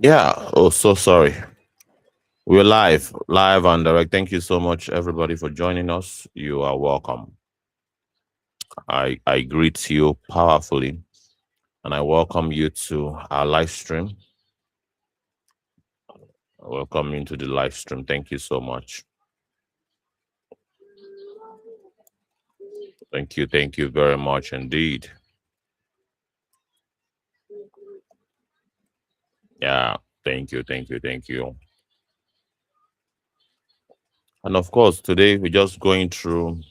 Yeah. Oh, so sorry. We're live and direct. Thank you so much, everybody, for joining us. You are welcome. I greet you powerfully, and I welcome you to our live stream. I welcome you to the live stream. Thank you so much. Thank you very much indeed. Yeah. Thank you. And of course, today we're just going through,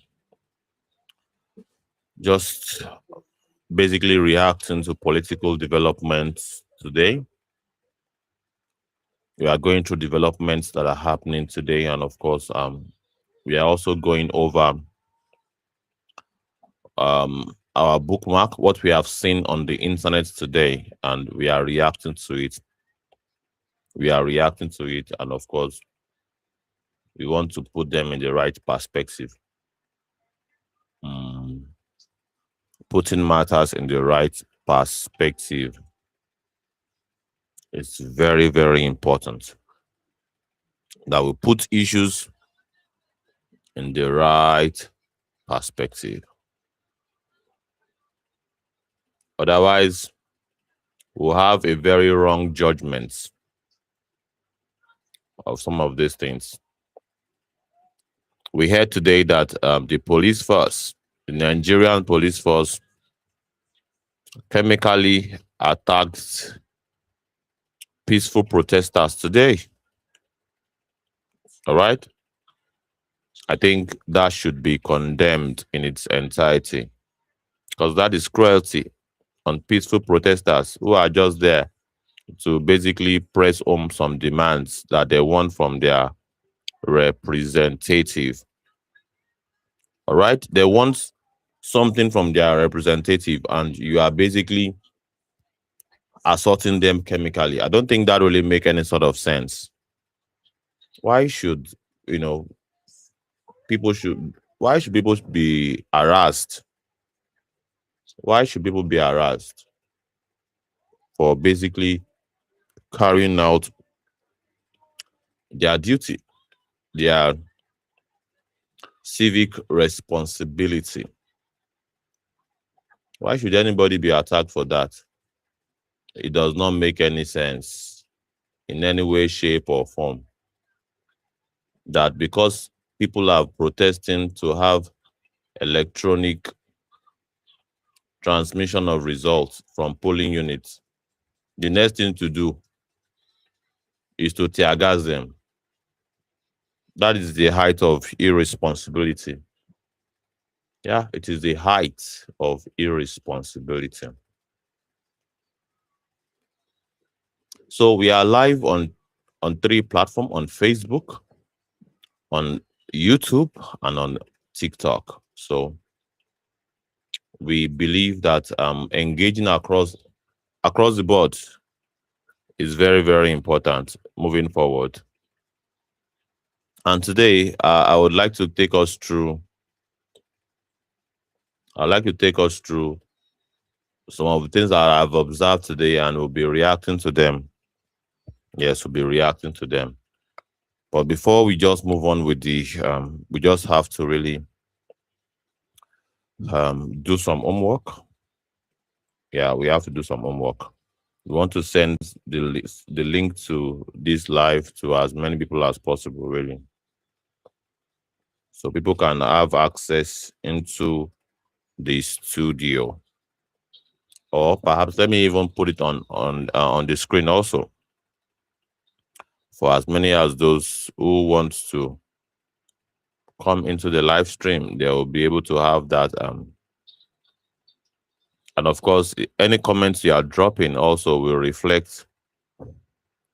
just basically reacting to political developments today. We are going through developments that are happening today, and of course, we are also going over our bookmark, what we have seen on the internet today, and we are reacting to it. We are reacting to it, and of course, we want to put them in the right perspective. Mm, Putting matters in the right perspective is very, very important. That we put issues in the right perspective. Otherwise, we'll have a very wrong judgment of some of these things. We heard today that the police force, the Nigerian police force, chemically attacked peaceful protesters today. All right. I think that should be condemned in its entirety because that is cruelty on peaceful protesters who are just there to basically press home some demands that they want from their representative. All right. They want something from their representative, and you are basically assaulting them chemically. I don't think that really make any sort of sense. Why should you know people should why should people be harassed? Why should people be harassed for basically carrying out their duty, their civic responsibility? Why should anybody be attacked for that? It does not make any sense in any way, shape, or form. That because people are protesting to have electronic transmission of results from polling units, the next thing to do is to tear gas them. That is the height of irresponsibility. Yeah, it is the height of irresponsibility. So we are live on three platforms: on Facebook, on YouTube, and on TikTok. So we believe that engaging across the board is very, very important moving forward. And today, I'd like to take us through some of the things that I've observed today, and we'll be reacting to them. Yes, we'll be reacting to them. But before we just move on with we just have to really do some homework. Yeah, we have to do some homework. We want to send the link to this live to as many people as possible, really, so people can have access into the studio. Or perhaps let me even put it on the screen also for as many as those who want to come into the live stream. They will be able to have that. And of course, any comments you are dropping also will reflect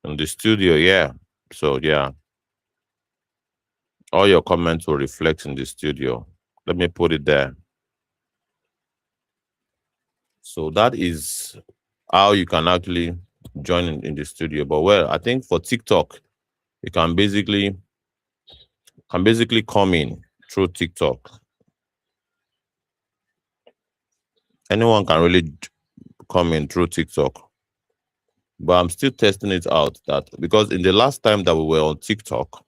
in the studio. Yeah. So yeah, all your comments will reflect in the studio. Let me put it there. So that is how you can actually join in the studio. But well, I think for TikTok, you can basically come in through TikTok. Anyone can really come in through TikTok. But I'm still testing it out, that because in the last time that we were on TikTok,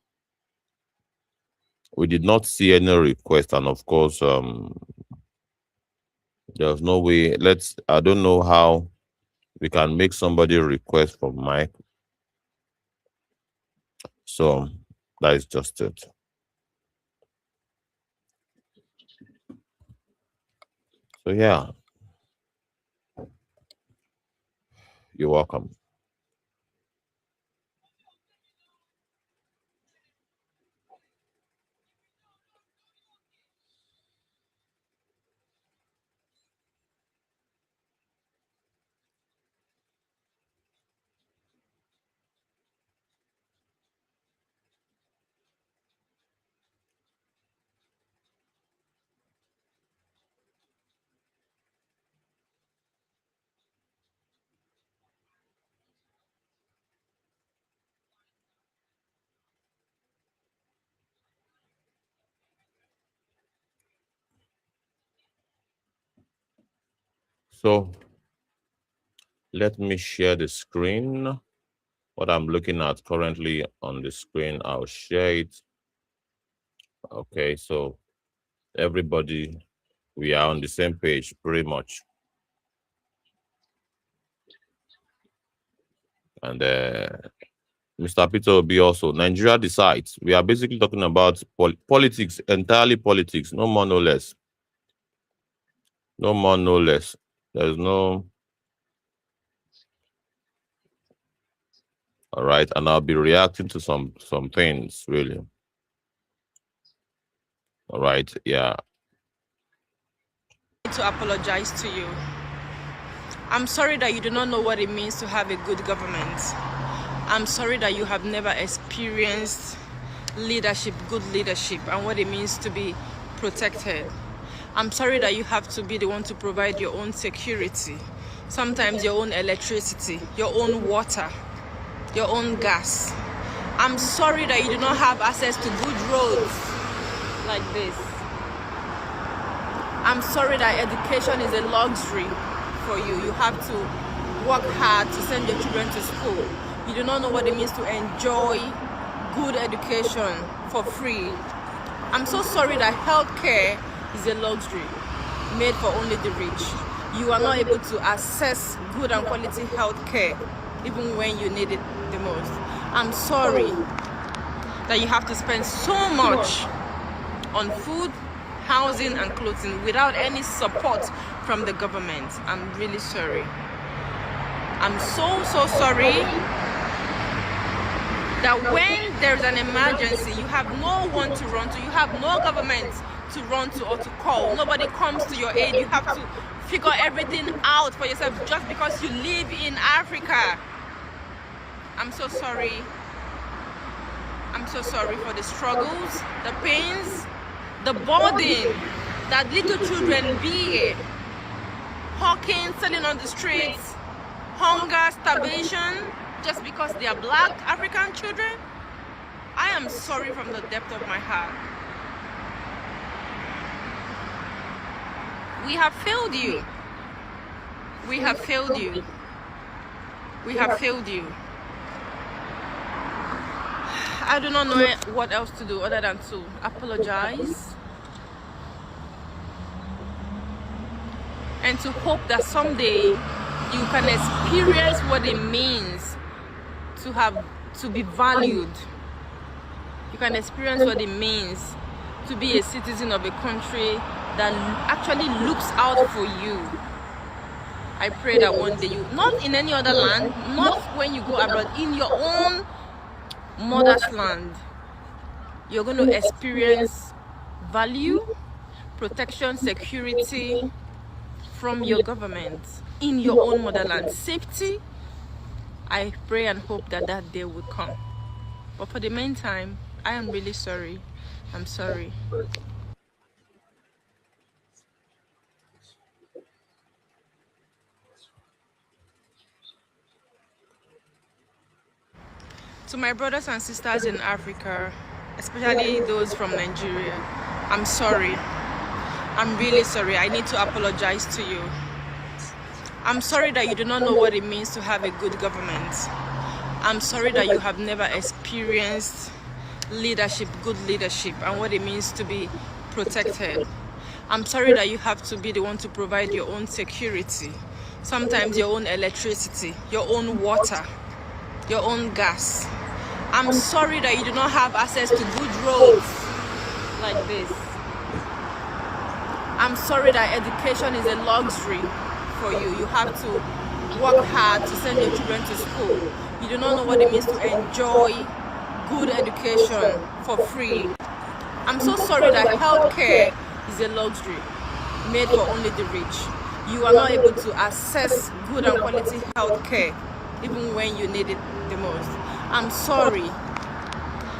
we did not see any request, and of course, there's no way. I don't know how we can make somebody request for mic. So that is just it. So yeah, you're welcome. So let me share the screen. What I'm looking at currently on the screen, I'll share it. Okay, so everybody, we are on the same page pretty much. And Mr. Peter will be also. Nigeria decides. We are basically talking about politics, entirely politics, no more, no less. No more, no less. There's no. All right, and I'll be reacting to some things really. All right, yeah. To apologize to you. I'm sorry that you do not know what it means to have a good government. I'm sorry that you have never experienced leadership, good leadership, and what it means to be protected. I'm sorry that you have to be the one to provide your own security, sometimes your own electricity, your own water, your own gas. I'm sorry that you do not have access to good roads like this. I'm sorry that education is a luxury for you. You have to work hard to send your children to school. You do not know what it means to enjoy good education for free. I'm so sorry that healthcare is a luxury made for only the rich. You are not able to access good and quality healthcare even when you need it the most. I'm sorry that you have to spend so much on food, housing and clothing without any support from the government. I'm really sorry. I'm so sorry that when there's an emergency, you have no one to run to, you have no government to run to or to call. Nobody comes to your aid. You have to figure everything out for yourself just because you live in Africa. I'm so sorry. I'm so sorry for the struggles, the pains, the burden that little children bear, hawking, selling on the streets, hunger, starvation, just because they are black African children. I am sorry from the depth of my heart. We have failed you. We have failed you. We have failed you. I do not know what else to do other than to apologize and to hope that someday you can experience what it means to be valued. You can experience what it means to be a citizen of a country that actually looks out for you. I pray that one day you, not in any other land, not when you go abroad, in your own mother's land, you're going to experience value, protection, security from your government in your own motherland. Safety, I pray and hope that that day will come. But for the meantime, I am really sorry. I'm sorry. To my brothers and sisters in Africa, especially those from Nigeria, I'm sorry. I'm really sorry. I need to apologize to you. I'm sorry that you do not know what it means to have a good government. I'm sorry that you have never experienced leadership, good leadership, and what it means to be protected. I'm sorry that you have to be the one to provide your own security, sometimes your own electricity, your own water, your own gas. I'm sorry that you do not have access to good roads like this. I'm sorry that education is a luxury for you. You have to work hard to send your children to school. You do not know what it means to enjoy good education for free. I'm so sorry that healthcare is a luxury made for only the rich. You are not able to access good and quality healthcare even when you need it the most. I'm sorry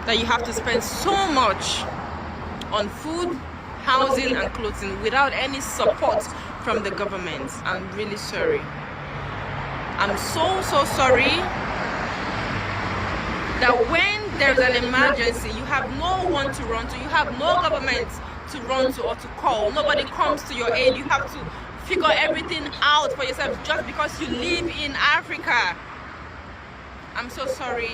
that you have to spend so much on food, housing, and clothing without any support from the government. I'm really sorry. I'm so sorry that when there's an emergency, you have no one to run to, you have no government to run to or to call. Nobody comes to your aid. You have to figure everything out for yourself just because you live in Africa. I'm so sorry.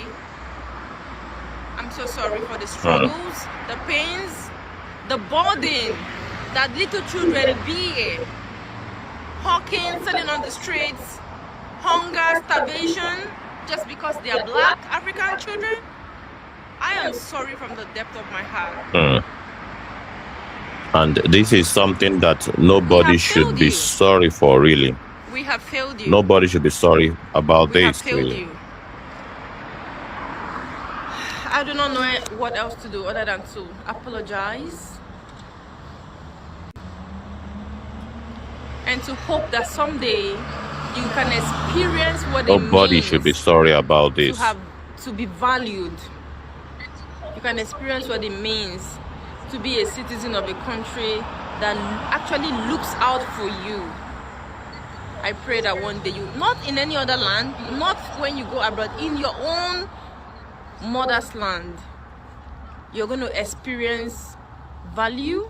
I'm so sorry for the struggles, the pains, the burden that little children bear. Hawking, selling on the streets, hunger, starvation, just because they are black African children. I am sorry from the depth of my heart. And this is something that nobody should be sorry for, really. We have failed you. Nobody should be sorry about We have this, failed really. you. I do not know what else to do other than to apologize and to hope that someday you can experience what it means. Nobody should be sorry about this. To be valued. You can experience what it means to be a citizen of a country that actually looks out for you. I pray that one day you, not in any other land, not when you go abroad, in your own mother's land, you're going to experience value,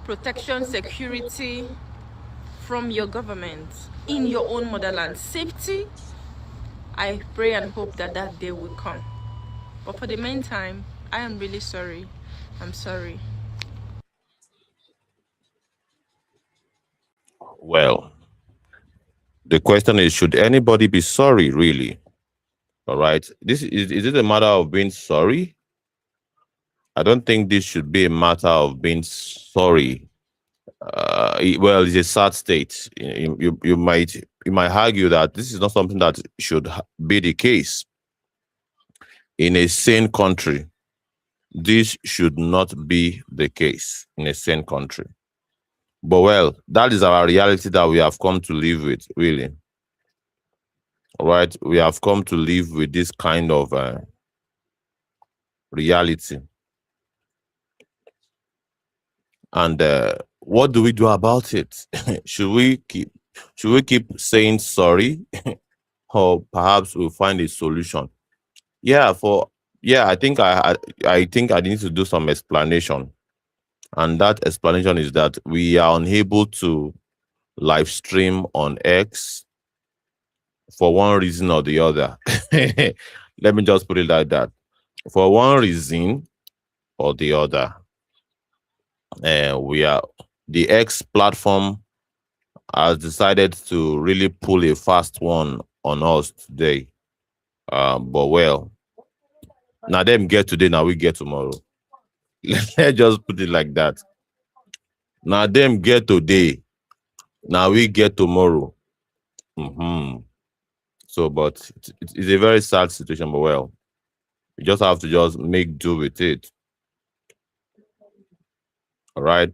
protection, security from your government in your own motherland. Safety, I pray and hope that that day will come. But for the meantime, I am really sorry. I'm sorry. Well, the question is, should anybody be sorry, really? All right. Is it a matter of being sorry? I don't think this should be a matter of being sorry. Well, it's a sad state. You might argue that this is not something that should be the case in a sane country. This should not be the case in a sane country. But well, that is our reality that we have come to live with, really. All right, we have come to live with this kind of reality. And what do we do about it? should we keep saying sorry, or perhaps we'll find a solution? Yeah, I think I think I need to do some explanation, and that explanation is that we are unable to live stream on X for one reason or the other. Let me just put it like that. For one reason or the other, we are the X platform has decided to really pull a fast one on us today. But well, now them get today, now we get tomorrow. Let's just put it like that. Now them get today, now we get tomorrow. So, but it's a very sad situation. But well, you just have to just make do with it. All right.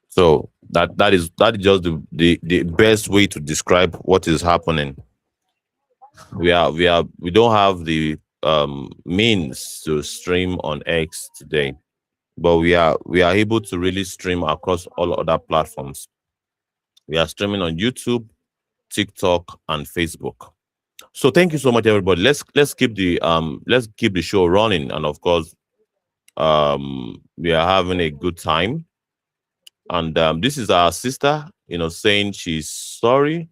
So that is just the best way to describe what is happening. We don't have the means to stream on X today, but we are able to really stream across all other platforms. We are streaming on YouTube, TikTok, and Facebook. So thank you so much, everybody. Let's keep the show running, and of course, we are having a good time. And this is our sister, saying she's sorry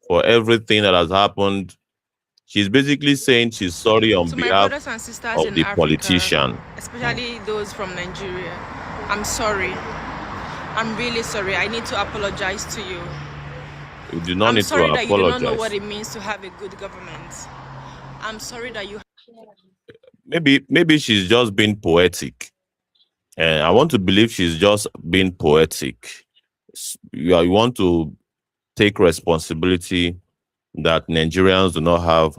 for everything that has happened. She's basically saying she's sorry on To my behalf brothers and sisters of in the Africa, politician. especially those from Nigeria, I'm sorry. I'm really sorry. I need to apologize to you. You do not I'm need to sorry that you do not know what apologize. it means to have a good government. I'm sorry that you Maybe she's just being poetic. And I want to believe she's just being poetic. You want to take responsibility that Nigerians do not have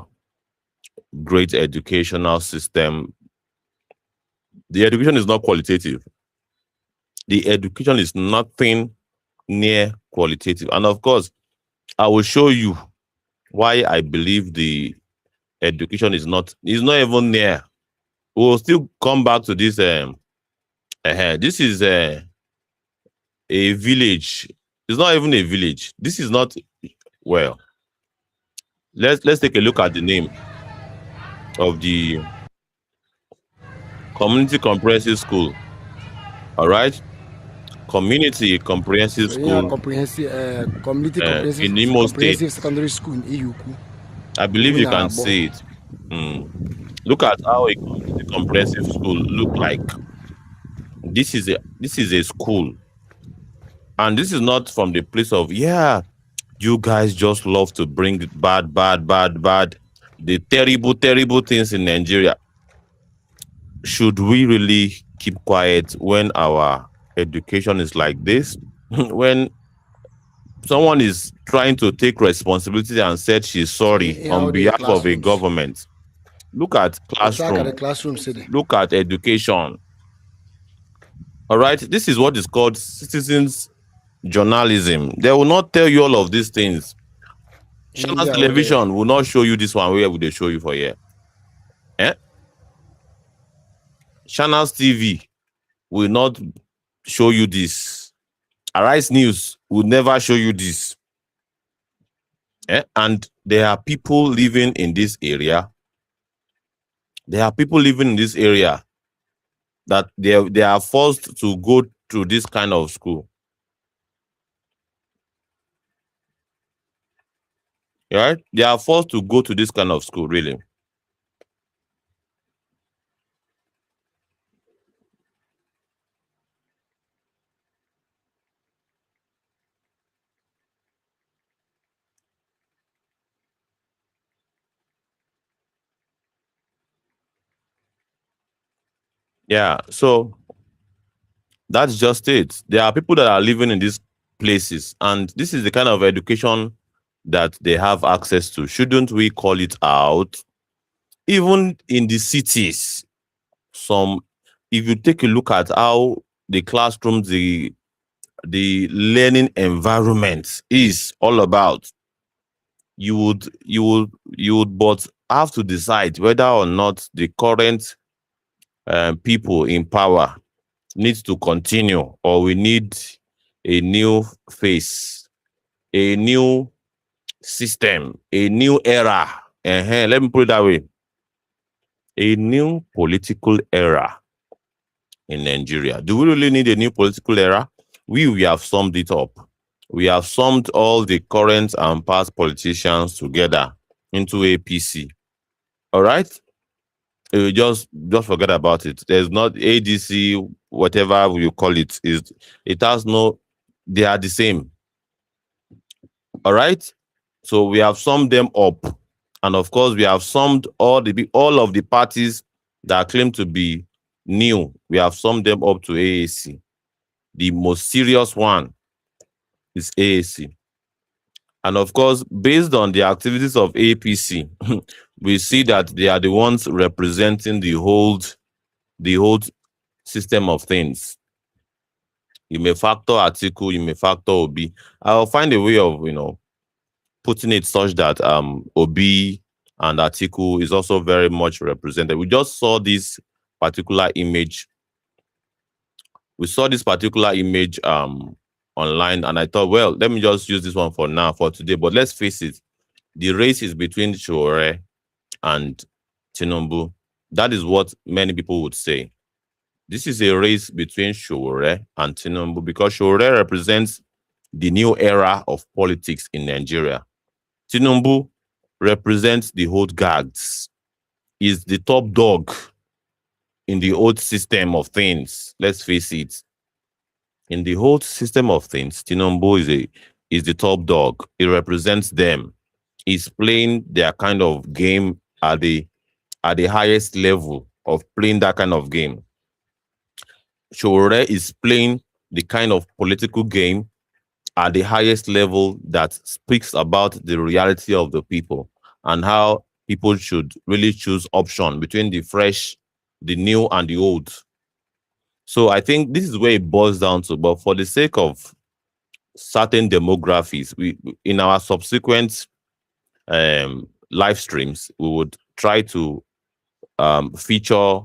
great educational system. The education is not qualitative. The education is nothing near qualitative. And of course, I will show you why I believe the education is not even near. We'll still come back to this. This is a village. It's not even a village. This is not well. Let's take a look at the name of the community comprehensive school. All right, community comprehensive Yeah, school community in Imo State. comprehensive secondary school in Iyuku. I believe you can Abo. see it. Mm. Look at how a community comprehensive school look like. This is a school, and this is not from the place of you guys just love to bring bad, bad, bad, bad, the terrible, terrible things in Nigeria. Should we really keep quiet when our education is like this? When someone is trying to take responsibility and said she's sorry on behalf of a government. Look at classroom. Look at education. All right. This is what is called citizens journalism. They will not tell you all of these things. Channels television will not show you this one. Where would they show you for here? Eh? Channels TV will not show you this. Arise News will never show you this. And there are people living in this area. There are people living in this area that they are forced to go to this kind of school. Right? They are forced to go to this kind of school, really. Yeah, so that's just it. There are people that are living in these places, and this is the kind of education that they have access to. Shouldn't we call it out? Even in the cities, if you take a look at how the classrooms, the learning environment is all about, you would but have to decide whether or not the current people in power needs to continue, or we need a new face, a new system, a new era. Let me put it that way. A new political era in Nigeria. Do we really need a new political era? We have summed it up. We have summed all the current and past politicians together into APC. All right? Just forget about it. There's not ADC, whatever you call it. It has no. They are the same. All right. So we have summed them up, and of course we have summed all of the parties that claim to be new. We have summed them up to AAC. The most serious one is AAC. And of course, based on the activities of APC, we see that they are the ones representing the whole system of things. You may factor Atiku, you may factor Obi. I'll find a way of, putting it such that Obi and Atiku is also very much represented. We just saw this particular image. We saw this particular image online, and I thought, well, let me just use this one for now, for today. But let's face it, the race is between Shore and Tinubu. That is what many people would say. This is a race between Shore and Tinubu because Shore represents the new era of politics in Nigeria. Tinubu represents the old guards, is the top dog in the old system of things. Let's face it. In the whole system of things, Tinubu is the top dog. He represents them. He's playing their kind of game at the highest level of playing that kind of game. Shore is playing the kind of political game at the highest level that speaks about the reality of the people and how people should really choose option between the fresh, the new, and the old. So I think this is where it boils down to. But for the sake of certain demographics, we in our subsequent live streams, we would try to feature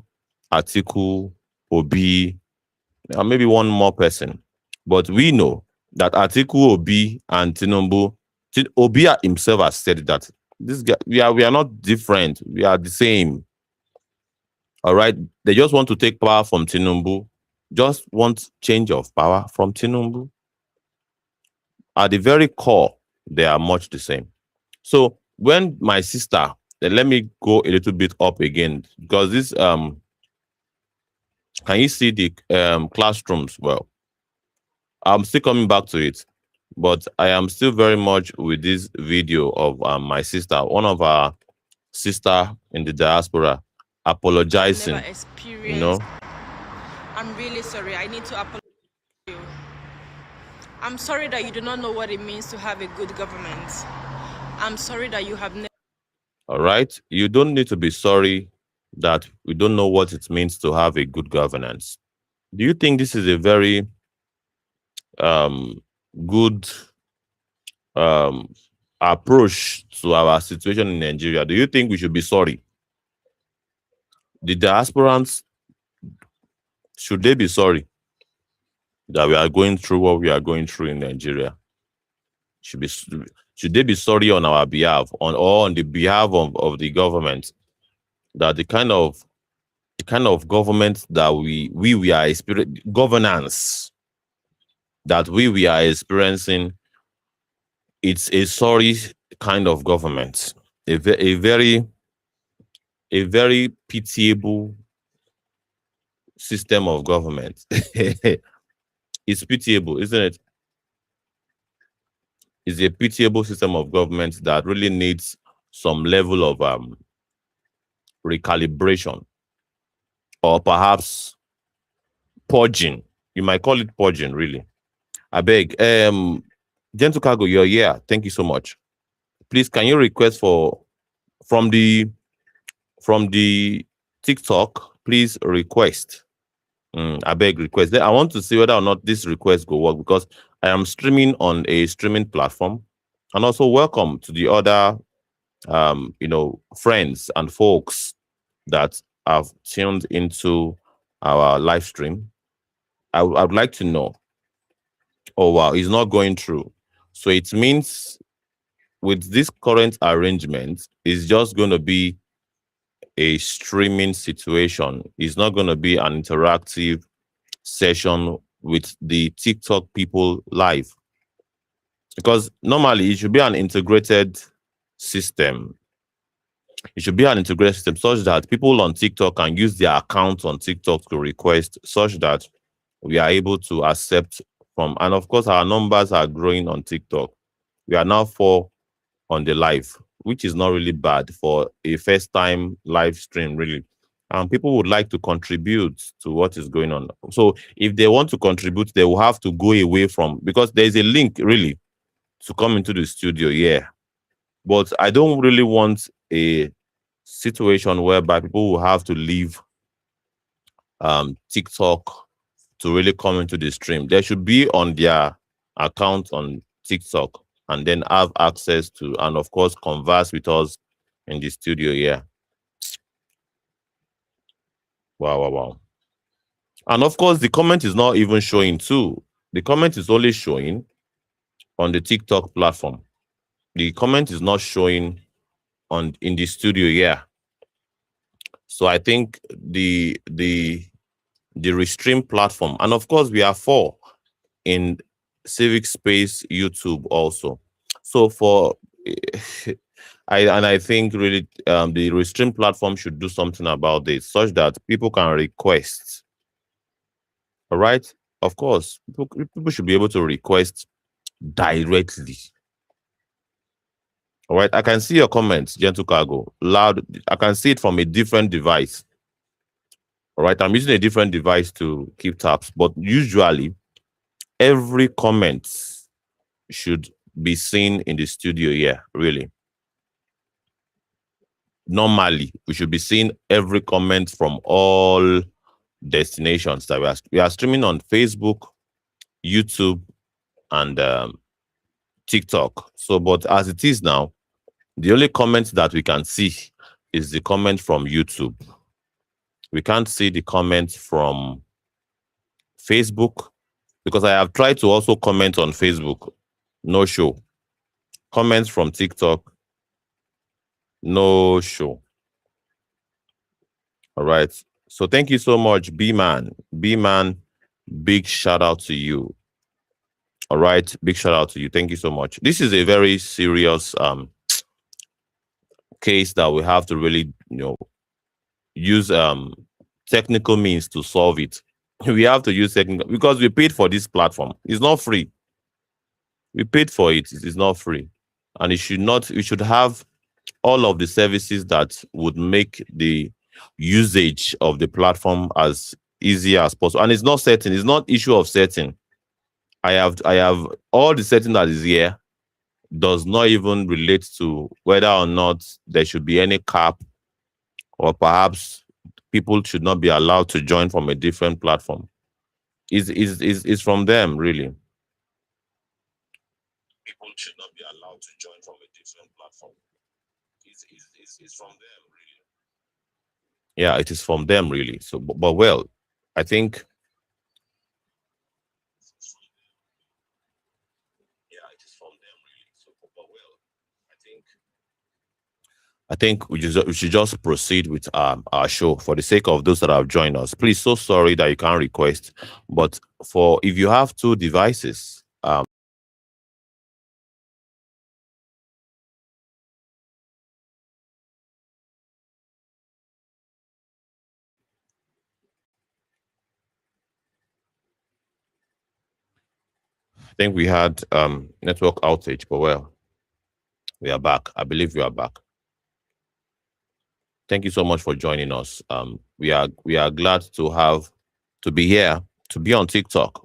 article, Obi, and maybe one more person. But we know that Atiku, Obi, and Tinubu, Obi himself has said that this guy, we are not different. We are the same. All right. They just want to take power from Tinubu. Just want change of power from Tinubu. At the very core, they are much the same. So when my sister, let me go a little bit up again because this can you see the classrooms? Well, I'm still coming back to it, but I am still very much with this video of my sister, one of our sister in the diaspora, Never apologizing. You experienced. know, I'm really sorry. I need to apologize to you. I'm sorry that you do not know what it means to have a good government. I'm sorry that you have never. all right. You don't need to be sorry that we don't know what it means to have a good governance. Do you think this is a very um, good um, approach to our situation in Nigeria? Do you think we should be sorry? The diasporans, should they be sorry that we are going through what we are going through in Nigeria? Should be should they be sorry on our behalf, on or on the behalf of the government, that the kind of government that we are experiencing, governance that we are experiencing, it's a sorry kind of government, a very pitiable system of government. It's pitiable, isn't it? It's a pitiable system of government that really needs some level of recalibration or perhaps purging. You might call it purging, really. I beg. Gentle Cargo, you're here. Thank you so much. Please, can you request for from the from the TikTok? Please request. I beg request. I want to see whether or not this request will work because I am streaming on a streaming platform, and also welcome to the other friends and folks that have tuned into our live stream. I'd like to know. Oh wow, it's not going through. So it means with this current arrangement, it's just going to be a streaming situation. It's not going to be an interactive session with the TikTok people live. Because normally it should be an integrated system. It should be an integrated system such that people on TikTok can use their account on TikTok to request, such that we are able to accept from. And of course, our numbers are growing on TikTok. We are now 4 on the live, which is not really bad for a first time live stream, really. And people would like to contribute to what is going on. So if they want to contribute, they will have to go away from, because there's a link really to come into the studio. Yeah. But I don't really want a situation whereby people will have to leave TikTok to really come into the stream. They should be on their account on TikTok and then have access to, and of course, converse with us in the studio. Yeah. Wow, wow, wow. And of course, the comment is not even showing too. The comment is only showing on the TikTok platform. The comment is not showing on in the studio here. So I think the Restream platform, and of course we are four in Civic Space YouTube also. So for I think really the Restream platform should do something about this, such that people can request. All right, of course, people should be able to request directly. All right, I can see your comments, Gentle Cargo, loud. I can see it from a different device. All right, I'm using a different device to keep tabs, but usually every comment should be seen in the studio here, really. Normally, we should be seeing every comment from all destinations that we are streaming on Facebook, YouTube, and TikTok. So, but as it is now, the only comment that we can see is the comment from YouTube. We can't see the comment from Facebook because I have tried to also comment on Facebook. No show. Comments from TikTok. No show. All right. So thank you so much, B Man. B Man, big shout out to you. All right. Big shout out to you. Thank you so much. This is a very serious case that we have to really, use technical means to solve it. We have to use technical because we paid for this platform. It's not free. We paid for it. It is not free. And it should not, we should have all of the services that would make the usage of the platform as easy as possible. And it's not setting, it's not issue of setting. I have all the setting that is here does not even relate to whether or not there should be any cap, or perhaps people should not be allowed to join from a different platform. Is from them, really. People should not be allowed to join from a different platform. It's from them, really. Yeah, it is from them, really. So, but well, I think. Yeah, it is from them, really. So, but well, I think. I think we should just proceed with our show for the sake of those that have joined us. Please, so sorry that you can't request, but for if you have two devices, I think we had network outage, but well, we are back. I believe we are back. Thank you so much for joining us. We are glad to be here, to be on TikTok.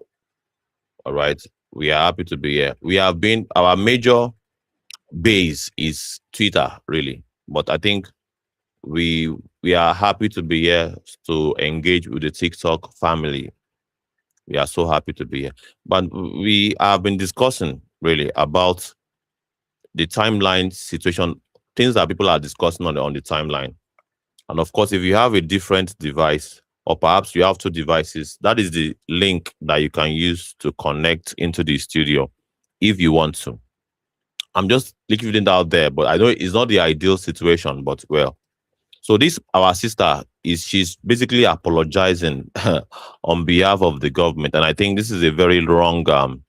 All right. We are happy to be here. We have been our major base is Twitter, really. But I think we we are happy to be here to engage with the TikTok family. We are so happy to be here. But we have been discussing really about the timeline situation, things that people are discussing on the timeline. And of course, if you have a different device, or perhaps you have two devices, that is the link that you can use to connect into the studio if you want to. I'm just leaving it out there, but I know it's not the ideal situation, but well. So this our sister she's basically apologizing on behalf of the government, and I think this is a very wrong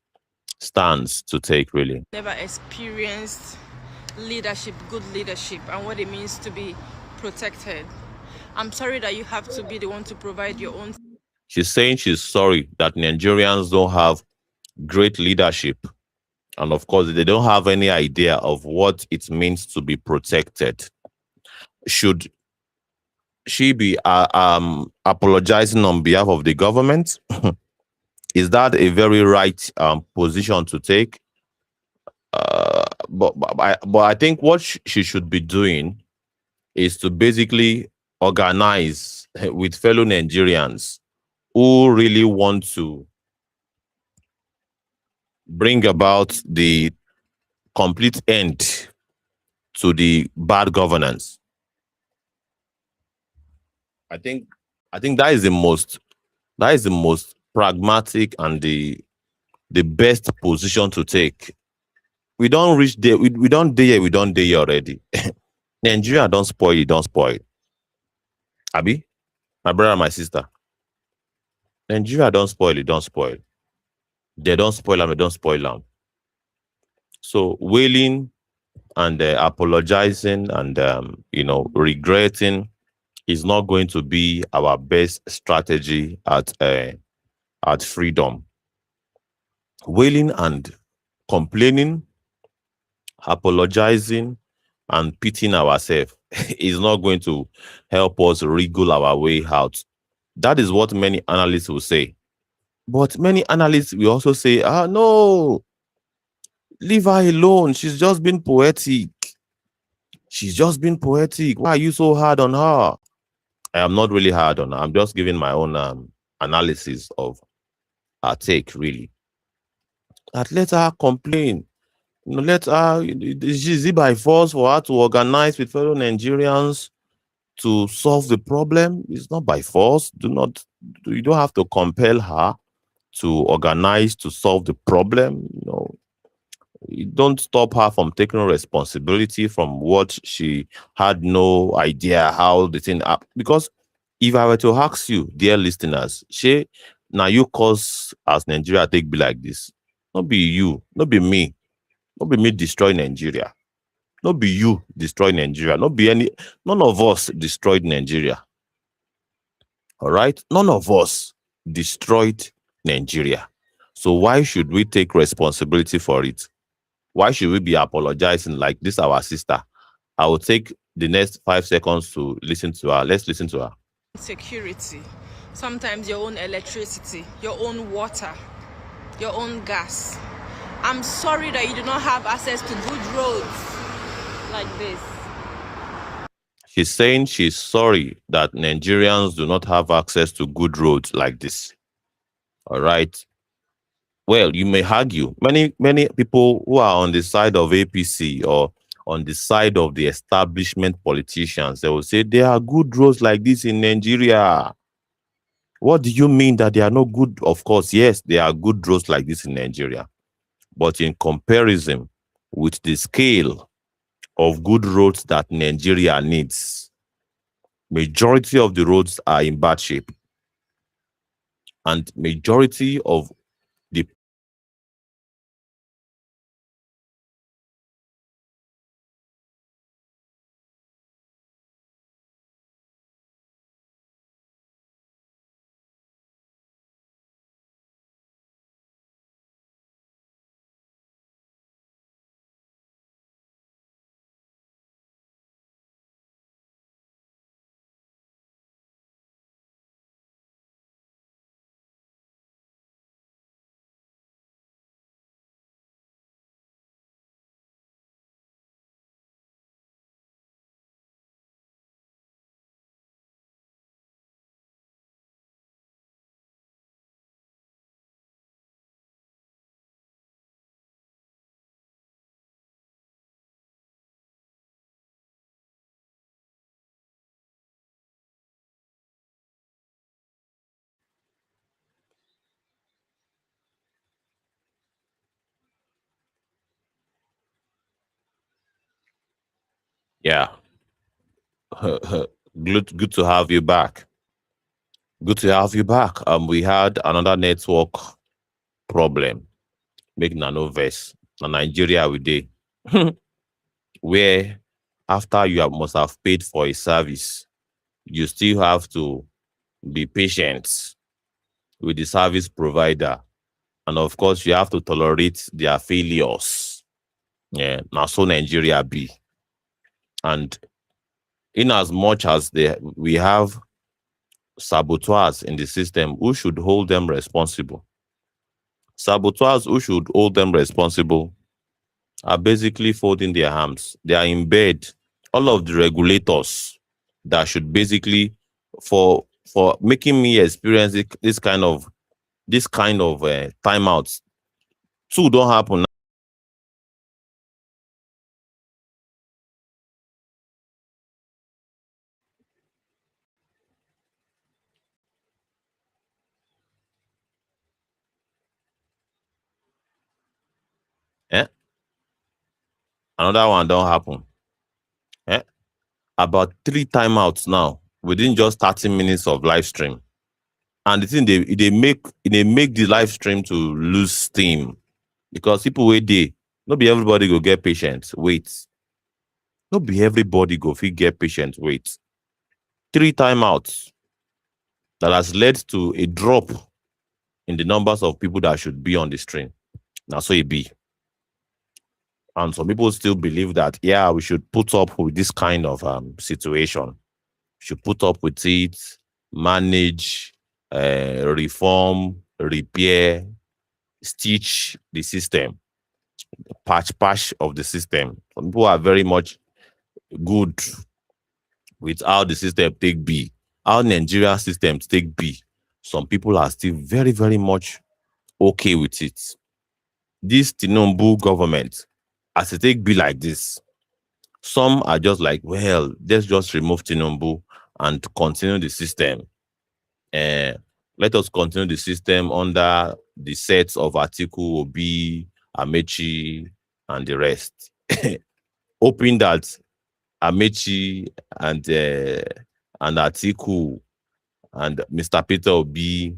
stance to take, really. Never experienced leadership, good leadership, and what it means to be protected. I'm sorry that you have to be the one to provide your own. She's saying she's sorry that Nigerians don't have great leadership. And of course, they don't have any idea of what it means to be protected. Should she be apologizing on behalf of the government? Is that a very right position to take? But I think what she should be doing is to basically organize with fellow Nigerians who really want to bring about the complete end to the bad governance. I think I think that is the most pragmatic and the the best position to take. We don't reach there. We don't there. We don't there already. Nigeria don't spoil it. Don't spoil. Abi, my brother, my sister. Nigeria don't spoil it. Don't spoil. They don't spoil them. They don't spoil them. So wailing and apologizing and regretting is not going to be our best strategy at freedom. Wailing and complaining, apologizing, and pitying ourselves is not going to help us wriggle our way out. That is what many analysts will say. But many analysts will also say, no, leave her alone. She's just been poetic. She's just been poetic. Why are you so hard on her? I am not really hard on her. I'm just giving my own analysis of her take, really. That let her complain. Let her, is it by force for her to organize with fellow Nigerians to solve the problem? It's not by force. You don't have to compel her to organize to solve the problem. You don't stop her from taking responsibility from what she had no idea how the thing up. Because if I were to ask you, dear listeners, she now you cause as Nigeria take be like this. Not be you, not be me, not be me destroy Nigeria. Not be you destroy Nigeria. Not be none of us destroyed Nigeria. All right? None of us destroyed Nigeria. So why should we take responsibility for it? Why should we be apologizing like this our sister? I will take the next 5 seconds to listen to her. Let's listen to her. Security, sometimes your own electricity, your own water, your own gas. I'm sorry that you do not have access to good roads like this. She's saying she's sorry that Nigerians do not have access to good roads like this. All right. Well, you may argue. Many people who are on the side of APC or on the side of the establishment politicians, they will say there are good roads like this in Nigeria. What do you mean that they are not good? Of course, yes, there are good roads like this in Nigeria. But in comparison with the scale of good roads that Nigeria needs, majority of the roads are in bad shape. And majority of the yeah, good to have you back. Good to have you back. We had another network problem. Make no verse. Na Nigeria we dey. Where after must have paid for a service, you still have to be patient with the service provider. And of course, you have to tolerate their failures. Yeah, now so Nigeria be. And in as much as we have saboteurs in the system, who should hold them responsible? Saboteurs who should hold them responsible are basically folding their arms. They are in bed. All of the regulators that should basically for making me experience this kind of timeouts. Two don't happen. Another one don't happen. Eh? About 3 timeouts now within just 30 minutes of live stream. And the thing they make the live stream to lose steam because people wait there. Not be everybody go get patient. Wait. Not be everybody go fit get patient. Wait. 3 timeouts that has led to a drop in the numbers of people that should be on the stream. Now so it be. And some people still believe that, yeah, we should put up with this kind of situation. Should put up with it, manage, reform, repair, stitch the system, patch of the system. Some people are very much good with how the system take be, how Nigeria systems take be. Some people are still very, very much okay with it. This Tinubu government, as it take be like this, some are just like, well, let's just remove Tinubu and continue the system. Let us continue the system under the sets of Atiku, Obi, Amechi, and the rest. Hoping that Amechi and Atiku and Mr. Peter Obi,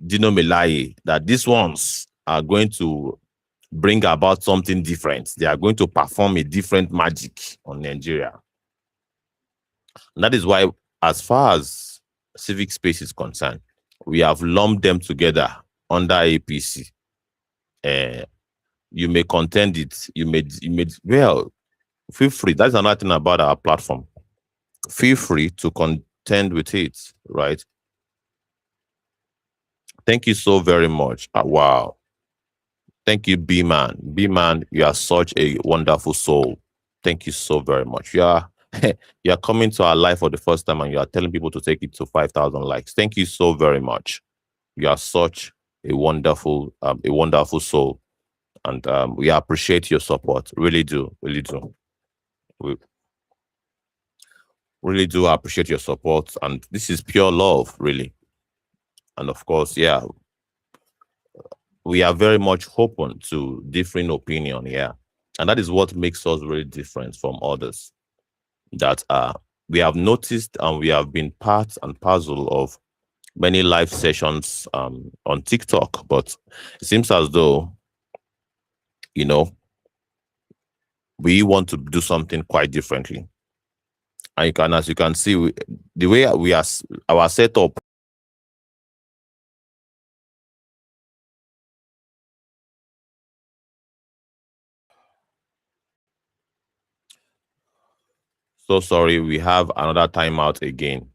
Dino Melaye, that these ones are going to bring about something different. They are going to perform a different magic on Nigeria. And that is why, as far as civic space is concerned, we have lumped them together under APC. You may contend it. You may well, feel free. That's another thing about our platform. Feel free to contend with it, right? Thank you so very much. Wow. Thank you, B-Man. B-Man, you are such a wonderful soul. Thank you so very much. You are coming to our live for the first time and you are telling people to take it to 5,000 likes. Thank you so very much. You are such a wonderful soul. And we appreciate your support. Really do. Really do. We really do appreciate your support. And this is pure love, really. And of course, yeah, we are very much open to differing opinion, yeah. And that is what makes us really different from others. That we have noticed and we have been part and parcel of many live sessions on TikTok, but it seems as though, we want to do something quite differently. And as you can see, the way we are, our setup. So sorry, we have another timeout again.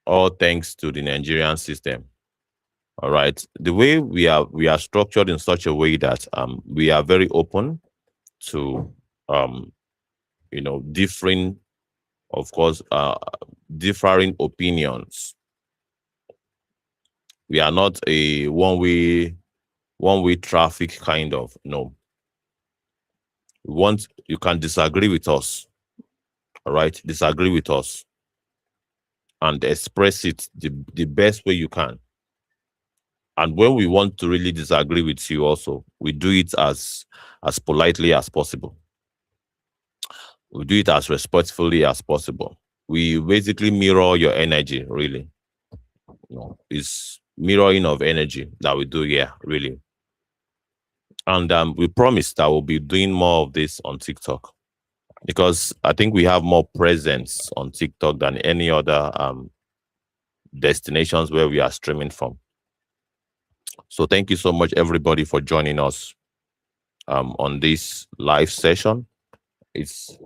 All thanks to the Nigerian system. All right. The way we are structured in such a way that we are very open to differing, of course, differing opinions. We are not a one-way traffic kind of, no. You can disagree with us. All right, disagree with us and express it the best way you can. And when we want to really disagree with you also, we do it as politely as possible. We do it as respectfully as possible. We basically mirror your energy, really. It's mirroring of energy that we do here, really. And we promise that we'll be doing more of this on TikTok, because I think we have more presence on TikTok than any other destinations where we are streaming from. So thank you so much, everybody, for joining us on this live session. It's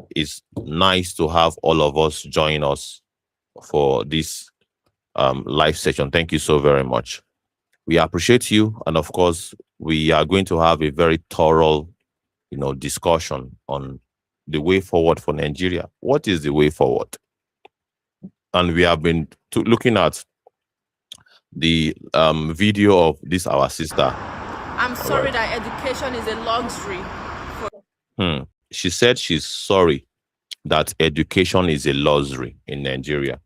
nice to have all of us join us for this live session. Thank you so very much. We appreciate you, and of course, we are going to have a very thorough, discussion on the way forward for Nigeria. What is the way forward? And we have been looking at the video of this our sister. I'm sorry that education is a luxury. She said she's sorry that education is a luxury in Nigeria.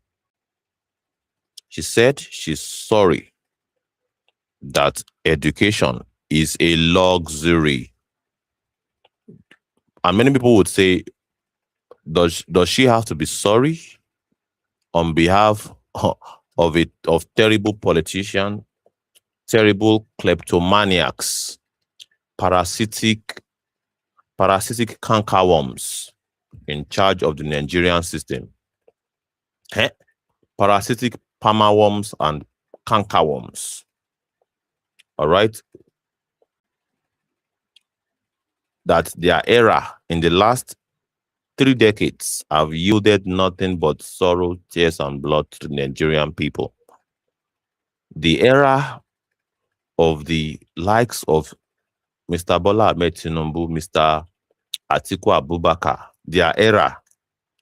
She said she's sorry that education is a luxury. And many people would say, does she have to be sorry on behalf of terrible politician, terrible kleptomaniacs, parasitic cankerworms in charge of the Nigerian system? Eh? Parasitic palmerworms and cankerworms. All right, that their era in the last 3 decades have yielded nothing but sorrow, tears, and blood to the Nigerian people. The era of the likes of Mr. Bola Ahmed Tinubu, Mr. Atiku Abubakar, their era,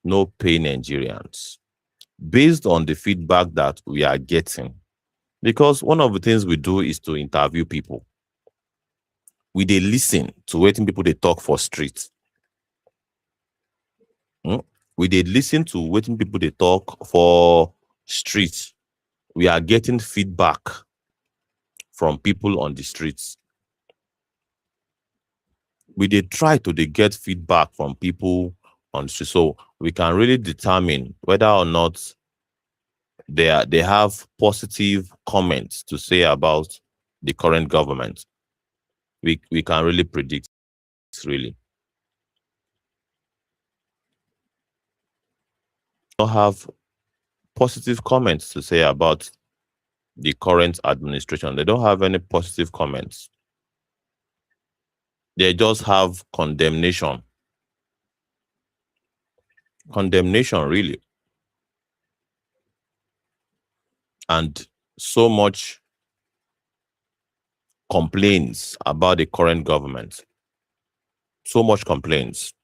no pay Nigerians. Based on the feedback that we are getting, because one of the things we do is to interview people. We dey listen to wetin people they talk for street. We dey listen to wetin people they talk for street. We are getting feedback from people on the streets. We dey try to dey get feedback from people on the street, so we can really determine whether or not they have positive comments to say about the current government. We can really predict, really. Don't have positive comments to say about the current administration. They don't have any positive comments. They just have condemnation. Condemnation, really. And so much complaints about the current government. So much complaints.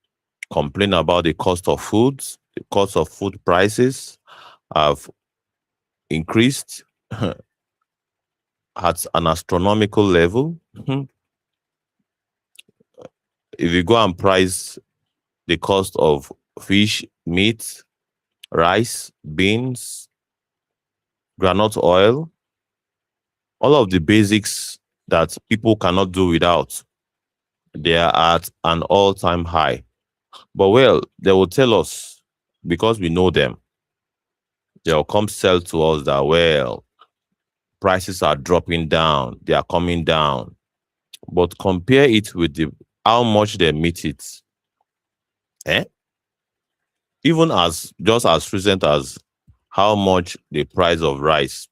Complain about the cost of foods, the cost of food prices have increased at an astronomical level. If you go and price the cost of fish, meat, rice, beans, granite oil, all of the basics that people cannot do without, they are at an all-time high. But well, they will tell us, because we know them, they'll come sell to us that, well, prices are dropping down, they are coming down. But compare it with how much they meet it. Eh? Even as just as recent as how much the price of rice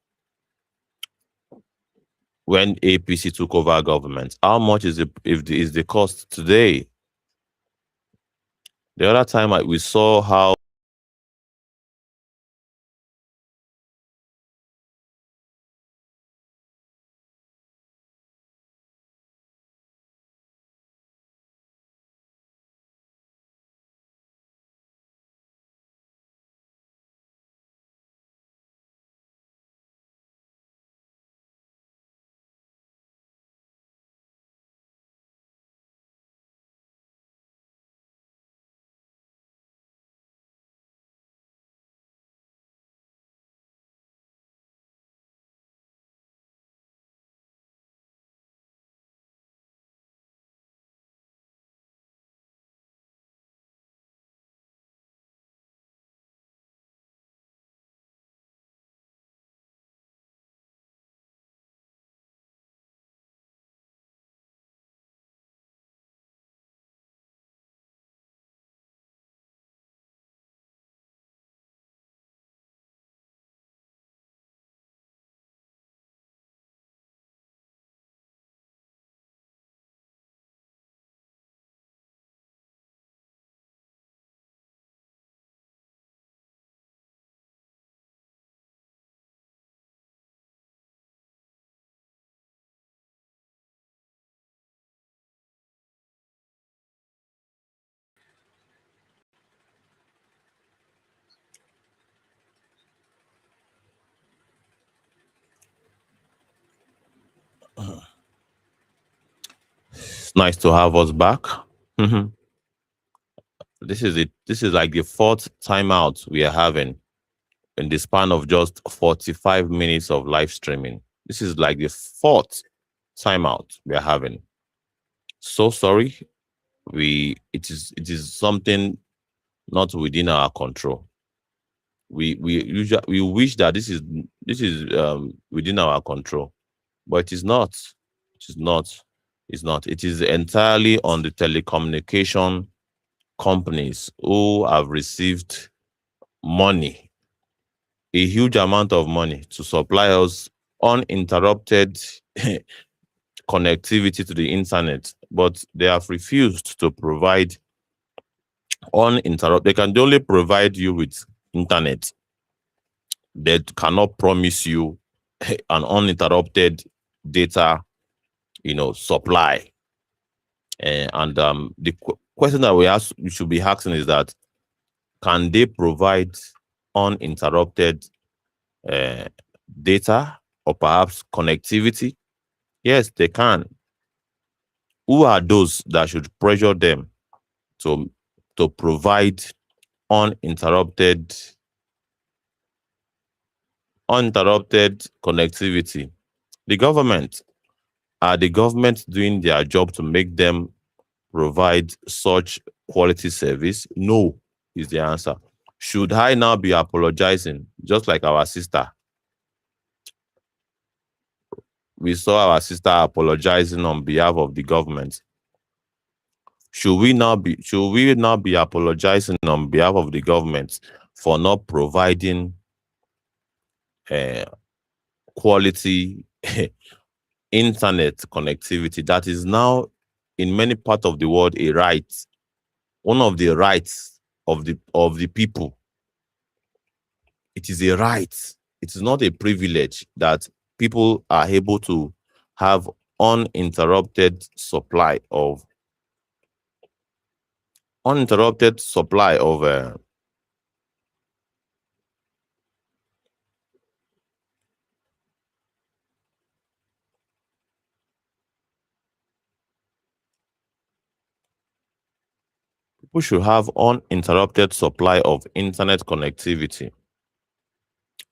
when APC took over government, how much is the cost today? The other time we saw how it's nice to have us back. Mhm. This is it. This is like the fourth timeout we are having in the span of just 45 minutes of live streaming. This is like the fourth timeout we are having. So sorry. it is something not within our control. We wish that this is within our control, but it is not. It is not. It's not. It is entirely on the telecommunication companies who have received money, a huge amount of money, to supply us uninterrupted connectivity to the internet, but they have refused to provide uninterrupted. They can only provide you with internet. They cannot promise you an uninterrupted data, supply. And the question that we should be asking is that, can they provide uninterrupted uh, data or perhaps connectivity? Yes, they can. Who are those that should pressure them to provide uninterrupted uninterrupted connectivity? The government. Are the government doing their job to make them provide such quality service? No, is the answer. Should I now be apologizing, just like our sister? We saw our sister apologizing on behalf of the government. Should we now be apologizing on behalf of the government for not providing uh, quality internet connectivity that is now in many parts of the world a right, one of the rights of the people? It is a right. It is not a privilege that people are able to have uninterrupted supply of uninterrupted supply of people should have uninterrupted supply of internet connectivity.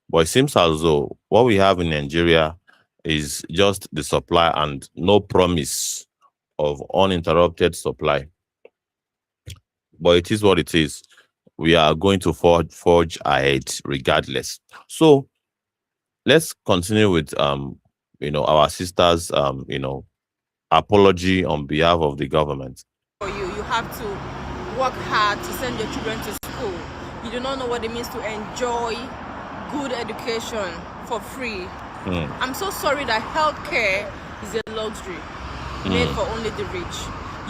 But it seems as though what we have in Nigeria is just the supply and no promise of uninterrupted supply. But it is what it is. We are going to forge ahead regardless. So let's continue with our sisters apology on behalf of the government. For you have to work hard to send your children to school. You do not know what it means to enjoy good education for free. I'm so sorry that healthcare is a luxury made for only the rich.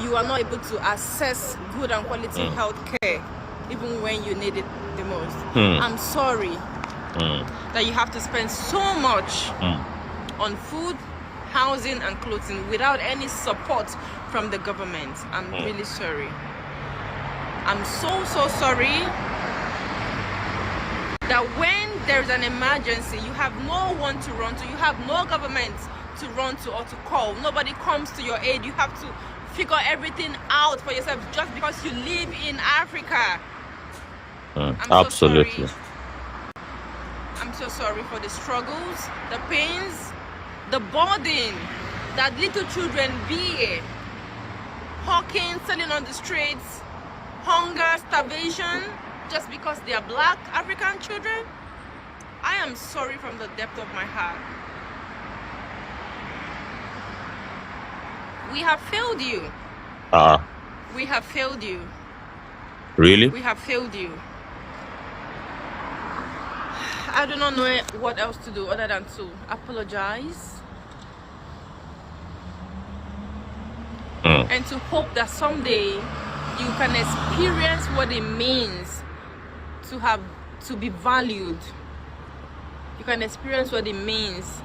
You are not able to access good and quality healthcare even when you need it the most. I'm sorry that you have to spend so much on food, housing, and clothing without any support from the government. I'm really sorry. I'm so sorry that when there's an emergency, you have no one to run to. You have no government to run to or to call. Nobody comes to your aid. You have to figure everything out for yourself just because you live in Africa. Absolutely. I'm so sorry for the struggles, the pains, the burden that little children bear. Hawking, selling on the streets, hunger, starvation, just because they are black African children. I am sorry from the depth of my heart. We have failed you. We have failed you. Really? We have failed you. I do not know what else to do other than to apologize and to hope that someday you can experience what it means to be valued. You can experience what it means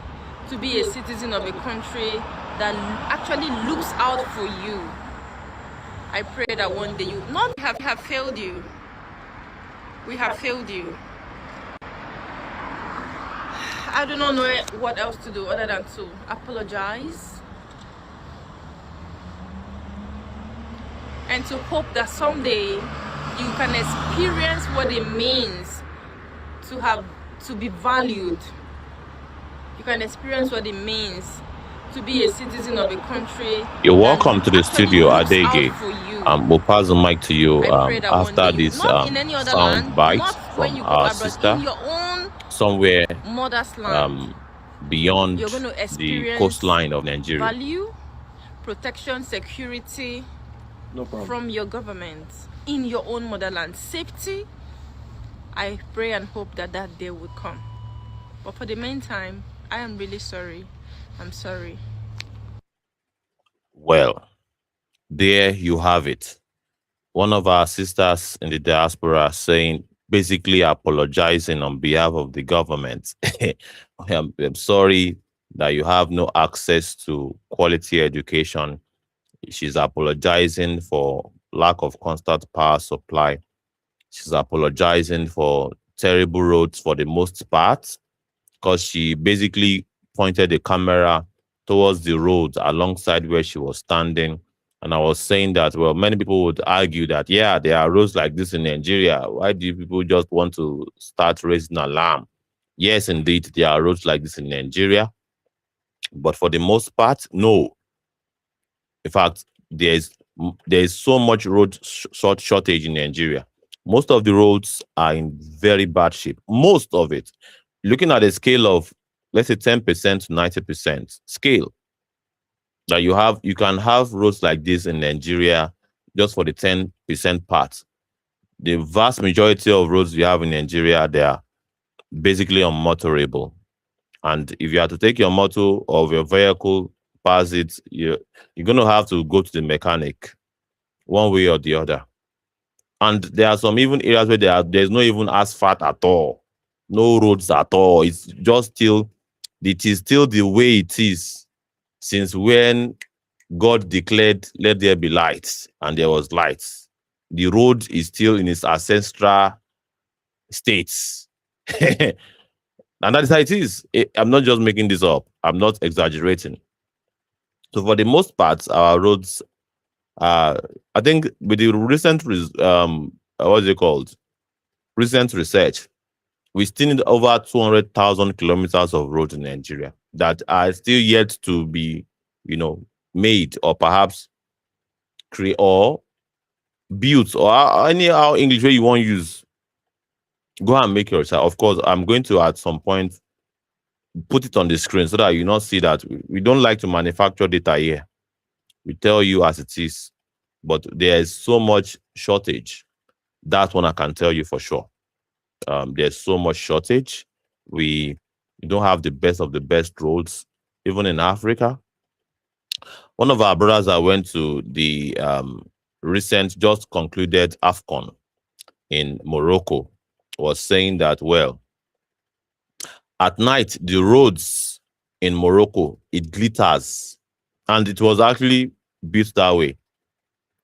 to be a citizen of a country that actually looks out for you. I pray that one day you not have failed you. We have failed you. I do not know what else to do other than to apologize and to hope that someday you can experience what it means to be valued. You can experience what it means to be a citizen of a country. You're welcome to the actually studio, looks out Adege. for you. We'll pass the mic to you I pray that one after day, this not in any other sound land, bite not when from you go our abroad, in sister your own somewhere mother's land, um, you're beyond going to the experience coastline of Nigeria. value, protection, security No problem. from your government in your own motherland. Safety, I pray and hope that that day will come. But for the meantime, I am really sorry. I'm sorry. Well, there you have it. One of our sisters in the diaspora saying, basically apologizing on behalf of the government. I'm sorry that you have no access to quality education. She's apologizing for lack of constant power supply. She's apologizing for terrible roads for the most part, because she basically pointed the camera towards the road alongside where she was standing. And I was saying that, well, many people would argue that, yeah, there are roads like this in Nigeria. Why do people just want to start raising alarm? Yes, indeed, there are roads like this in Nigeria. But for the most part, no. In fact, there's so much shortage in Nigeria. Most of the roads are in very bad shape. Most of it. Looking at a scale of, let's say, 10% to 90% scale, that you can have roads like this in Nigeria just for the 10% part. The vast majority of roads we have in Nigeria, they are basically unmotorable. And if you have to take your motor or your vehicle past it, you're going to have to go to the mechanic one way or the other. And there are some even areas where there's no even asphalt at all, no roads at all. It is still the way it is since when God declared, "Let there be lights," and there was lights. The road is still in its ancestral states. And that is how it is. I'm not just making this up. I'm not exaggerating. So for the most part, our roads are, I think, with the recent, what's it called? Recent research, we still need over 200,000 kilometers of road in Nigeria that are still yet to be, you know, made or perhaps create or built or any how English way you want to use. Go and make yourself. Of course, I'm going to at some point put it on the screen so that you not see that we don't like to manufacture data here. We tell you as it is, but there is so much shortage. That one I can tell you for sure. There's so much shortage. We don't have the best of the best roads, even in Africa. One of our brothers that went to the recent, just concluded AFCON in Morocco was saying that, well, at night, the roads in Morocco, it glitters. And it was actually built that way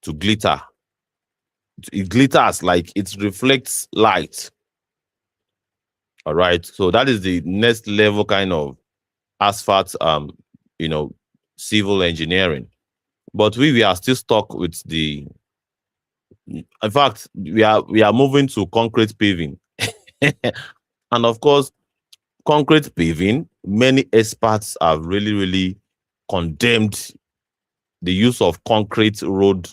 to glitter. It glitters like it reflects light. All right. So that is the next level kind of asphalt, you know, civil engineering. But we are still stuck with the. In fact, we are moving to concrete paving, and of course, concrete paving. Many experts have really condemned the use of concrete road,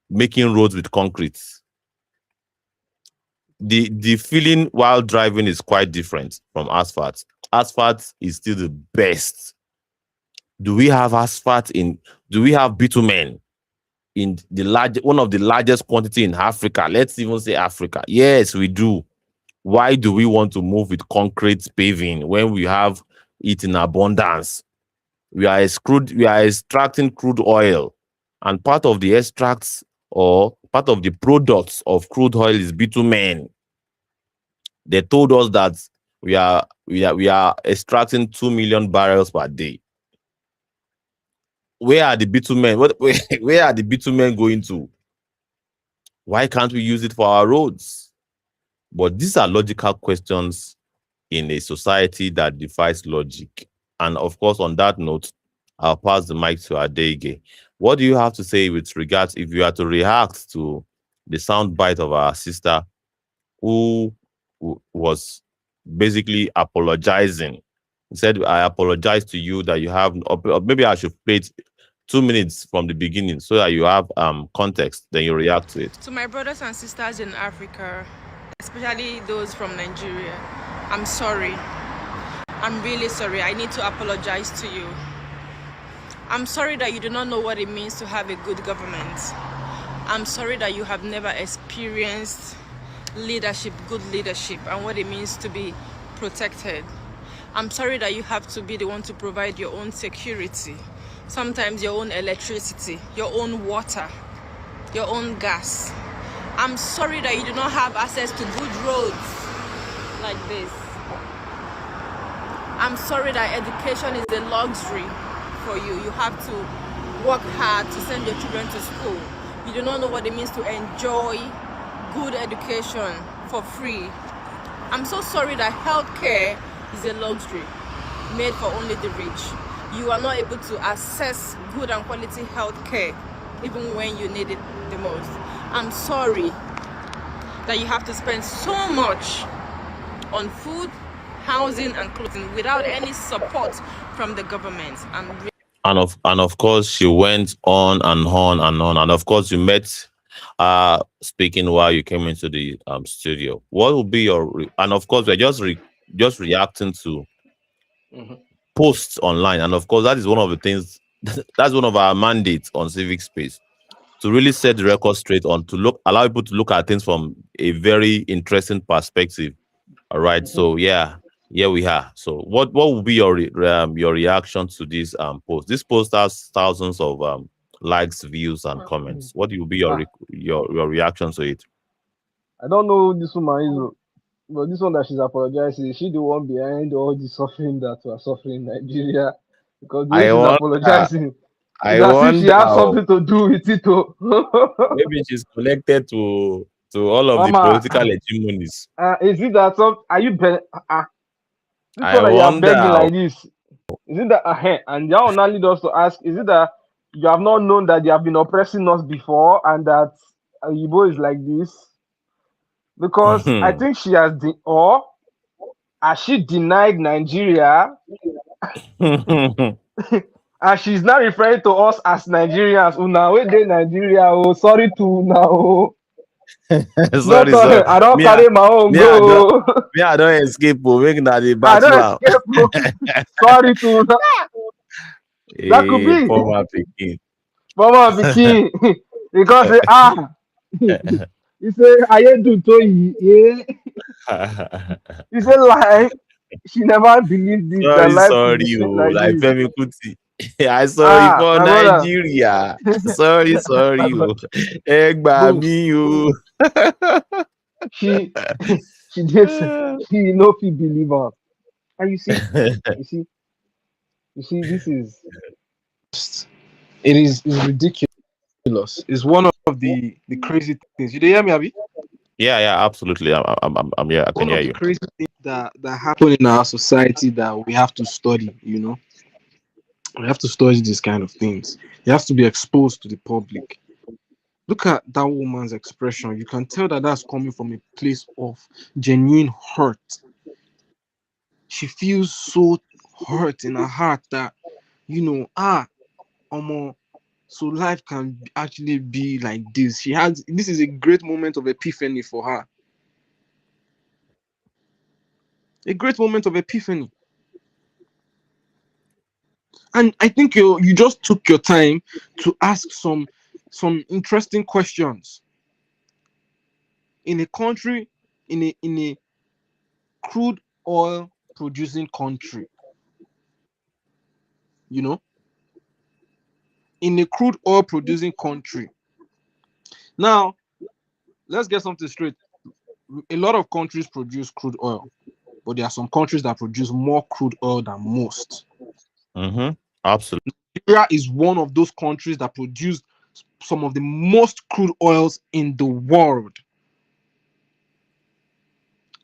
making roads with concrete. The feeling while driving is quite different from asphalt. Asphalt is still the best. Do we have asphalt in? Do we have bitumen in the large one of the largest quantity in Africa? Let's even say Africa. Yes, we do. Why do we want to move with concrete paving when we have it in abundance? We are extracting crude oil, and part of the extracts or part of the products of crude oil is bitumen. They told us that we are extracting 2 million barrels per day. Where are the bitumen? Where are the bitumen going to? Why can't we use it for our roads? But these are logical questions in a society that defies logic. And of course, on that note, I'll pass the mic to Adege. What do you have to say with regards if you are to react to the soundbite of our sister who was basically apologizing? He said, "I apologize to you that you have," or maybe I should play it 2 minutes from the beginning so that you have context, then you react to it. To my brothers and sisters in Africa, especially those from Nigeria, I'm sorry. I'm really sorry. I need to apologize to you. I'm sorry that you do not know what it means to have a good government. I'm sorry that you have never experienced leadership, good leadership, and what it means to be protected. I'm sorry that you have to be the one to provide your own security, sometimes your own electricity, your own water, your own gas. I'm sorry that you do not have access to good roads like this. I'm sorry that education is a luxury for you. You have to work hard to send your children to school. You do not know what it means to enjoy good education for free. I'm so sorry that healthcare is a luxury made for only the rich. You are not able to access good and quality healthcare even when you need it the most. I'm sorry that you have to spend so much on food, housing, and clothing without any support from the government. And of course she went on and on and on. And of course you met speaking while you came into the studio. What will be your and of course we're just reacting to Mhm. posts online. And of course that is one of the things that's one of our mandates on Civic Space, to really set the record straight, on to look allow people to look at things from a very interesting perspective. All right. Mhm. So yeah, here we are. So what will be your reaction to this post? This post has thousands of likes, views, and comments. What will be Ah, your reaction to it? I don't know who this woman is, oh, but this one that she's apologizing, is she the one behind all the suffering that we're suffering in Nigeria? Because the way I she's wonder. apologizing, it's I as if she wonder. has something to do with it. Oh. Maybe she's connected to all of the Mama, political hegemonies. is it that some are you this I one that you are begging wonder. like this? Is it that and that will now lead us to ask, is it that you have not known that they have been oppressing us before and that Igbo is like this? Because I think she has or has she denied Nigeria and she's now referring to us as Nigerians. Una we dey Nigeria, oh sorry to now. Oh. Not Sorry, sorry. I don't Me, I, carry my own me, I don't, go. me, I don't escape. Make that the I don't battle am. escape. Oh. Sorry to una. That could Hey, be poor my pikin. Mama Bikini. Because he say I ain't do to you. Yeah. He said like she never believed this that Sorry, life could be sorry, sweet oh, like like this. Femi Kuti. I sorry for My brother. Nigeria. Sorry, sorry, oh. Ẹ gbà Booms. mí, oh. She she did she no fit believe her. And you see, this is it is ridiculous. It's one of the crazy things. You dey hear me, Abi? Yeah, yeah, absolutely. I'm here. I can One hear of the you. crazy things that happen in our society that we have to study, you know. We have to study these kind of things. It has to be exposed to the public. Look at that woman's expression. You can tell that that's coming from a place of genuine hurt. She feels so hurt in her heart that, Omo, so life can actually be like this. This is a great moment of epiphany for her. A great moment of epiphany. And I think you just took your time to ask some interesting questions. In a country, in a crude oil producing country, you know, in a crude oil producing country. Now, let's get something straight. A lot of countries produce crude oil, but there are some countries that produce more crude oil than most. Mm-hmm. Absolutely. Nigeria is one of those countries that produce some of the most crude oils in the world.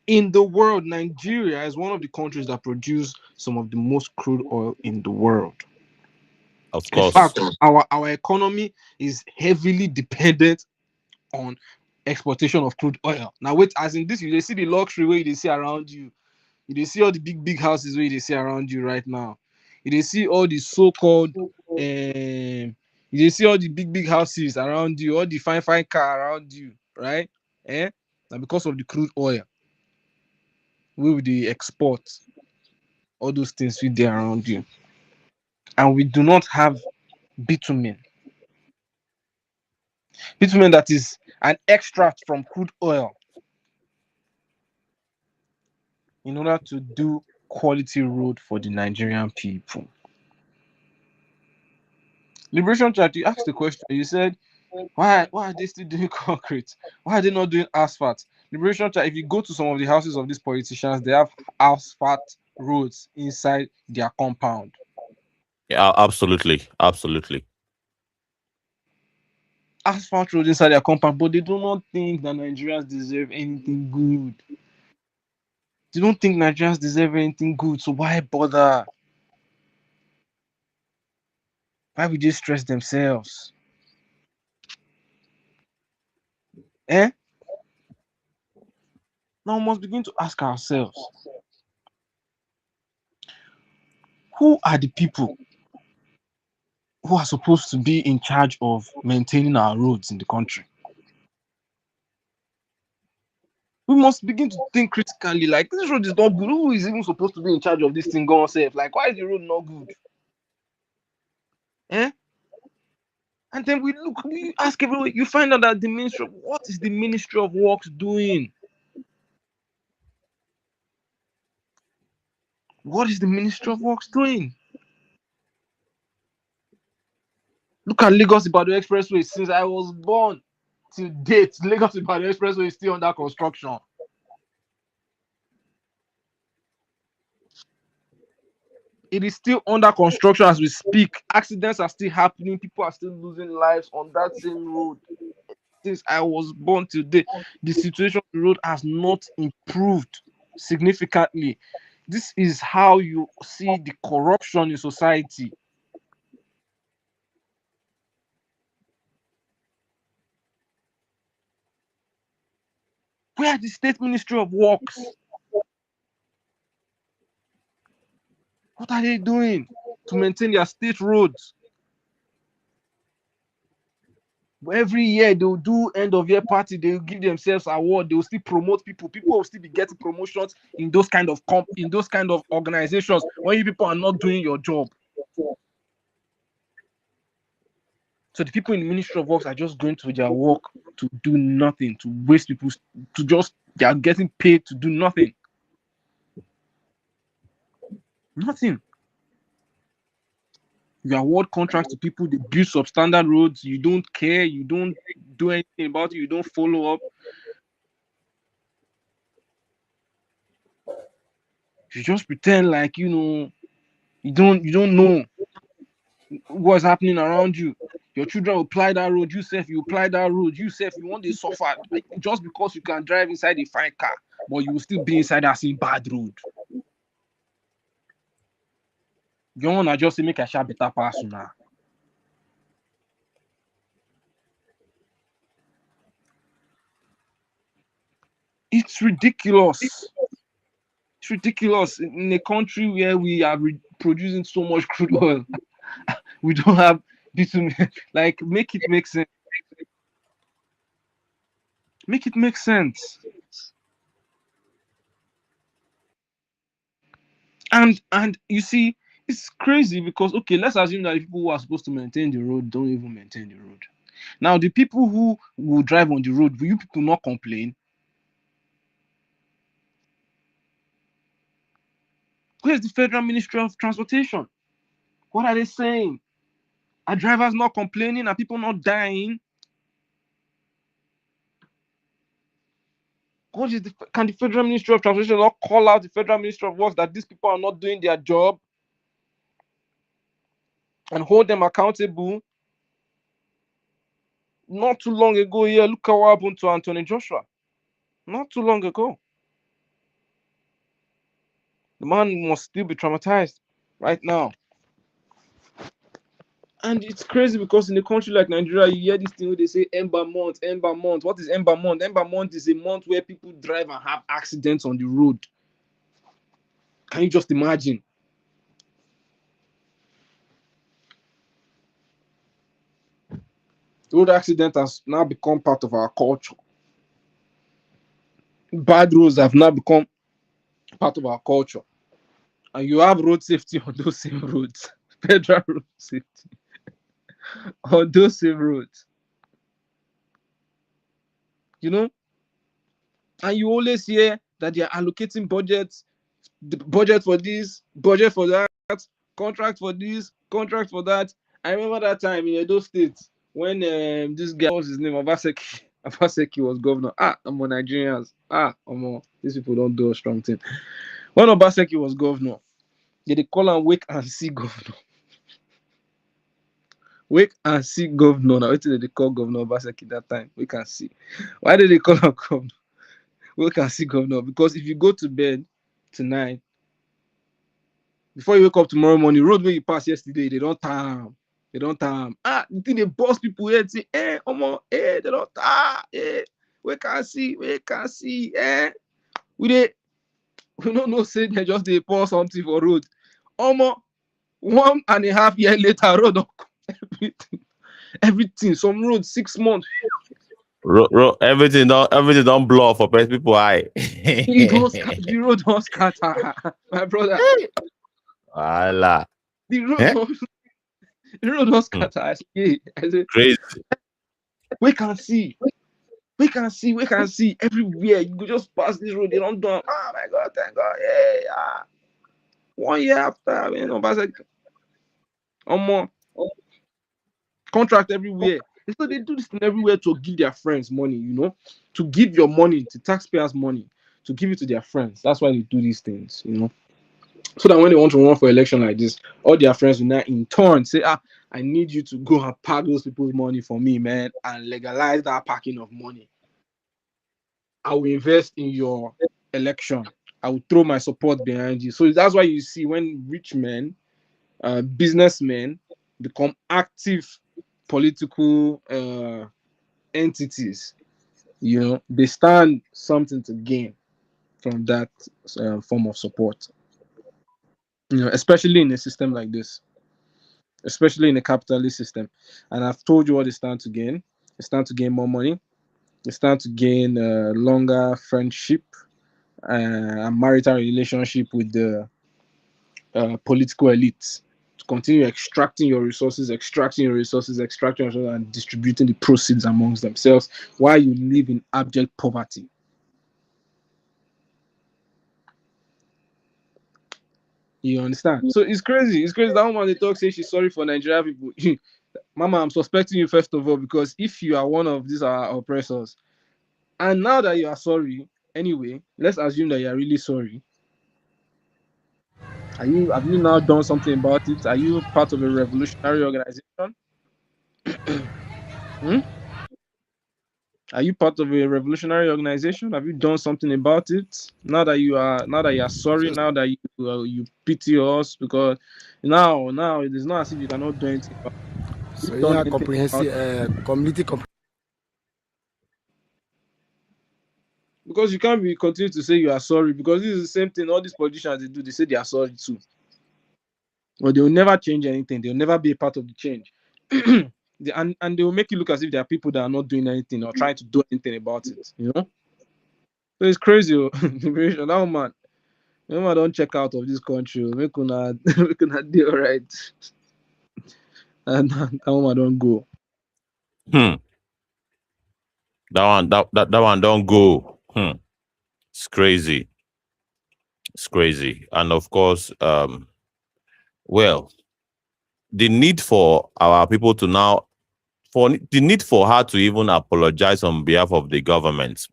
In the world, Nigeria is one of the countries that produce some of the most crude oil in the world. Of In course. fact, our economy is heavily dependent on exportation of crude oil. Now, wait, as in this, you dey see the luxury where you dey see around you. You dey see all the big houses where you dey see around you right now. You dey see all the so-called you dey see all the big houses around you, all the fine car around you, right? Na because of the crude oil wey we dey export, all those things fit dey around you. And we do not have bitumen. Bitumen, that is an extract from crude oil, in order to do quality road for the Nigerian people. Liberation Chat, you asked the question, you said, why are they still doing concrete? Why are they not doing asphalt? Liberation Chat, if you go to some of the houses of these politicians, they have asphalt roads inside their compound. Yeah, absolutely, absolutely. Asphalt roads inside their compound, but they do not think that Nigerians deserve anything good. They don't think Nigerians deserve anything good, so why bother? Why would they stress themselves? Eh? Now we must begin to ask ourselves, who are the people who are supposed to be in charge of maintaining our roads in the country? We must begin to think critically, like, this road is not good. Who is even supposed to be in charge of this thing going safe? Like, why is the road not good? Eh? And then we look, we ask everywhere, you find out that the ministry of, what is the Ministry of Works doing? What is the Ministry of Works doing? Look at Lagos Ibadan Expressway. Since I was born till date, Lagos Ibadan Expressway is still under construction. It is still under construction as we speak. Accidents are still happening. People are still losing lives on that same road. Since I was born till date, the situation on the road has not improved significantly. This is how you see the corruption in society. Where are the State Ministry of Works? What are they doing to maintain their state roads? Every year they'll do end of year party, they'll give themselves award, they'll still promote people. People will still be getting promotions in those kind of in those kind of organizations when you people are not doing your job. So the people in the Ministry of Works are just going to their work to do nothing, to waste people, to just, they are getting paid to do nothing. Nothing. You award contracts to people, they build substandard roads, you don't care, you don't do anything about it, you don't follow up. You just pretend like you don't know what's happening around you. Your children will apply that road, you apply that road, you want to suffer just because you can drive inside a fine car, but you will still be inside that same bad road. You wanna just say make a share better pass now. It's ridiculous. It's ridiculous in a country where we are producing so much crude oil. We don't have bitumen. Like, make it make sense. Make it make sense. And you see, it's crazy because, okay, let's assume that the people who are supposed to maintain the road don't even maintain the road. Now, the people who will drive on the road, will you people not complain? Where's the Federal Ministry of Transportation? What are they saying? Are drivers not complaining? Are people not dying? Can the Federal Ministry of Transportation not call out the Federal Ministry of Works that these people are not doing their job and hold them accountable? Not too long ago, yeah, look at what happened to Anthony Joshua. Not too long ago. The man must still be traumatized right now. And it's crazy because in a country like Nigeria, you hear this thing where they say Ember Month, Ember Month. What is Ember Month? Ember Month is a month where people drive and have accidents on the road. Can you just imagine? Road accident has now become part of our culture. Bad roads have now become part of our culture. And you have road safety on those same roads. Federal road safety on those same roads. You know, and you always hear that they are allocating budgets, the budget for this, budget for that, contract for this, contract for that. I remember that time in Edo State when this guy, what's his name, Obaseki, Obaseki was governor. I'm on Nigerians. These people don't do a strong thing. When Obaseki was governor, they call him wake and see governor. Wake and see governor. Now, what did they call Governor Obaseki that time? Wake and see. Why did they call him governor? Wake and see governor. Because if you go to bed tonight, before you wake up tomorrow morning, road where you passed yesterday, they don't time. They don't time. You think they boss people here say, they don't time. We can see, We they, we don't know, say they just they pour something for road. 1.5 years later, road don't everything. Everything. Some road 6 months. Everything don't blow for people eye. The road don't scatter. My brother. Voila. The road Eh? don't the road don't Hmm. scatter. I say, Crazy. we can see. We can see everywhere. You could just pass this road, they don't do. Oh my god, thank God. Yeah. 1 year after, I mean, more contract everywhere. And so they do this thing everywhere to give their friends money, to give your money, to taxpayers' money, to give it to their friends. That's why they do these things. So that when they want to run for election like this, all their friends will now in turn say, I need you to go and pack those people's money for me, man, and legalize that packing of money. I will invest in your election. I will throw my support behind you. So that's why you see when rich men, businessmen become active political entities, they stand something to gain from that form of support. Especially in a system like this, especially in a capitalist system. And I've told you what they stand to gain. They stand to gain more money. They stand to gain longer friendship and marital relationship with the political elites, to continue extracting your resources, and distributing the proceeds amongst themselves while you live in abject poverty. You understand? So it's crazy. It's crazy. That woman they talk say she's sorry for Nigeria people. Mama, I'm suspecting you first of all, because if you are one of these oppressors, and now that you are sorry, anyway, let's assume that you are really sorry. Have you now done something about it? Are you part of a revolutionary organization? Hmm? Are you part of a revolutionary organization? Have you done something about it? Now that you are sorry, now that you pity us, because now it is not as if you cannot do anything about it. So You've done yeah, anything about comprehensive it. community Because you can't be continue to say you are sorry, because this is the same thing all these politicians they do. They say they are sorry too, but they will never change anything. They will never be a part of the change. And they will make you look as if there are people that are not doing anything or trying to do anything about it. So it's crazy. Liberation. That woman don't check out of this country. Make una make una dey alright. And that woman don't go. Hmm. That one don't go. It's crazy. It's crazy. And of course, well, the need for our people to now, for the need for her to even apologize on behalf of the government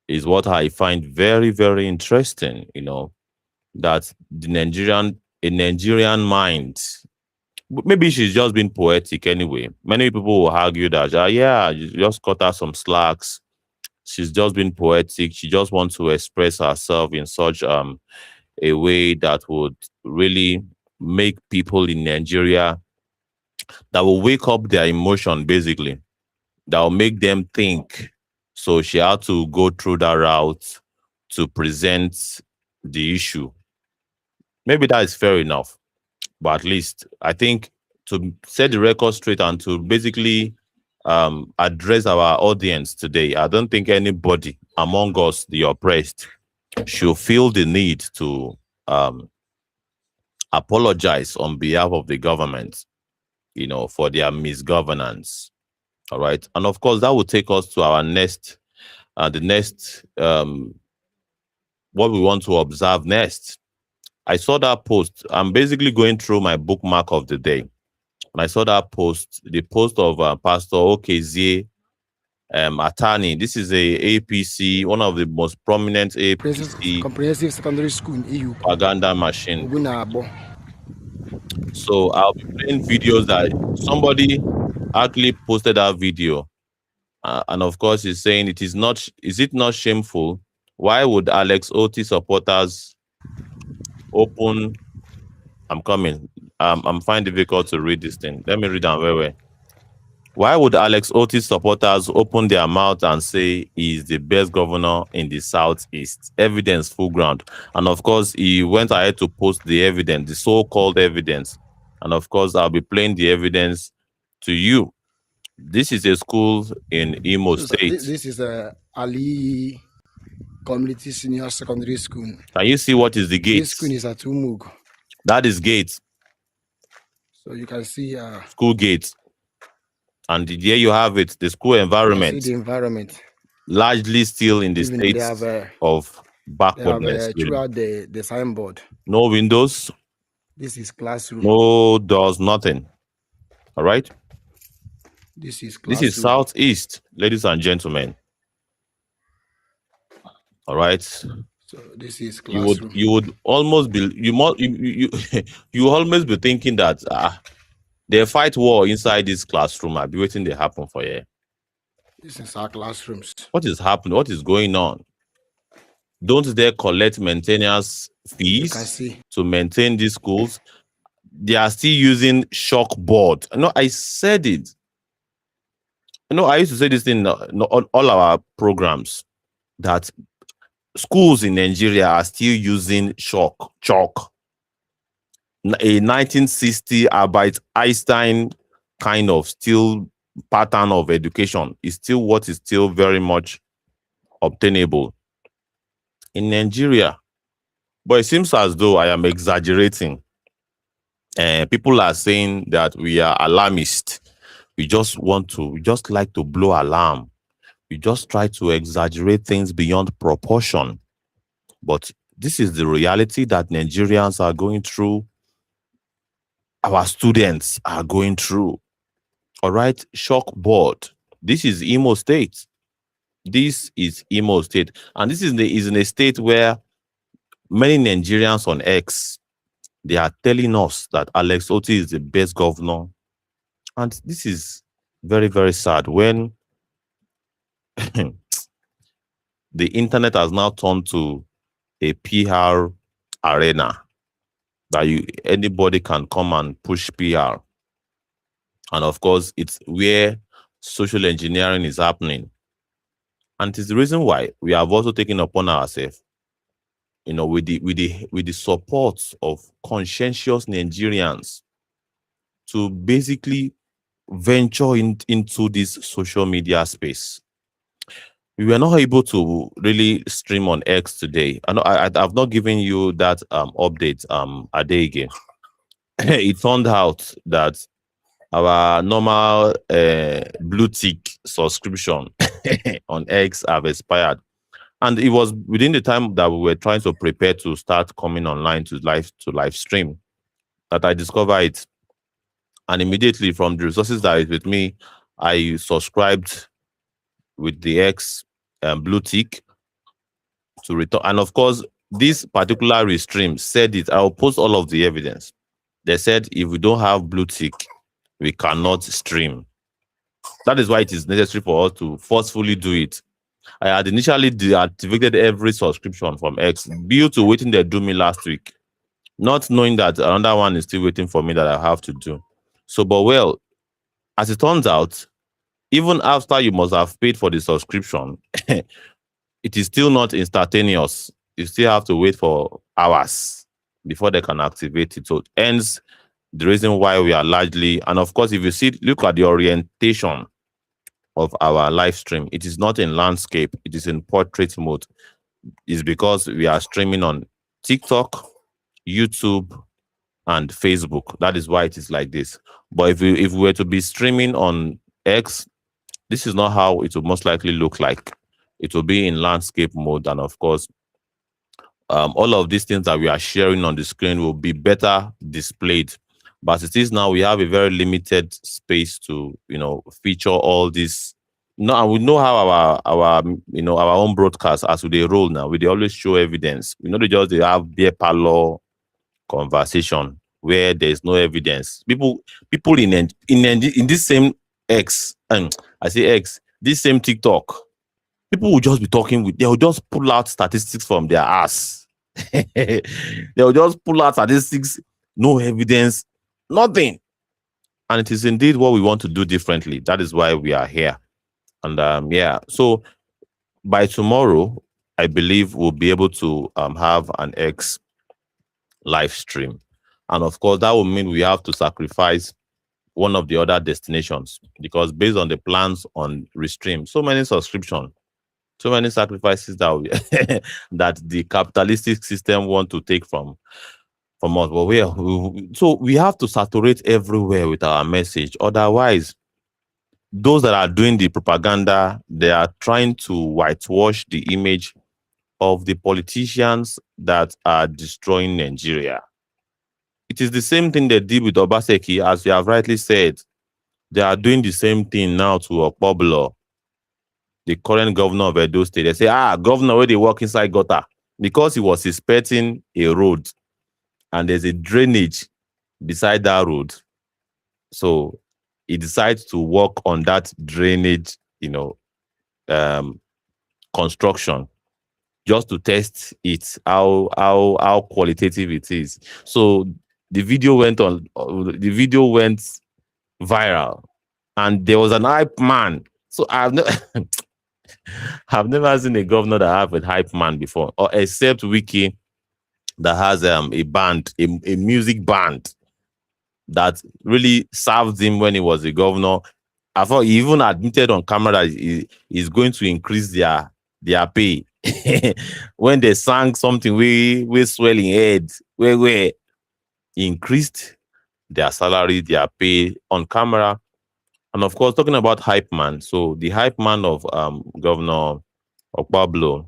is what I find very, very interesting. That a Nigerian mind, maybe she's just been poetic anyway. Many people will argue that, yeah, you just cut her some slacks. She's just been poetic. She just wants to express herself in such a way that would really make people in Nigeria, that will wake up their emotion, basically, that will make them think. So she had to go through that route to present the issue. Maybe that is fair enough. But at least I think to set the record straight and to basically address our audience today. I don't think anybody among us, the oppressed, should feel the need to um, apologize on behalf of the government, for their misgovernance. All right. And of course, that will take us to our the next, what we want to observe next. I saw that post. I'm basically going through my bookmark of the day. And I saw that post, the post of Pastor Okezie Atani. This is a APC, one of the most prominent APC Comprehensive Secondary School in EUK. propaganda machine. Ogunabo. So I'll be playing videos that somebody actually posted that video. And of course, he's saying is it not shameful? Why would Alex Oti supporters open? I'm coming. I'm finding difficult to read this thing. Let me read down very well. Why would Alex Otis supporters open their mouth and say he's the best governor in the Southeast? Evidence full ground. And of course, he went ahead to post the evidence, the so-called evidence. And of course, I'll be playing the evidence to you. This is a school in Imo State. This is Ali Community Senior Secondary School. Can you see what is the gate? This school is at Umug. That is gate. So you can see school gate. And there you have it, the school environment. See the environment. Largely still in the state of backwardness. Throughout the signboard. No windows. This is classroom. No doors, nothing. All right. This is Southeast, ladies and gentlemen. All right. So this is classroom. You would almost be you almost be thinking that they fight war inside this classroom. I'll be waiting to happen for you. This is our classrooms. What is happening? What is going on? Don't they collect maintenance fees to maintain these schools? They are still using chalkboard. No, I said it. I used to say this thing on all our programs, that schools in Nigeria are still using chalk. A 1960 Albert Einstein kind of still pattern of education is still what is still very much obtainable in Nigeria. But it seems as though I am exaggerating. People are saying that we are alarmist. We just like to blow alarm. We just try to exaggerate things beyond proportion. But this is the reality that Nigerians are going through. Our students are going through. All right, chalkboard. This is Imo State. This is Imo State. And this is in a state where many Nigerians on X, they are telling us that Alex Oti is the best governor. And this is very, very sad when the internet has now turned to a PR arena that anybody can come and push PR. And of course, it's where social engineering is happening. And it's the reason why we have also taken upon ourselves, with the support of conscientious Nigerians, to basically venture into this social media space. We were not able to really stream on X today. I know I've not given you that update a day ago. It turned out that our normal blue tick subscription on X have expired. And it was within the time that we were trying to prepare to start coming online to live stream that I discovered it. And immediately from the resources that is with me, I subscribed with the X blue tick to return. And of course, this particular Restream said it. I'll post all of the evidence. They said if we don't have blue tick, we cannot stream. That is why it is necessary for us to forcefully do it. I had initially deactivated every subscription from X due to waiting they do me last week, not knowing that another one is still waiting for me that I have to do. So, but well, as it turns out, even after you must have paid for the subscription, it is still not instantaneous. You still have to wait for hours before they can activate it. So hence the reason why we are largely, and of course, if you look at the orientation of our live stream. It is not in landscape, it is in portrait mode. It's because we are streaming on TikTok, YouTube, and Facebook. That is why it is like this. But if we were to be streaming on X, this is not how it will most likely look like. It will be in landscape mode, and of course, all of these things that we are sharing on the screen will be better displayed. But it is now we have a very limited space to feature all this. No, and we know how our own broadcast as they roll now. We they always show evidence. They have beer parlor conversation where there is no evidence. People in this same X, and I say X, this same TikTok, people will just be talking they'll just pull out statistics from their ass. They'll just pull out statistics, no evidence, nothing. And it is indeed what we want to do differently. That is why we are here. And so by tomorrow, I believe we'll be able to have an X live stream. And of course, that will mean we have to sacrifice one of the other destinations because based on the plans on Restream, so many subscription, so many sacrifices that the capitalistic system want to take from us. But so we have to saturate everywhere with our message. Otherwise, those that are doing the propaganda, they are trying to whitewash the image of the politicians that are destroying Nigeria. It is the same thing they did with Obaseki, as you have rightly said. They are doing the same thing now to Okpobolo, the current governor of Edo State. They say, governor, where they walk inside gutter, because he was inspecting a road and there's a drainage beside that road. So he decides to work on that drainage, construction, just to test it, how qualitative it is. So the video went viral, and there was an hype man. So I've never seen a governor that have a hype man before, or except Wiki, that has a band, a music band that really served him when he was a governor. I thought he even admitted on camera that he is going to increase their pay. When they sang something, we swelling head, where increased their salary, their pay on camera. And of course, talking about hype man. So the hype man of Governor Okpablo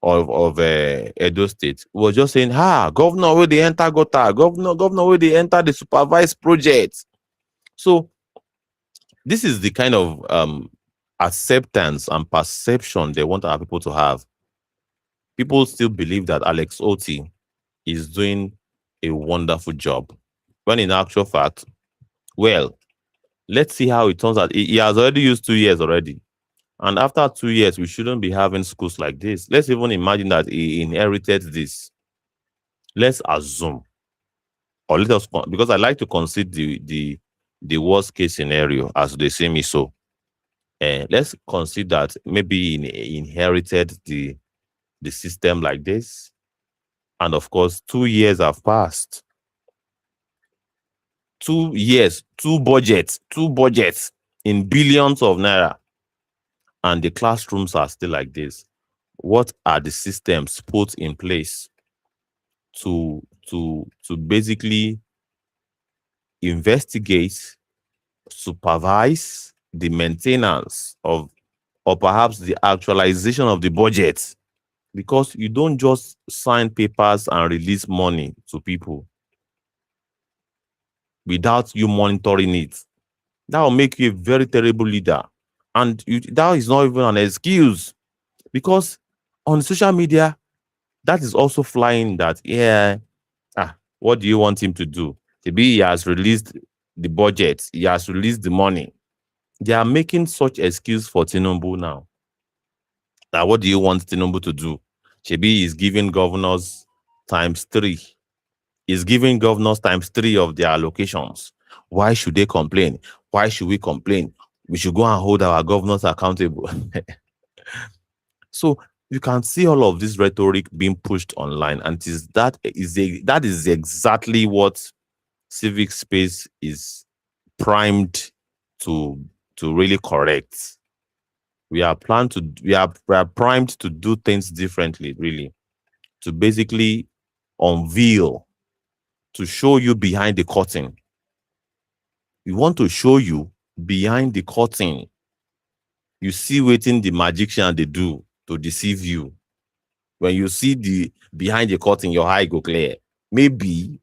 of Edo State was just saying, governor, where they enter Gota, governor, where they enter the supervised project. So this is the kind of acceptance and perception they want our people to have. People still believe that Alex Oti is doing a wonderful job, when in actual fact, well, let's see how it turns out. He has already used 2 years already. And after 2 years, we shouldn't be having schools like this. Let's even imagine that he inherited this. Let's assume, or let us, because I like to consider the worst case scenario, as they say me so. Let's consider that maybe he inherited the system like this. And of course, 2 years have passed. 2 years, two budgets in billions of naira. And the classrooms are still like this. What are the systems put in place to basically investigate, supervise the maintenance of, or perhaps the actualization of the budget? Because you don't just sign papers and release money to people without you monitoring it. That will make you a very terrible leader. And that is not even an excuse, because on social media, that is also flying that, what do you want him to do? Maybe he has released the budget, he has released the money. They are making such excuse for Tinubu now. Now, what do you want Tinubu to do? Shebi is giving governors ×3. Is giving governors ×3 of their allocations. Why should they complain? Why should we complain? We should go and hold our governors accountable. So you can see all of this rhetoric being pushed online, and that is exactly what civic space is primed to to really correct. We are primed to do things differently, really, to basically unveil, to show you behind the curtain. We want to show you behind the curtain. You see waiting the magician they do to deceive you. When you see the behind the curtain, your eye go clear. Maybe,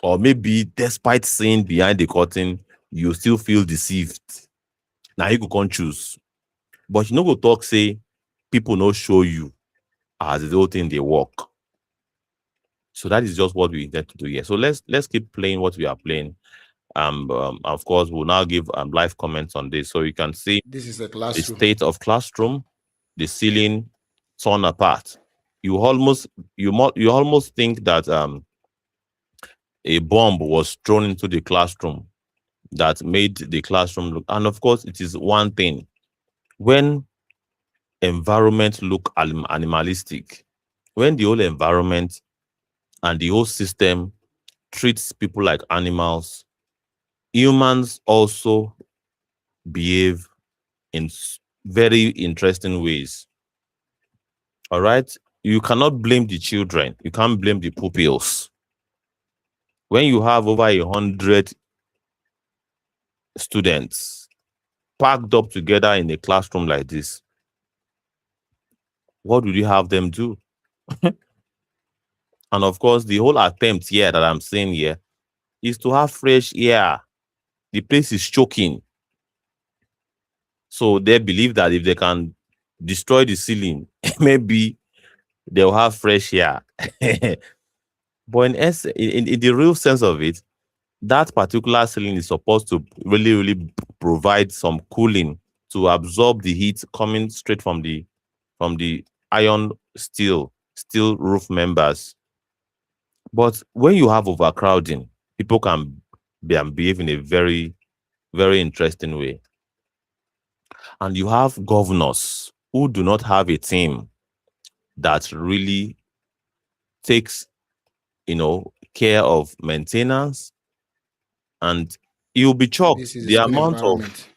or maybe despite seeing behind the curtain, you still feel deceived. Now you go choose. But you know go talk say people no show you as the whole thing they work. So that is just what we intend to do here. So let's keep playing what we are playing. Of course, we'll now give live comments on this, so you can see This is a the classroom. state of classroom, the ceiling torn apart. You almost you almost think that a bomb was thrown into the classroom that made the classroom look. And of course, it is one thing when environment look animalistic, when the whole environment and the whole system treats people like animals, humans also behave in very interesting ways. All right. You cannot blame the children. You can't blame the pupils. When you have over 100 students packed up together in a classroom like this, what would you have them do? And of course, the whole attempt here that I'm saying here is to have fresh air. The place is choking. So they believe that if they can destroy the ceiling, maybe they'll have fresh air. But in the real sense of it, that particular ceiling is supposed to really provide some cooling to absorb the heat coming straight from the iron steel roof members. But when you have overcrowding, people can behave in a very interesting way. And you have governors who do not have a team that really takes, care of maintenance, and you'll be shocked This is the his own amount of environment.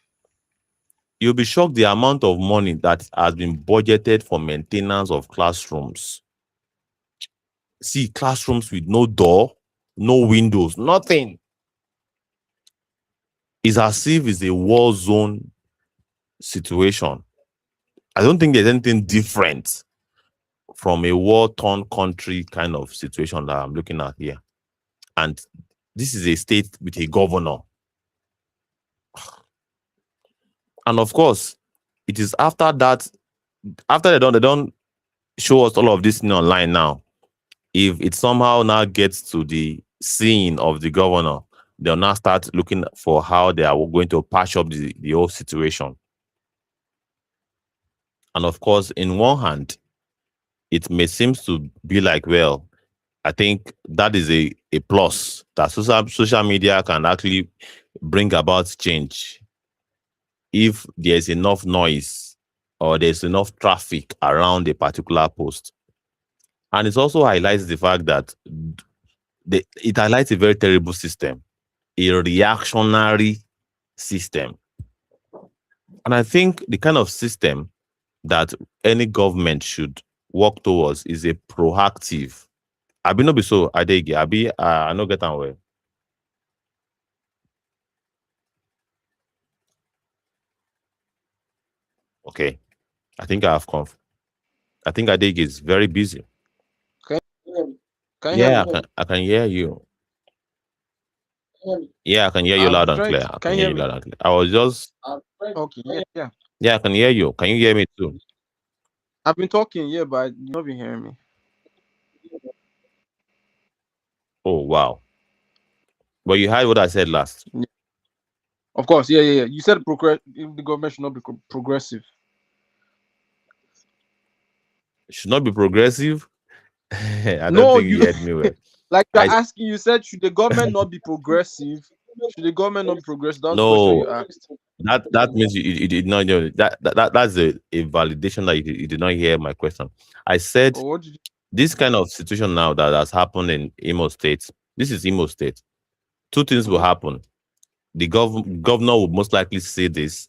you'll be shocked the amount of money that has been budgeted for maintenance of classrooms. See classrooms with no door, no windows, nothing. It's as if it's a war zone situation. I don't think there's anything different from a war-torn country kind of situation that I'm looking at here. And this is a state with a governor. And of course, it is after that, after they don't show us all of this thing online now. If it somehow now gets to the scene of the governor, they'll now start looking for how they are going to patch up the whole situation. And of course, in one hand, it may seem to be like, well, I think that is a plus that social media can actually bring about change if there's enough noise or there's enough traffic around a particular post. And it also highlights the fact that it highlights a very terrible system, a reactionary system. And I think the kind of system that any government should work towards is a proactive. Abi no be so, Adege. Abi, I no get am well. Okay, I think I have conf. I think Adege is very busy. Can, can you hear Yeah, me? I can hear you. Yeah, I can hear you I've loud and tried. clear. I Can can you hear hear you me? loud and clear. I was just, Okay, yeah, yeah. yeah, I can hear you. Can you hear me too? I've been talking, yeah, but you've not been hearing me. Oh, wow. But you heard what I said last. Yeah. Of course, yeah, yeah, yeah. You said the government should not be progressive. It should not be progressive. I don't No, think you you heard me well. like you're I asking. You said should the government not be progressive? Should the government not be progressive? That's the question no, you asked. that means you did not know that's a validation that you did not hear my question. I said Or what did you? this kind of situation now that has happened in Imo State. This is Imo State. Two things will Mhm. happen. the governor would most likely say this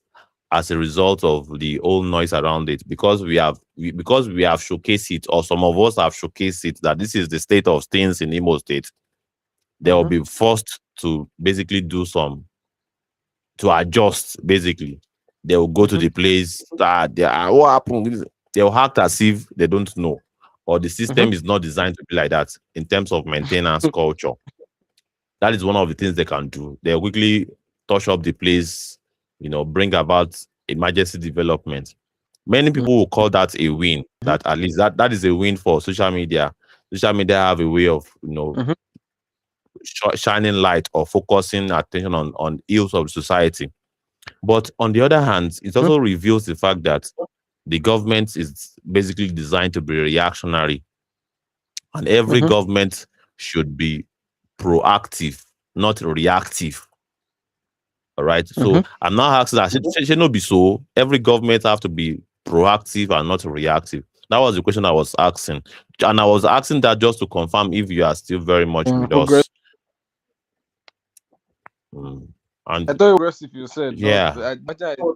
as a result of the whole noise around it, because because we have showcased it, or some of us have showcased it, that this is the state of things in Imo State. They will be forced to basically to adjust. Basically, they will go to the place that what happened. They'll act as if they don't know, or the system is not designed to be like that in terms of maintenance culture. That is one of the things they can do. They'll quickly touch up the place, bring about emergency development. Many people will call that a win. That at least that is a win for social media. Social media have a way of shining light or focusing attention on ills of society. But on the other hand, it also reveals the fact that the government is basically designed to be reactionary, and every government should be proactive, not reactive. All right. So I'm not asking that should not be so. Every government have to be proactive and not reactive. That was the question I was asking. And I was asking that just to confirm if you are still very much with us. And I thought aggressive you said. yeah.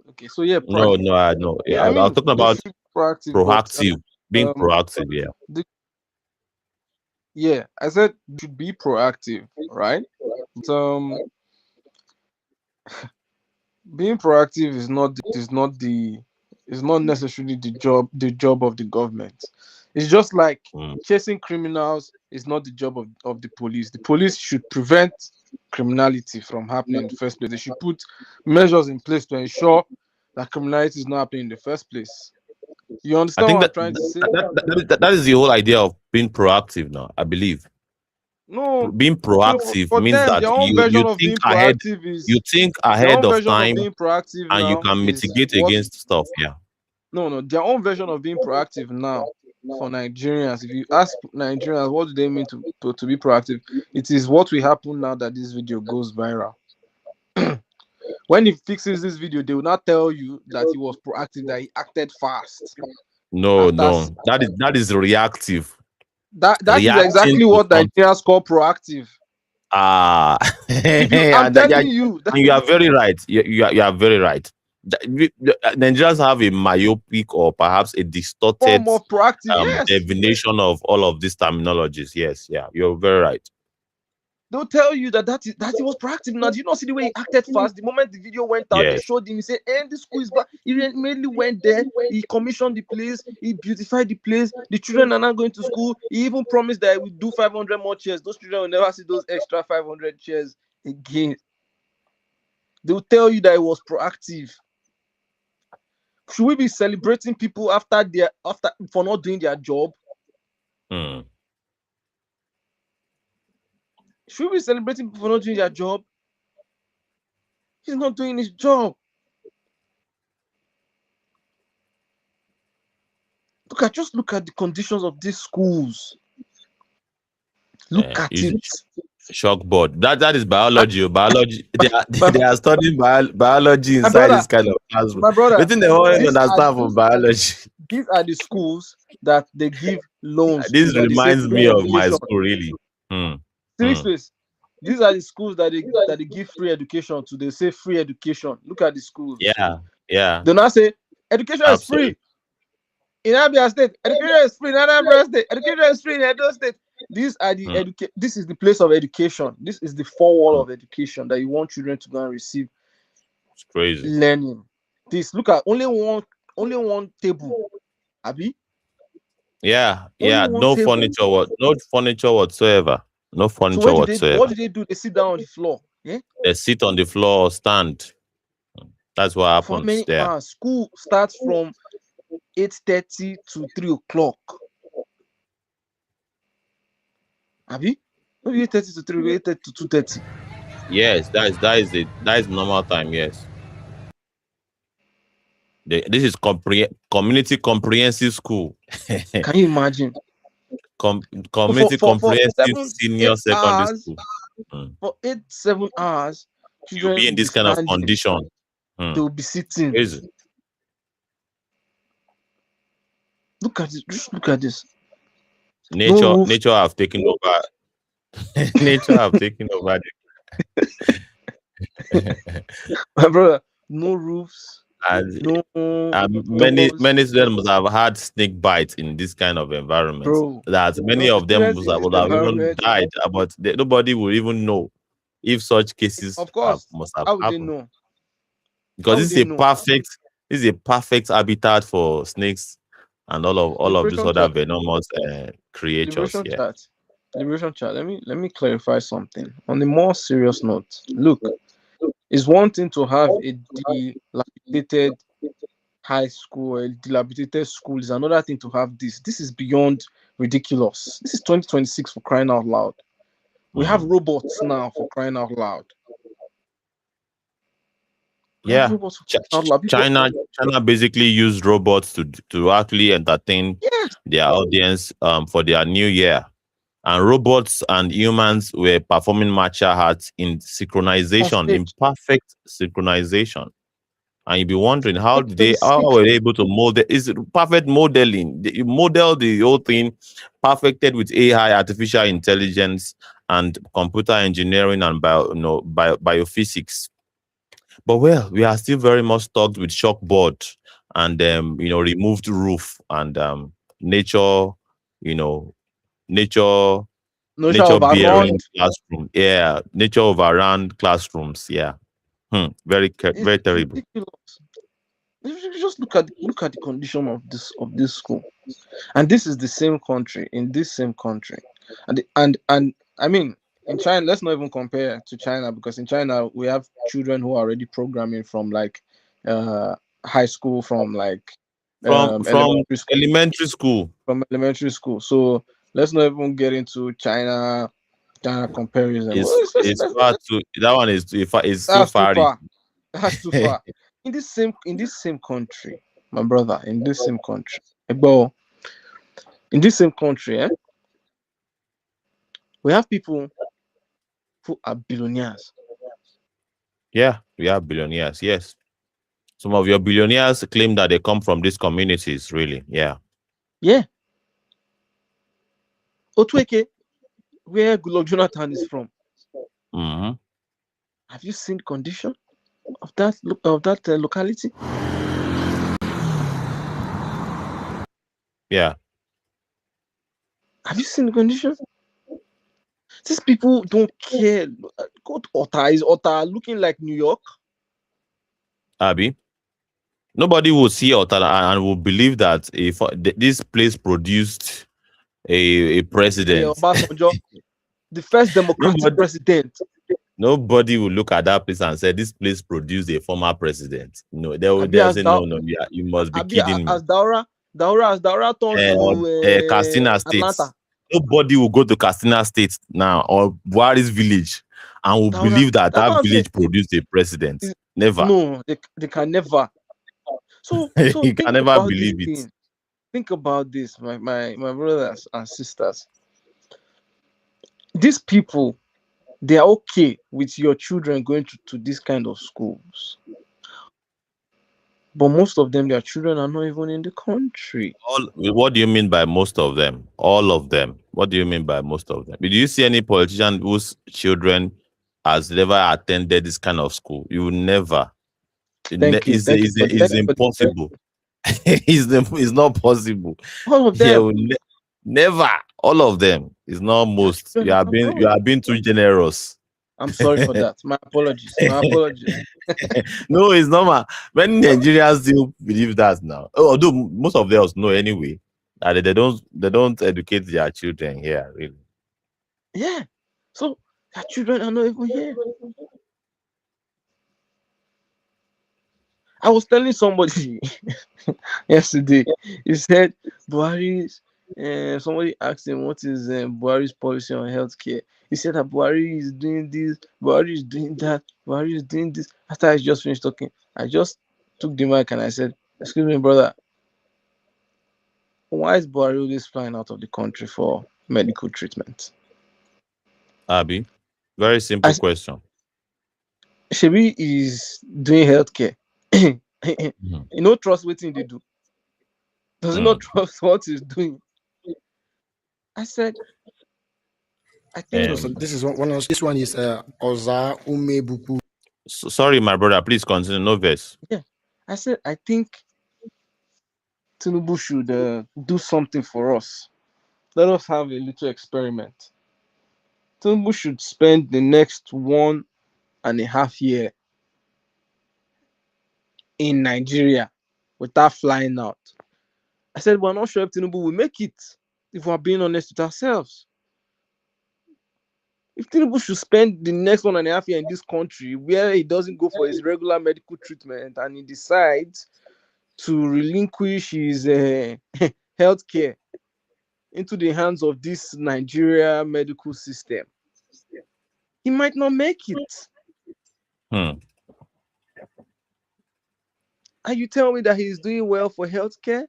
Okay, so yeah, No, I know. yeah, I I was mean talking they about should be proactive, proactive, being but proactive. Yeah. yeah, I said you should be proactive, right? But being proactive is not necessarily the job of the government. It's just like chasing criminals is not the job of the police. The police should prevent criminality from happening in the first place. They should put measures in place to ensure that criminality is not happening in the first place. You I understand think what I'm that trying to say? that is the whole idea of being proactive now, I believe. No. Being So proactive for means them, that their own you version of think being ahead, proactive you is think their ahead own of version of time, being proactive and you now can is mitigate what against stuff. Yeah. no, their own version of being proactive now for Nigerians. If you ask Nigerians what do they mean to be proactive, it is what will happen now that this video goes viral. When he fixes this video, they will not tell you that he was proactive, that he acted fast. No, After no. That is reactive. that is Reacting exactly to what something. Nigerians call proactive. If you, I'm and telling you, you are very right. You are very right. Nigerians have a myopic or perhaps a distorted form of proactive, yes. definition of all of these terminologies. Yes, yeah, you're very right. They'll tell you that he was proactive. Now, do you not see the way he acted fast? The moment the video went out, they Yes. showed him. He said, "And the school is back." He immediately went there. He commissioned the place. He beautified the place. The children are not going to school. He even promised that he would do 500 more chairs. Those children will never see those extra 500 chairs again. They'll tell you that he was proactive. Should we be celebrating people after for not doing their job? Should we be celebrating people for not doing their job? He's not doing his job. Just look at the conditions of these schools. Look at it. Shockboard. That is biology. Biology. They are studying biology inside this kind of classroom. My brother, within the whole understand for biology. These are the schools that they give loans. This to, reminds me of my school, really. Seriously, these are the schools that they give free education to. They say free education. Look at the schools. Yeah. They now say education is free in Abia State. Education is free in Anambra State. Education is free in Edo State. These are the This is the place of education. This is the four wall of education that you want children to go and receive. It's crazy. Learning. Look at only one table. Abi? Yeah. No furniture whatsoever. No furniture whatsoever. What do they do? They sit down on the floor. Yeah? They sit on the floor or stand. That's what happens for many there. hours. School starts from 8:30 to 3 o'clock. Abi? Maybe 8:30 to 3, 8:30 to 2:30. Yes, that is normal time. Yes. This is community comprehensive school. Can you imagine? Community comprehensive senior secondary school. For 7 hours, you'll be in this kind of condition. They'll be sitting. Crazy. Look at this. Just look at this. Nature have taken over. Nature have taken over. My brother, no roofs, and no many doors, many students must have had snake bites in this kind of environment. bro. That many of them Students in this would have even environment, died, but nobody will even know if such cases of course, must have how would they happened. know? Because How would they know? this is a perfect habitat for snakes and all of these Liberation other chat, venomous creatures. liberation Yeah. chat, liberation chat. Let me clarify something. On a more serious note, look, it's one thing to have a dilapidated high school, a dilapidated school. Is another thing to have this. This is beyond ridiculous. This is 2026 for crying out loud. We have Mm. robots now for crying out loud. We have Yeah. robots for crying out loud. People, China basically used robots to actually entertain yes, their audience for their new year. And robots and humans were performing martial arts in on synchronization, in stage. perfect synchronization. And you'd be wondering how 2026. were they able to model? Is it perfect modeling? You model the whole thing, perfected with AI, artificial intelligence, and computer engineering and biophysics. But well, we are still very much stuck with chalkboard and removed roof and nature, you know, nature No shall nature bearing overrun. classroom. Yeah, nature overrun classrooms. Yeah. Very It's terrible. ridiculous. You just look at the condition of this school, and this is the same country in this same country, and I mean in China. Let's not even compare to China because in China we have children who are already programming from like uh high school, from like From elementary school, elementary school. from elementary school. So let's not even get into China comparison. Well, Is far too that one is so that's too far. far. That's too far. In this same country, my brother, in this same country, well, in this same country, we have people who are billionaires. Yeah, we have billionaires. Yes. Some of your billionaires claim that they come from these communities, really. Yeah. Yeah, Otweke, where Goodluck Jonathan is from. Hmm. Have you seen the condition of that locality? Yeah. Have you seen the condition? These people don't care. Go to Otta. Is Otta looking like New York? Abby. Nobody will see and will believe that if this place produced a president. Obasanjo, the first democratic nobody president. Nobody will look at that place and say this place produced a former president. No, Abi they'll as say da, no, you must be Abi kidding me. as Daura turned Or to Castina State. Atlanta. Nobody will go to Castina State now or Buhari's village and will Daura. believe that That's that what I'm saying. village produced a president. Never. No, they can never. So You can think never about this believe it. thing. Think about this, my brothers and sisters. These people, they are okay with your children going to this kind of schools. But most of them, their children are not even in the country. What do you mean by most of them? All of them. What do you mean by most of them? Did you see any politician whose children has never attended this kind of school? You will never. Thank you. It's Thank you for the impossible. It's not possible. all of Yeah, them. never. All of them. It's not Their most. children are You abroad. are being too generous. I'm sorry for that. My apologies. My apologies. No, it's normal. Many Nigerians still believe that now. Although most of them know anyway. That they don't educate their children here, really. Yeah. So their children are not even here. I was telling somebody yesterday. He said Buhari's. Somebody asked him what is Buhari's policy on healthcare. He said that Buhari is doing this, Buhari is doing that, Buhari is doing this. After I just finished talking, I just took the mic and I said, "Excuse me, brother, why is Buhari always flying out of the country for medical treatment?" Abby, very I simple said, question. Shebi is doing healthcare. Mhm. You know, trust what they do. Does he not Mm. trust what he's doing? I said, I think So Um, this is one of this one is Oza Umebupu. Sorry, my brother. Please continue. No verse. Yeah, I said I think Tinubu should do something for us. Let us have a little experiment. Tinubu should spend the next 1.5 year in Nigeria without flying out. I said we're not sure if Tinubu will make it. If we're being honest with ourselves, if Tinubu should spend the next 1.5 year in this country where he doesn't go for his regular medical treatment and he decides to relinquish his healthcare into the hands of this Nigeria medical system, he might not make it. Hmm. And you tell me that he's doing well for healthcare?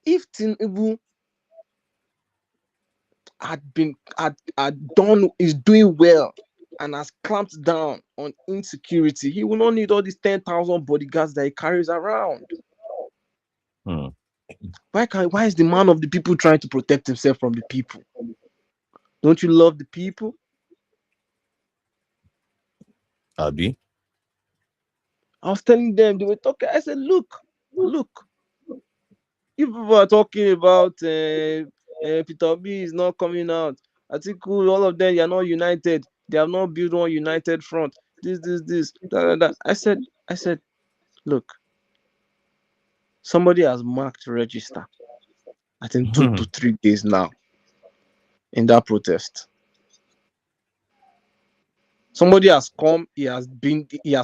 If Tinubu had done is doing well and has clamped down on insecurity, he will not need all these 10,000 bodyguards that he carries around. Hmm. Why is the man of the people trying to protect himself from the people? Don't you love the people? Abi. I was telling them, they were talking. I said, look, you people are talking about Peter B is not coming out. Atiku, all of them, they are not united. They have not built one united front. This, that. I said, look, somebody has marked register. I think 2 to 3 days now in that protest. Somebody has come, he has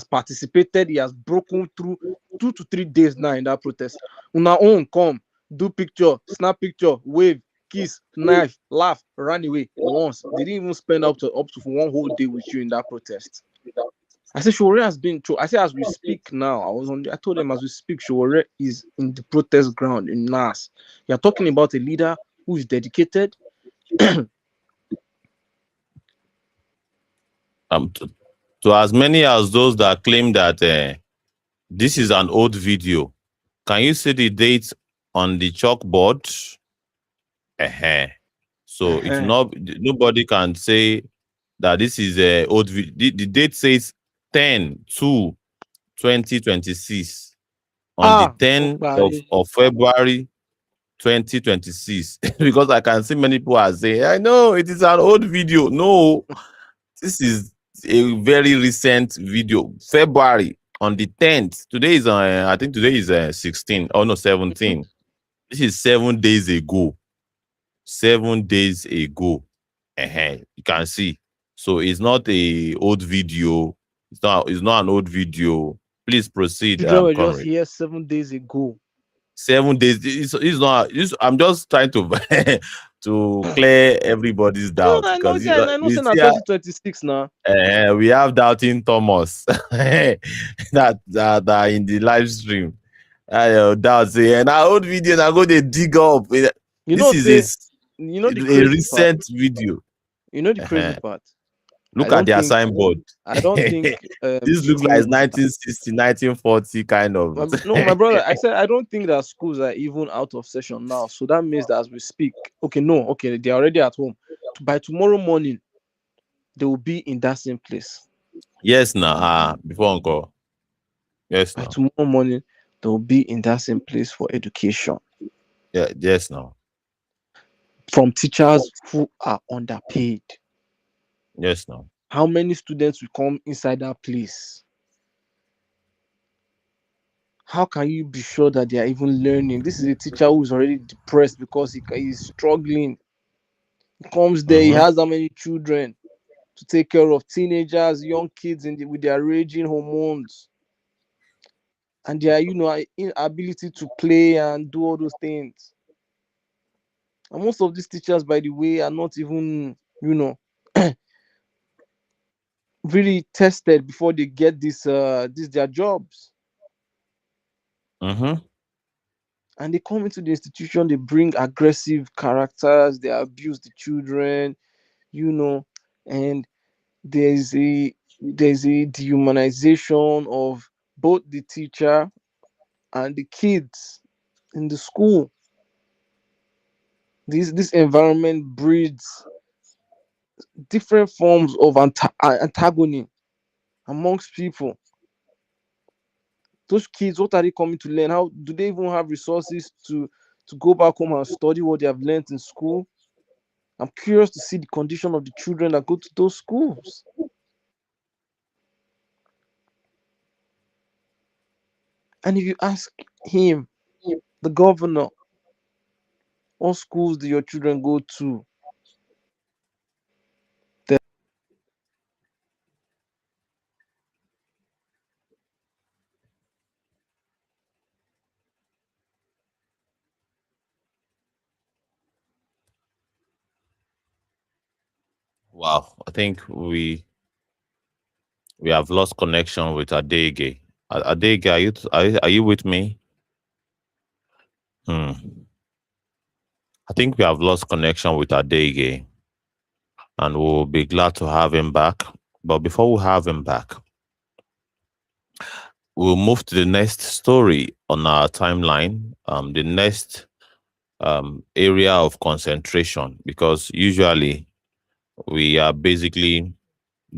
participated, he has broken through 2 to 3 days now in that protest. Una own come, do picture, snap picture, wave, kiss, knife, laugh, run away once. They didn't even spend up to 1 whole day with you in that protest. I said Shore has been through. I said as we speak now, I told them as we speak, Shore is in the protest ground in Nas. You're talking about a leader who is dedicated. To, to as many as those that claim that this is an old video, can you see the date on the chalkboard? uh So it's Uh-huh. not, nobody can say that this is a old the date says 10/2/2026 on the Ah, 10th of February 2026. Because I can see many people are saying, I know it is an old video. No, this is a very recent video. February on the 10th. Today is I think today is 16. Oh no, 17. This is 7 days ago. 7 days ago. You can see. So it's not a old video. It's not an old video. Please proceed, children were just Conrad. here 7 days ago. 7 days. It's not. I'm just trying to to clear everybody's No, doubt I know, because yeah, I know, we saying na see 2026 now. we have doubting Thomas that are in the live stream. I doubt say and our old video now go they dig up. You This know, is say, you know the a crazy part. recent video. You know the crazy Uh-huh. part. I Look at don't their think, signboard. I don't think, This looks like schools. 1960, 1940 kind of. No, my brother. I said I don't think that schools are even out of session now. So that means that as we speak, okay, no, okay, they're already at home. By tomorrow morning, they will be in that same place. Yes, now, before encore. Yes, By now. tomorrow morning, they will be in that same place for education Yeah, yes, now. from teachers who are underpaid. Yes, now. How many students will come inside that place? How can you be sure that they are even learning? This is a teacher who is already depressed because he is struggling. He comes there, he Mm-hmm. has how many children to take care of, teenagers, young kids with their raging hormones and their inability to play and do all those things. And most of these teachers, by the way, are not even really tested before they get this their jobs. Mm-hmm. And they come into the institution, they bring aggressive characters, they abuse the children, you know, and there's a there's a dehumanization of both the teacher and the kids in the school. This environment breeds different forms of antagony amongst people. Those kids, what are they coming to learn? How do they even have resources to go back home and study what they have learned in school? I'm curious to see the condition of the children that go to those schools. And if you ask him, the governor, what schools do your children go to? Wow, I think we have lost connection with Adege. Adege, are you with me? Hmm. I think we have lost connection with Adege, and we'll be glad to have him back. But before we have him back, we'll move to the next story on our timeline. The next area of concentration, because usually we are basically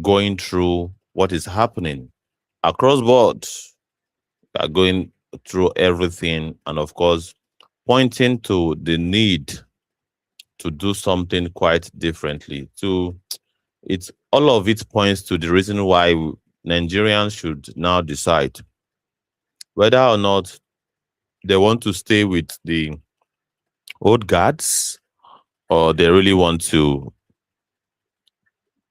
going through what is happening across board. We are going through everything, and of course, pointing to the need to do something quite differently. To it's all of it points to the reason why Nigerians should now decide whether or not they want to stay with the old guards or they really want to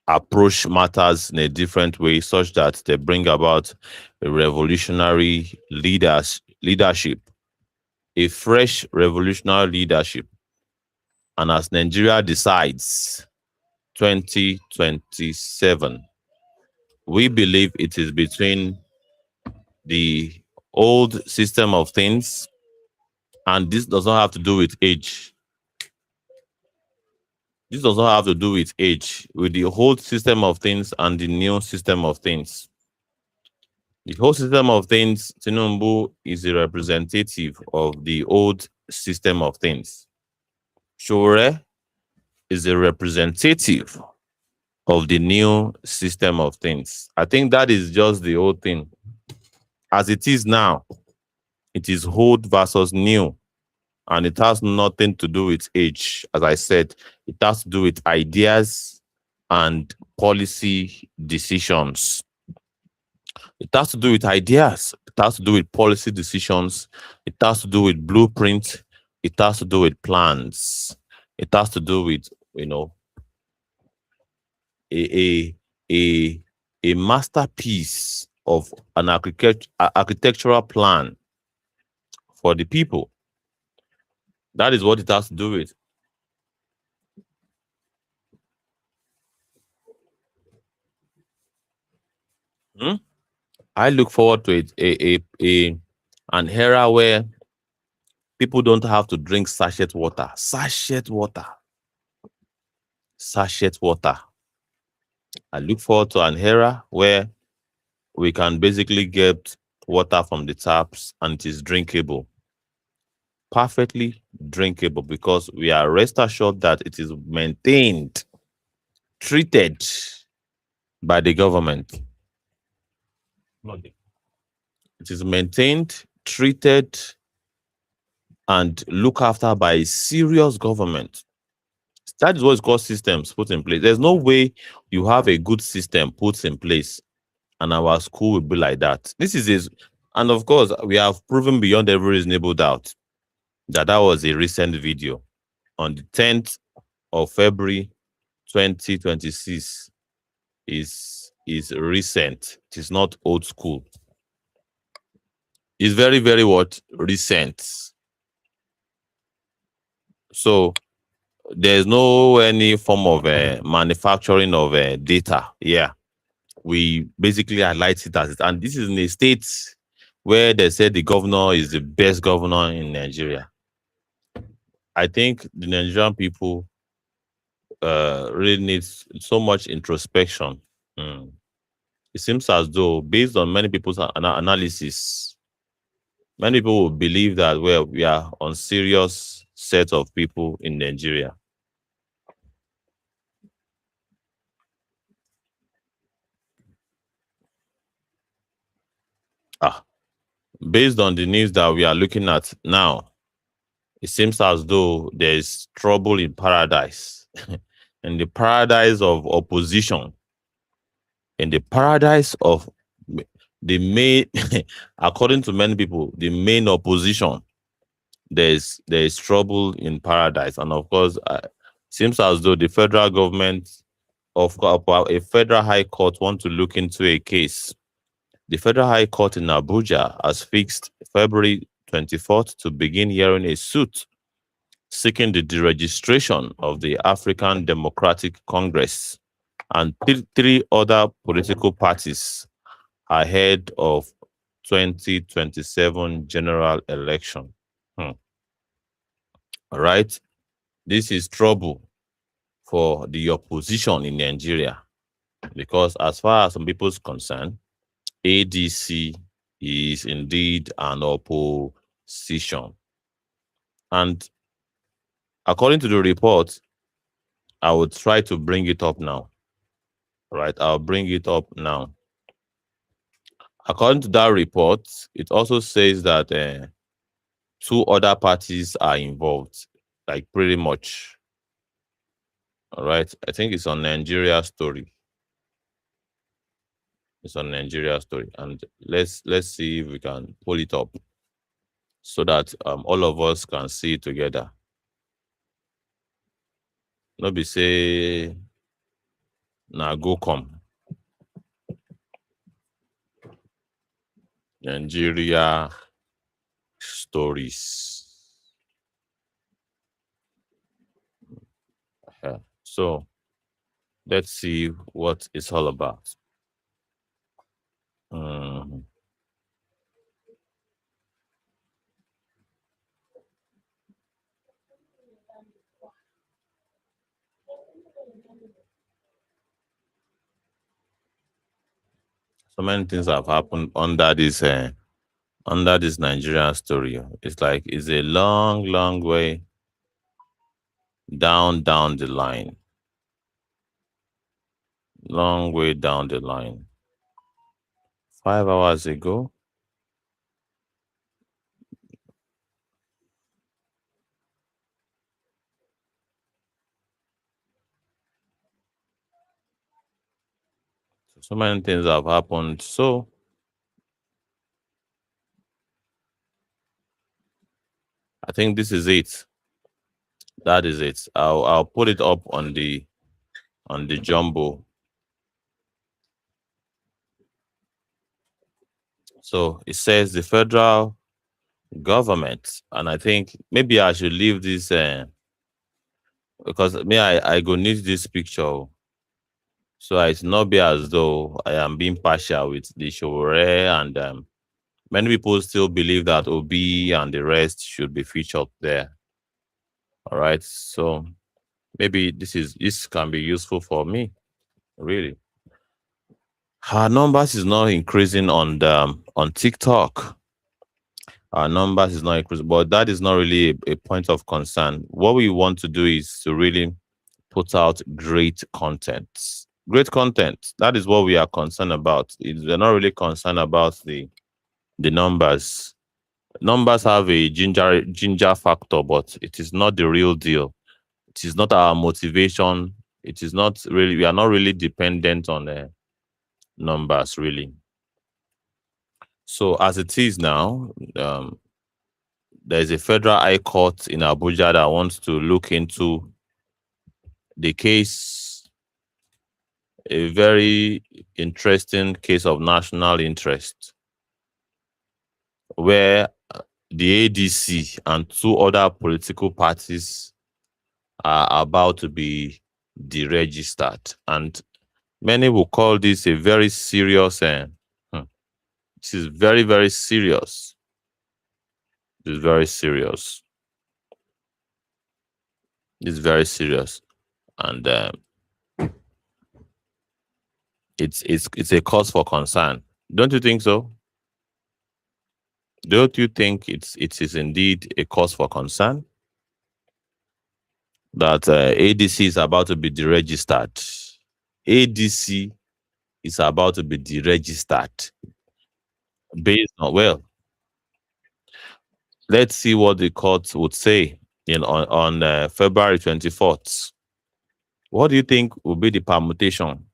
approach matters in a different way such that they bring about a revolutionary leadership, a fresh revolutionary leadership. And as Nigeria decides 2027, we believe it is between the old system of things, and this does not have to do with age. This does not have to do with age, with the old system of things and the new system of things. The whole system of things, Tinubu is a representative of the old system of things. Shore is a representative of the new system of things. I think that is just the whole thing. As it is now, it is old versus new, and it has nothing to do with age. As I said, it has to do with ideas and policy decisions. It has to do with ideas. It has to do with policy decisions. It has to do with blueprint. It has to do with plans. It has to do with, you know, a a a masterpiece of an architectural plan for the people. That is what it has to do with. Hmm? I look forward to it, an era where people don't have to drink sachet water. I look forward to an era where we can basically get water from the taps and it is drinkable, perfectly drinkable, because we are rest assured that it is maintained, treated by the government. It is maintained, treated, and looked after by a serious government. That is what is called systems put in place. There's no way you have a good system put in place and our school will be like that. And of course, we have proven beyond every reasonable doubt that that was a recent video on the 10th of February 2026 is recent. It is not old school. It's very, very what? Recent. So there's no any form of manufacturing of data. Yeah. We basically highlight it as it. And this is in a state where they said the governor is the best governor in Nigeria. I think the Nigerian people really needs so much introspection. Mm. It seems as though, based on many people's analysis, many people will believe that, well, we are on serious set of people in Nigeria. Ah, based on the news that we are looking at now, it seems as though there is trouble in paradise, in the paradise of opposition, in the paradise of the main, according to many people, the main opposition. There is trouble in paradise, and of course, seems as though the federal government of a federal high court want to look into a case. The Federal High Court in Abuja has fixed February 24th to begin hearing a suit seeking the deregistration of the African Democratic Congress and three other political parties ahead of 2027 general election. Hmm. All right. This is trouble for the opposition in Nigeria because, as far as some people's concerned, ADC is indeed an opposition. And according to the report, I would try to bring it up now. Right, I'll bring it up now. According to that report, it also says that two other parties are involved, like pretty much. All right, I think it's on Nigeria story. It's on Nigeria story, and let's see if we can pull it up so that all of us can see it together. No be say na go come. Nigeria stories. So let's see what it's all about. Mhm. So many things have happened under this Nigerian story. It's like it's a long, long way down the line. Long way down the line. 5 hours ago. So many things have happened. So I think this is it. That is it. I'll put it up on the jumbo. So it says the federal government, and I think maybe I should leave this because I go need this picture. So it's not be as though I am being partial with the Shore, and many people still believe that Obi and the rest should be featured there. All right. So maybe this can be useful for me, really. Our numbers is not increasing on TikTok. Our numbers is not increasing, but that is not really a point of concern. What we want to do is to really put out great content. Great content. That is what we are concerned about. We're not really concerned about the numbers. Numbers have a ginger factor, but it is not the real deal. It is not our motivation. It is not really. We are not really dependent on numbers, really. So as it is now, there is a federal high court in Abuja that wants to look into the case, a very interesting case of national interest, where the ADC and two other political parties are about to be deregistered. And many will call this a very serious, this is very, very serious. This is very serious. It's very serious. And it's a cause for concern. Don't you think so? Don't you think it is indeed a cause for concern that ADC is about to be deregistered? ADC is about to be deregistered. based on, well, let's see what the court would say on February 24th. What do you think will be the permutation?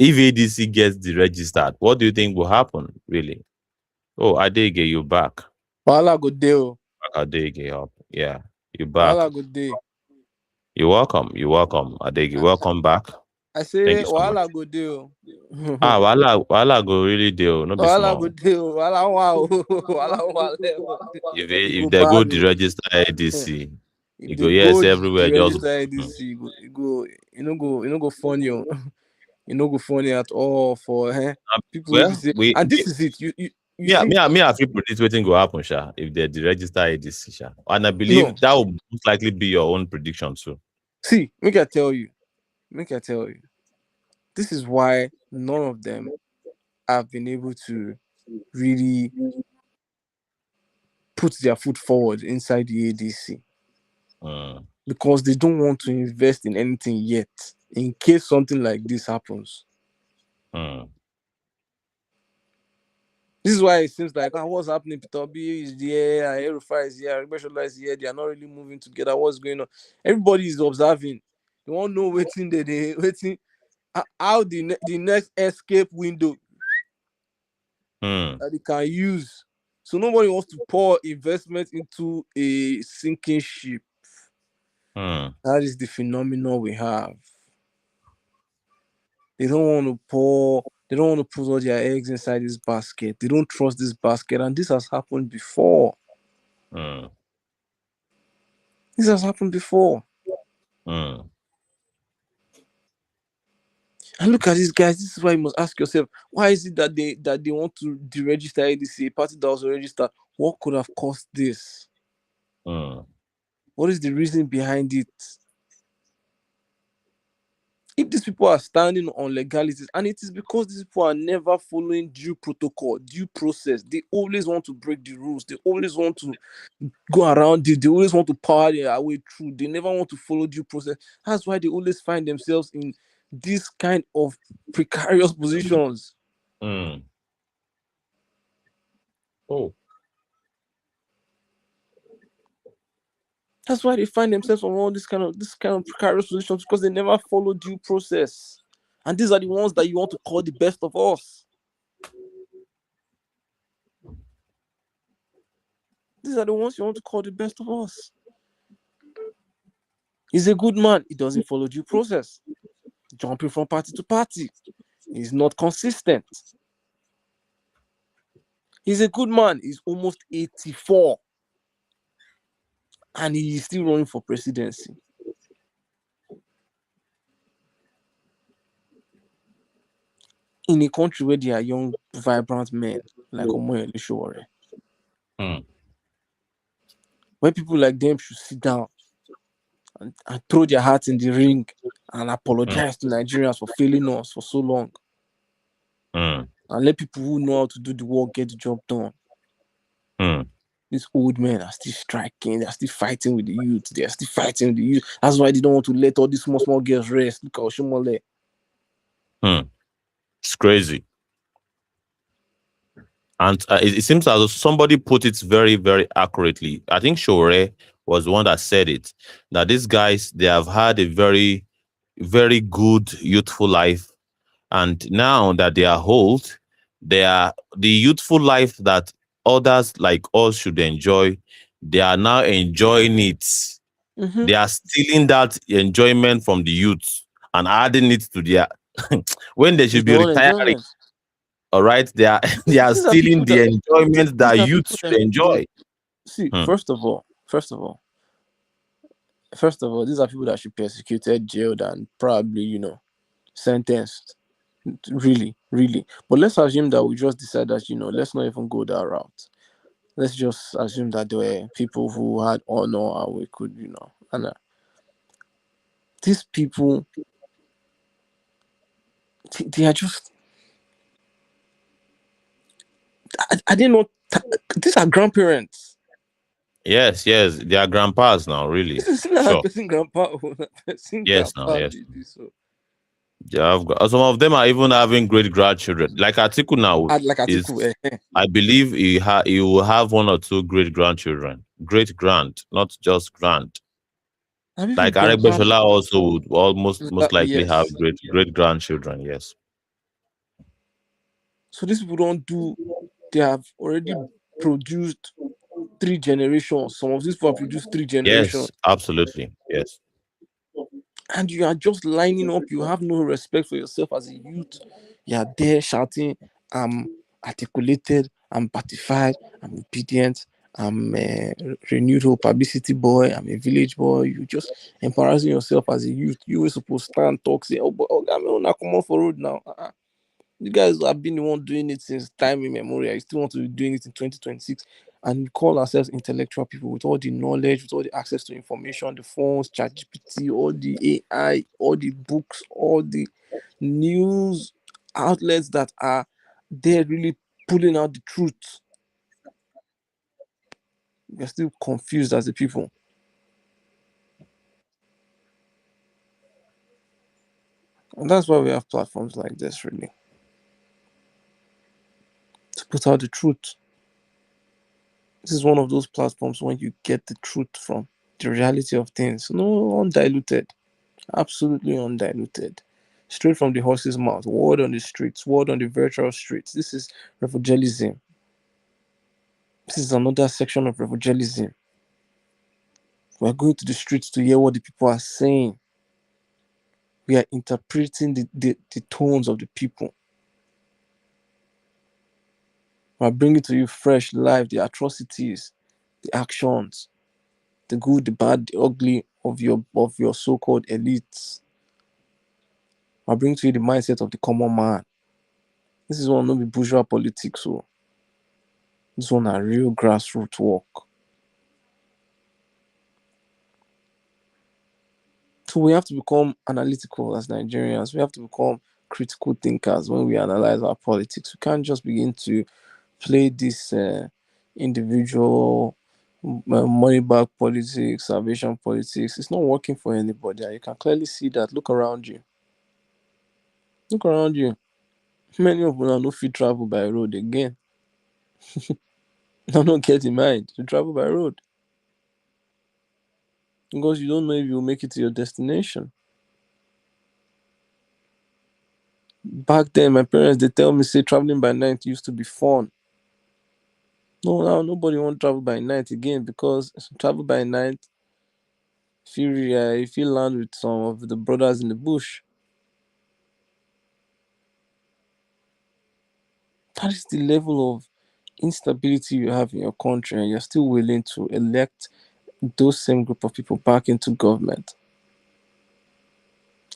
If ADC gets deregistered, what do you think will happen, really? Oh, Adege, you back. Wahala go dey o. Adege up. Yeah, you back. Wahala go dey. You're welcome. You're welcome. Adege, I, welcome back. I Thank say you so much. wahala go dey o. Ah, wala go really deal. No be Wahala go small. dey o. Wahala wa o. Wahala wa level. If E if go they go bad o. deregister ADC, If you go they yes go everywhere. the Just register mm. ADC, you no go funny o. You no go funny at all for people will be Well, say, we and this is it. You me, see, I feel predict wetin go happen, sha, if they deregister ADC, sha. And I no, believe that will most likely be your own prediction too. see, make I tell you, this is why none of them have been able to really put their foot forward inside the ADC Mm, because they don't want to invest in anything yet in case something like this happens. mm, This is why it seems like what's happening? Peter B is there, Aerofa is here, Rebecca is here. They are not really moving together. What's going on? Everybody is observing. They want to know waiting. They waiting. How the next escape window mm, that they can use. So nobody wants to pour investment into a sinking ship. mm, That is the phenomenon we have. They don't want to pour. They don't want to put all their eggs inside this basket. They don't trust this basket, and this has happened before. mm, This has happened before. mm, And look at these guys. This is why you must ask yourself: why is it that they want to deregister ADC, a party that was registered? What could have caused this? mm, What is the reason behind it? If these people are standing on legalities, and it is because these people are never following due protocol, due process, they always want to break the rules. They always want to go around it. They always want to power their way through. They never want to follow due process. That's why they always find themselves in this kind of precarious positions. mm. Oh, That's why they find themselves on all this kind of precarious positions because they never follow due process. And these are the ones that you want to call the best of us. These are the ones you want to call the best of us. He's a good man. He doesn't follow due process. Jumping from party to party. He's not consistent. He's a good man. He's almost 84. And he is still running for presidency. In a country where there are young, vibrant men like Omoyele Sowore, mm, where people like them should sit down and throw their hearts in the ring and mm, apologize to Nigerians for failing us for so long mm, and let people who know how to do the work get the job done. mm, These old men are still striking, they're still fighting with the youth, they're still fighting with the youth. That's why they don't want to let all these small girls rest. Look at Oshomole. mm. It's crazy. And it seems as though somebody put it very, very accurately. I think Shore was the one that said it, that these guys, they have had a very, very good youthful life. And now that they are old, they are the youthful life that others like us should enjoy. They are now enjoying it. Mm-hmm. They are stealing that enjoyment from the youth and adding it to their when they should It's be their own retiring. enjoyment. All right, they are they are These are stealing people the that enjoyment these that are youth people should that enjoy. see. Hmm. First of all, these are people that should be persecuted, jailed, and probably sentenced. Really, really. But let's assume that we just decide that let's not even go that route. Let's just assume that there were people who had honor and we could and these people they are just I didn't know these are grandparents. Yes, yes, they are grandpas now, really. This is not a Sure. person grandpa or person Yes, now, grandpa yes. be this so. Yeah, some of them are even having great grandchildren. Like Atiku now Like Atiku, is, I believe he will have one or two great grandchildren, great grand, not just grand. and people Like don't have Aregbeshola also would almost most likely have yes. great grandchildren. Yes, So these people don't do. They have already produced three generations. Some of these people have produced three generations, yes, absolutely, yes, and you are just lining up. You have no respect for yourself as a youth. You are there shouting, "I'm articulated. I'm pacified. I'm obedient. I'm a renewed hope, publicity boy. I'm a village boy." You just embarrassing yourself as a youth. You were supposed to stand talk say, "Oh, but I'm gonna come off for road now." You guys have been the one doing it since time immemorial. You still want to be doing it in 2026. And we call ourselves intellectual people with all the knowledge, with all the access to information, the phones, ChatGPT, all the AI, all the books, all the news outlets that are there really pulling out the truth. We're still confused as a people. And that's why we have platforms like this, really, to put out the truth. This is one of those platforms when you get the truth from the reality of things. No, undiluted, absolutely undiluted. Straight from the horse's mouth, word on the streets, word on the virtual streets. This is evangelism. This is another section of evangelism. We're going to the streets to hear what the people are saying. We are interpreting the tones of the people. We're bringing to you fresh, live, the atrocities, the actions, the good, the bad, the ugly of your so-called elites. I bring to you the mindset of the common man. This is one not be bourgeois politics, so this one are real grassroots work. So we have to become analytical as Nigerians. We have to become critical thinkers when we analyze our politics. We can't just begin to play this individual money back politics, salvation politics. It's not working for anybody. And you can clearly see that. Look around you. Look around you. Many of them are no fit travel by road again. I don't get in mind to travel by road because you don't know if you'll make it to your destination. Back then, my parents they tell me say traveling by night used to be fun. No, now nobody want travel by night again because travel by night, if you land with some of the brothers in the bush, that is the level of instability you have in your country, and you're still willing to elect those same group of people back into government.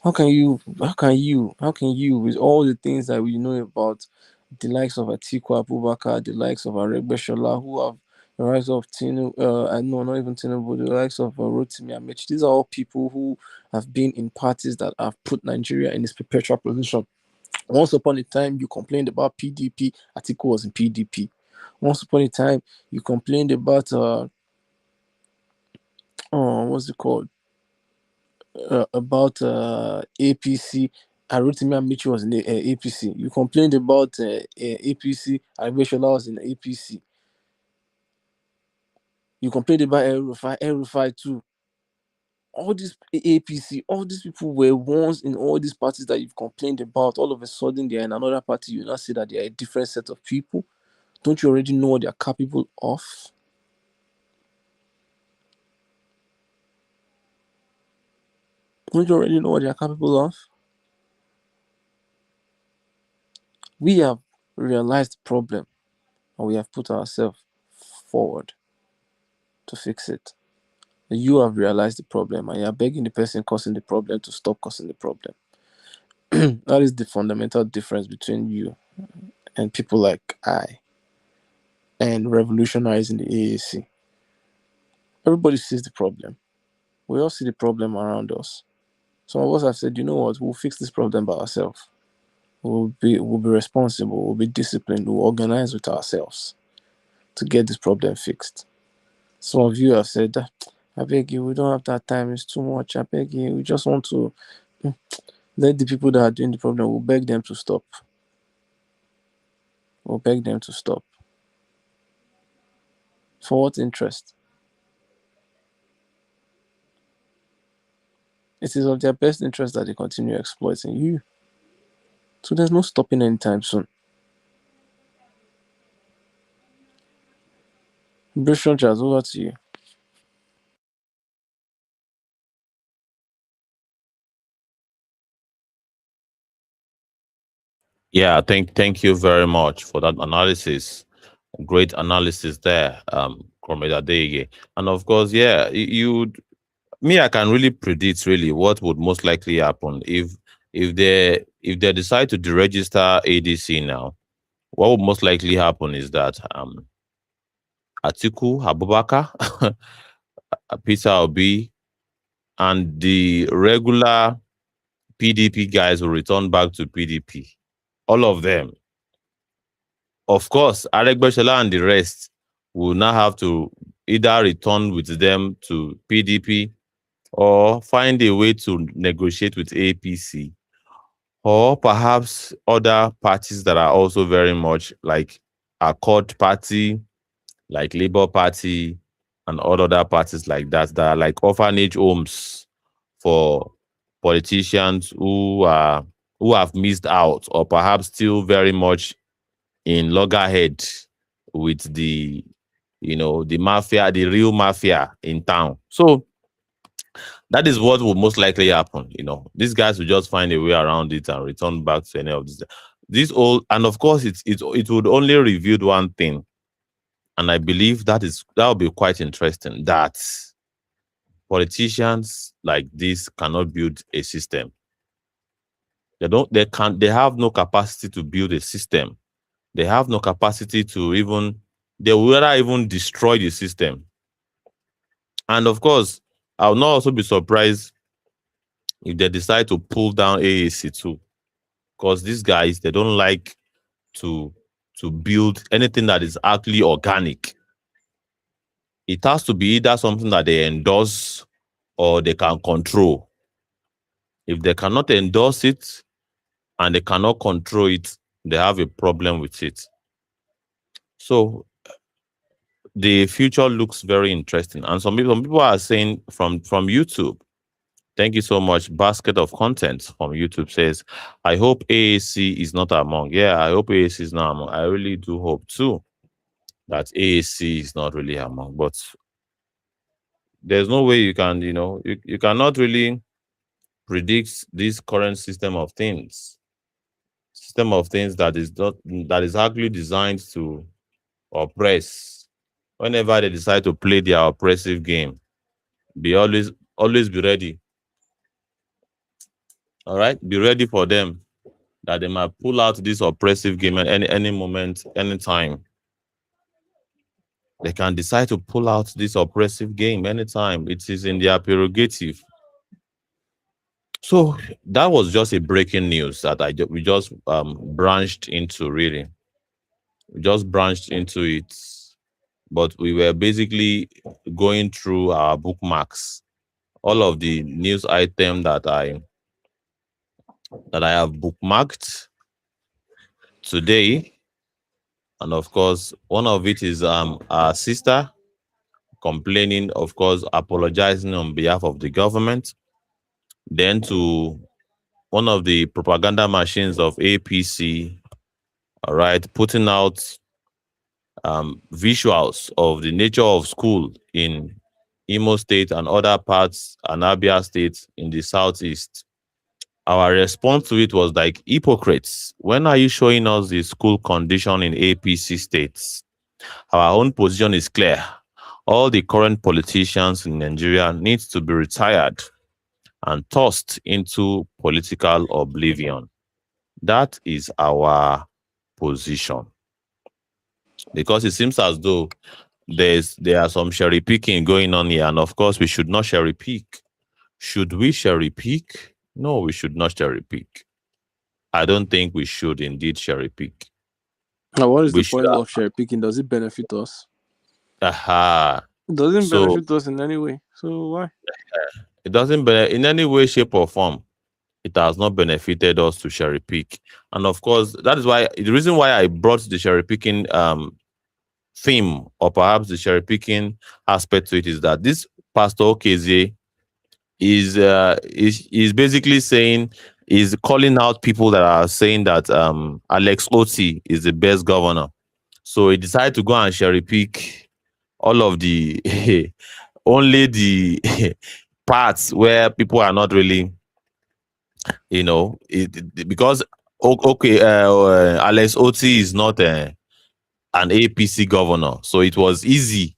How can you with all the things that we know about the likes of Atiku Abubakar, the likes of Aregbeshola, who have the rise of Tinu, I know not even Tinubu, the likes of Rotimi Amici. These are all people who have been in parties that have put Nigeria in this perpetual position. Once upon a time, you complained about PDP. Atiku was in PDP. Once upon a time, you complained about what's it called? About APC. Rotimi Amici was in the APC. You complained about APC. Agbeshola was in the APC. You complained about El Rufai too. All these APC, all these people were once in all these parties that you've complained about. All of a sudden, they're in another party. You now say that they're a different set of people. Don't you already know what they're capable of? Don't you already know what they're capable of? We have realized the problem and we have put ourselves forward to fix it. You have realized the problem and you're begging the person causing the problem to stop causing the problem. That is the fundamental difference between you and people like I and revolutionaries in the AAC. Everybody sees the problem. We all see the problem around us. Some of us have said, you know what, we'll fix this problem by ourselves. We'll be responsible, we'll be disciplined, we'll organize with ourselves to get this problem fixed. Some of you have said, I beg you, we don't have that time, it's too much. I beg you, we just want to Let the people that are doing the problem, we'll beg them to stop. We'll beg them to stop. For what interest? It is of their best interest that they continue exploiting you. So there's no stopping anytime soon. Bruce Rogers, over to you. Yeah, thank you very much for that analysis. Great analysis there, Comrade Adeye. And of course, yeah, you me, I can really predict really what would most likely happen if they decide to deregister ADC now. What would most likely happen is that Atiku Abubakar, Peter Obi, and the regular PDP guys will return back to PDP. All of them. Of course, Aregbesola and the rest will now have to either return with them to PDP or find a way to negotiate with APC, or perhaps other parties that are also very much like Accord Party, like Labour Party, and all other parties like that are like orphanage homes for politicians who have missed out or perhaps still very much in loggerhead with the mafia, the real mafia in town. So that is what will most likely happen. These guys will just find a way around it and return back to any of this. This all, and of course, it would only reveal one thing, and I believe that will be quite interesting. That politicians like this cannot build a system. They have no capacity to build a system. They have no capacity to even. They will rather even destroy the system. And of course, I will not also be surprised if they decide to pull down AAC too, because these guys, they don't like to build anything that is actually organic. It has to be either something that they endorse or they can control. If they cannot endorse it and they cannot control it, they have a problem with it. So the future looks very interesting. And some people are saying from YouTube. Thank you so much. Basket of content from YouTube says, I hope AAC is not among. Yeah, I hope AAC is not among. I really do hope too that AAC is not really among. But there's no way you can, you cannot really predict this current system of things. System of things that is actually designed to oppress. Whenever they decide to play their oppressive game, be always be ready. All right, be ready for them that they might pull out this oppressive game at any moment, anytime. They can decide to pull out this oppressive game anytime. It is in their prerogative. So that was just a breaking news that we just branched into. Really, we just branched into it, but we were basically going through our bookmarks, all of the news item that I have bookmarked today. And of course, one of it is our sister complaining, of course, apologizing on behalf of the government. Then to one of the propaganda machines of APC, all right, putting out visuals of the nature of school in Imo State and other parts, and Abia State in the southeast. Our response to it was like, hypocrites, when are you showing us the school condition in APC states? Our own position is clear. All the current politicians in Nigeria need to be retired and tossed into political oblivion. That is our position. Because it seems as though there are some cherry picking going on here, and of course we should not cherry pick. Should we cherry pick? No, we should not cherry pick. I don't think we should indeed cherry pick. Now, what is We the should. point of share picking? Does it benefit us? Aha. It doesn't So benefit us in any way. So why? it doesn't in any way, shape, or form. It has not benefited us to cherry pick. And of course, that is why the reason why I brought the cherry picking theme, or perhaps the cherry picking aspect to it, is that this Pastor Okeze is basically saying, is calling out people that are saying that Alex Oti is the best governor. So he decided to go and cherry pick all of the only the parts where people are not really, because okay, Alex Oti is not an APC governor, so it was easy.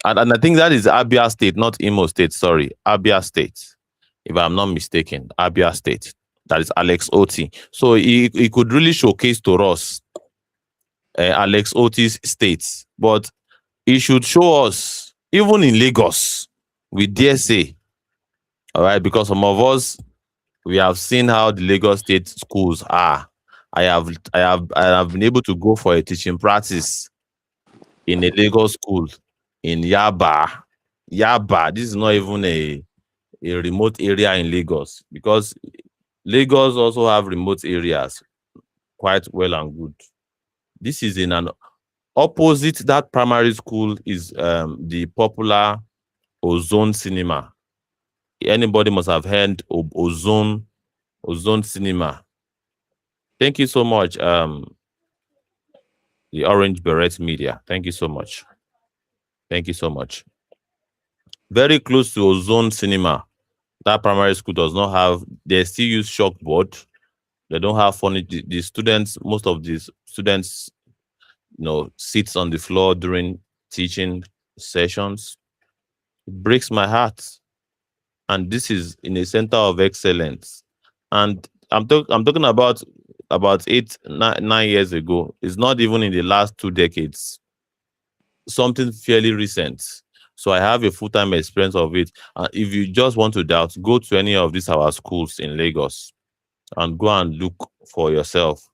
And I think that is Abia State, not Imo State. Sorry, Abia State, if I'm not mistaken, Abia State. That is Alex Oti. So he could really showcase to us Alex Oti's states, but he should show us even in Lagos. We dare say, all right, because some of us, we have seen how the Lagos State schools are. I have been able to go for a teaching practice in a Lagos school in Yaba. Yaba. This is not even a remote area in Lagos, because Lagos also have remote areas quite well and good. This is in an opposite that primary school is the popular Ozone Cinema. Anybody must have heard of Ozone Cinema. Thank you so much, the Orange Beret Media. Thank you so much. Thank you so much. Very close to Ozone Cinema. That primary school does not have, they still use chalkboard. They don't have furniture. The students, most of these students, sits on the floor during teaching sessions. It breaks my heart. And this is in a center of excellence. And I'm talking about 8 9 years ago. It's not even in the last 2 decades. Something fairly recent. So I have a full-time experience of it. If you just want to doubt, go to any of these our schools in Lagos and go and look for yourself.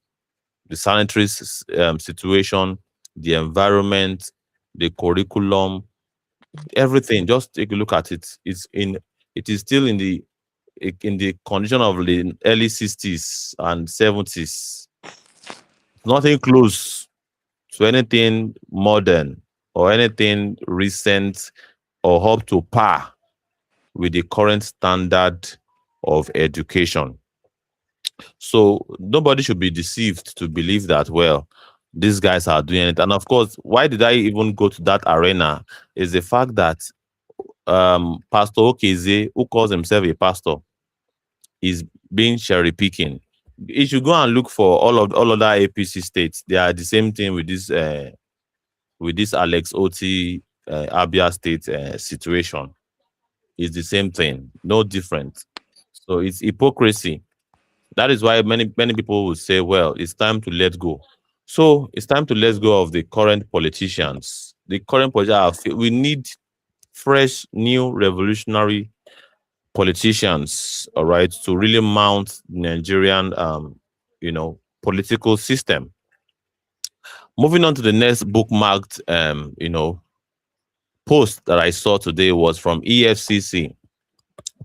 The sanitary situation, the environment, the curriculum, everything. Just take a look at it. It is still in the condition of the early 60s and 70s. Nothing close to anything modern or anything recent or up to par with the current standard of education. So nobody should be deceived to believe that, well, these guys are doing it. And of course, why did I even go to that arena is the fact that Pastor Okeze, who calls himself a pastor, is being cherry picking. You should go and look for all other APC states. They are the same thing with this Alex Oti Abia State situation. It's the same thing, no different. So it's hypocrisy. That is why many people will say, well, it's time to let go. So it's time to let go of the current politicians. The current politicians, we need fresh, new, revolutionary politicians, all right, to really mount Nigerian, political system. Moving on to the next bookmarked, post that I saw today was from EFCC,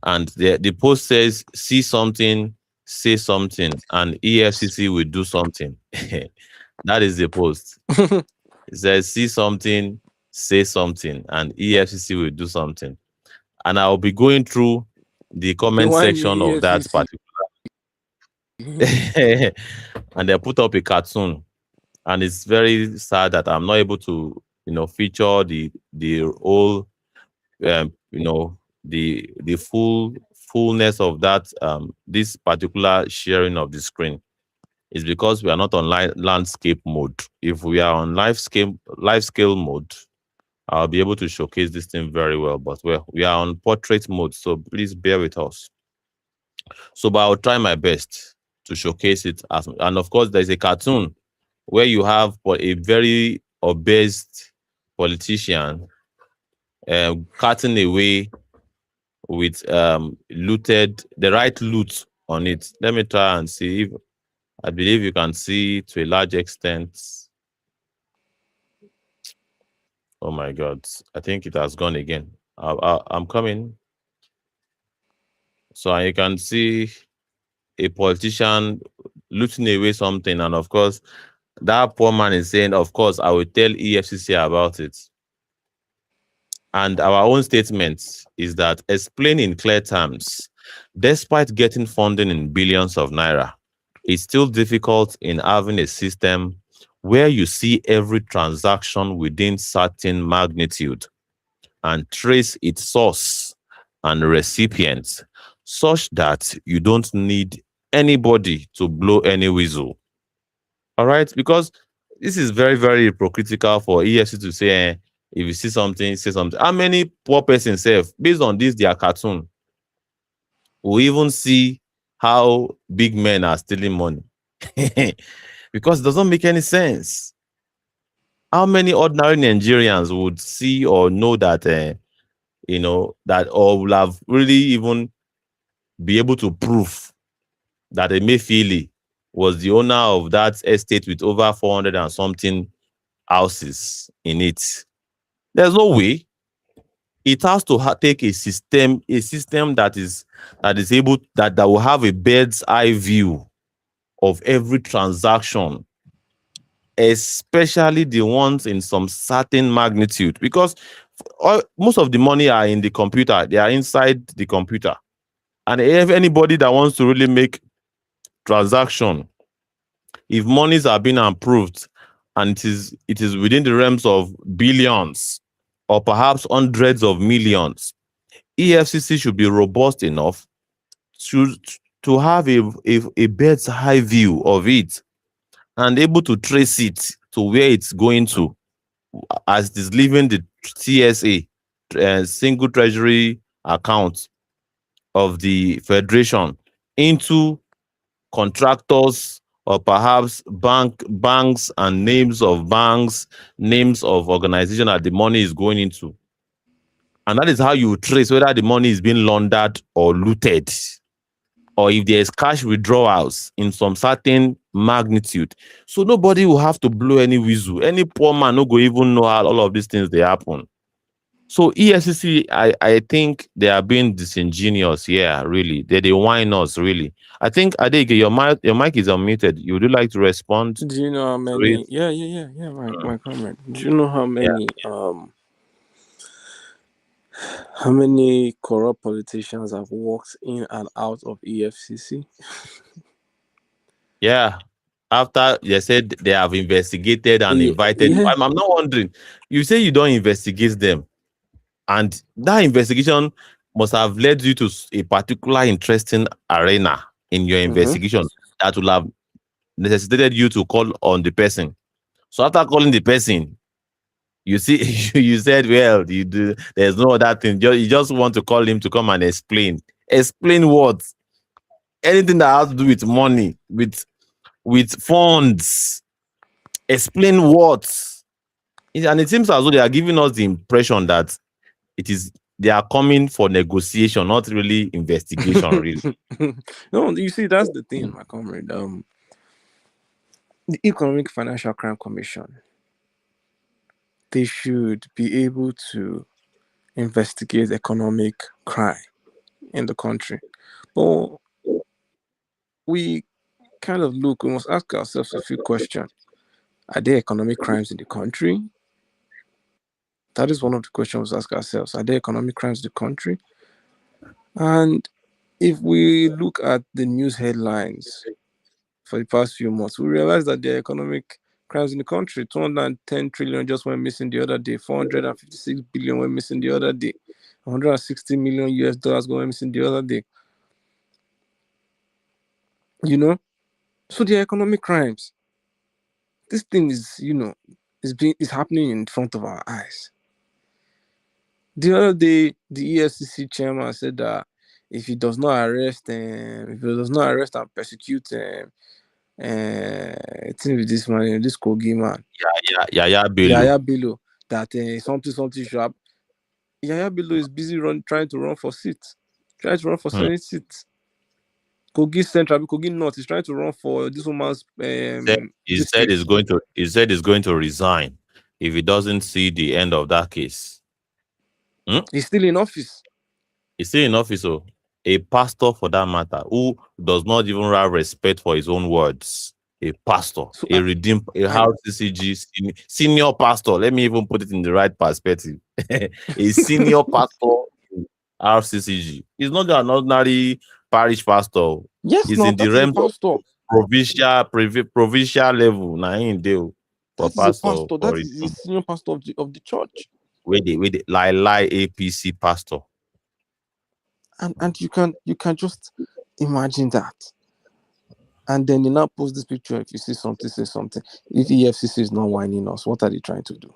and the post says, "See something, say something, and EFCC will do something." That is the post. It says, "See something, say something, and EFCC will do something." And I'll be going through the comment Why section me of that EFCC? particular, and they put up a cartoon, and it's very sad that I'm not able to, feature the whole, the fullness of that this particular sharing of the screen. Is because we are not on landscape mode. If we are on live scale mode, I'll be able to showcase this thing very well. But we are on portrait mode, so please bear with us. So, but I'll try my best to showcase it. And of course, there's a cartoon where you have a very obese politician cutting away with looted the right loot on it. Let me try and see if I believe you can see to a large extent. Oh my God, I think it has gone again. I'm coming. So you can see a politician looting away something, and of course, that poor man is saying, "Of course, I will tell EFCC about it." And our own statement is that explain in clear terms, despite getting funding in billions of naira, it's still difficult in having a system where you see every transaction within certain magnitude and trace its source and recipients such that you don't need anybody to blow any whistle. All right? Because this is very, very hypocritical for EFC to say, if you see something, say something. How many poor persons self, based on this, their cartoon, will even see how big men are stealing money? Because it doesn't make any sense. How many ordinary Nigerians would see or know that, that, or will have really even be able to prove that Emefiele was the owner of that estate with over 400 and something houses in it? There's no way. It has to take a system that is able that will have a bird's eye view of every transaction, especially the ones in some certain magnitude, because most of the money are in the computer. They are inside the computer, and if anybody that wants to really make transaction, if monies are being approved and it is within the realms of billions or perhaps hundreds of millions, EFCC should be robust enough to to have a bird's eye view of it and able to trace it to where it's going to, as it is leaving the TSA, single treasury account of the federation, into contractors or perhaps banks and names of banks, names of organization that the money is going into. And that is how you trace whether the money is being laundered or looted, or if there is cash withdrawals in some certain magnitude. So nobody will have to blow any whistle. Any poor man no go even know how all of these things they happen. So EFCC, I think they are being disingenuous here, really. They whine us, really. I think, Adege, your mic is unmuted. Would you like to respond Do you know how to it? many? Yeah. My comment. Do you know Yeah. how many corrupt politicians have walked in and out of EFCC? Yeah. After they said they have investigated and invited, Yeah. I'm not wondering. You say you don't investigate them, and that investigation must have led you to a particular interesting arena in your Mm-hmm. investigation that will have necessitated you to call on the person. So after calling the person, you see, you said, well, you do. There's no other thing. You just want to call him to come and explain. Explain what? Anything that has to do with money, with funds. Explain what? And it seems as though they are giving us the impression that it is they are coming for negotiation, not really investigation, really. No, you see, that's the thing, my comrade. The Economic Financial Crime Commission, they should be able to investigate economic crime in the country. But we kind of look, we must ask ourselves a few questions. Are there economic crimes in the country? That is one of the questions we ask ourselves. Are there economic crimes in the country? And if we look at the news headlines for the past few months, we realize that there are economic crimes in the country. 210 trillion just went missing the other day. 456 billion went missing the other day. 160 million US dollars going missing the other day. You know, so there are economic crimes. This thing is happening in front of our eyes. The other day, the EFCC chairman said that if he does not arrest and persecute thing with this man, this Kogi man, Yeah, Bello. Yaya Bello, that something should happen. Yaya Bello is busy trying to run for Senate seat. Kogi Central, Kogi North is trying to run for this woman's He said district. he's going to resign if he doesn't see the end of that case. He's still in office. He's still in office, oh. a pastor for that matter, who does not even have respect for his own words. A pastor, So a redeemed, a I RCCG senior pastor. Let me even put it in the right perspective. A senior pastor in RCCG. He's not an ordinary parish pastor. yes, He's no, in the that is a realms of pastor. provincial level. Now in deal for That is a pastor pastor. for That is a redeemed. senior pastor of the church. With the lie APC pastor. And you can just imagine that. And then you now post this picture. If you see something, say something. If EFCC is not whining us, what are they trying to do?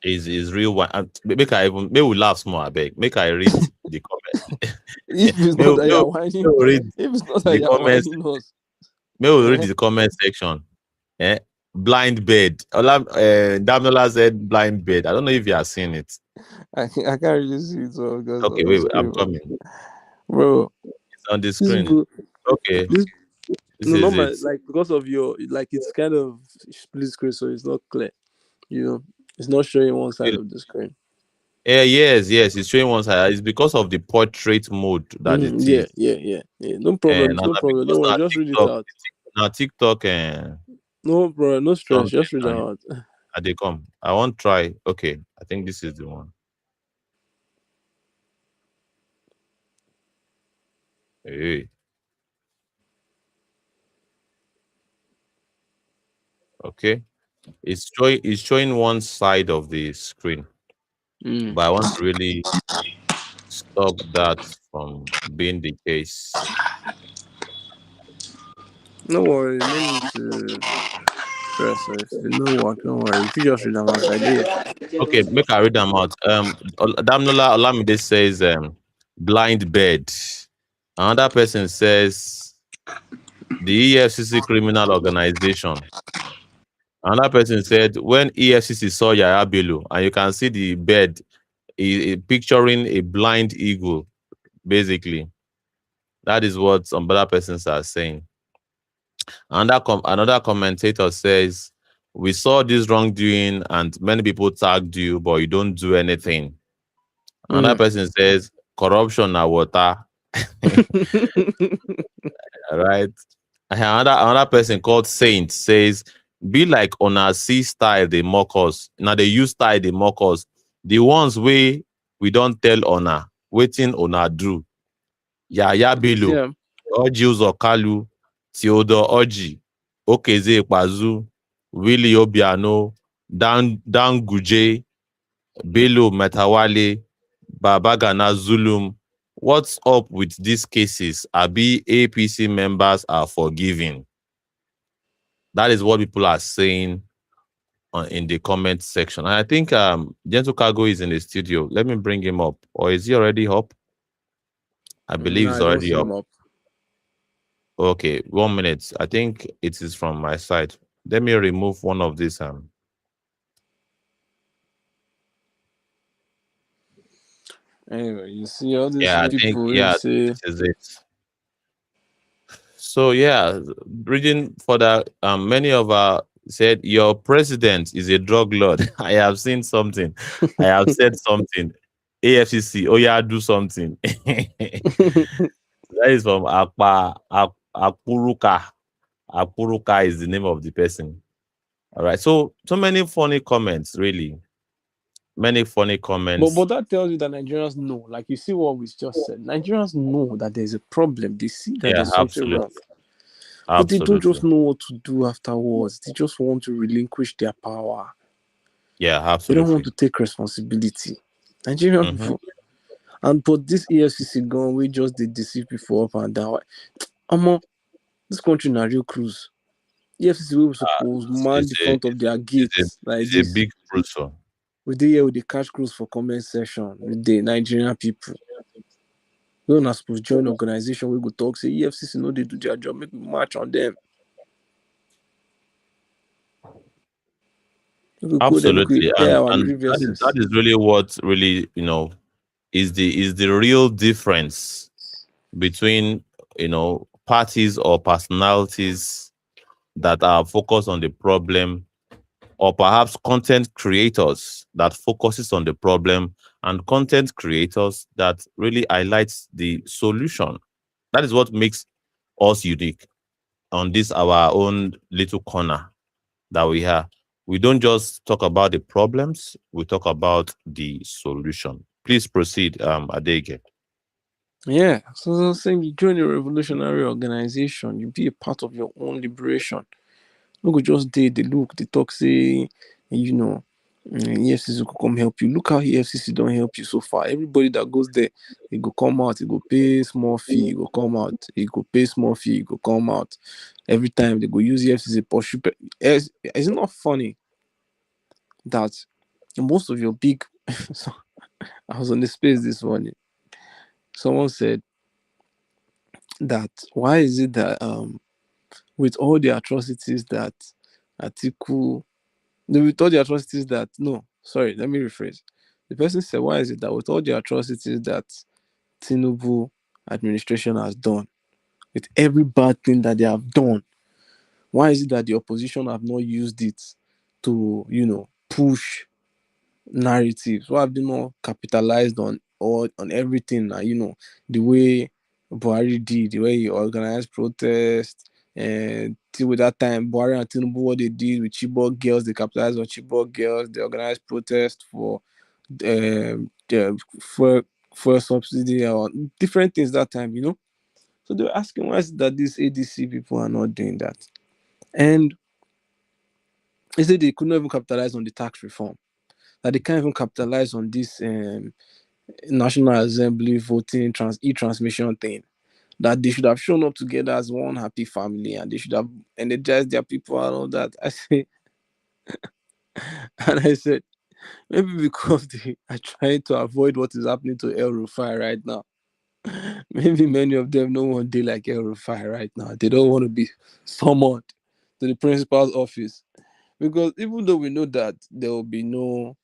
Is real one. Make I even may we laugh more. I beg. Make I read the comment. If it's may, not we- that may, you're we- whining, may we read if it's not that the you're comments. whining us, May we read eh, the comment section. Eh? Blind bed. Damnola said blind bed. I don't know if you are seeing it. I can't really see it all because Okay, on the wait, I'm screen, coming. bro. It's on the This screen. bro, Okay, this this no, is not it. my like because of your like it's kind of split screen, so it's not clear. You know, it's not showing one side of the screen. Yes, it's showing one side. It's because of the portrait mode that it Yeah, is. yeah. No And problem, no problem. Don't worry, just read it out. Now TikTok and No, bro, no stress. something Just read it now out. they come. I want try. Okay, I think this is the one. Hey, okay. It's showing one side of the screen, Mm. but I want to really stop that from being the case. No worry, no need to stress. If you know what, don't worry. If you just read them out, I did. Okay, make I read them out. Damnola Olamide says blind bed. Another person says the EFCC criminal organization. Another person said when EFCC saw Yaya Bello, and you can see the bed picturing a blind eagle, basically. That is what some other persons are saying. Another commentator says, we saw this wrongdoing and many people tagged you, but you don't do anything. Another Mm. person says, corruption na water. Right? And another person called Saint says, be like on see style they mock us. Now they use style they mock us. The ones we don't tell honor, waiting honor do. Yaya You see Bello, him? Oji Uzokalu, Theodore Oji, Okeze Ikpazu, Willie Obiano, Dan Guje, Bello Metawale, Babagana Zulum. What's up with these cases? Abi APC members are forgiven. That is what people are saying in the comment section. And I think Gentle Cargo is in the studio. Let me bring him up. Or is he already up? I believe No, he's I don't already see up. him up. Okay, 1 minute. I think it is from my side. Let me remove one of these. Anyway, you see all these Yeah, I think people who yeah, say this is it. So yeah, reading further, many of our said your president is a drug lord. I have seen something. I have said something. AFCC, oh yeah, do something. That is from Akuruka. Akuruka is the name of the person. All right. So many funny comments, really. Many funny comments. but that tells you that Nigerians know. Like you see what we just said. Nigerians know that there's a problem. They see that Yeah, there's something wrong. absolutely. But they don't Absolutely. just know what to do afterwards. They just want to relinquish their power. Yeah, They don't want absolutely. to take responsibility. Nigerian Mm-hmm. people. And but this EFCC gun, we just did deceive people up and down. This country na real cruise. EFCC we suppose man It's the a front of their it's a gates like it's a this. big cruiser. We dey here with the cash cruise for comment section with the Nigerian people. We not supposed to join organization. We go talk say EFCC no they do their job. Make we march on them. Make we go there. Make we Absolutely. air And our that grievances. is really what really, is the real difference between, parties or personalities that are focused on the problem, or perhaps content creators that focuses on the problem, and content creators that really highlights the solution. That is what makes us unique on this our own little corner that we have. We don't just talk about the problems, we talk about the solution. Please proceed, Adege. Yeah, so I'm saying you join a revolutionary organization, you be a part of your own liberation. No go just they look, they talk, say, you know, EFCC go come help you. Look how EFCC don't help you so far. Everybody that goes there, he go come out, he go pay small fee, he go come out, he go pay small fee, he go come out. Every time they go use EFCC pursue. It's not funny that most of your big. So I was on the space this morning. Someone said that why is it that with all the atrocities that Atiku, with all the atrocities that no, sorry, let me rephrase. The person said, why is it that with all the atrocities that Tinubu administration has done, with every bad thing that they have done, why is it that the opposition have not used it to, push narratives? Why have they not capitalized on or on everything? The way Buhari did, the way he organized protests, and till with that time, Buhari and Tinubu, what they did with Chibok girls, they capitalized on Chibok girls. They organized protests for the for subsidy or different things that time. So they were asking why is it that these ADC people are not doing that, and they said they could not even capitalize on the tax reform. That they can't even capitalize on this National Assembly voting e-transmission thing. That they should have shown up together as one happy family and they should have energized their people and all that. I say, and I said, maybe because they are trying to avoid what is happening to El Rufai right now. Maybe many of them don't want to like El Rufai right now. They don't want to be summoned to the principal's office. Because even though we know that there will be no,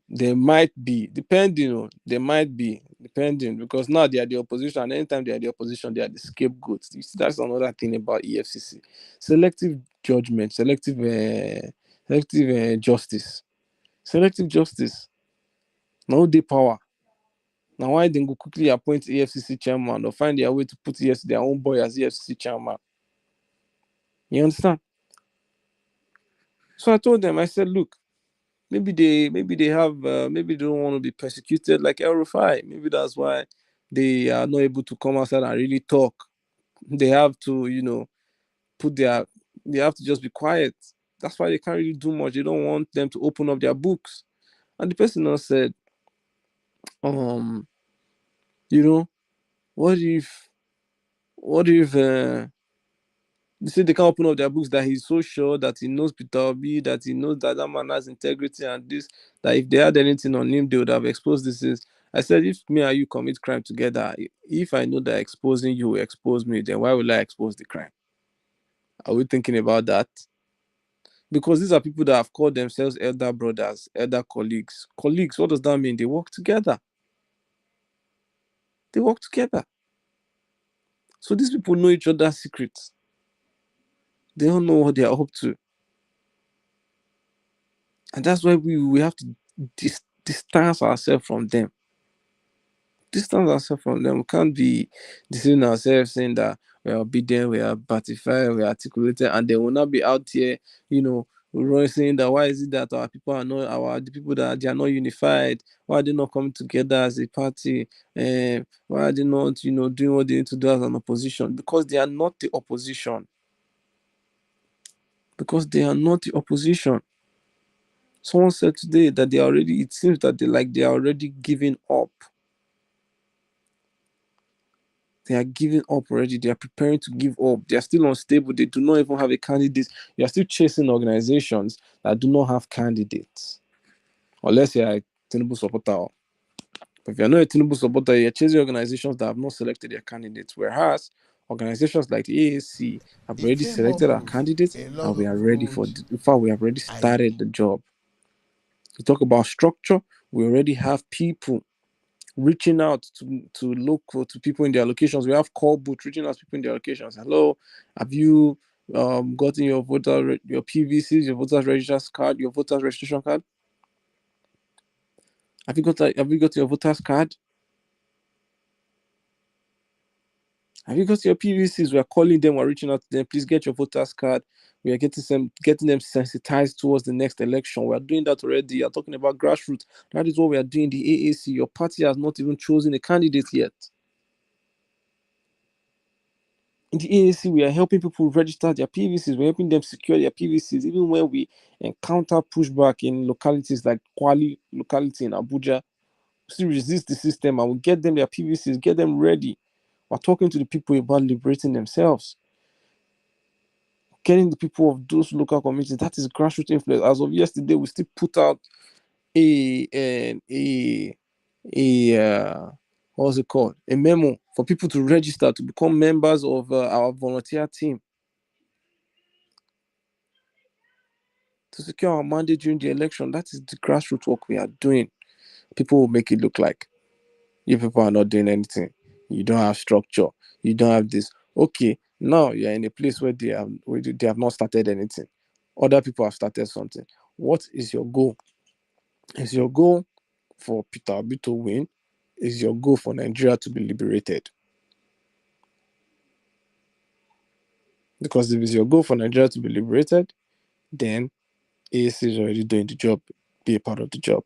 there might be, depending on, there might be, depending, because now they are the opposition, and anytime they are the opposition, they are the scapegoats. You see, that's another thing about EFCC. Selective judgment, selective justice. Selective justice. No day power. Now why they go quickly appoint EFCC chairman or find their way to put their own boy as EFCC chairman? You understand? So I told them, I said, look, maybe they have maybe they don't want to be persecuted like El Rufai. Maybe that's why they are not able to come outside and really talk. They have to, put their they have to just be quiet. That's why they can't really do much. They don't want them to open up their books. And the person now said, um, you know, what if what if they say they can't open up their books, that he's so sure that he knows Peter Obi, that he knows that that man has integrity and this, that if they had anything on him, they would have exposed this. I said, if me and you commit crime together, if I know that exposing you will expose me, then why will I expose the crime? Are we thinking about that? Because these are people that have called themselves elder brothers, elder colleagues. Colleagues, what does that mean? They work together. They work together. So these people know each other's secrets. They don't know what they are up to. And that's why we have to distance ourselves from them. Distance ourselves from them. We can't be deceiving ourselves saying that we are obedient, we are batified, we are articulated, and they will not be out here, saying that why is it that our people are not the people that they are not unified? Why are they not coming together as a party? Why are they not, doing what they need to do as an opposition? Because they are not the opposition. Because they are not the opposition. Someone said today that it seems that they are already giving up. They are giving up already. They are preparing to give up. They are still unstable. They do not even have a candidate. They are still chasing organizations that do not have candidates. Unless you are a Tinubu supporter. But if you're not a Tinubu supporter, you're chasing organizations that have not selected their candidates. Whereas organizations like the AAC have A already famous selected our book, candidates a and lot we are of ready for, roads. in fact, we have already I started the job. You talk about structure, we already have people reaching out to local to people in their locations. We have call booth reaching out to people in their locations. Hello, have you gotten your your PVCs, your voters registration card, your voters registration card? Have you got your voters card? Have you got your PVCs? We are calling them, we're reaching out to them. Please get your voters card. We are getting them sensitized towards the next election. We are doing that already. You're talking about grassroots. That is what we are doing. The AAC, your party has not even chosen a candidate yet. In the AAC, we are helping people register their PVCs. We're helping them secure their PVCs. Even when we encounter pushback in localities like Kwali locality in Abuja, we still resist the system and we get them their PVCs, get them ready. We're talking to the people about liberating themselves, getting the people of those local communities. That is grassroots influence. As of yesterday, we still put out a what's it called? A memo for people to register to become members of our volunteer team to secure our mandate during the election. That is the grassroots work we are doing. People will make it look like you people are not doing anything. You don't have structure. You don't have this. Okay, now you're in a place where they have not started anything. Other people have started something. What is your goal? Is your goal for Peter Obi to win? Is your goal for Nigeria to be liberated? Because if it's your goal for Nigeria to be liberated, then AAC is already doing the job. Be a part of the job.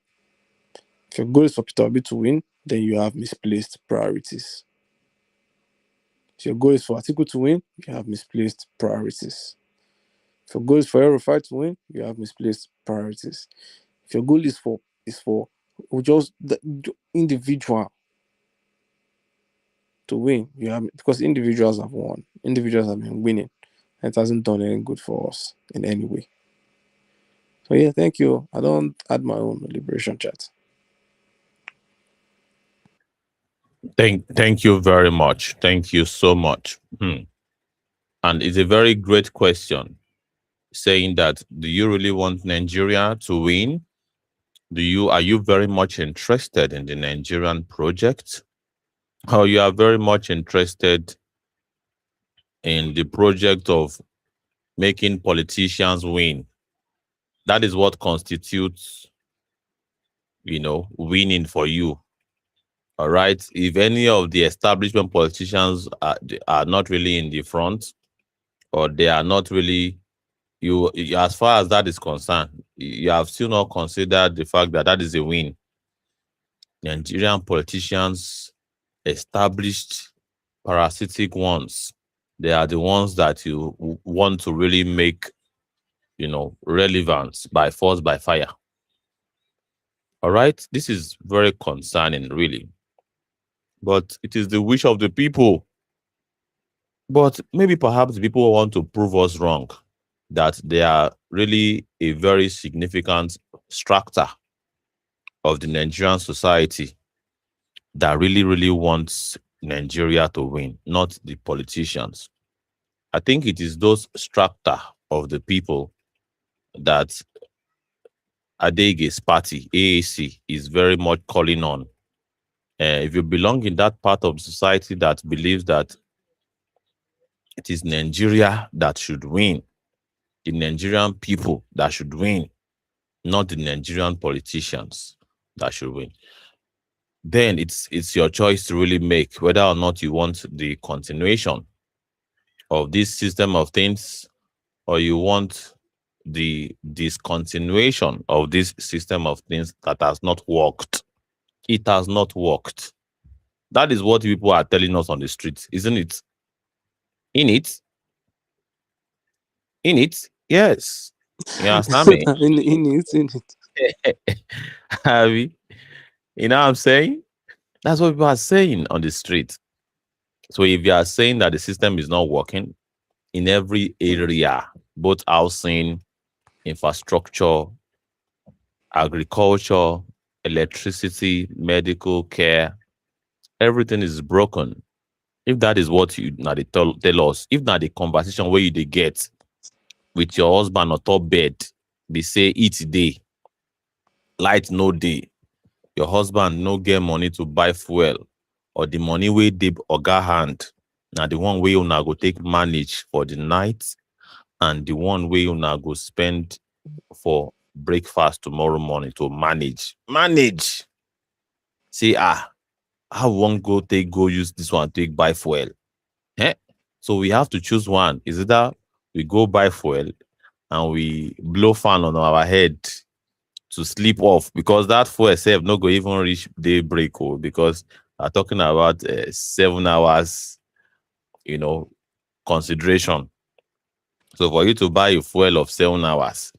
If your goal is for Peter Obi to win, then you have misplaced priorities. If your goal is for Atiku to win, you have misplaced priorities. If your goal is for El-Rufai to win, you have misplaced priorities. If your goal is for just the individual to win, you have, because individuals have won. Individuals have been winning. It hasn't done any good for us in any way. So yeah, thank you. I don't add my own liberation chat. Thank you very much. Thank you so much. And it's a very great question, saying that, do you really want Nigeria to win? Are you very much interested in the Nigerian project? Or you are very much interested in the project of making politicians win? That is what constitutes, winning for you. All right. If any of the establishment politicians are not really in the front, or they are not really, as far as that is concerned, you have still not considered the fact that that is a win. Nigerian politicians, established parasitic ones, they are the ones that you want to really make, relevant by force, by fire. All right. This is very concerning, really. But it is the wish of the people. But maybe perhaps people want to prove us wrong, that they are really a very significant structure of the Nigerian society that really, really wants Nigeria to win, not the politicians. I think it is those strata of the people that Adege's party, AAC, is very much calling on. If you belong in that part of society that believes that it is Nigeria that should win, the Nigerian people that should win, not the Nigerian politicians that should win, then it's your choice to really make whether or not you want the continuation of this system of things, or you want the discontinuation of this system of things that has not worked. It has not worked. That is what people are telling us on the streets, isn't it? In it, in it, yes. You understand me? in it. Harvey, you know what I'm saying? That's what people are saying on the street. So if you are saying that the system is not working in every area, both housing, infrastructure, agriculture, electricity, medical care, everything is broken. If that is what you now they tell us, if not the conversation where you they get with your husband on top bed, they say eat day, light no day, your husband no get money to buy fuel, or the money wey dey oga hand na the one wey una go take manage for the night, and the one wey una go spend for breakfast tomorrow morning to manage. Say how we wan go use this one take buy fuel? Eh? So we have to choose one. Is either we go buy fuel and we blow fan on our head to sleep off because that fuel itself no go even reach daybreak because we're talking about 7 hours, you know, consideration. So for you to buy a fuel of 7 hours,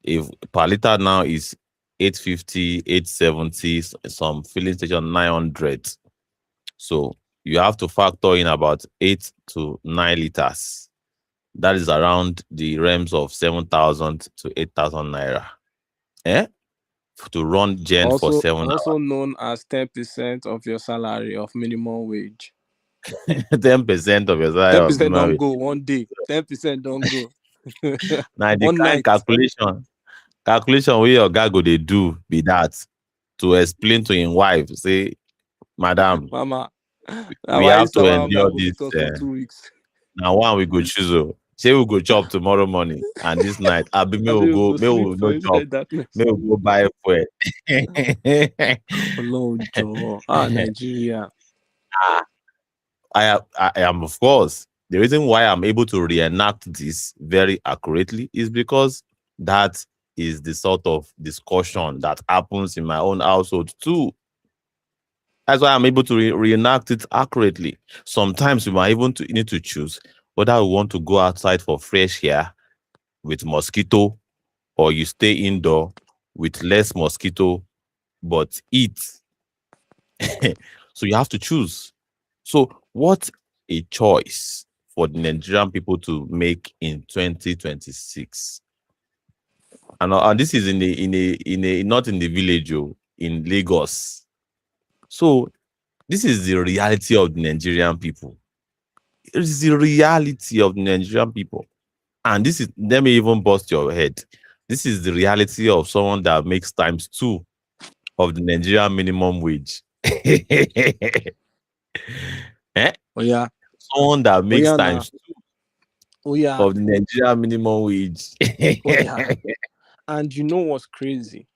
if per liter now is 850, 870, some filling station 900. So you have to factor in about 8 to 9 liters. That is around the realms of 7,000 to 8,000 naira. Eh? To run gen for Also, 7 hours. known as 10% of your salary of minimum wage. 10% of your salary Ten of percent minimum don't wage. go one day. 10% don't go Now the one kind night. calculation wey your guy go dey do be that to explain to him wife say, madam, Mama, now we why have this to time I endure go this. fit us for 2 weeks? Now one we go choose. Say we go chop tomorrow morning and this night. Abi I may we say we go, go may sleep we for no chop. inside darkness. May we go buy fuel. Hello, Joe. Nigeria. I am, of course. The reason why I'm able to reenact this very accurately is because that is the sort of discussion that happens in my own household too. That's why I'm able to reenact it accurately. Sometimes we might even need to choose whether we want to go outside for fresh air with mosquito or you stay indoor with less mosquito but eat. So you have to choose. So what a choice for the Nigerian people to make in 2026. And this is in a not in the village, in Lagos. So this is the reality of the Nigerian people. It is the reality of the Nigerian people. And this is, let me even bust your head. This is the reality of someone that makes times two of the Nigerian minimum wage. Eh? Oh yeah. Someone that Oh makes yeah now. times two Oh yeah. of the Nigerian minimum wage. Oh yeah. And you know what's crazy?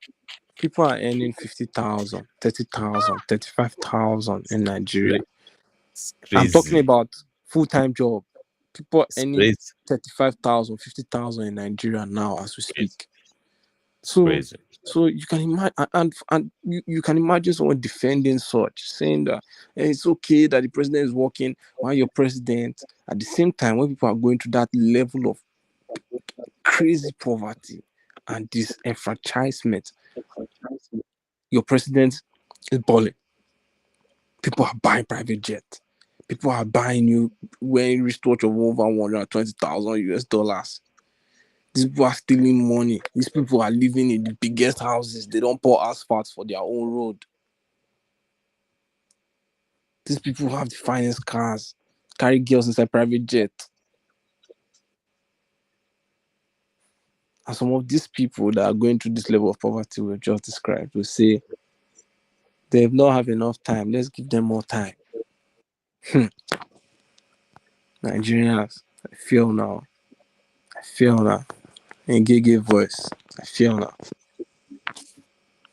People are earning 50,000, 30,000, 35,000 in Nigeria. It's I'm talking crazy. about full-time job. People It's earning crazy. 35,000, 50,000 in Nigeria now as we Crazy. speak. It's So crazy. you can imagine, and you can imagine someone defending such, saying that it's okay that the president is working while you're president. At the same time, when people are going to that level of crazy poverty and disenfranchisement, your president is balling. People are buying private jets. People are buying you wearing wristwatch of over 120,000 US dollars. These people are stealing money. These people are living in the biggest houses. They don't pour asphalt for their own road. These people have the finest cars, carry girls inside private jet. And some of these people that are going through this level of poverty we've just described will say they've not have enough time. Let's give them more time. Nigerians, I feel now. I feel now. In Gege voice, I feel now.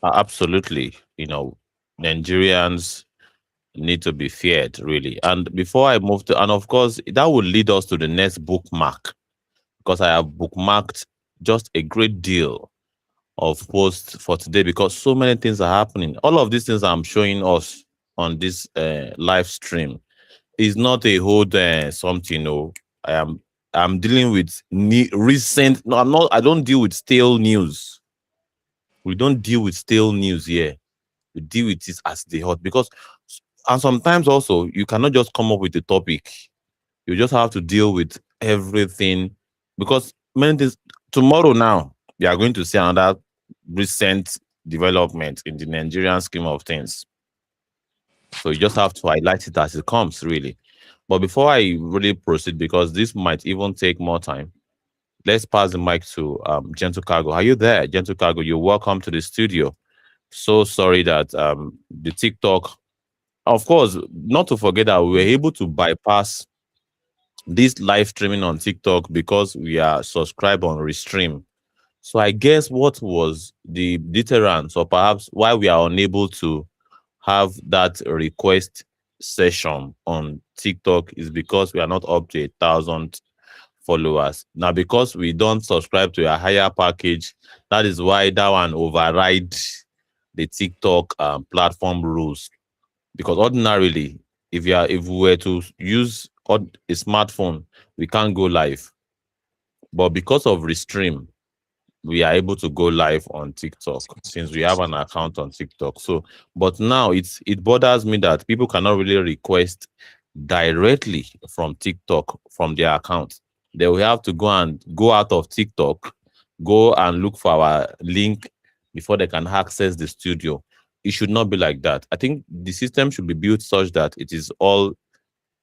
Absolutely. Nigerians need to be feared, really. And before I move to, and of course, that will lead us to the next bookmark because I have bookmarked just a great deal of posts for today because so many things are happening. All of these things I'm showing us on this live stream is not a whole something. No, I am I'm dealing with recent. No, I'm not. I don't deal with stale news. We don't deal with stale news here. We deal with it as they hot because, and sometimes also you cannot just come up with a topic. You just have to deal with everything because many things. Tomorrow now, we are going to see another recent development in the Nigerian scheme of things. So you just have to highlight it as it comes, really. But before I really proceed, because this might even take more time, let's pass the mic to Gentle Cargo. Are you there, Gentle Cargo? You're welcome to the studio. So sorry that the TikTok, of course, not to forget that we were able to bypass this live streaming on TikTok because we are subscribed on Restream. So I guess what was the deterrence, or perhaps why we are unable to have that request session on TikTok is because we are not up to 1,000 followers. Now, because we don't subscribe to a higher package, that is why that one override the TikTok platform rules. Because ordinarily, if we were to use a smartphone, we can't go live. But because of Restream, we are able to go live on TikTok since we have an account on TikTok. So, but now it bothers me that people cannot really request directly from TikTok from their account. They will have to go out of TikTok, go and look for our link before they can access the studio. It should not be like that. I think the system should be built such that it is all,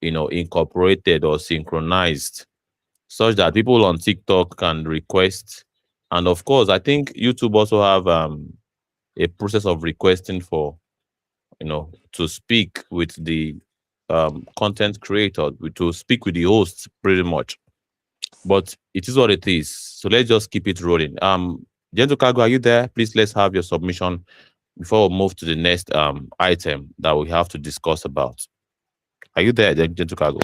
incorporated or synchronized such that people on TikTok can request. And of course, I think YouTube also have a process of requesting for, to speak with the content creator, to speak with the hosts pretty much. But it is what it is. So let's just keep it rolling. Gentle Cargo, are you there? Please let's have your submission before we move to the next item that we have to discuss about. Are you there, Gentle Cargo?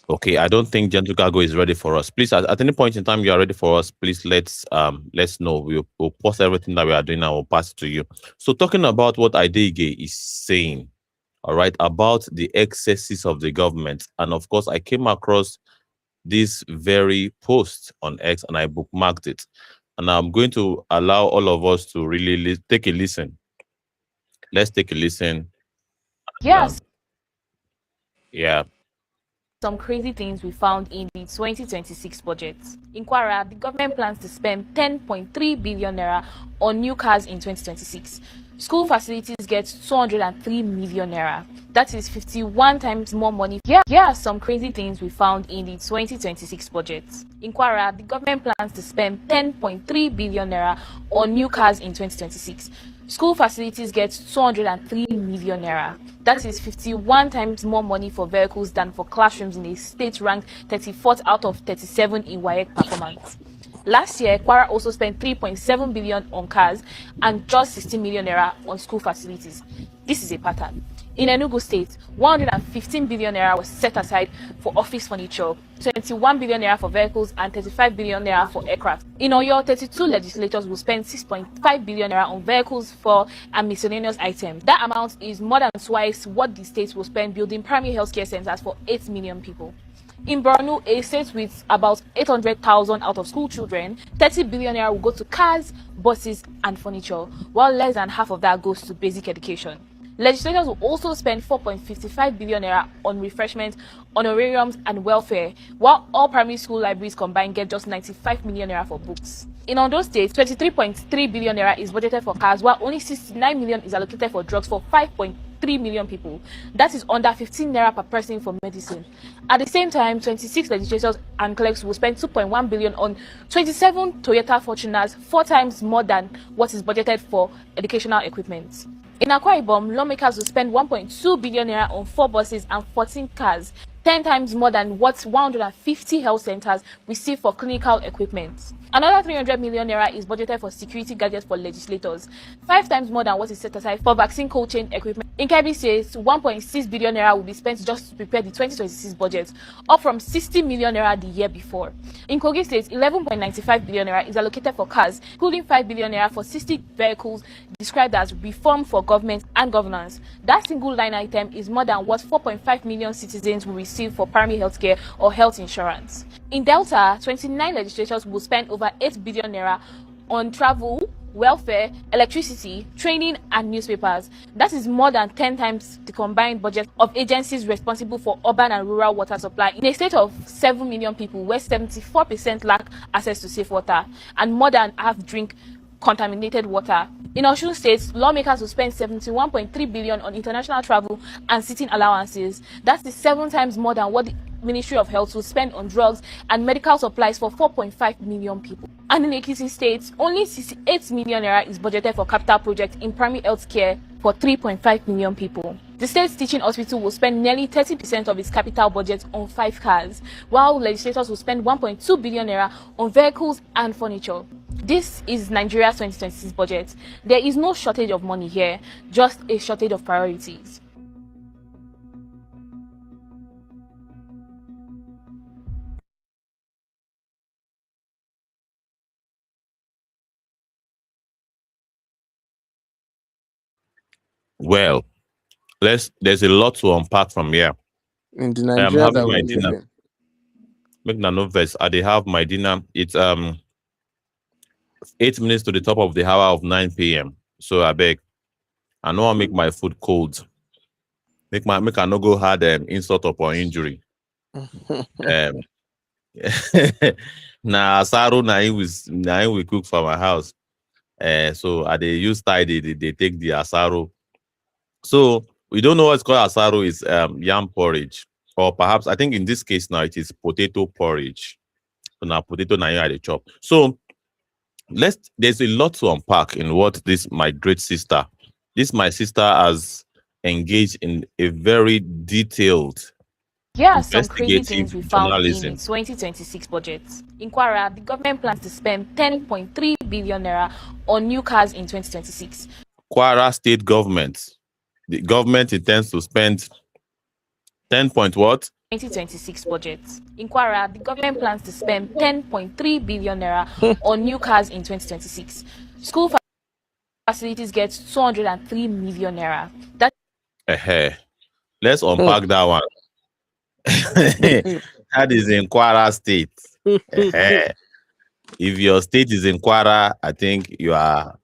Okay, I don't think Gentle Cargo is ready for us. Please, at any point in time you are ready for us, please let's know. We'll pause everything that we are doing and we'll pass it to you. So talking about what Ideige is saying, all right, about the excesses of the government. And of course, I came across this very post on X and I bookmarked it. And I'm going to allow all of us to really take a listen. Let's take a listen. Yes. Yeah. Some crazy things we found in the 2026 budget. In Kwara, the government plans to spend 10.3 billion naira on new cars in 2026. School facilities get 203 million naira. That is 51 times more money. Here are some crazy things we found in the 2026 budget. In Kwara, the government plans to spend 10.3 billion naira on new cars in 2026. School facilities get 203 million naira. That is 51 times more money for vehicles than for classrooms in a state ranked 34th out of 37 in WAEC performance. Last year, Kwara also spent 3.7 billion on cars and just 16 million naira on school facilities. This is a pattern. In Enugu State, 115 billion naira was set aside for office furniture, 21 billion naira for vehicles, and 35 billion naira for aircraft. In Oyo, 32 legislators will spend 6.5 billion naira on vehicles for and miscellaneous items. That amount is more than twice what the state will spend building primary healthcare centers for 8 million people. In Borno, a state with about 800,000 out-of-school children, 30 billion naira will go to cars, buses, and furniture, while less than half of that goes to basic education. Legislators will also spend 4.55 billion naira on refreshment, honorariums, and welfare, while all primary school libraries combined get just 95 million naira for books. In Ondo State, 23.3 billion naira is budgeted for cars, while only 69 million is allocated for drugs for 5.3 million people. That is under 15 naira per person for medicine. At the same time, 26 legislators and clerks will spend 2.1 billion on 27 Toyota Fortuners, 4 times more than what is budgeted for educational equipment. In Akwa Ibom, lawmakers will spend 1.2 billion naira on 4 buses and 14 cars, 10 times more than what 150 health centers receive for clinical equipment. Another 300 million naira is budgeted for security gadgets for legislators, 5 times more than what is set aside for vaccine cold chain equipment. In Kebbi State, 1.6 billion naira will be spent just to prepare the 2026 budget, up from 60 million naira the year before. In Kogi State, 11.95 billion naira is allocated for cars, including 5 billion naira for 60 vehicles described as reform for government and governance. That single line item is more than what 4.5 million citizens will receive for primary health care or health insurance. In Delta, 29 legislators will spend over 8 billion naira on travel, welfare, electricity, training, and newspapers. That is more than 10 times the combined budget of agencies responsible for urban and rural water supply in a state of 7 million people where 74% lack access to safe water and more than half drink contaminated water. In Osun State, lawmakers will spend 71.3 billion on international travel and sitting allowances. That's the 7 times more than what the Ministry of Health will spend on drugs and medical supplies for 4.5 million people. And in Ekiti State, only 68 million naira is budgeted for capital projects in primary health care for 3.5 million people. The state's teaching hospital will spend nearly 30% of its capital budget on 5 cars, while legislators will spend 1.2 billion naira on vehicles and furniture. This is Nigeria's 2026 budget. There is no shortage of money here, just a shortage of priorities. Well, there's a lot to unpack from here. In the I am Nigeria having that we my live dinner. in. Make no verse. I dey have my dinner. It's 8 minutes to the top of the hour of 9 p.m. So I beg. I know I make my food cold. Make I no go hard insult upon injury. Um na asaro na him we cook for my house. So I dey use tie they take the asaro. So we don't know what's called asaro is yam porridge. Or perhaps I think in this case now it is potato porridge. So now potato na at the chop. So there's a lot to unpack in what this my sister has engaged in a very detailed Here are some crazy investigative things we found in the journalism. 2026 budget. In Kwara, the government plans to spend 10.3 billion naira on new cars in 2026. Kwara state government, the government intends to spend 10 point what? 2026 budget. In Kwara, the government plans to spend 10.3 billion naira on new cars in 2026. School facilities get 203 million naira. Let's unpack that one. That is in Kwara State. If your state is in Kwara, I think you are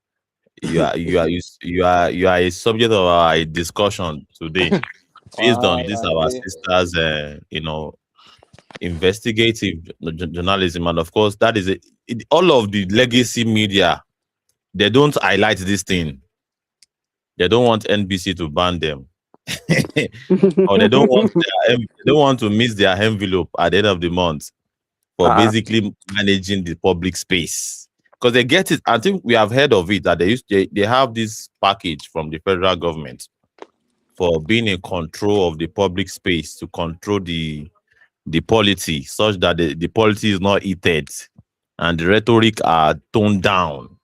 a subject of our discussion today, based on this our sisters, investigative journalism, and of course that is all of the legacy media. They don't highlight this thing. They don't want NBC to ban them. Or they don't want to miss their envelope at the end of the month for basically managing the public space, because they get it. I think we have heard of it that they have this package from the federal government for being in control of the public space, to control the polity, such that the polity is not heated and the rhetoric are toned down.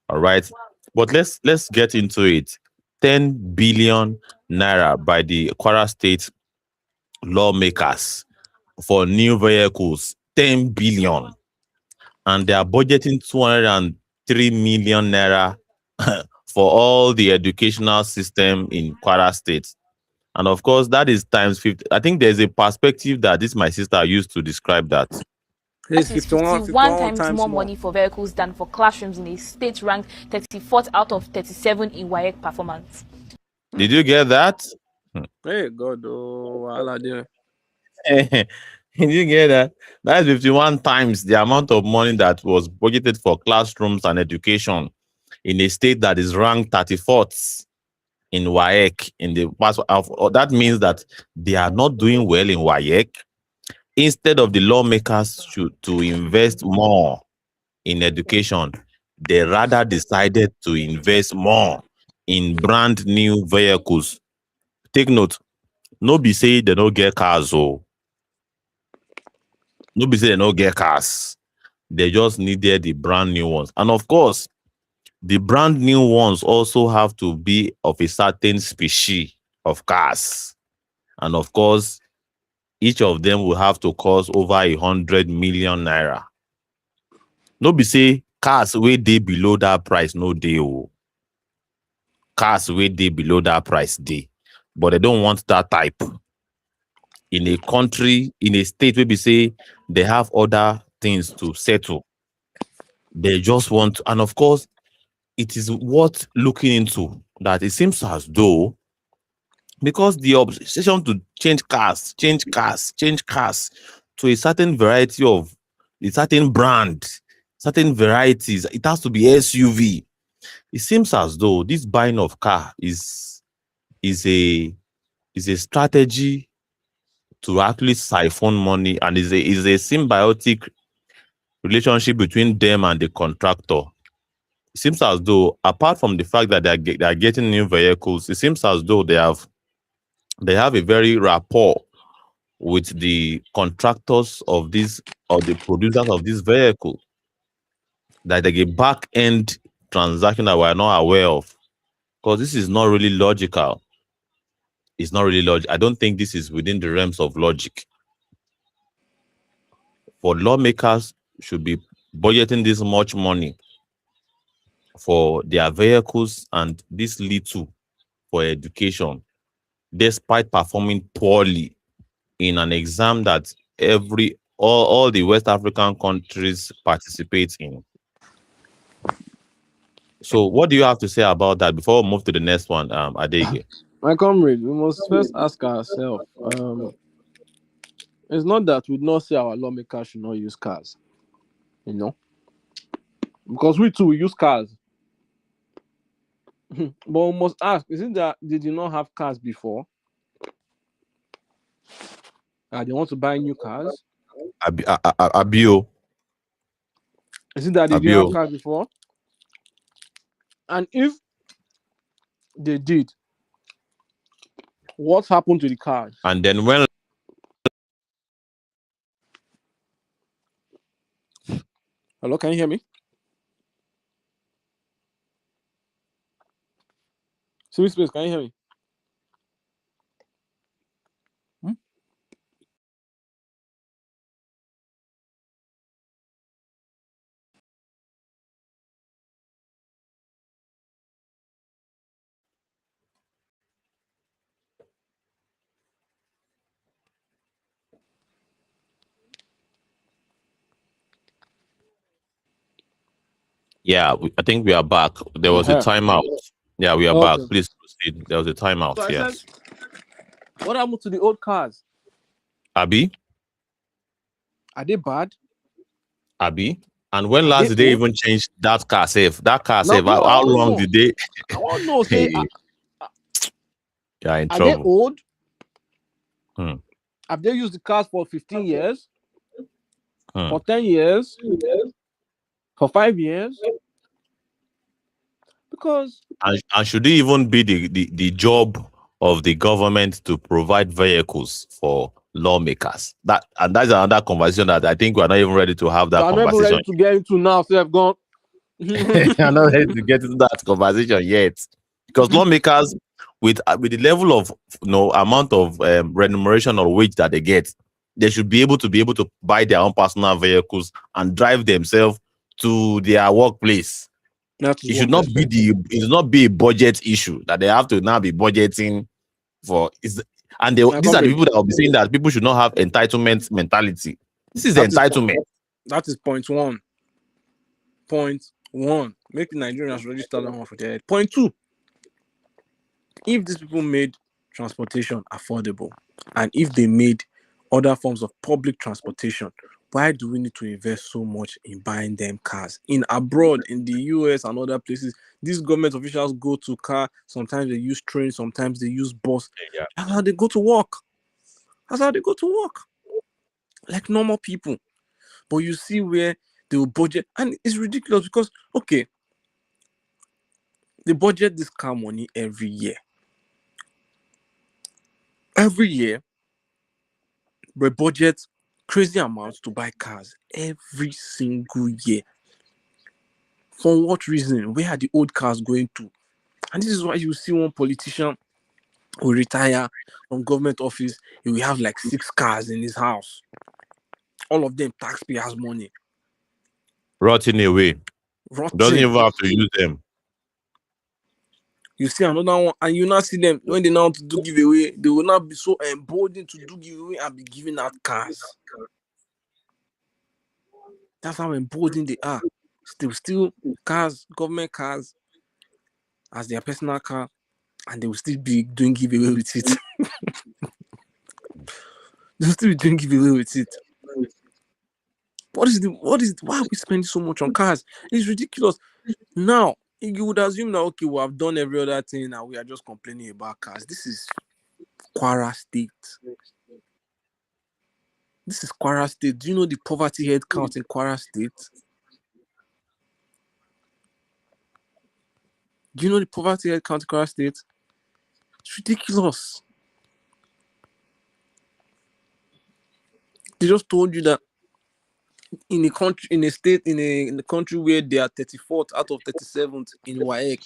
All right, but let's get into it. 10 billion naira by the Kwara State lawmakers for new vehicles. 10 billion, and they are budgeting 203 million naira for all the educational system in Kwara State. And of course, that is times 50. I think there's a perspective that this my sister used to describe that. That is 51 times more money for vehicles than for classrooms in a state ranked 34th out of 37 in WAEC performance. Did you get that? Hey God, oh, did you get that? That is 51 times the amount of money that was budgeted for classrooms and education in a state that is ranked 34th in WAEC. In the past, that means that they are not doing well in WAEC. Instead of the lawmakers to invest more in education, they rather decided to invest more in brand new vehicles. Take note, no be say they don't get cars, no be say they don't get cars. They just needed the brand new ones. And of course, the brand new ones also have to be of a certain species of cars. And of course, each of them will have to cost over 100 million naira. No be say cars wey dey below that price no dey. Cars wey dey below that price dey, but they don't want that type. In a country, in a state where we say they have other things to settle, they just want, and of course, it is worth looking into that it seems as though, because the obsession to change cars to a certain variety of a certain brand, certain varieties, it has to be SUV. It seems as though this buying of car is a strategy to actually siphon money, and is a symbiotic relationship between them and the contractor. It seems as though, apart from the fact that they are getting new vehicles, it seems as though they have a very rapport with the contractors of the producers of this vehicle. That like a back end transaction that we're not aware of. Because this is not really logical. It's not really logic. I don't think this is within the realms of logic. For lawmakers should be budgeting this much money for their vehicles and this little for education, despite performing poorly in an exam that all the West African countries participate in. So what do you have to say about that before we move to the next one, Adege? My comrade, we must first ask ourselves. It's not that we not say our lawmakers should not use cars, you know, because we too we use cars. But we must ask: is it that they did not have cars before? They want to buy new cars? Abio, Is it that they didn't have Abio, cars before? And if they did, what happened to the cars? and then when Hello, can you hear me? Civil space, can you hear me? Hmm? yeah, I think we are back. There was a Uh-huh. timeout. Yeah, we are back. Okay. Please proceed. There was a timeout. So I said, Yes, what happened to the old cars? Abi, Are they bad? Abi. And when Are last they did they old? even change that car safe? That car No, safe. no, I How want to long know. did they? I want to know. Say, Hey, you're in are they trouble. old? Hmm. Have they used the cars for 15 years? Hmm. For 10 years? For 5 years? Because And should it even be the job of the government to provide vehicles for lawmakers? That's another conversation that I think we're not even ready to have we that are not even conversation. ready to get into now. So I've gone. I'm not ready to get into that conversation yet, because lawmakers with the level of amount of remuneration or wage that they get, they should be able to buy their own personal vehicles and drive themselves to their workplace. That is It should what I not be expect. it should not be a budget issue that they have to now be budgeting for. My These are the comrade, people that will be saying that people should not have entitlement mentality. This is that is entitlement. that is point one. Point one. Make the Nigerians register that one for their head. Point two. If these people made transportation affordable, and if they made other forms of public transportation, why do we need to invest so much in buying them cars? In abroad, in the US and other places, these government officials go to car. Sometimes they use train, sometimes they use bus. Yeah. That's how they go to work. That's how they go to work. Like normal people. But you see where they will budget, and it's ridiculous because okay, they budget this car money every year. Every year, they budget crazy amounts to buy cars every single year. For what reason? Where are the old cars going to? And this is why you see one politician will retire from government office, he will have like 6 cars in his house. All of them taxpayers' money. Rotting away. Doesn't Rotten. even have to use them. You see another one, and you now see them when they now want to do giveaway, they will not be so emboldened to do giveaway and be giving out cars. That's how emboldened they are. Still cars, government cars, as their personal car, and they will still be doing giveaway with it. They'll still be doing giveaway with it. Why are we spending so much on cars? It's ridiculous. Now, you would assume that okay, we have done every other thing and we are just complaining about cars. This is Kwara State. This is Kwara State. Do you know the poverty head count in Kwara State? Do you know the poverty head count in Kwara State? It's ridiculous. They just told you that in a country, in a state, in a country where they are 34th out of 37th in WAEC,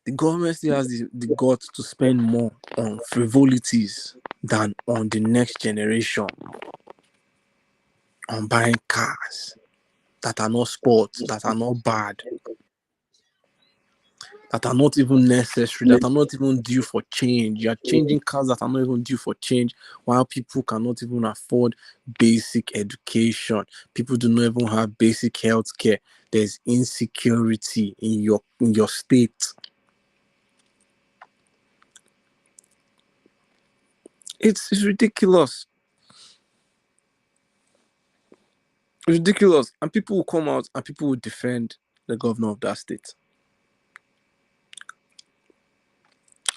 the government still has the guts to spend more on frivolities than on the next generation, on buying cars that are not sports, that are not bad, that are not even necessary, that are not even due for change. You are changing cars that are not even due for change, while people cannot even afford basic education. People do not even have basic health care. There's insecurity in your state. It's ridiculous. It's ridiculous. And people will come out and people will defend the governor of that state.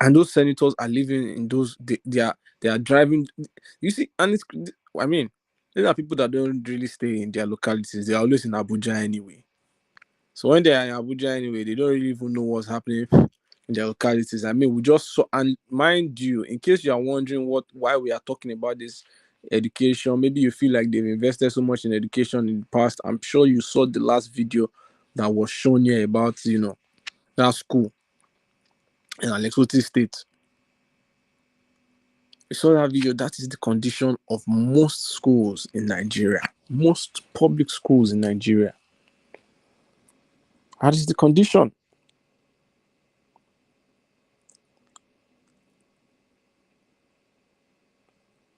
And those senators are living in those they are driving. You see, and it's, I mean, these are people that don't really stay in their localities. They're always in Abuja anyway. So when they are in Abuja anyway, they don't really even know what's happening in their localities. I mean, we just saw, and mind you, in case you are wondering why we are talking about this education, maybe you feel like they've invested so much in education in the past. I'm sure you saw the last video that was shown here about that school in Alexoti State. You saw that video. That is the condition of most schools in Nigeria, most public schools in Nigeria. That is the condition.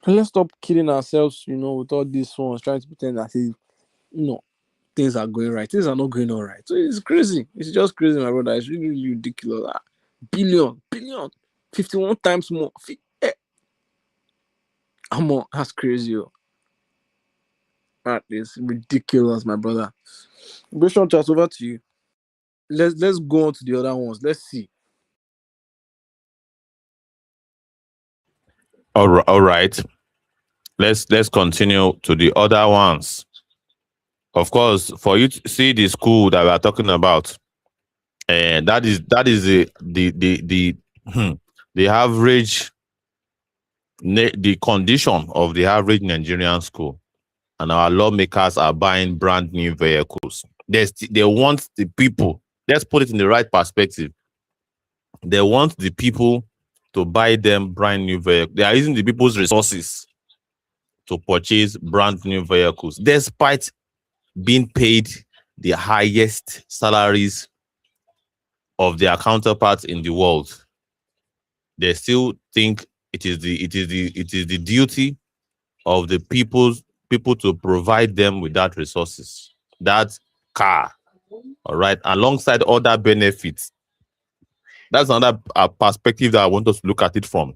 And let's stop kidding ourselves, with all these ones, trying to pretend that things are going right. Things are not going all right. So it's crazy. It's just crazy, my brother. It's really, really ridiculous. Billion, 51 times more. That's crazy. That is ridiculous, my brother. Bishop, chat over to you. Let's go on to the other ones. Let's see. All right. Let's continue to the other ones. Of course, for you to see the school that we are talking about, and that is the the average the condition of the average Nigerian school, and our lawmakers are buying brand new vehicles. They want the people. Let's put it in the right perspective. They want the people to buy them brand new vehicles. They are using the people's resources to purchase brand new vehicles, despite being paid the highest salaries of their counterparts in the world. They still think it is the duty of the people to provide them with that resources, that car, all right, alongside other benefits. That's another perspective that I want us to look at it from.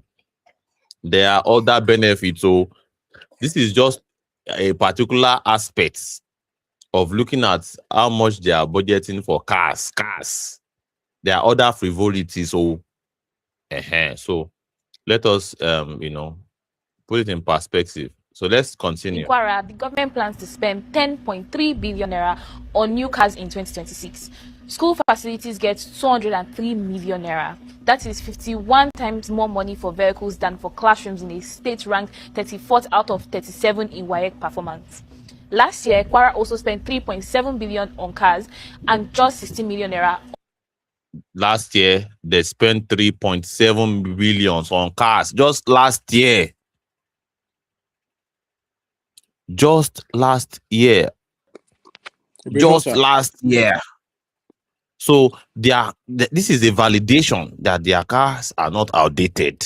There are other benefits. So this is just a particular aspect of looking at how much they are budgeting for cars. There are other frivolities. So let us put it in perspective. So let's continue. In Kwara, the government plans to spend 10.3 billion naira on new cars in 2026. School facilities get 203 million naira. That is 51 times more money for vehicles than for classrooms in a state ranked 34th out of 37 in WAEC performance. Last year, Kwara also spent 3.7 billion on cars and just 60 million naira. Last year, they spent 3.7 billion on cars. Just last year. Just last year. So this is a validation that their cars are not outdated.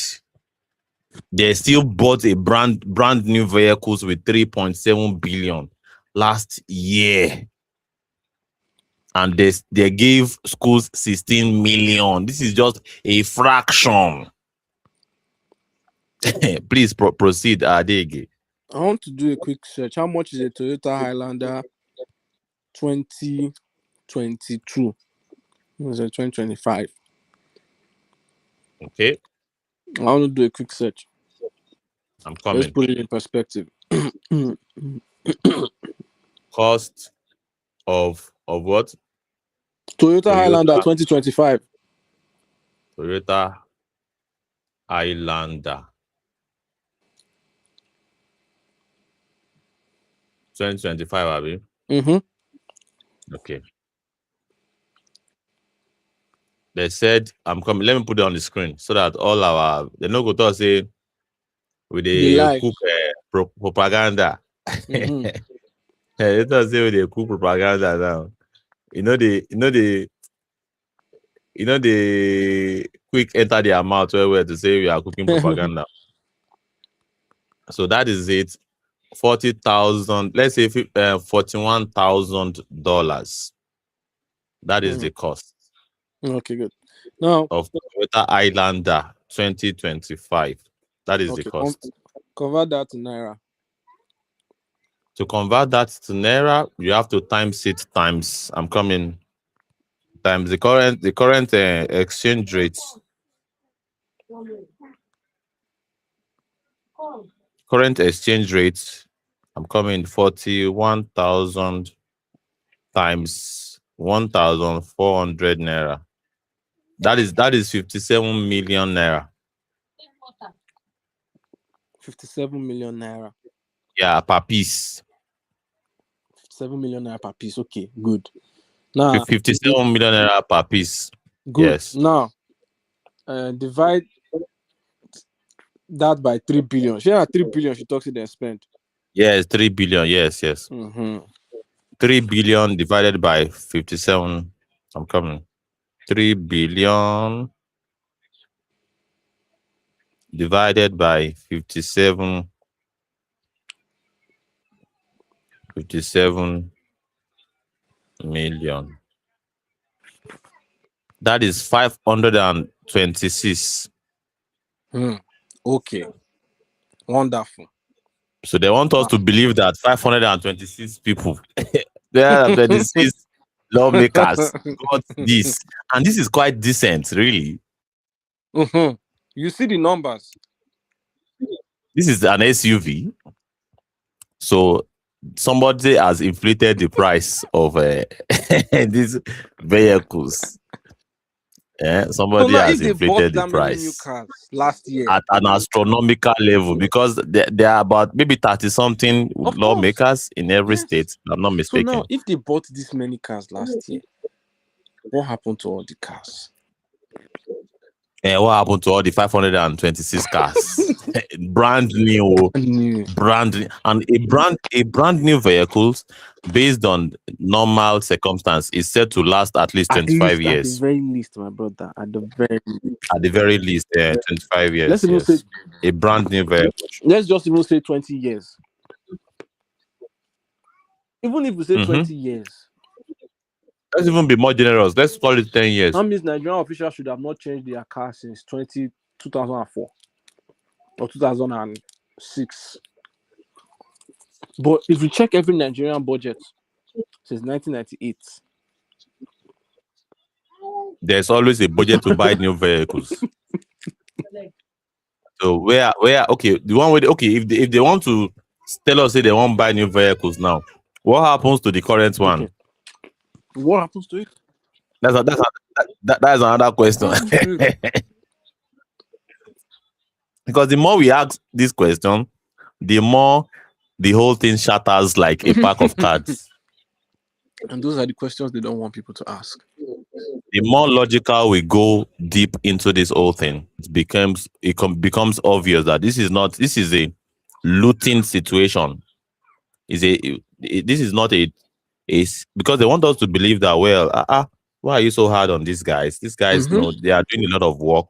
They still bought a brand new vehicles with 3.7 billion last year. And they gave schools 16 million. This is just a fraction. Please proceed, Adege. I want to do a quick search. How much is a Toyota Highlander 2022? It was 2025. Okay. I want to do a quick search. I'm coming. Let's put it in perspective. Cost of what? Toyota Highlander 2025. Toyota Highlander. 2025, Abi. Mm-hmm. Okay. They said, I'm coming. Let me put it on the screen so that all our they no go to say with The the life. cook propaganda. Mm-hmm. They don't say with the cook propaganda now. You know the quick enter their mouth where to say we are cooking propaganda. So that is it. 40,000. Let's say $41,000. That is the cost Okay, good. Now, of Toyota Highlander 2025. That is the okay, cost. convert that to naira. To convert that to naira, you have to times it times. I'm coming times the current exchange rates. Current exchange rates. I'm coming 41,000 times 1,400 naira. That is 57 million naira. 57 million naira. Yeah, per piece. 7 million naira per piece. Okay, good. Now, 57 million naira per piece. good. Yes. Now, divide that by 3 billion. She had 3 billion. She talks it and spend. Yes, 3 billion. Yes. Mm-hmm. 3 billion divided by 57. I'm coming. 3 billion divided by 57 million. That is 526. Okay, wonderful. So they want us to believe that 526 people, there are 26 lawmakers got this. And this is quite decent, really. Mm-hmm. You see the numbers. This is an SUV. So somebody has inflated the price of these vehicles. So Somebody now, has if they bought inflated the that many new price cars last year, at an astronomical level because there are about maybe 30 something of course, lawmakers in every yes. state, if I'm not So now, mistaken. if they bought this many cars last year, what happened to all the cars? And what happened to all the 526 cars? Brand new, New. and a brand new vehicles based on normal circumstance is said to last at least At 25 least, at the years. very least, my brother. At the very least. At the very least, 25 Let's years, even say, yes. A brand new vehicle. let's just even say 20 years. Even if we say 20 years, Let's even be more generous. Let's call it 10 years. that means Nigerian officials should have not changed their car since 2004 or 2006. But if you check every Nigerian budget since 1998, There's always a budget to buy new vehicles. So where okay, the one with okay, if they want to tell us say they won't buy new vehicles now, what happens to the current one? okay, what happens to it? That's another question. What happens to it? Because the more we ask this question, the more the whole thing shatters like a pack of cards. And those are the questions they don't want people to ask. The more logical we go deep into this whole thing, it becomes obvious that this is a looting situation. This is not because they want us to believe that why are you so hard on these guys? These guys, they are doing a lot of work.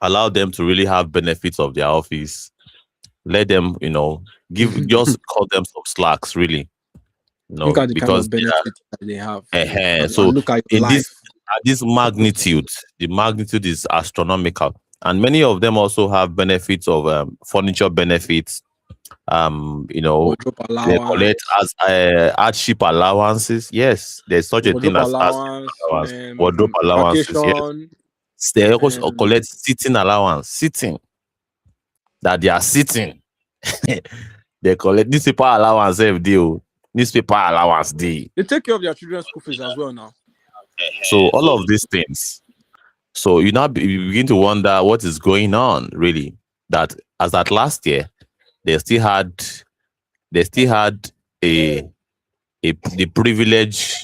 Allow them to really have benefits of their office. Let them, just cut them some slacks, really. Look at the kind Because of benefits that they have. so And look at your in life. this magnitude, the magnitude is astronomical, and many of them also have benefits of furniture benefits. Wardrobe They allowance. collect as hardship allowances. Yes, there's such a thing Wardrobe as allowance. wardrobe allowances. Yes, Vacation. they also collect sitting allowance. Sitting that they are sitting. They collect newspaper allowance every day. Newspaper allowance day. They take care of their children's school fees as well now. So all of these things. So you begin to wonder what is going on, really. That as at last year, they still had they still had a the privilege.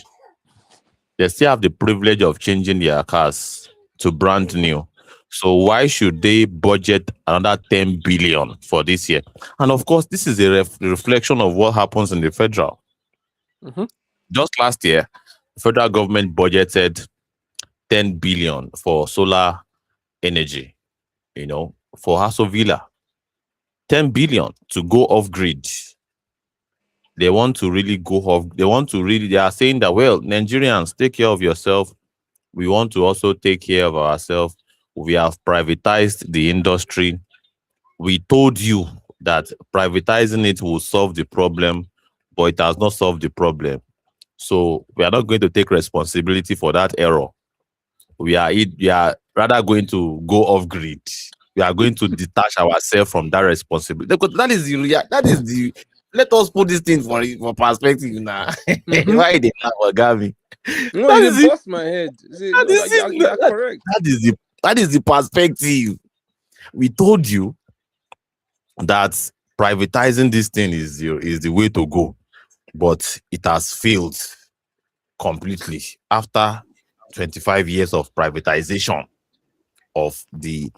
They still have the privilege of changing their cars to brand new. So why should they budget another 10 billion for this year? And of course, this is a reflection of what happens in the federal. Mm-hmm. Just last year, the federal government budgeted 10 billion for solar energy, for Hasso Villa. 10 billion to go off grid. They want to really go off. They are saying that, well, Nigerians, take care of yourself. We want to also take care of ourselves. We have privatized the industry. We told you that privatizing it will solve the problem, but it has not solved the problem. So we are not going to take responsibility for that error. We are rather going to go off grid. We are going to detach ourselves from that responsibility. Because that is the let us put this thing for perspective now. Mm-hmm. Why they not Ogami? No, That you is dey it. bust my head. Say, That no, is it. you are correct. That is the perspective. We told you that privatizing this thing is the way to go, but it has failed completely after 25 years of privatization of the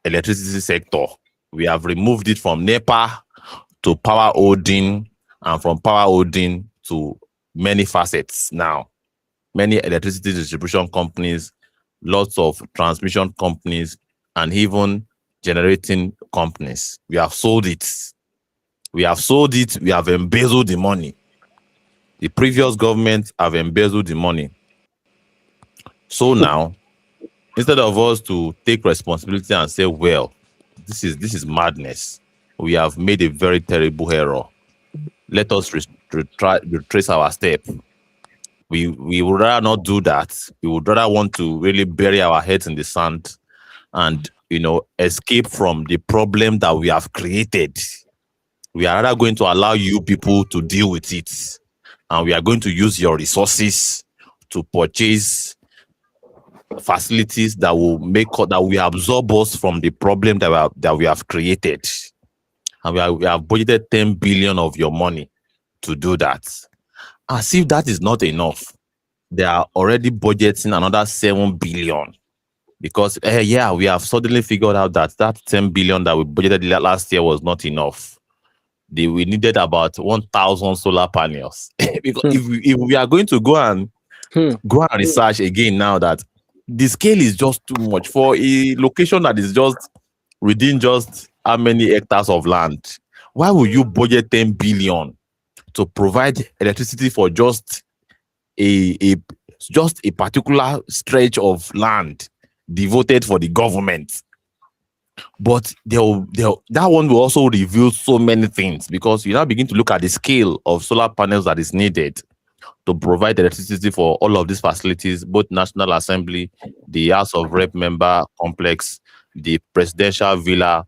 electricity sector. We have removed it from NEPA to power holding, and from power holding to many facets now. Many electricity distribution companies, lots of transmission companies, and even generating companies. We have sold it. We have embezzled the money. The previous governments have embezzled the money. So now, instead of us to take responsibility and say, well, this is madness. We have made a very terrible error. Let us retrace our step. We would rather not do that. We would rather want to really bury our heads in the sand and escape from the problem that we have created. We are rather going to allow you people to deal with it, and we are going to use your resources to purchase facilities that will absorb us from the problem that we have created. And we have budgeted 10 billion of your money to do that. As if that is not enough, they are already budgeting another 7 billion because we have suddenly figured out that 10 billion that we budgeted last year was not enough. We needed about 1,000 solar panels. Because if we are going to go and research again now, that the scale is just too much for a location that is just within just how many hectares of land. Why will you budget 10 billion to provide electricity for just a particular stretch of land devoted for the government? But that one will also reveal so many things, because you now begin to look at the scale of solar panels that is needed to provide electricity for all of these facilities, both National Assembly, the House of Rep member complex, the presidential villa.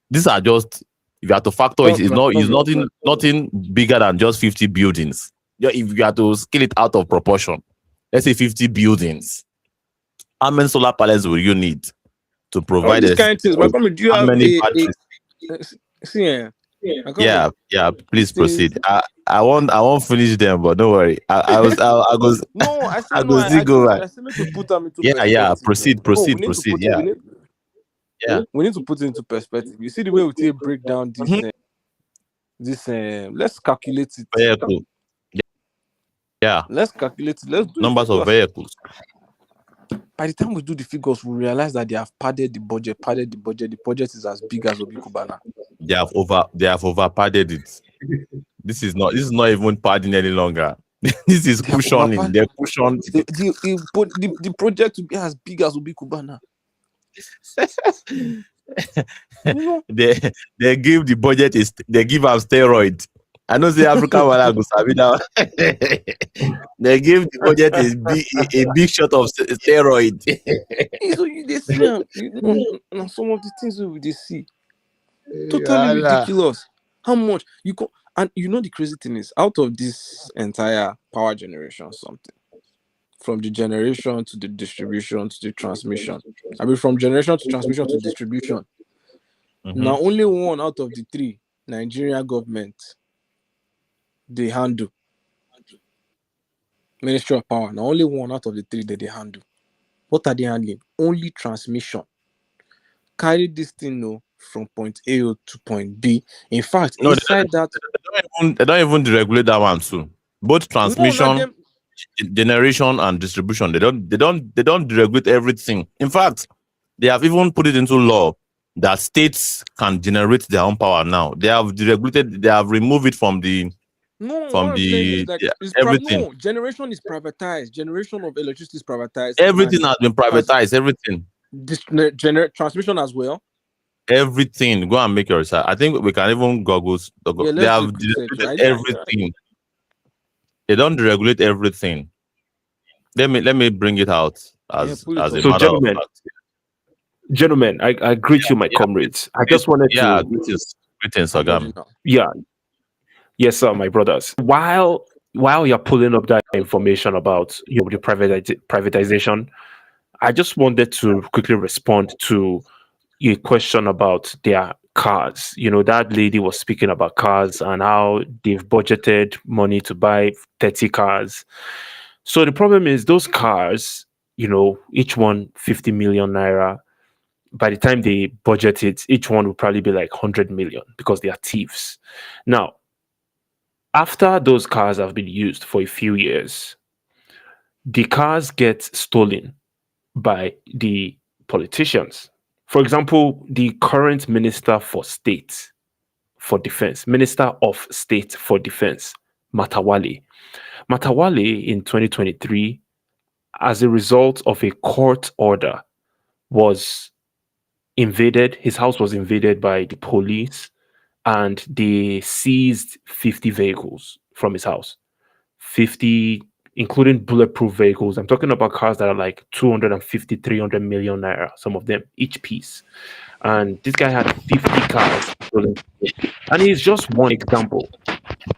These are just, if you have to factor it, it's nothing bigger than just 50 buildings. If you have to scale it out of proportion, let's say 50 buildings. How many solar panels will you need to provide these kind of things? My company, do you how have many batteries? Please proceed. I won't finish them, but don't worry. I was No, I said I no. go see go back. I said make we put them into Yeah. perspective. Proceed. We need to put it. Yeah. We need to put it into perspective. You see the way we take break down this. Let's calculate it. Vehicle. Yeah. Let's calculate it. Let's do Numbers of vehicles. By the time we do the figures, we realize that they have padded the budget. The budget is as big as Obi Kubana. They have over padded it. This is not even padding any longer. This is cushioning. They're cushioned. The project to be as big as Obi Kubana. They give the budget they give them steroid. I know the African one go sabi now. They give the budget a big shot of steroid. So they see some of the things we see. Totally ridiculous. How much you go, and the crazy thing is, out of this entire power generation, something from the generation to the distribution to the transmission. I mean, from generation to transmission to distribution. Now, only one out of the three, Nigerian government, they handle. Ministry of Power. Now only one out of the three that they handle. What are they handling? Only transmission. Carry this thing no from point A to point B. In fact, No, inside that, they don't even deregulate that one too. Both no, not transmission, them. generation, and distribution. They don't deregulate everything. In fact, they have even put it into law that states can generate their own power now. They have deregulated. They have removed it from No, what I'm saying is like everything. no, generation is privatized. Generation of electricity is privatized, Everything and has been privatized. Everything. this transmission as well. Everything. Go and make your research. I think we can even Google. Yeah, They let's have do quick search. deregulated everything. They don't deregulate everything. Let me bring it out Yeah, as pull it a up. So, matter of gentlemen, fact. I greet you, my Yeah, comrades. I just wanted yeah. to, Greetings, I'm ready Sagam. now. yeah, yes, sir, my brothers. While you're pulling up that information about the privatization, I just wanted to quickly respond to a question about their cars. That lady was speaking about cars and how they've budgeted money to buy 30 cars. So the problem is those cars, each one 50 million naira. By the time they budget it, each one will probably be like 100 million because they are thieves. Now, after those cars have been used for a few years, the cars get stolen by the politicians. For example, the current Minister for State for Defense, Minister of State for Defense, Matawale. Matawale in 2023, as a result of a court order, was his house was invaded by the police and they seized 50 vehicles from his house. 50, including bulletproof vehicles. I'm talking about cars that are like 250, 300 million naira, some of them each piece. And this guy had 50 cars stolen. And he's just one example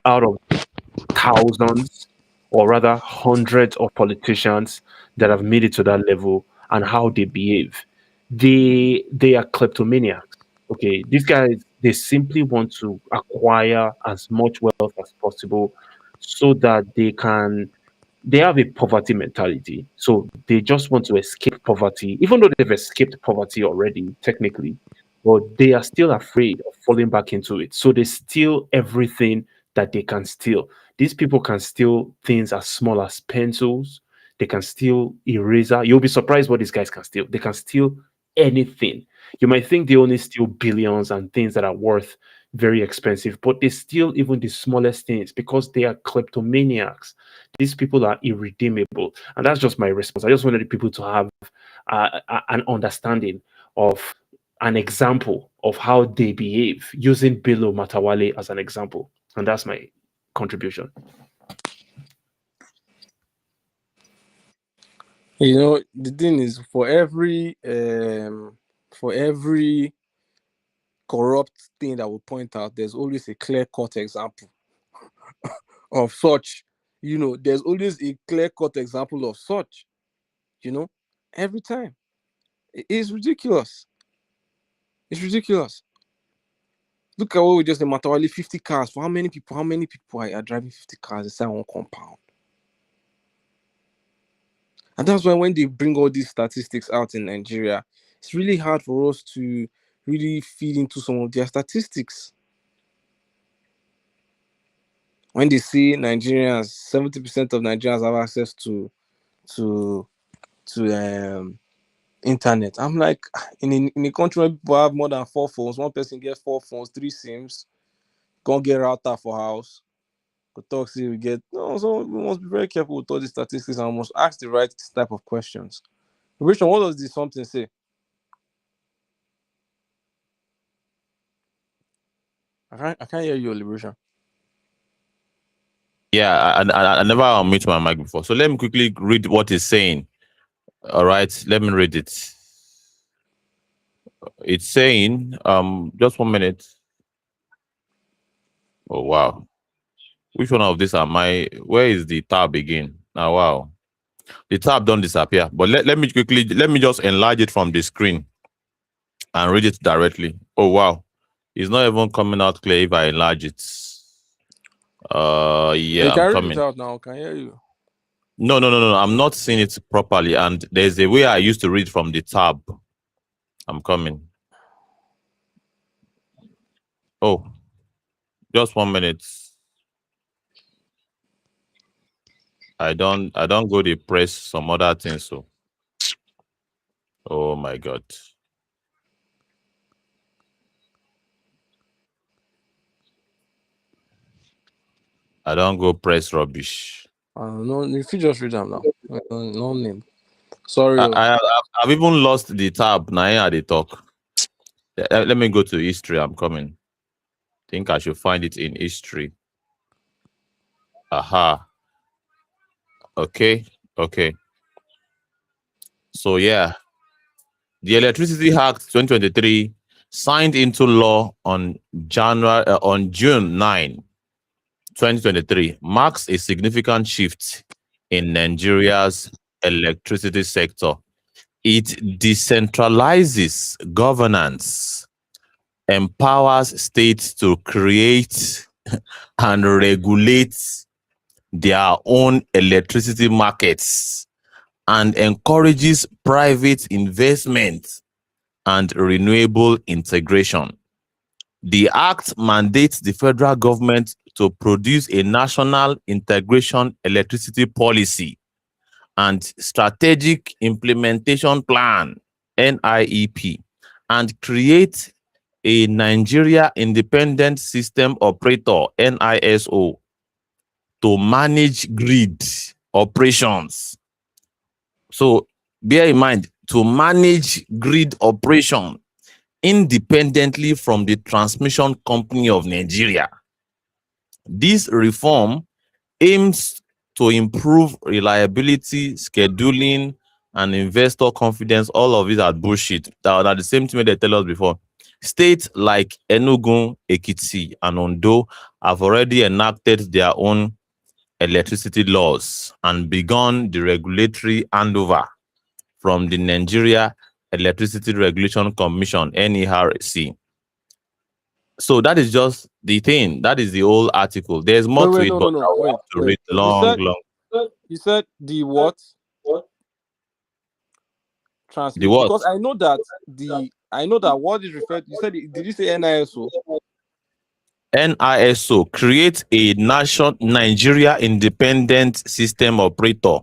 out of thousands, or rather hundreds of politicians that have made it to that level and how they behave. They are kleptomaniacs. Okay, these guys, they simply want to acquire as much wealth as possible so that they have a poverty mentality. So they just want to escape poverty, even though they've escaped poverty already, technically, but they are still afraid of falling back into it. So they steal everything that they can steal. These people can steal things as small as pencils. They can steal eraser. You'll be surprised what these guys can steal. They can steal anything. You might think they only steal billions and things that are worth very expensive, but they steal even the smallest things because they are kleptomaniacs. These people are irredeemable. And that's just my response. I just wanted people to have an understanding of an example of how they behave using Bilo Matawale as an example. And that's my contribution. The thing is, for every corrupt thing that we point out, there's always a clear-cut example of such. There's always a clear-cut example of such. Every time. It's ridiculous. It's ridiculous. Look at what we just said, Matawali, 50 cars. For how many people are driving 50 cars inside one compound? And that's why when they bring all these statistics out in Nigeria, it's really hard for us to really feed into some of their statistics. When they see Nigerians, 70% of Nigerians have access to internet. I'm like, in a country where people have more than 4 phones, one person gets 4 phones, 3 SIMs, can't get router for house. Talk, see, we get no. So we must be very careful with all these statistics and we must ask the right type of questions. Richard, what does this something say? I can't hear you, Liberation. Yeah, I never unmute my mic before. So let me quickly read what he's saying. All right, let me read it. It's saying, just 1 minute. Oh wow. Which one of these am I? Where is the tab again? Oh wow. The tab don't disappear. But let me just enlarge it from the screen and read it directly. Oh wow. It's not even coming out clear if I enlarge it. You Yeah, I'm can read it coming. out now. Can hear you. No. I'm not seeing it properly. And there's a way I used to read from the tab. I'm coming. Oh, just 1 minute. I don't go to press some other things. So, oh my God. I don't go press rubbish. No, if you just read them now. No name. Sorry. I've even lost the tab. Now I they talk. Let me go to history. I'm coming. Think I should find it in history. Aha. Okay. So yeah, the Electricity Act 2023 signed into law on June 9, 2023 marks a significant shift in Nigeria's electricity sector. It decentralizes governance, empowers states to create and regulate their own electricity markets, and encourages private investment and renewable integration. The act mandates the federal government to produce a national integration electricity policy and strategic implementation plan (NIEP) and create a Nigeria Independent System Operator (NISO) to manage grid operations. So bear in mind, to manage grid operation independently from the Transmission Company of Nigeria. This reform aims to improve reliability, scheduling, and investor confidence. All of it are bullshit. That are the same thing they tell us before. States like Enugu, Ekiti, and Ondo have already enacted their own electricity laws and begun the regulatory handover from the Nigeria Electricity Regulation Commission (NERC). So that is just the thing. That is the whole article. There's more to Wait, it, no, but no, no. I Wait, want to wait. read long. You said the what? The Transmit, what? because I know that what is referred. You said, did you say NISO? NISO creates a Nigeria Independent System Operator.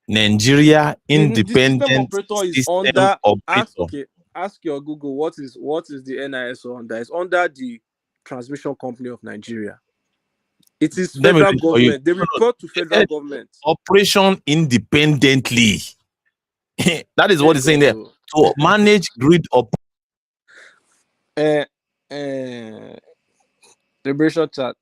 Nigeria The system Independent operator is System under. Operator. Ask your Google what is the NISO under. It's under the Transmission Company of Nigeria. It is Let me federal read for you. government. They No, report to it federal said government. operation independently. That is what it's saying there. So, To manage grid liberation chat.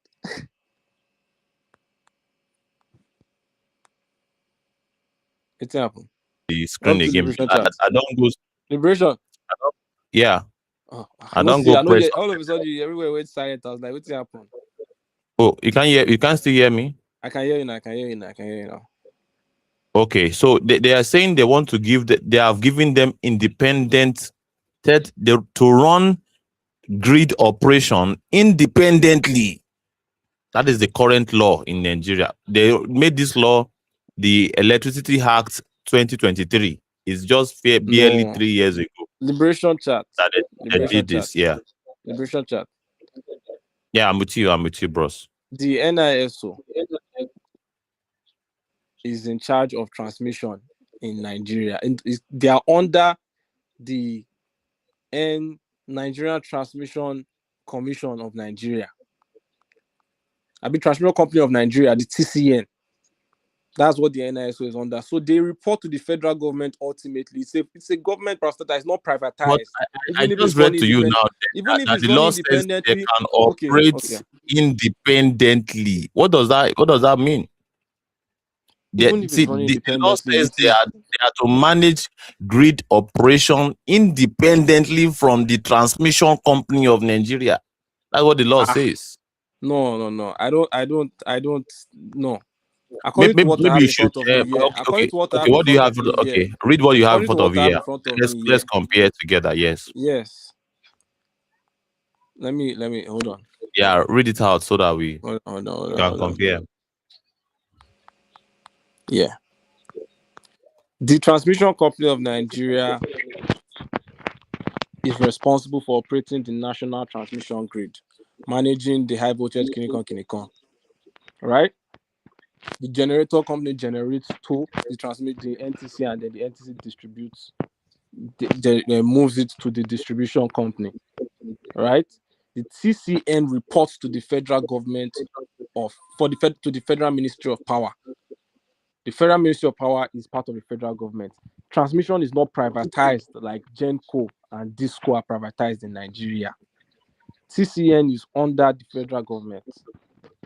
It happened. the screen Welcome to again. liberation chat. I don't go. Liberation. Yeah, Oh, I don't go I know. press. All of a sudden, everywhere went silent. I was like, "What's happened?" Oh, you can hear. You can still hear me. I can hear you now. I can hear you now. Okay, so they are saying they want to give they have given them independent to run grid operation independently. That is the current law in Nigeria. They made this law the Electricity Act 2023. It's just barely No. 3 years ago Liberation chat. that they Liberation did chat. this. Yeah, Liberation chat. yeah, I'm with you, bros. The NISO is in charge of transmission in Nigeria, and they are under the Nigerian Transmission Commission of Nigeria. Transmission Company of Nigeria, the TCN. That's what the NISO is under. So they report to the federal government ultimately. It's a government process that is not privatized. But I just read to you now that the law says they can operate independently. What does that mean? Even if it's running The law independently, says they are to manage grid operation independently from the Transmission Company of Nigeria. That's what the law says. No. I don't. No. According to what I have in front of me here. According to what I have in what do you front have? of me here. Okay, read what you have in front of you here. Let's Here. compare together. Yes. Yes. Let me hold on. Yeah, read it out so that we Hold on, hold on, hold on, can hold on. compare. Yeah. The Transmission Company of Nigeria is responsible for operating the national transmission grid, managing the high voltage kinikon. Right? The generator company generates to the transmit the NTC, and then the NTC distributes, moves it to the distribution company. Right? The TCN reports to the federal government to the Federal Ministry of Power. The Federal Ministry of Power is part of the federal government. Transmission is not privatized like Genco and Disco are privatized in Nigeria. TCN is under the federal government.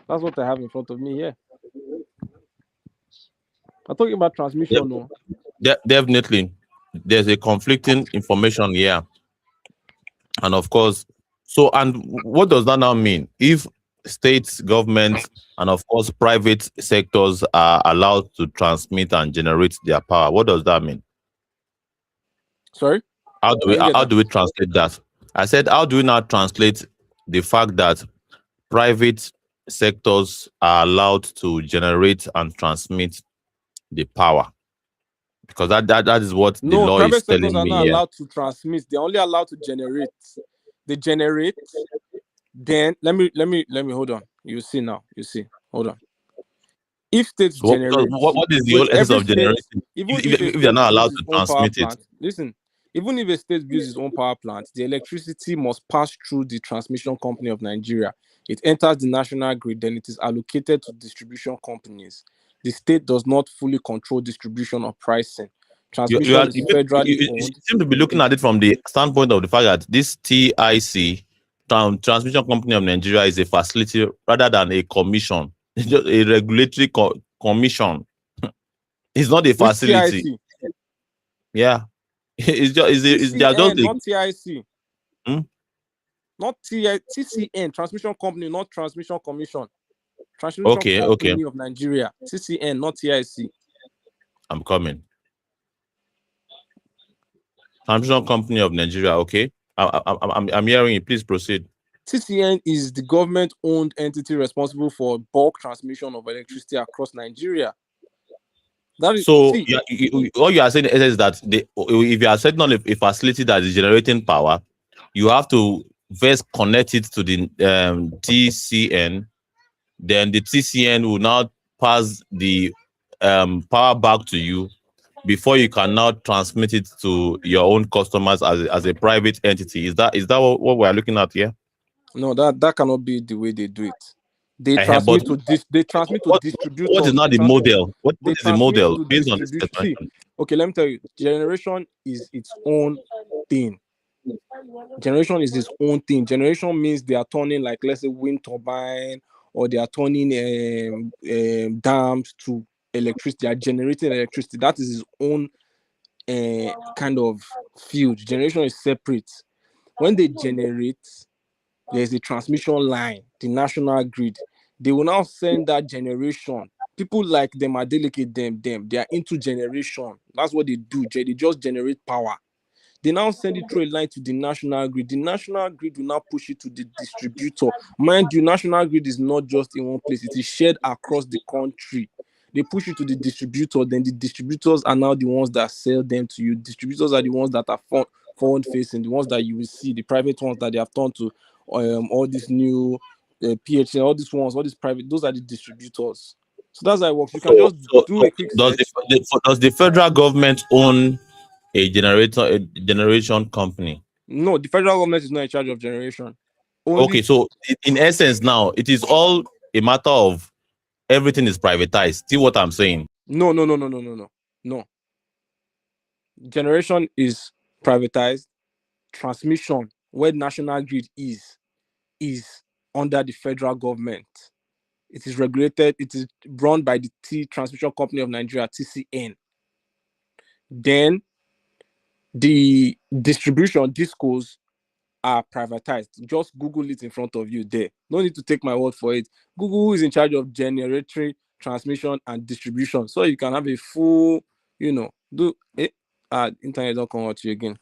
That's what I have in front of me here. I'm talking about transmission. No? Definitely, there's a conflicting information here, and of course, so and what does that now mean? If states, governments, and of course private sectors are allowed to transmit and generate their power, what does that mean? Sorry? How do I we didn't get that. translate that? I said, how do we now translate the fact that private sectors are allowed to generate and transmit the power? Because that is what the No, law is private sectors telling are me not here. allowed to transmit. They're only allowed to generate. They generate. Then let me hold on. You see now. You see. Hold on. If states So generate, what is the whole wait, essence every of state, generating even if a if they're state not allowed builds to its own power transmit it? plant, listen, even if a state builds its own power plant, the electricity must pass through the Transmission Company of Nigeria. It enters the national grid, then it is allocated to distribution companies. The state does not fully control distribution or pricing. You, are, Transmission is federally you owned. seem to be looking at it from the standpoint of the fact that this TIC, Transmission Company of Nigeria, is a facility rather than a commission. It's just a regulatory commission. It's not a Which facility. TIC? Yeah, it's just they are just TCN, not TIC. Hmm? Not TCN, Transmission Company, not Transmission Commission. Transmission Okay, Company of Nigeria, TCN, not TIC. I'm coming. Transmission Company of Nigeria. Okay, I'm hearing you. Please proceed. TCN is the government-owned entity responsible for bulk transmission of electricity across Nigeria. That is, So see, all you are saying is that if you are setting on a facility that is generating power, you have to first connect it to the TCN. Then the TCN will now pass the power back to you before you can now transmit it to your own customers as a private entity. Is that what we are looking at here? no, that cannot be the way they do it. They But transmit to they transmit to what is distributors. not the model? What They is the transmit model to based on this distribute. See, expression? okay, let me tell you, generation is its own thing. Generation is its own thing. Generation means they are turning, like, let's say, wind turbine, or they are turning dams to electricity. They are generating electricity. That is its own kind of field. Generation is separate. When they generate, there's a transmission line, the national grid. They will now send that generation. People like them are delicate, they are into generation. That's what they do. They just generate power. They now send it through a line to the national grid. The national grid will now push it to the distributor. Mind you, national grid is not just in one place, it is shared across the country. They push it to the distributor, then the distributors are now the ones that sell them to you. Distributors are the ones that are forward facing, the ones that you will see, the private ones that they have turned to all these new PHN, all these private, those are the distributors. So that's how it works. You can just do a quick Does search. does the federal government own a generation company? No, the federal government is not in charge of generation. Okay, Only so in essence now it is all a matter of everything is privatized. See what I'm saying? no. Generation is privatized. Transmission, where national grid is under the federal government. It is regulated. It is run by the Transmission Company of Nigeria, TCN. Then the distribution discos are privatized. Just Google it in front of you there. No need to take my word for it. Google who is in charge of generatory, transmission, and distribution. So you can have a full, internet don't come out to you again.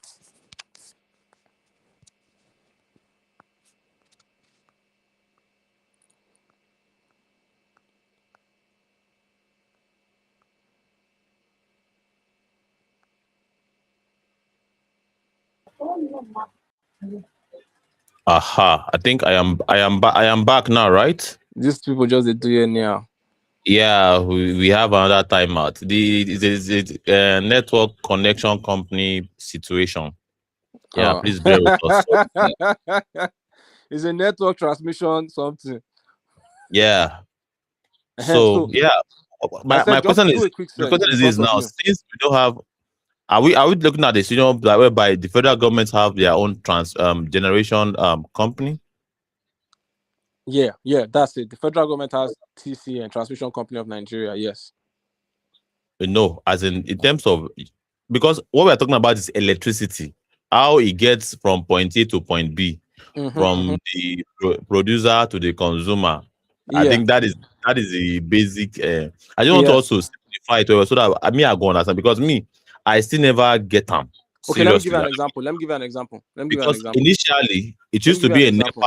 Aha! I think I am back now, right? These people just they do it now. Yeah, we have another timeout. The network connection company situation. Yeah, Oh. please bear with us. So, It's a network transmission something. yeah. So So yeah, I my said just question do is a quick search in this front of now. you. Since we don't have, are we looking at this? Whereby the federal governments have their own generation company. Yeah, that's it. The federal government has TCN, Transmission Company of Nigeria. Yes. No, as in terms of, because what we're talking about is electricity, how it gets from point A to point B, Mm-hmm. from the producer to the consumer. I Yeah, think that is the basic. I just want to yes. also simplify it so that I go understand, because me, I still never get them Okay, let me give you seriously. an example. Let me give you an example. Let me give you an Because example. initially it Let me used to give you an be a example.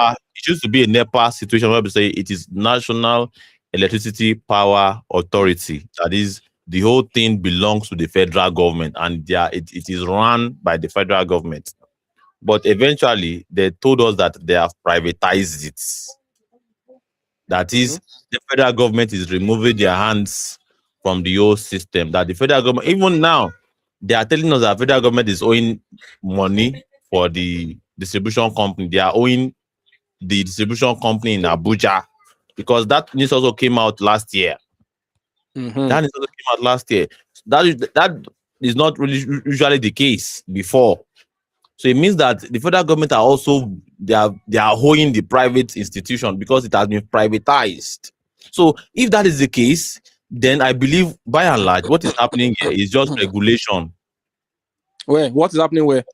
NEPA, situation where we say it is National Electricity Power Authority. That is, the whole thing belongs to the federal government, and it is run by the federal government. But eventually they told us that they have privatized it. That Mm-hmm. is, the federal government is removing their hands from the whole system. That the federal government, even now, they are telling us that federal government is owing money for the distribution company. They are owing the distribution company in Abuja, because that news also came out last year. Mm-hmm. That news also came out last year. That is not really usually the case before. So it means that the federal government are also, they are owing the private institution because it has been privatized. So if that is the case, then I believe by and large what is happening here is just regulation. Where? What is happening where?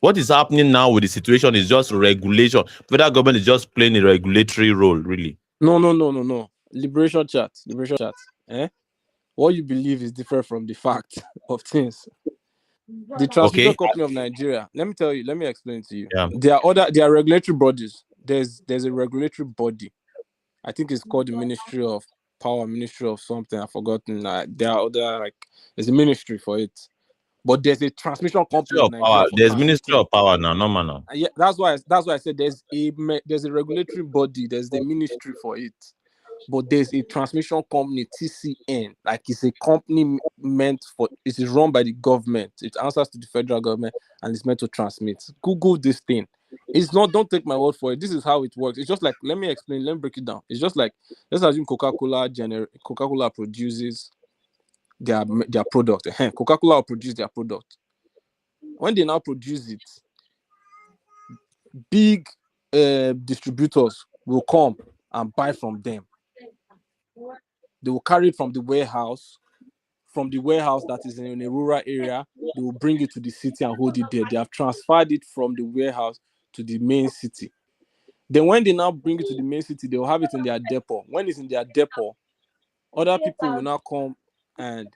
What is happening now with the situation is just regulation. Federal government is just playing a regulatory role, really. No. Liberation chat. Liberation chat. Eh? What you believe is different from the fact of things. The Transmission Okay. Company of Nigeria. Let me tell you. Let me explain to you. Yeah. There are regulatory bodies. There's a regulatory body. I think it's called the Ministry of Power, Ministry of something. I've forgotten. There are other, like, there's a ministry for it. But there's a Transmission Company Ministry of of Nigeria Power. for There's Ministry transmitting. of Power now, normal now. Yeah, that's why I said there's a regulatory body. There's the ministry for it. But there's a transmission company, TCN, like it's a company meant for, it is run by the government. It answers to the federal government and it's meant to transmit. Google this thing. It's not, don't take my word for it. This is how it works. It's just like, let me explain, let me break it down. It's just like, let's assume Coca-Cola produces their product. Coca-Cola will produce their product. When they now produce it, big distributors will come and buy from them. They will carry it from the warehouse that is in a rural area. They will bring it to the city and hold it there. They have transferred it from the warehouse to the main city. Then when they now bring it to the main city, they will have it in their depot. When it's in their depot, other people will now come and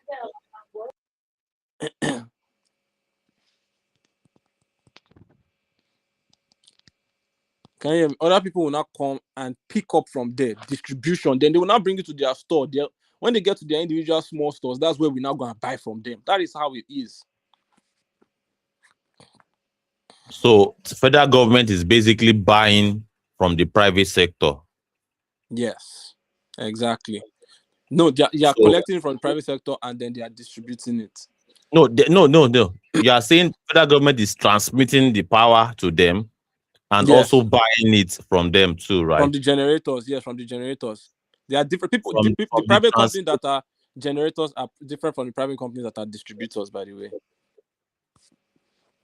can you hear me? Other people will now come and pick up from there, distribution. Then they will now bring it to their store. When they get to their individual small stores, that's where we now go and buy from them. That is how it is. So federal government is basically buying from the private sector. Yes, exactly. No, they are So collecting it from the private sector and then they are distributing it. no. You are saying federal government is transmitting the power to them and also Yes, buying it from them too, from right? the generators. Yes, from the generators. There are different people. From The the private companies that are generators are different from the private companies that are distributors, by the way.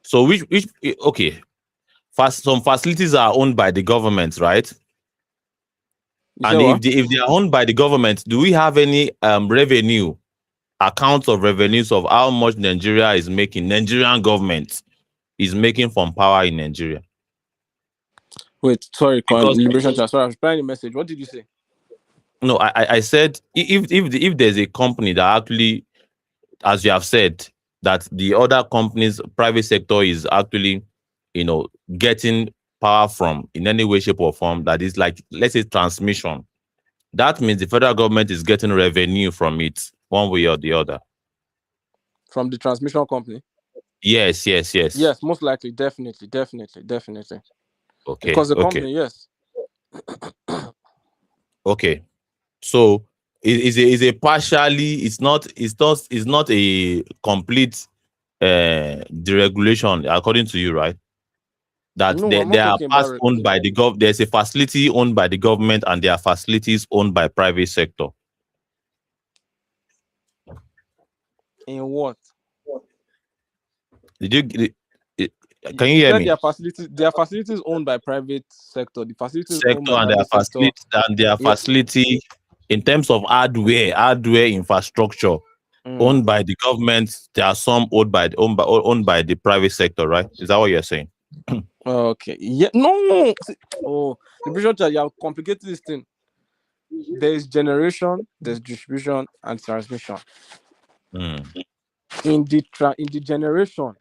So which okay. Some facilities are owned by the government, right? You say And what? if they are owned by the government, do we have any revenue accounts of revenues of how much Nigeria is making? Nigerian government is making from power in Nigeria. Wait, sorry, Because Liberation Chat. Sorry, I was replying the message. What did you say? no, I said if there's a company that actually, as you have said, that the other companies, private sector is actually, getting power from in any way, shape, or form, that is like, let's say, transmission. That means the federal government is getting revenue from it one way or the other. From the transmission company? Yes, yes, yes. Yes, most likely, definitely, Okay, because the okay, company, yes. okay. So is a partially, it's not a complete deregulation according to you, right? That No, I'm they not are talking parts about. owned by the there's a facility owned by the government and there are facilities owned by private sector. In what? Did you can you You hear said me? their facilities owned by private sector. The facilities owned Sector by and private sector. their Yeah. facility in terms of hardware infrastructure Mm. owned by the government. There are some owned by the private sector, right? Is that what you're saying? Okay. Yeah. No. See, oh, the pressure charge. You have complicated this thing. There is generation, there's distribution, and transmission. Mm. In the generation,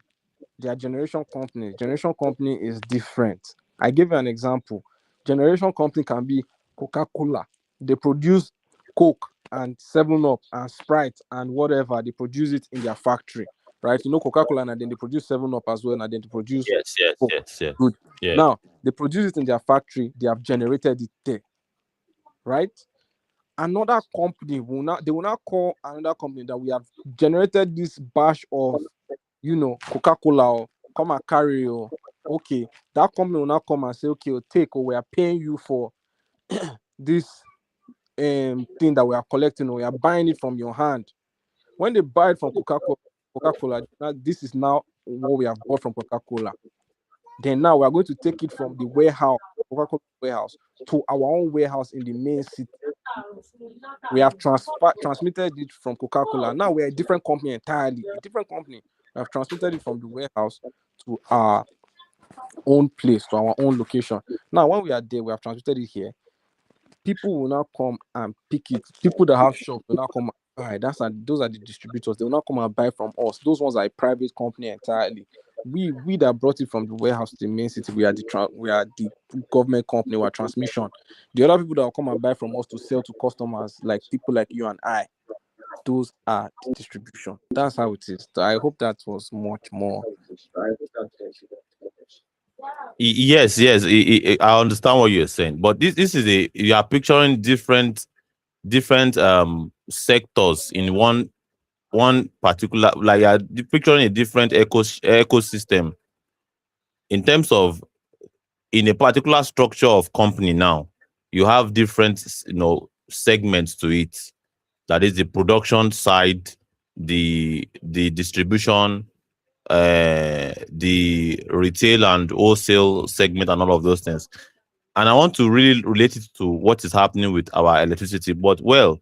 their generation company. Generation company is different. I give you an example. Generation company can be Coca-Cola. They produce Coke and Seven Up and Sprite and whatever. They produce it in their factory, right? You know Coca-Cola, and then they produce Seven Up as well, and then they produce Yes, yes, Coke. yes, yes. Good. Yeah. Now they produce it in their factory. They have generated it there, right? Another company will not. They will not call another company that we have generated this batch of, Coca-Cola, or come and carry, or okay, that company will not come and say, okay, take, or we are paying you for this thing that we are collecting, or we are buying it from your hand. When they buy it from Coca-Cola, now this is now what we have bought from Coca-Cola. Then now we are going to take it from the warehouse, Coca-Cola warehouse, to our own warehouse in the main city. We have transmitted it from Coca-Cola. Now we're a different company entirely, a different company. We have transmitted it from the warehouse to our own place, to our own location. Now, when we are there, we have transmitted it here. People will now come and pick it. People that have shops will now come and buy. Those are the distributors. They will not come and buy from us. Those ones are a private company entirely. We that brought it from the warehouse to the main city, we are the government company, we are transmission. The other people that will come and buy from us to sell to customers, like people like you and I, those are the distribution. That's how it is. I hope that was much more. Yes, yes. I understand what you're saying, but this is a you are picturing different sectors in one particular, like you're picturing a different ecosystem in terms of in a particular structure of company. Now you have different segments to it. That is the production side, the distribution, the retail and wholesale segment, and all of those things. And I want to really relate it to what is happening with our electricity. But well,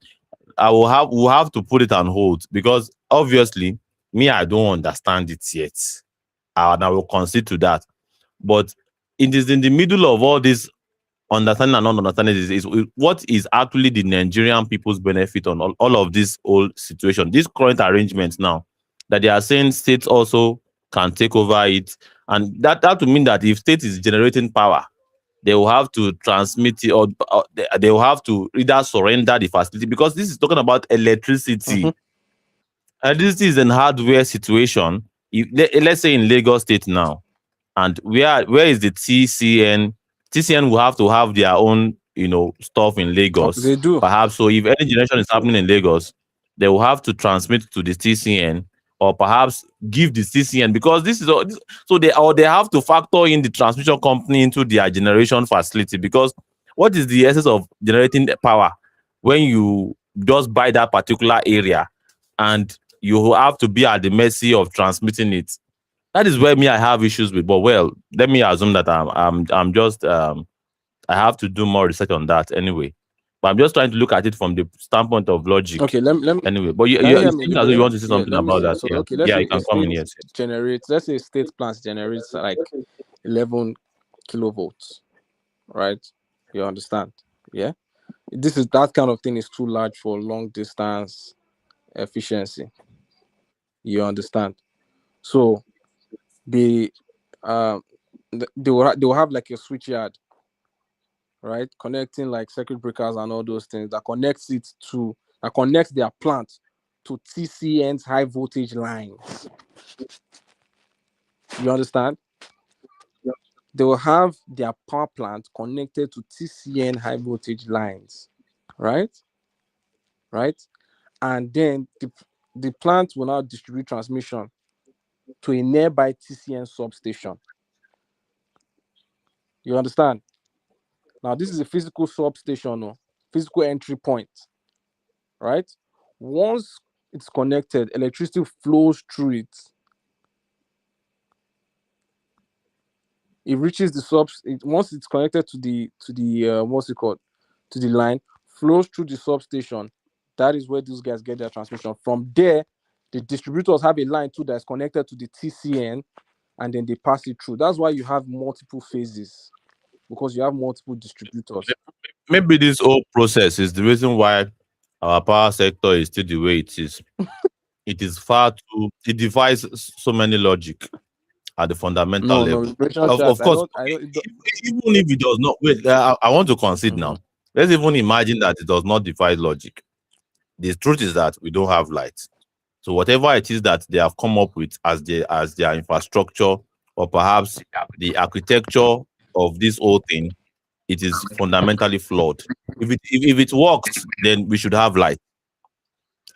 we'll have to put it on hold because obviously me, I don't understand it yet. And I will concede to that. But it is in the middle of all this understanding and not understanding is what is actually the Nigerian people's benefit on all of this old situation, this current arrangements now that they are saying states also can take over it. And that to mean that if state is generating power, they will have to transmit it, or they will have to either surrender the facility because this is talking about Mhm. electricity. Electricity is an hardware situation. Let's say in Lagos State now, and where is the TCN? TCN will have to have their own, stuff in Lagos, They do. perhaps. So if any generation is happening in Lagos, they will have to transmit to the TCN, or perhaps give the TCN, because this is all. So they have to factor in the transmission company into their generation facility, because what is the essence of generating the power when you just buy that particular area and you have to be at the mercy of transmitting it? That is where me I have issues with. But well, let me assume that I'm just I have to do more research on that anyway. But I'm just trying to look at it from the standpoint of logic Okay, let me anyway. But can you hear it me? seems as though Let you me want to say Yeah, something let me about say. that. So Yeah, okay, let's yeah, say you can come in. Yes, yes. let's say state plants generates like 11 kilovolts, right? You understand? Yeah. This is that kind of thing is too large for long distance efficiency. You understand? So they um they will have like a switch yard, right? Connecting like circuit breakers and all those things that connects their plant to TCN's high voltage lines. You understand? They will have their power plant connected to TCN high voltage lines, right? Right? And then the plant will now distribute transmission to a nearby TCN substation. You understand? Now, this is a physical substation, or physical entry point, right? Once it's connected, electricity flows through it. It reaches the once it's connected to the what's it called, to the line, flows through the substation. That is where those guys get their transmission. From there, the distributors have a line too that's connected to the TCN, and then they pass it through. That's why you have multiple phases, because you have multiple distributors. Maybe this whole process is the reason why our power sector is still the way it is. It is far too. It defies so many logic at the fundamental No, no, level. liberation Of, chart. of I course, don't. I don't. even if it does not. Wait, I want to concede Mhm. now. Let's even imagine that it does not defy logic. The truth is that we don't have light. So whatever it is that they have come up with as their infrastructure, or perhaps the architecture of this whole thing, it is fundamentally flawed. If it works, then we should have light,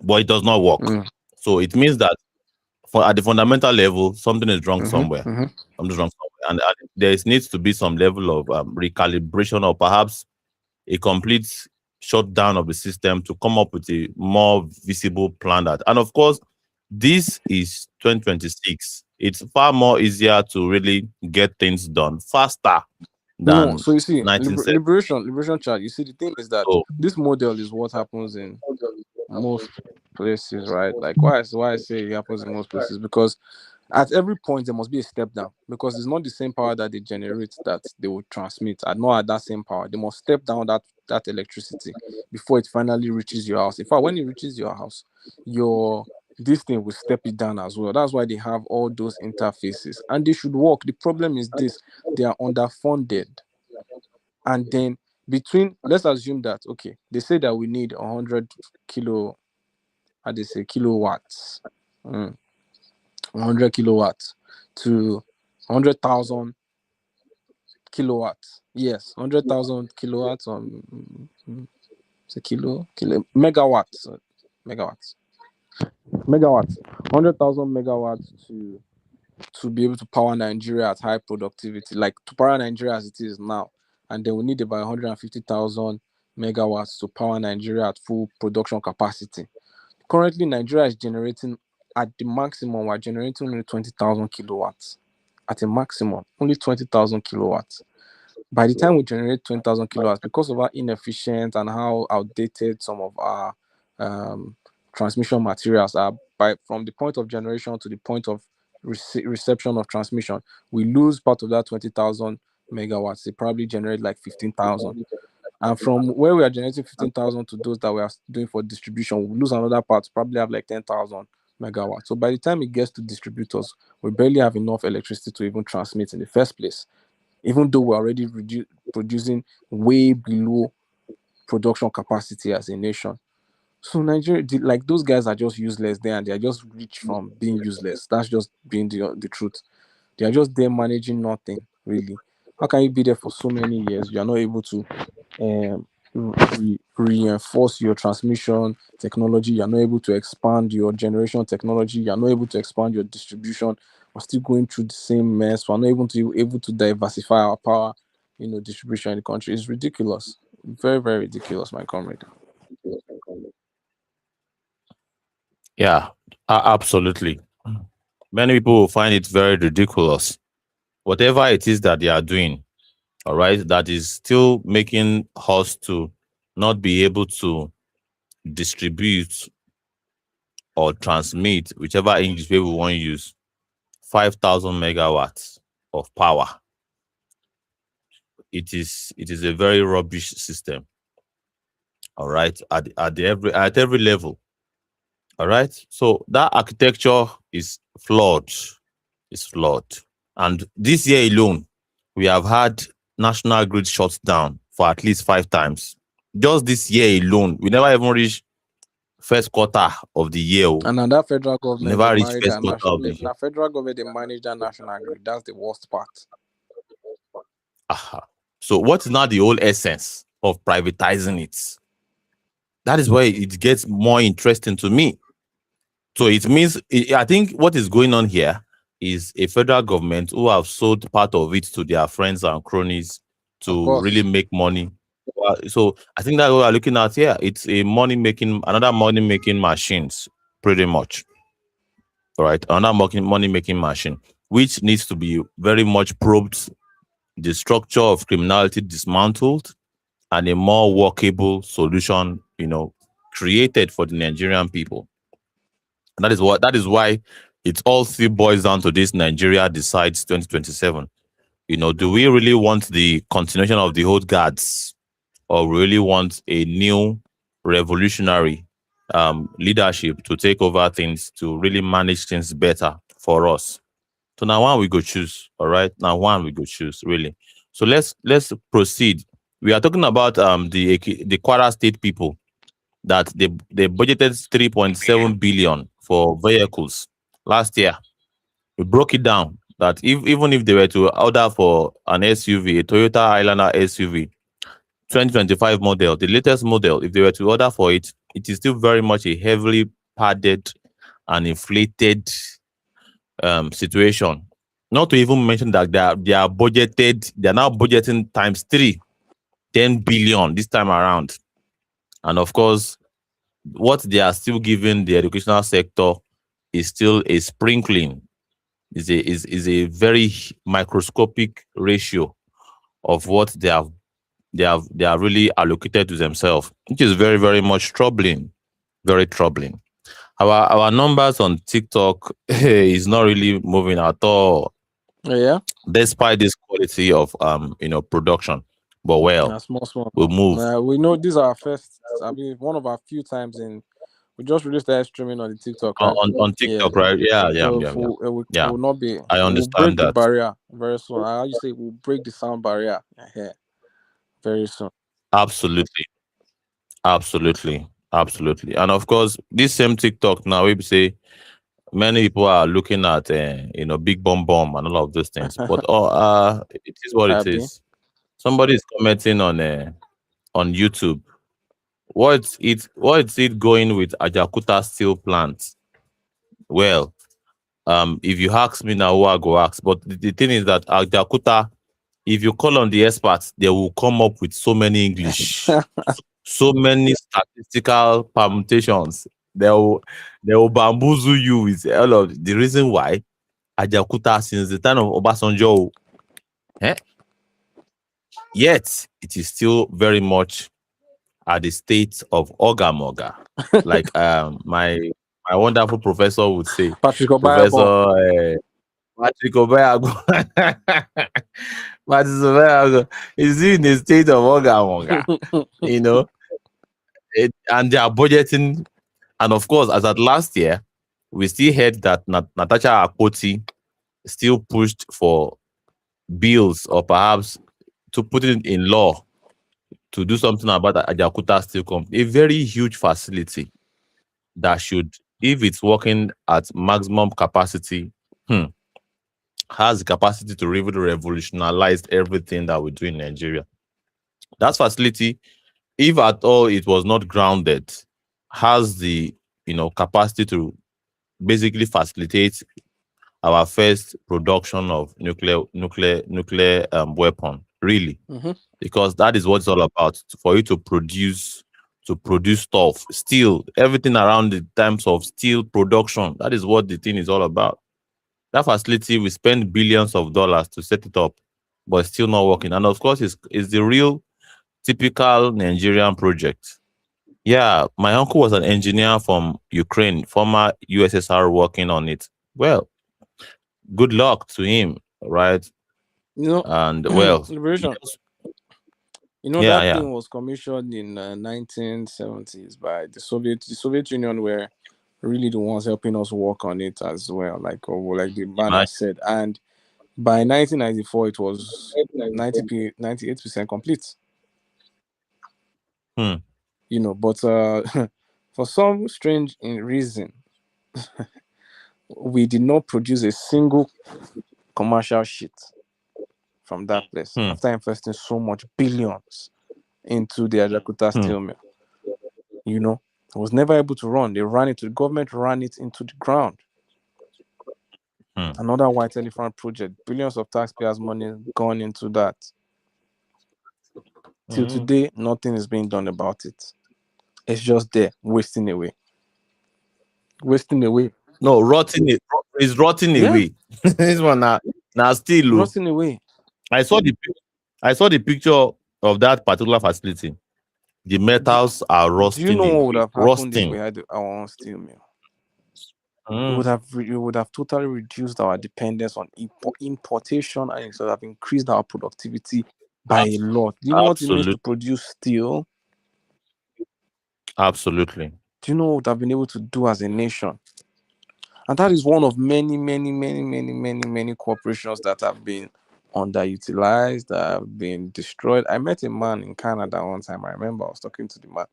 but it does not work. Mm, So it means that at the fundamental level, something is wrong mhm, somewhere. mhm. Something's wrong somewhere, and there needs to be some level of recalibration, or perhaps a complete shutdown of the system to come up with a more visible plan. That, and of course, this is 2026. It's far more easier to really get things done faster No, than so you see, 1970. liberation chart. You see, the thing is that So this model is what happens in most places, right? Like why I say it happens in most places, because at every point there must be a step down, because it's not the same power that they generate that they will transmit, and not at that same power. They must step down that electricity before it finally reaches your house. In fact, when it reaches your house, your this thing will step it down as well. That's why they have all those interfaces, and they should work. The problem is this: they are underfunded. And then between, let's assume that, okay, they say that we need 100 kilo, how they say, kilowatts, 100 kilowatts to 100,000 kilowatts. Yes, 100,000 kilowatts on it's a kilo megawatts, megawatts, megawatts, 100,000 megawatts to be able to power Nigeria at high productivity, like to power Nigeria as it is now. And then we need about 150,000 megawatts to power Nigeria at full production capacity. Currently, Nigeria is generating, at the maximum, we're generating only 20,000 kilowatts. At a maximum, only 20,000 kilowatts. By the time we generate 20,000 kilowatts, because of how inefficient and how outdated some of our um, transmission materials are, from the point of generation to the point of reception of transmission, we lose part of that 20,000 megawatts. They probably generate like 15,000. And from where we are generating 15,000 to those that we are doing for distribution, we lose another part, probably have like 10,000 megawatts. So by the time it gets to distributors, we barely have enough electricity to even transmit in the first place, even though we're already producing way below production capacity as a nation. So Nigeria, like those guys are just useless there, and they are just rich from being useless. That's just being the truth. They are just there managing nothing really. How can you be there for so many years? You are not able to um, reinforce your transmission technology. You are not able to expand your generation technology. You are not able to expand your distribution. We're still going through the same mess. We're not able to diversify our power, distribution in the country. It's ridiculous. Very, very ridiculous, my comrade. yeah, absolutely. Many people will find it very ridiculous. Whatever it is that they are doing, all right, that is still making us to not be able to distribute or transmit, whichever English way we want to use, 5,000 megawatts of power. It is a very rubbish system. All right, at every level. All right, so that architecture is flawed. It's flawed, and this year alone, we have had national grid shut down for at least 5 times. Just this year alone, we never even reached first quarter of the year. And now that federal government, they Never reach manage first that quarter of the national. year. Now federal government, they manage that national grid. That's the worst part. Aha. So what is now the whole essence of privatizing it? That is where it gets more interesting to me. So it means I think what is going on here is a federal government who have sold part of it to their friends and cronies Of to really course. make money. So I think that's what we're looking at here. It's a another money making machines, pretty much. All right, another money making machine, which needs to be very much probed, the structure of criminality dismantled, and a more workable solution, created for the Nigerian people. And that is why it all still boils down to this: Nigeria decides 2027. Do we really want the continuation of the old guards, or really want a new revolutionary leadership to take over things, to really manage things better for us? So now one we go choose. All right. Now one we go choose, really. So let's proceed. We are talking about the Kwara State people, that they budgeted 3.7 billion for vehicles last year. We broke it down that even if they were to order for an SUV, a Toyota Highlander SUV, 2025 model, the latest model, if they were to order for it, it is still very much a heavily padded and inflated situation. Not to even mention that they are now budgeting times three, 10 billion this time around. And of course, what they are still giving the educational sector is still a sprinkling, is a very microscopic ratio of what they are really allocated to themselves, which is very, very much troubling. Very troubling. Our numbers on TikTok is not really moving at all, Yeah. despite this quality of production. But well, Small. we'll move We know these are our first. I mean, one of our few times in. We just released that streaming on the TikTok, right? on Yeah. TikTok, right? Yeah, yeah, So yeah, if yeah. we Yeah, will not be, I we'll break understand the that. barrier very soon. How you say we'll break the sound barrier here very soon. Absolutely, absolutely. And of course, this same TikTok now, we say many people are looking at big bomb and all of those things. But it is what it Abby. is. Somebody is commenting on YouTube. What's it going with Ajakuta steel plant? Well, if you ask me now, who I go ask. But the thing is that Ajakuta, if you call on the experts, they will come up with so many English, so many statistical permutations. They will bamboozle you with all of the reason why Ajakuta, since the time of Obasanjo, eh, yet it is still very much at the state of Ogamoga. Like my wonderful professor would say, Patrick Professor Obayabon. Patrick Obeago. Patrick Obeago is in the state of Ogamoga, you know, and they are budgeting. And of course, as at last year, we still heard that Natasha Akpoti still pushed for bills, or perhaps to put it in law, to do something about the Ajakuta Steel Company, a very huge facility that should, if it's working at maximum capacity, has the capacity to really revolutionize everything that we do in Nigeria. That facility, if at all it was not grounded, has the capacity to basically facilitate our first production of nuclear weapon, really, Mm-hmm. because that is what it's all about. For you to produce stuff, steel, everything around the terms of steel production. That is what the thing is all about. That facility, we spend billions of dollars to set it up, but it's still not working. And of course, it's the real typical Nigerian project. Yeah, my uncle was an engineer from Ukraine, former USSR, working on it. Well, good luck to him, right? You know, And well, Liberation. yes, yeah, That yeah, thing was commissioned in 1970s by the Soviet Union were really the ones helping us work on it as well, like the banner right. said. And by 1994, it was 98% complete. Hmm. But For some strange reason, we did not produce a single commercial sheet from that place Hmm. after investing so much billions into the Ajakuta Hmm. steel mill. You know, it was never able to run. They ran it to the government, ran it into the ground. Hmm. Another white elephant project, billions of taxpayers' money gone into that. Till Hmm. today, nothing is being done about it. It's just there, wasting away. Wasting away. No, rotting it is rotting Yeah, away. This one now still low. rotting away. I saw the I saw the picture of that particular facility. The Do, metals are do you know rusting what would away, have happened if we rusting. had our own steel mill? Mm. It would have totally reduced our dependence on importation, and it would have increased our productivity by a lot. Do you know what it means to Absolutely, produce steel? absolutely. Do you know what I've been able to do as a nation? And that is one of many corporations that have been underutilized, that have been destroyed. I met a man in Canada one time. I remember I was talking to the man.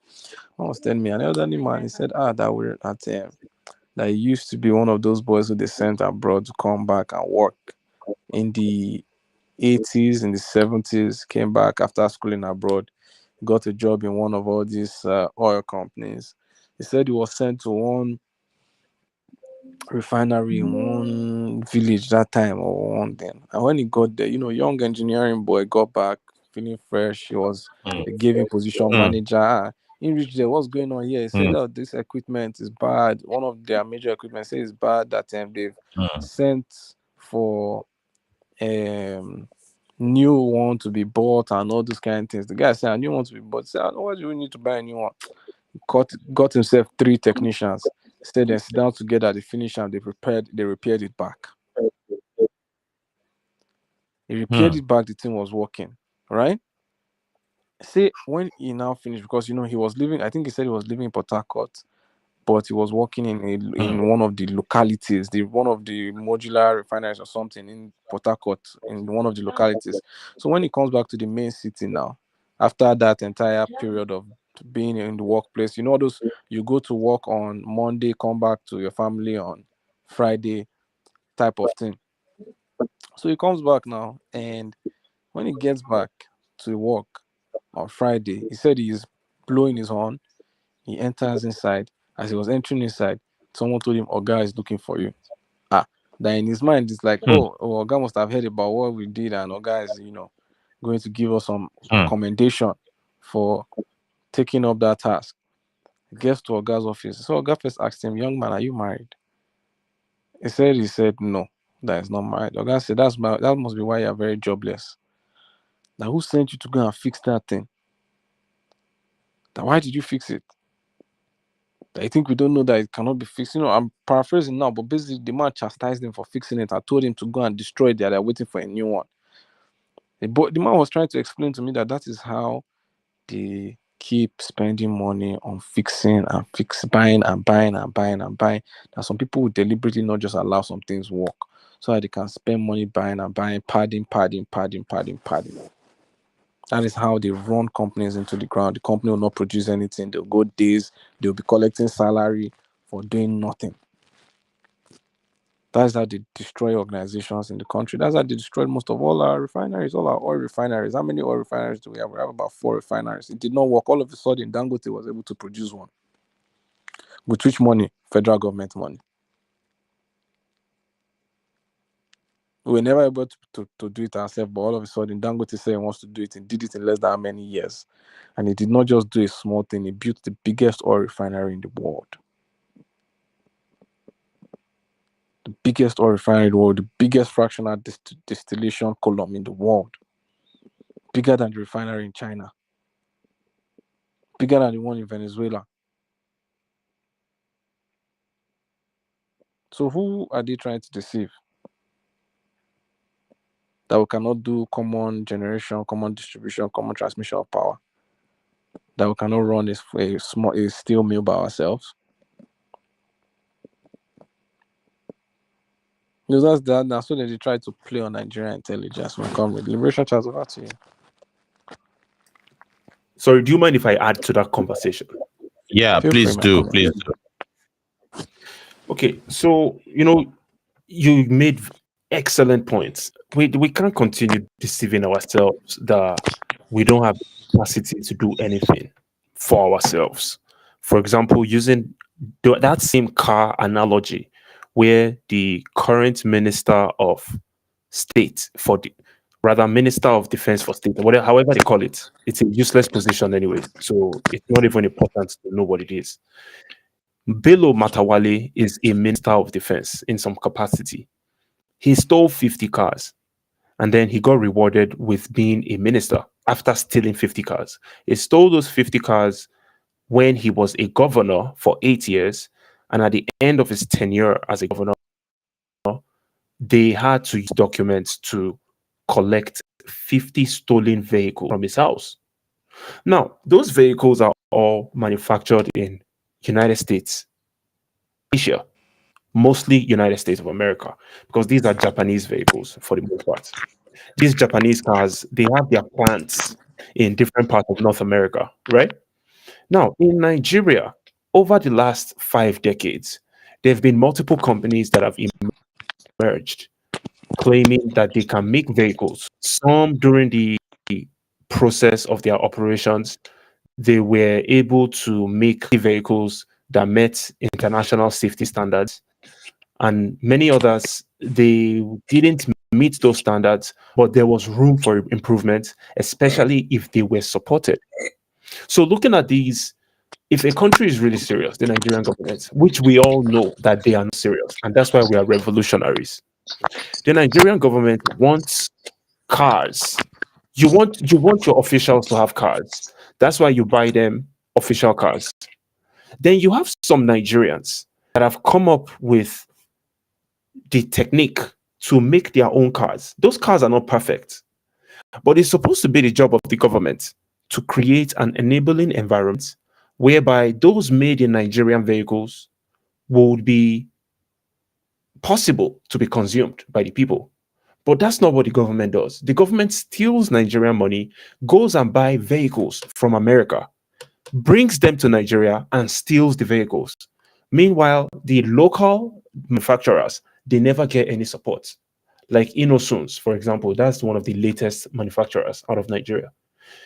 He was telling me, an elderly man, he said, that he used to be one of those boys who they sent abroad to come back and work in the 80s, in the 70s, came back after schooling abroad, got a job in one of all these oil companies. He said he was sent to one refinery in one village that time or one then. And when he got there, young engineering boy got back feeling fresh. Mm. They gave him position Mm. manager. He reached there, what's going on here? He said, Mm. oh, this equipment is bad. One of their major equipment says it's bad that they've Mm. sent for new one to be bought and all those kind of things. The guy said, a new one to be bought. He said, why do we need to buy a new one? Got himself 3 technicians. Said they sit down together, they finish and they repaired it back. He repaired Mm. it back, the thing was working, right? Say when he now finished, because he was living, I think he said he was living in Port Harcourt, but he was working Mm. in one of the localities, one of the modular refineries or something in Port Harcourt, in one of the localities. So when he comes back to the main city now, after that entire period of being in the workplace, those you go to work on Monday, come back to your family on Friday type of thing. So he comes back now, and when he gets back to work on Friday, he said he's blowing his horn. He enters inside. As he was entering inside, someone told him, Oga is looking for you. Then in his mind, it's like, Mm. Oga must have heard about what we did, and Oga is, going to give us some Mm. commendation for taking up that task. He gets to Oga's office. So Oga first asked him, young man, are you married? He said no, that is not married. Oga said, that must be why you're very jobless. Now, who sent you to go and fix that thing? Now, why did you fix it? I think we don't know that it cannot be fixed. I'm paraphrasing now, but basically, the man chastised him for fixing it. I told him to go and destroy it. They're waiting for a new one. But the man was trying to explain to me that is how they keep spending money on fixing and buying and buying and buying and buying. That some people will deliberately not just allow some things work so that they can spend money buying and buying, padding. That is how they run companies into the ground. The company will not produce anything. They'll go days. They'll be collecting salary for doing nothing. That's how they destroy organizations in the country. That's how they destroyed most of all our refineries, all our oil refineries. How many oil refineries do we have? We have about 4 refineries. It did not work. All of a sudden, Dangote was able to produce one. With which money? Federal government money. We were never able to do it ourselves, but all of a sudden, Dangote said he wants to do it and did it in less than how many years. And he did not just do a small thing, he built the biggest oil refinery in the world. The biggest oil refinery in the world, the biggest fractional distillation column in the world. Bigger than the refinery in China. Bigger than the one in Venezuela. So who are they trying to deceive? That we cannot do common generation, common distribution, common transmission of power. That we cannot run a steel mill by ourselves. Because that's what they try to play on Nigerian intelligence when come with Liberation Charles. Over to you. Sorry, do you mind if I add to that conversation? Yeah, Feel free, please my do. comment. Please do. Okay, so you made excellent points. We can't continue deceiving ourselves that we don't have the capacity to do anything for ourselves. For example, using that same car analogy, where the current minister of state for the rather minister of defense for state, whatever however they call it, it's a useless position anyway. So it's not even important to know what it is. Bello Matawale is a minister of defense in some capacity. He stole 50 cars and then he got rewarded with being a minister after stealing 50 cars. He stole those 50 cars when he was a governor for 8 years. And at the end of his tenure as a governor, they had to use documents to collect 50 stolen vehicles from his house. Now, those vehicles are all manufactured in United States, Asia, mostly United States of America, because these are Japanese vehicles for the most part. These Japanese cars, they have their plants in different parts of North America, right? Now, in Nigeria, over the last 5 decades, there have been multiple companies that have emerged claiming that they can make vehicles. Some during the process of their operations, they were able to make vehicles that met international safety standards, and many others they didn't meet those standards, but there was room for improvement, especially if they were supported. So looking at these, if a country is really serious, the Nigerian government, which we all know that they are not serious, and that's why we are revolutionaries, the Nigerian government wants cars. You want your officials to have cars. That's why you buy them official cars. Then you have some Nigerians that have come up with the technique to make their own cars. Those cars are not perfect, but it's supposed to be the job of the government to create an enabling environment whereby those made in Nigerian vehicles would be possible to be consumed by the people. But that's not what the government does. The government steals Nigerian money, goes and buy vehicles from America, brings them to Nigeria and steals the vehicles. Meanwhile, the local manufacturers, they never get any support. Like Innosuns, for example, that's one of the latest manufacturers out of Nigeria.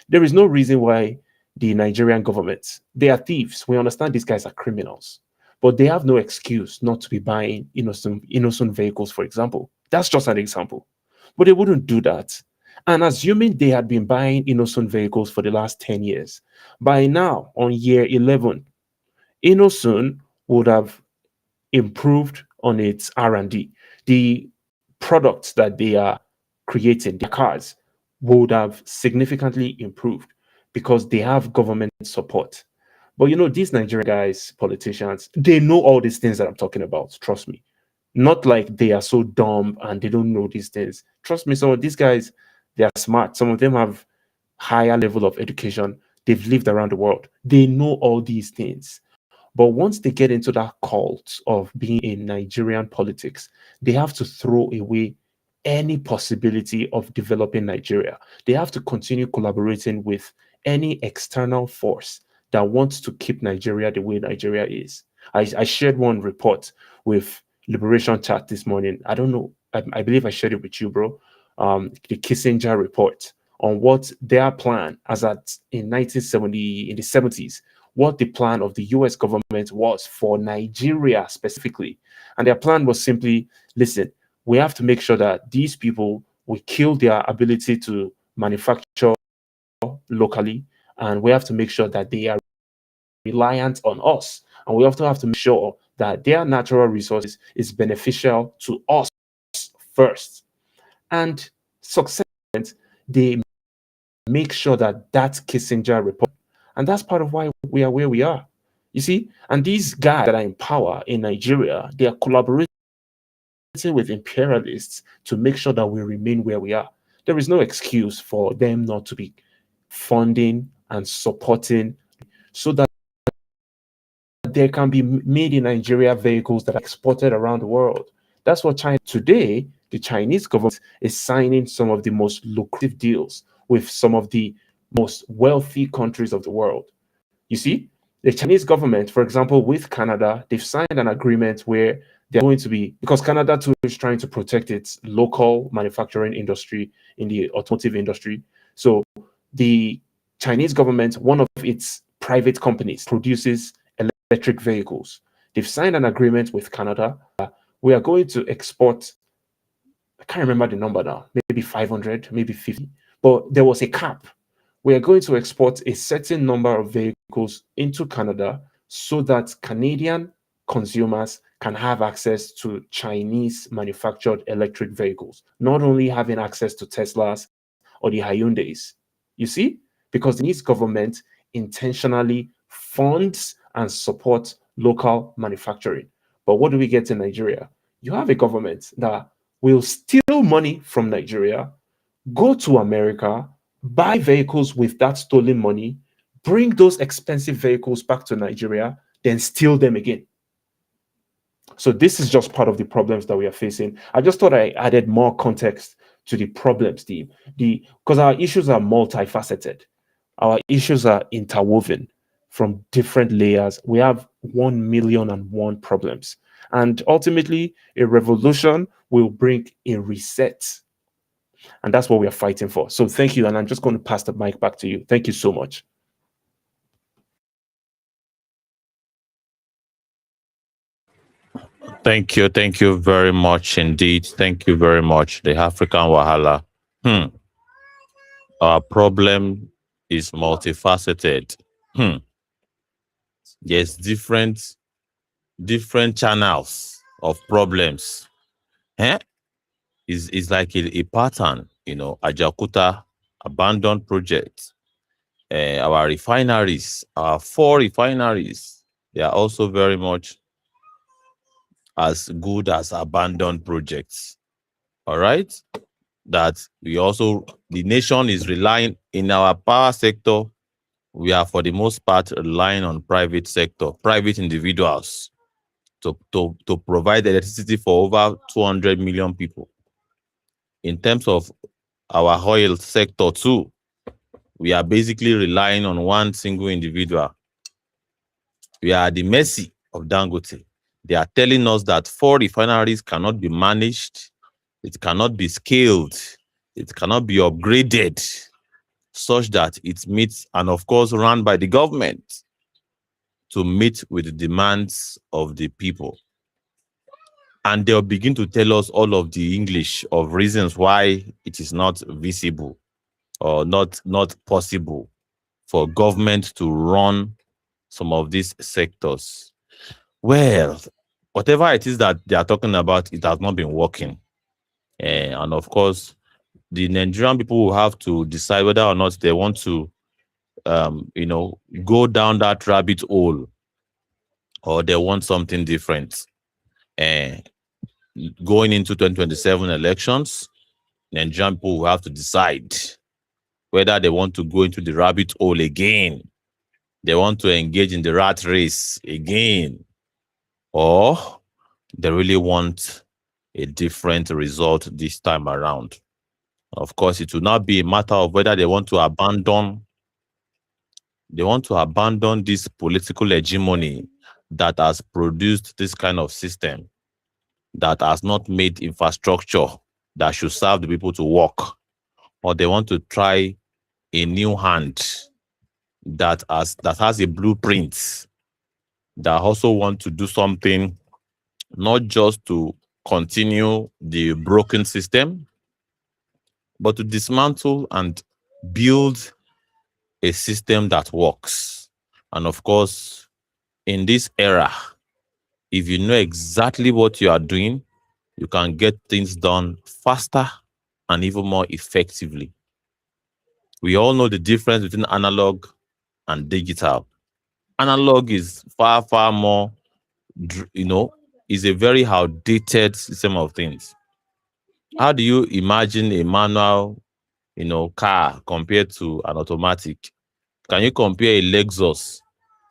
There is no reason why the Nigerian government, they are thieves. We understand these guys are criminals, but they have no excuse not to be buying innocent vehicles, for example. That's just an example. But they wouldn't do that. And assuming they had been buying innocent vehicles for the last 10 years, by now, on year 11, Innosun would have improved on its R&D. The products that they are creating, the cars, would have significantly improved because they have government support. But these Nigerian guys, politicians, they know all these things that I'm talking about. Trust me. Not like they are so dumb and they don't know these things. Trust me, some of these guys, they are smart. Some of them have higher level of education. They've lived around the world. They know all these things. But once they get into that cult of being in Nigerian politics, they have to throw away any possibility of developing Nigeria. They have to continue collaborating with any external force that wants to keep Nigeria the way Nigeria is. I shared one report with Liberation Chat this morning. I don't know. I believe I shared it with you, bro. The Kissinger report on what their plan as at in 1970 in the 70s, what the plan of the US government was for Nigeria specifically. And their plan was simply, listen, we have to make sure that these people, we kill their ability to manufacture locally, and we have to make sure that they are reliant on us. And we also have to make sure that their natural resources is beneficial to us first. And success, they make sure that that Kissinger report, and that's part of why we are where we are. You see, and these guys that are in power in Nigeria, they are collaborating with imperialists to make sure that we remain where we are. There is no excuse for them not to be funding and supporting so that there can be made in Nigeria vehicles that are exported around the world. That's what China today, the Chinese government is signing some of the most lucrative deals with some of the most wealthy countries of the world. You see, The Chinese government, for example, with Canada, they've signed an agreement where they're going to be, because Canada too is trying to protect its local manufacturing industry in the automotive industry. So the Chinese government, one of its private companies, produces electric vehicles. They've signed an agreement with Canada. We are going to export, I can't remember the number now, maybe 500, maybe 50, but there was a cap. We are going to export a certain number of vehicles into Canada so that Canadian consumers can have access to Chinese manufactured electric vehicles, not only having access to Teslas or the Hyundais. You see, because the Chinese government intentionally funds and supports local manufacturing. But what do we get in Nigeria? You have a government that will steal money from Nigeria, go to America, buy vehicles with that stolen money, bring those expensive vehicles back to Nigeria, then steal them again. So this is just part of the problems that we are facing. I just thought I added more context to the problems, the because our issues are multifaceted. Our issues are interwoven from different layers. We have 1,000,001 problems. And ultimately, a revolution will bring a reset. And that's what we are fighting for. So thank you. And I'm just going to pass the mic back to you. Thank you so much. Thank you very much indeed. Thank you very much. The African Wahala. Hmm. Our problem is multifaceted. Hmm. There's different channels of problems. Eh? Is like a pattern, Ajakuta, abandoned projects, our refineries, our four refineries, they are also very much as good as abandoned projects. All right. That we also, the nation is relying in our power sector. We are for the most part relying on private sector, private individuals to provide electricity for over 200 million people. In terms of our oil sector too, we are basically relying on one single individual. We are at the mercy of Dangote. They are telling us that four refineries cannot be managed, it cannot be scaled, it cannot be upgraded such that it meets, and of course run by the government to meet with the demands of the people. And they'll begin to tell us all of the English of reasons why it is not visible or not possible for government to run some of these sectors. Well, whatever it is that they are talking about, it has not been working. And of course, the Nigerian people will have to decide whether or not they want to, go down that rabbit hole or they want something different. And going into 2027 elections, Nigerian people will have to decide whether they want to go into the rabbit hole again, they want to engage in the rat race again, or they really want a different result this time around. Of course, it will not be a matter of whether they want to abandon this political hegemony that has produced this kind of system that has not made infrastructure that should serve the people to work, or they want to try a new hand that has a blueprint, that also want to do something not just to continue the broken system, but to dismantle and build a system that works. And of course, in this era, if you know exactly what you are doing, you can get things done faster and even more effectively. We all know the difference between analog and digital. Analog is far, far more, is a very outdated system of things. How do you imagine a manual, car compared to an automatic? Can you compare a Lexus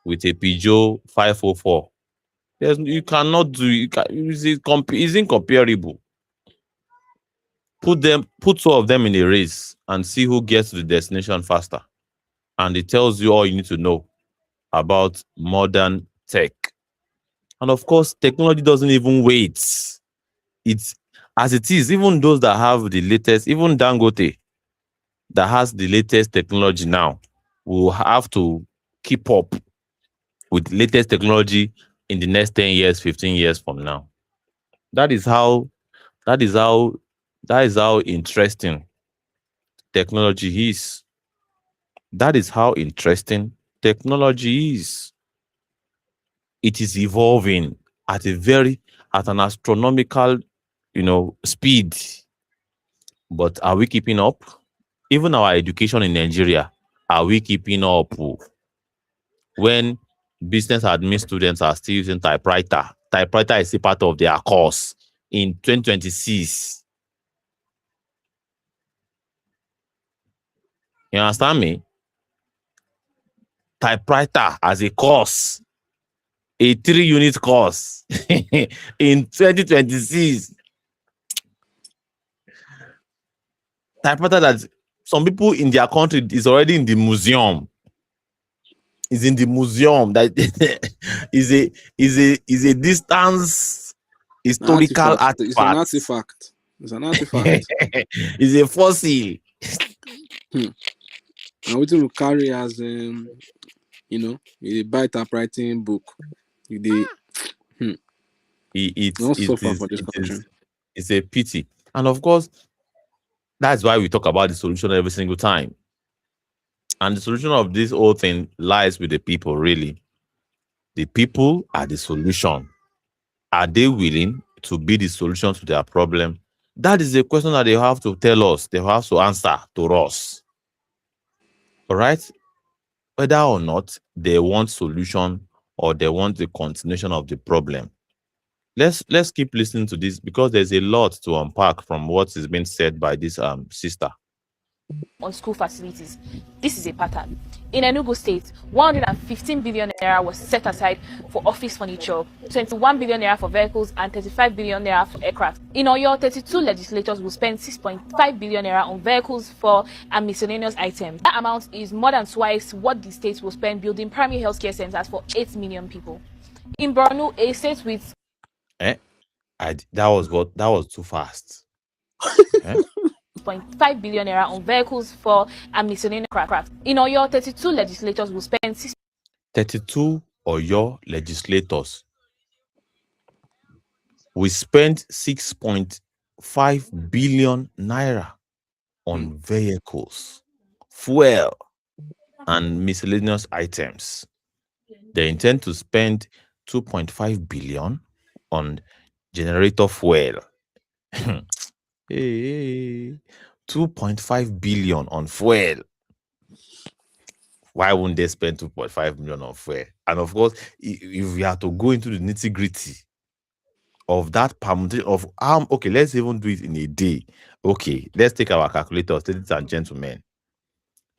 with a Peugeot 504? You cannot do it's incomparable. Put two of them in a race and see who gets to the destination faster. And it tells you all you need to know about modern tech. And of course, technology doesn't even wait. It's as it is, even those that have the latest, even Dangote that has the latest technology now will have to keep up with the latest technology in the next 10 years, 15 years from now. That is how that is how that is how interesting technology is. That is how interesting technology is. It is evolving at at an astronomical, speed. But are we keeping up? Even our education in Nigeria, are we keeping up? When business admin students are still using typewriter? Typewriter is a part of their course in 2026. You understand me? Typewriter as a course, a 3-unit course in 2026. Typewriter that some people in their country is already in the museum. Is in the museum. That is a distance historical Artifact. It's an artifact. artifact. It's an artifact. Is a fossil. And we will carry as you buy typewriting book. You It, don't it suffer is for this it country. is it's a pity. And of course, that's why we talk about the solution every single time. And the solution of this whole thing lies with the people, really. The people are the solution. Are they willing to be the solution to their problem? That is a question that they have to tell us. They have to answer to us. All right? Whether or not they want solution or they want the continuation of the problem. Let's keep listening to this because there's a lot to unpack from what is being said by this sister. On school facilities. This is a pattern. In Enugu State, 115 billion naira was set aside for office furniture, 21 billion naira for vehicles, and 35 billion naira for aircraft. In Oyo, 32 legislators will spend 6.5 billion naira on vehicles for and miscellaneous items. That amount is more than twice what the state will spend building primary healthcare centers for 8 million people. In Borno, a state with That was too fast. 0.5 billion naira on vehicles for and miscellaneous aircraft. In Oyo, 32 legislators will spend 32 Oyo legislators we spent 6.5 billion naira on vehicles, fuel, and miscellaneous items. They intend to spend 2.5 billion on generator fuel. Hey, 2.5 billion on fuel. Why wouldn't they spend 2.5 million on fuel? And of course, if we have to go into the nitty-gritty of that permutation of okay, let's even do it in a day. Okay, let's take our calculators, ladies and gentlemen.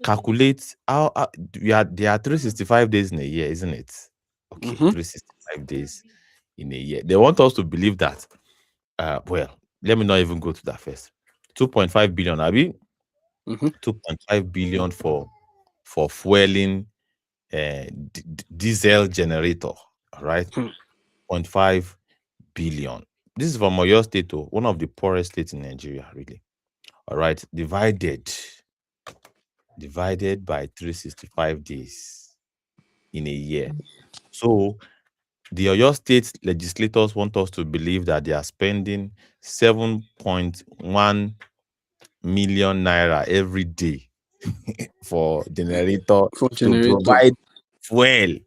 Calculate how there are 365 days in a year, isn't it? Okay, 365 days in a year. They want us to believe that. Well, let me not even go to that first. 2.5 billion, Abi. 2.5 billion for fueling diesel generator. All right. 0.5 billion. This is from Oyo State, one of the poorest states in Nigeria, really. All right. Divided by 365 days in a year. So the Oyo State legislators want us to believe that they are spending 7.1 million naira every day for generator to provide fuel.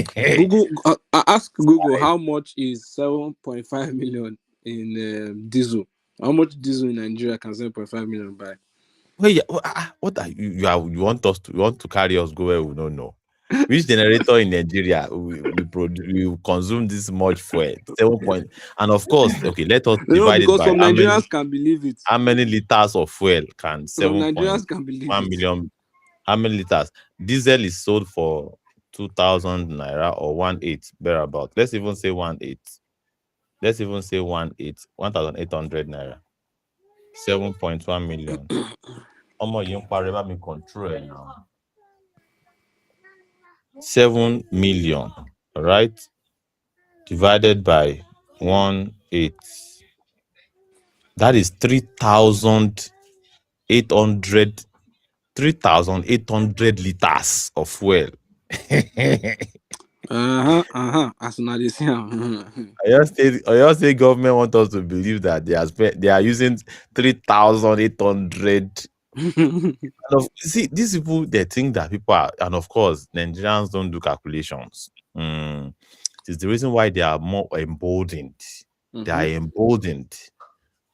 Google, ask Google how much is 7.5 million in diesel. How much diesel in Nigeria can 7.5 million buy? Wait, what are you want to carry us go where we don't know? Which generator in Nigeria we consume this much fuel? 7 point, and of course, okay, let us divide it because by some Nigerians can believe it. how many liters of fuel can Some Nigerians can believe 7.1 it. million? How many liters? Diesel is sold for 2,000 naira or 1.8 thereabout. Let's even say 1.8. Let's even say 1.8, 1,800 naira. 7.1 million. Omo, you don't me control it now. 7 million, right? Divided by 1/8. That is 3,800 liters of fuel. As soon as they see Oyo State government want us to believe that they are using 3,800. And see, these people, they think that people are, and of course, Nigerians don't do calculations. It's the reason why they are more emboldened. They are emboldened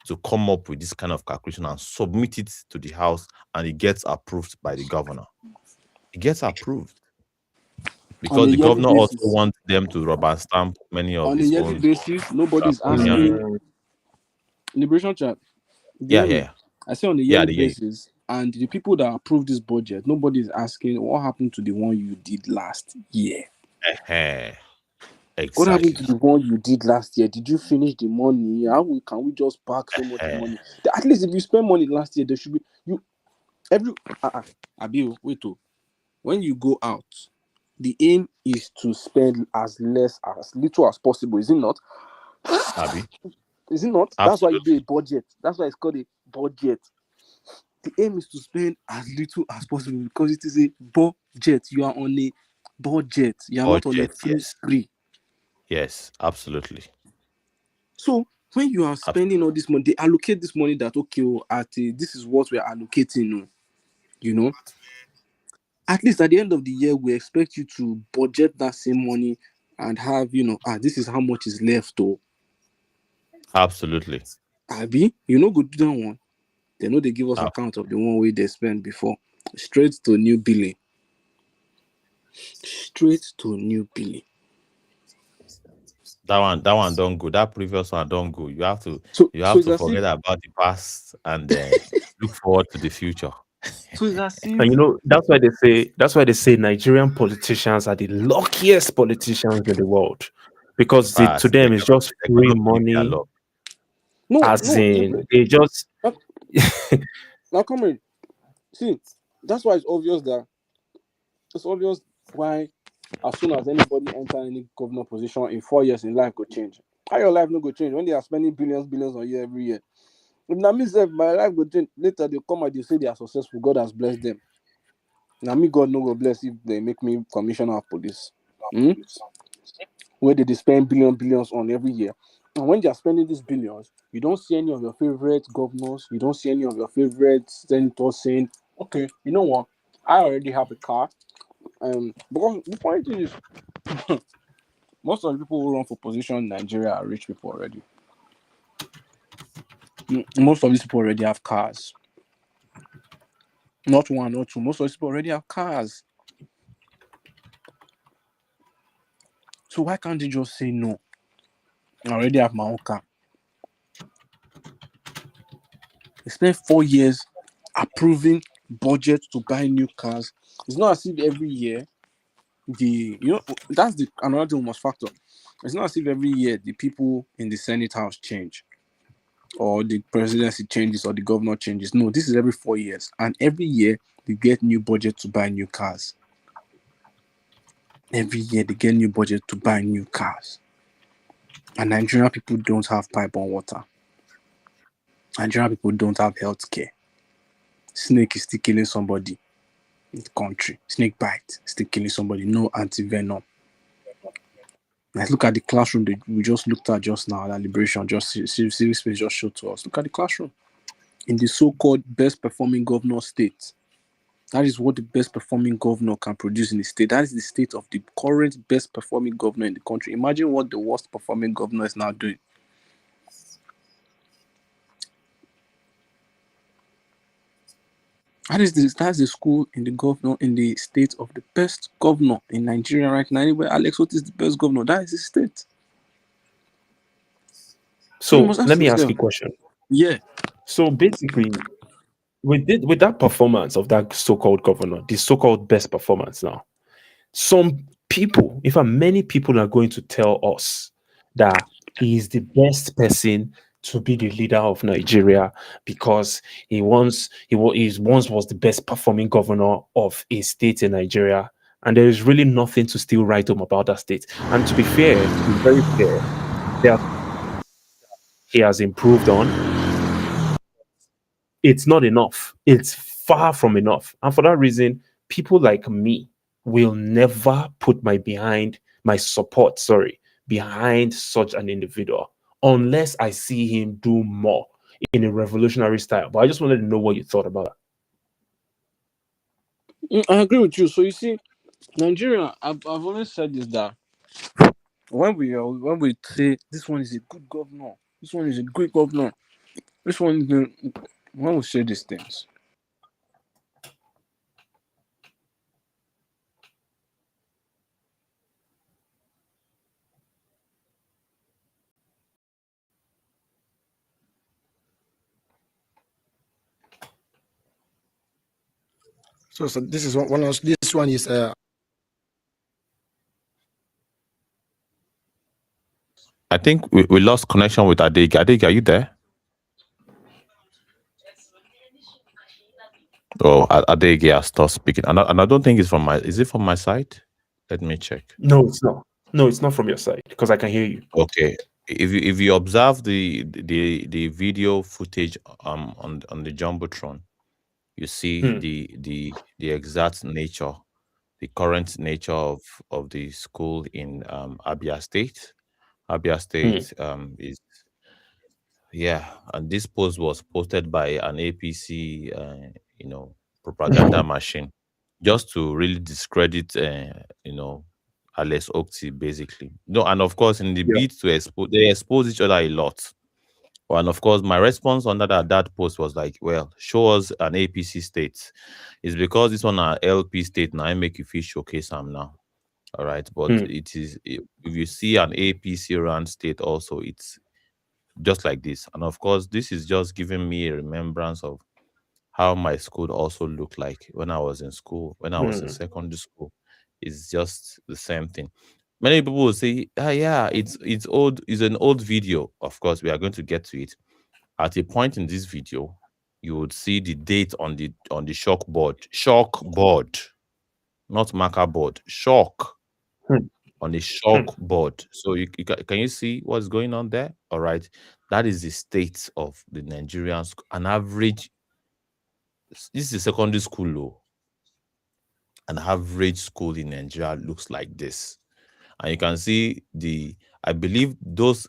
to come up with this kind of calculation and submit it to the House, and it gets approved by the governor. It gets approved on a because the yearly governor also basis. wants them to rubber stamp many of On a his yearly own basis, nobody's draconian. asking liberation chat. Do you Yeah, hear me? yeah, I say on a yeah, yearly yeah. basis, and the people that approve this budget, nobody's asking what happened to the one you did last year. Eh, What happened exactly. to the one you did last year? Did you finish the money? Can we just park so much Eh, money? At least if you spend money last year, there should be you every Abiu, wait oh. When you go out, the aim is to spend as little as possible, is it not? Abby, Is it not? That's why you do absolutely, a budget. That's why it's called a budget. The aim is to spend as little as possible because it is a budget. You are on a budget. You are not on a budget. free Yes, spree. yes, absolutely. So when you are Abs- spending all this money, they allocate this money that okay, this is what we are allocating. You know, at least at the end of the year, we expect you to budget that same money and have this is how much is left. Oh, Absolutely. Abi, go do that one. They know they give us Ab- account of the one way they spent before. Straight to new billing. Straight to new billing. that one don't go. That previous one don't go. You have to So you so have it's to as if forget about the past and look forward to the future. so it's as And if that's why they say Nigerian politicians are the luckiest politicians in the world In because to fact, they them it's cannot just they free cannot believe their money. luck. As in, they just now, now come in. See, that's why it's obvious why as soon as anybody enter any governor position in 4 years in life go change. How your life no go change when they are spending billions on you every year? If that means that my life go change, later they come and they say they are successful, God has blessed them. Now me, God no go bless if they make me commissioner of police. Hmm? Where they spend billions on every year. And when they are spending these billions, you don't see any of your favorite governors, you don't see any of your favorite senators saying, okay, you know what? I already have a car. Because the point is, most of the people who run for position in Nigeria are rich people already. Most of these people already have cars. Not one, not two. Most of these people already have cars. So why can't they just say no? I already have my own car. They spent 4 years approving budget to buy new cars. It's not as if every year that's the another thing we must factor. It's not as if every year the people in the Senate House change or the presidency changes or the governor changes. No, this is every 4 years, and every year they get new budget to buy new cars. Every year they get new budget to buy new cars. And Nigerian people don't have pipe on water. Nigerian people don't have health care. Snake is still killing somebody in the country. Snake bite, still killing somebody. No anti-venom. Let's look at the classroom that we just looked at just now, that liberation, just civil space just showed to us. Look at the classroom. In the so-called best performing governor state. That is what the best performing governor can produce in the state. That is the state of the current best performing governor in the country. Imagine what the worst performing governor is now doing. That's the school in the state of the best governor in Nigeria right now. Anyway, Alex, what is the best governor? That is the state. So you so must ask let me ask you yourself, a question. yeah. So basically, with that performance of that so-called governor, the so-called best performance now, some people, in fact, many people are going to tell us that he is the best person to be the leader of Nigeria because he once was the best performing governor of a state in Nigeria, and there is really nothing to still write home about that state. And to be fair, to be very fair, there he has improved on. It's not enough. It's far from enough. And for that reason, people like me will never put my support, sorry, behind such an individual unless I see him do more in a revolutionary style. But I just wanted to know what you thought about that. I agree with you. So you see, Nigeria, I've always said this, that when we say this one is a good governor, this one is a great governor, this one is when we say these things, So this is one of this one is I think we lost connection with Adegi. Adegi, are you there? Oh, Adegi has stopped speaking. And I don't think it's from my. Is it from my side? Let me check. No, it's not. No, it's not from your side because I can hear you. Okay. If you observe the video footage on the jumbotron, you see Hmm, the exact nature, the current nature of the school in Abia State. Abia hmm, State is, yeah, and this post was posted by an APC propaganda machine, just to really discredit Alex Okti, basically. No, and of course in the yeah. bid to expose, they expose each other a lot. Well, and of course, my response under that post was like, well, show us an APC state. It's because this one an LP state now, I make you feel showcase them now. All right. But Hmm, if you see an APC run state also, it's just like this. And of course, this is just giving me a remembrance of how my school also looked like when I was in school, when I was in hmm, secondary school. It's just the same thing. Many people will say, ah, yeah, it's old, it's an old video. Of course, we are going to get to it. At a point in this video, you would see the date on the chalk board, not marker board, chalk hmm, on the hmm, chalk board. So can you see what's going on there? All right, that is the state of the Nigerian an average. This is secondary school, low. An average school in Nigeria looks like this, and you can see I believe those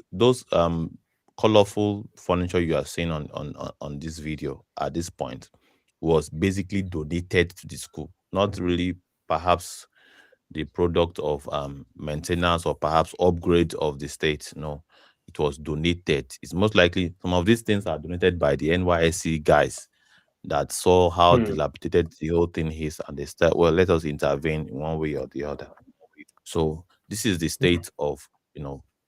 colorful furniture you are seeing on this video at this point was basically donated to the school, not really perhaps the product of maintenance or perhaps upgrade of the state. No, it was donated. It's most likely some of these things are donated by the NYSC guys that saw how hmm, dilapidated the whole thing is, and they start, well, let us intervene in one way or the other. So this is the state of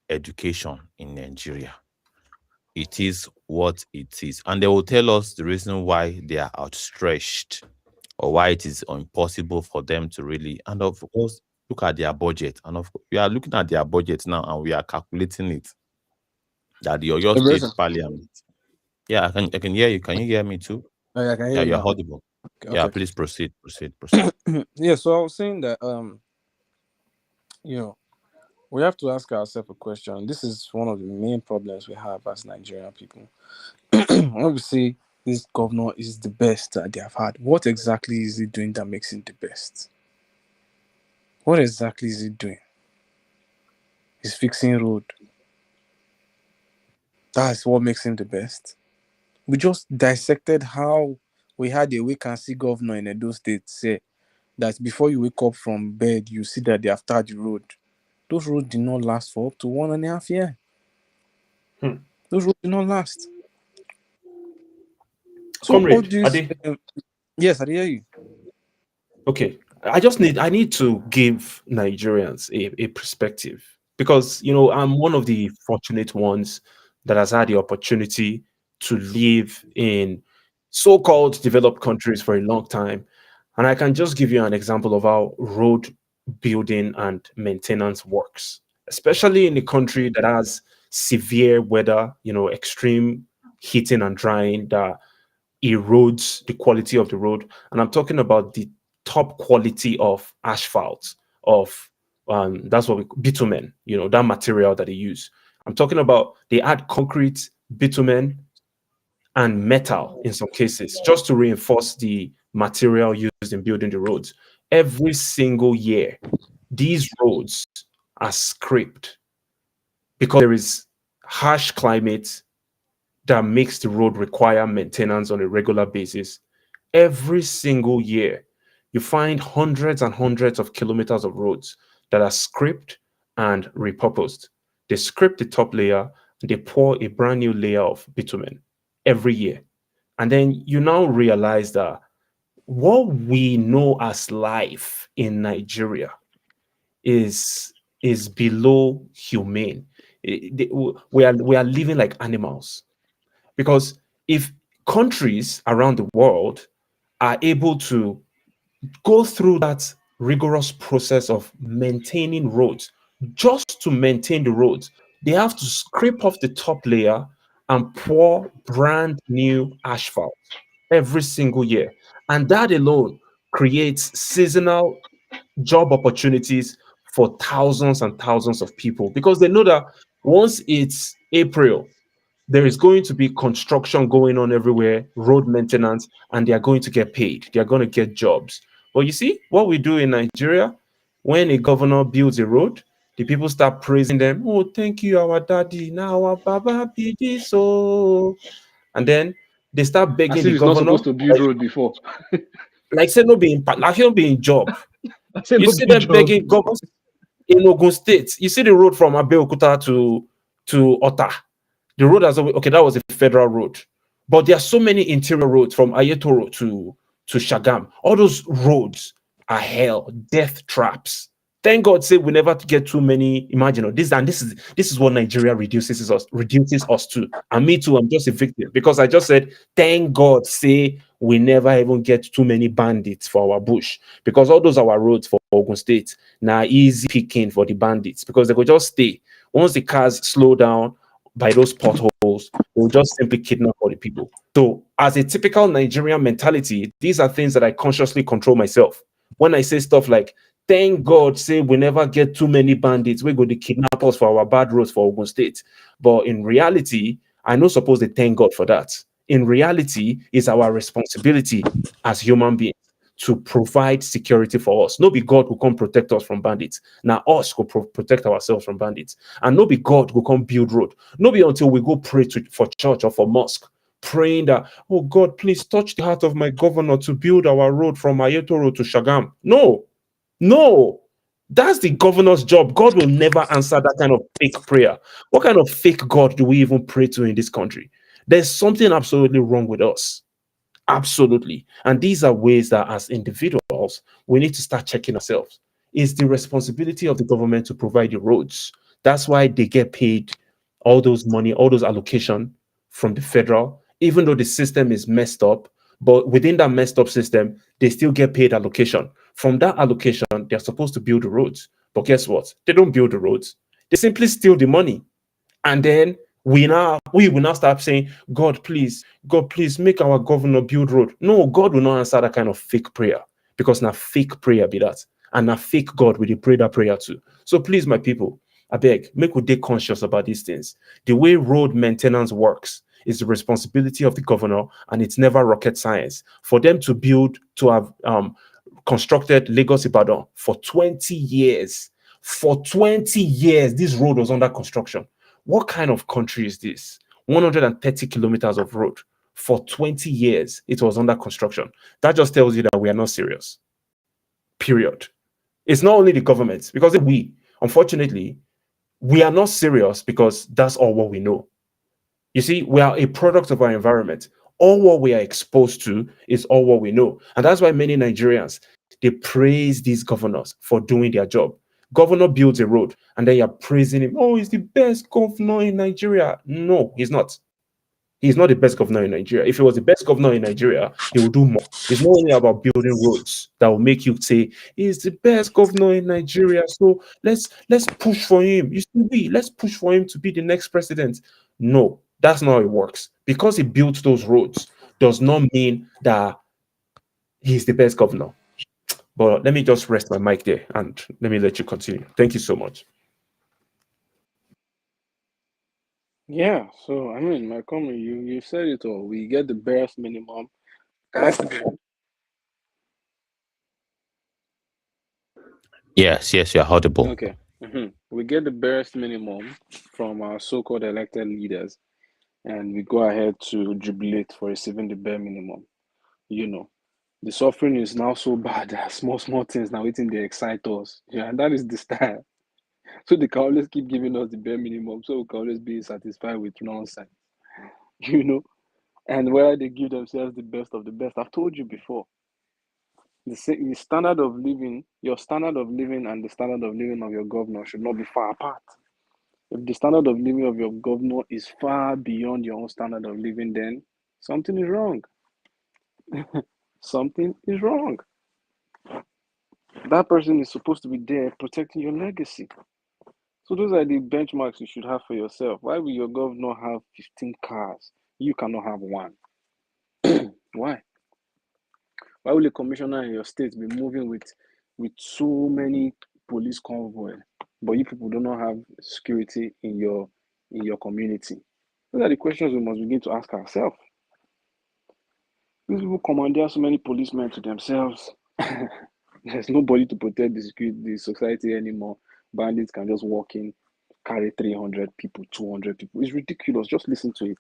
education in Nigeria. It is what it is, and they will tell us the reason why they are outstretched or why it is impossible for them to really. And of course, look at their budget, and we are looking at their budget now, and we are calculating it that the Oyo State celebration. Parliament. Yeah, I can hear you. Can you hear me too? Oh, yeah, I can hear Yeah, you you're now. audible. Yeah, Okay. please proceed, proceed, proceed. Yeah, so I was saying that you know, we have to ask ourselves a question. This is one of the main problems we have as Nigerian people. When we say this governor is the best that they have had, what exactly is he doing that makes him the best? What exactly is he doing? He's fixing road. That's what makes him the best. We just dissected how we had a vacancy governor in Edo State say that before you wake up from bed, you see that they have tarred the road. Those roads did not last for up to 1.5 years. hmm. Those roads did not last. So all Comrade, this, Ade, yes, I hear you. okay. I need to give Nigerians a perspective because I'm one of the fortunate ones that has had the opportunity to live in so-called developed countries for a long time. And I can just give you an example of how road building and maintenance works, especially in a country that has severe weather, extreme heating and drying that erodes the quality of the road. And I'm talking about the top quality of asphalt, of that's what we bitumen, that material that they use. I'm talking about they add concrete, bitumen, and metal in some cases just to reinforce the material used in building the roads. Every single year, these roads are scraped because there is harsh climate that makes the road require maintenance on a regular basis. Every single year, you find hundreds and hundreds of kilometers of roads that are scraped and repurposed. They scrape the top layer and they pour a brand new layer of bitumen every year. And then you now realize that what we know as life in Nigeria is below humane. We are living like animals, because if countries around the world are able to go through that rigorous process of maintaining roads, just to maintain the roads, they have to scrape off the top layer and pour brand new asphalt every single year. And that alone creates seasonal job opportunities for thousands and thousands of people, because they know that once it's April, there is going to be construction going on everywhere, road maintenance, and they are going to get paid. They are going to get jobs. But you see, what we do in Nigeria, when a governor builds a road, the people start praising them. Oh, thank you, our daddy. Now our Baba be this. Oh. And then they start As begging if the it's not governor, supposed to build road before. like say no being like no being job. I said You no see be them job. begging governors in Ogun State. You see the road from Abeokuta to Ota. The road has okay, that was a federal road, but there are so many interior roads from Ayetoro to Shagam. All those roads are hell, death traps. Thank God, say we never get too many. Imagine this, and this is what Nigeria reduces us to. And me too. I'm just a victim because I just said, thank God, say we never even get too many bandits for our bush, because all those our roads for Ogun State now easy picking for the bandits, because they could just stay. Once the cars slow down by those potholes, they'll just simply kidnap all the people. So, as a typical Nigerian mentality, these are things that I consciously control myself. When I say stuff like, thank God, say we never get too many bandits, we go to kidnap us for our bad roads for Ogun State. But in reality, I not supposed to thank God for that. In reality, it's our responsibility as human beings to provide security for us. No be God who come protect us from bandits. Now us who protect ourselves from bandits. And no be God who come build road. No be until we go pray for church or for mosque, praying that, oh God, please touch the heart of my governor to build our road from Ayetoro to Shagam. No, no. That's the governor's job. God will never answer that kind of fake prayer. What kind of fake God do we even pray to in this country? There's something absolutely wrong with us. Absolutely. And these are ways that as individuals, we need to start checking ourselves. It's the responsibility of the government to provide the roads. That's why they get paid all those money, all those allocation from the federal, even though the system is messed up. But within that messed up system, they still get paid allocation. From that allocation, they're supposed to build the roads. But guess what? They don't build the roads. They simply steal the money. And then we will now start saying, God, please make our governor build road. No, God will not answer that kind of fake prayer, because now fake prayer be that. And now fake God will pray that prayer too. So please, my people, I beg, make we dey conscious about these things. The way road maintenance works is the responsibility of the governor, and it's never rocket science. For them to have constructed Lagos Ibadan for 20 years. For 20 years, this road was under construction. What kind of country is this? 130 kilometers of road. For 20 years, it was under construction. That just tells you that we are not serious. Period. It's not only the government, because unfortunately, we are not serious because that's all what we know. You see, we are a product of our environment. All what we are exposed to is all what we know. And that's why many Nigerians, they praise these governors for doing their job. Governor builds a road and then you're praising him. Oh, he's the best governor in Nigeria. No, he's not. He's not the best governor in Nigeria. If he was the best governor in Nigeria, he would do more. It's not only about building roads that will make you say he's the best governor in Nigeria. So let's push for him. You see, let's push for him to be the next president. No, that's not how it works. Because he built those roads does not mean that he's the best governor. But let me just rest my mic there and let me let you continue. Thank you so much. Yeah, so I mean, my comment, you said it all. We get the barest minimum. Has to be Yes, yes, you're audible. okay. We get the barest minimum from our so-called elected leaders, and we go ahead to jubilate for receiving the bare minimum. You know, the suffering is now so bad that small things now waiting they excite us. Yeah, and that is the style. So they can always keep giving us the bare minimum, so we can always be satisfied with nonsense. You know, and where they give themselves the best of the best. I've told you before, the standard of living, your standard of living and the standard of living of your governor should not be far apart. If the standard of living of your governor is far beyond your own standard of living, then something is wrong. Something is wrong. That person is supposed to be there protecting your legacy. So those are the benchmarks you should have for yourself. Why will your governor have 15 cars? You cannot have one. Why? Why will a commissioner in your state be moving with so many police convoy, but you people do not have security in your community? Those are the questions we must begin to ask ourselves. These people commandeer so many policemen to themselves. There's nobody to protect the society anymore. Bandits can just walk in, carry 300 people, 200 people. It's ridiculous. Just listen to it.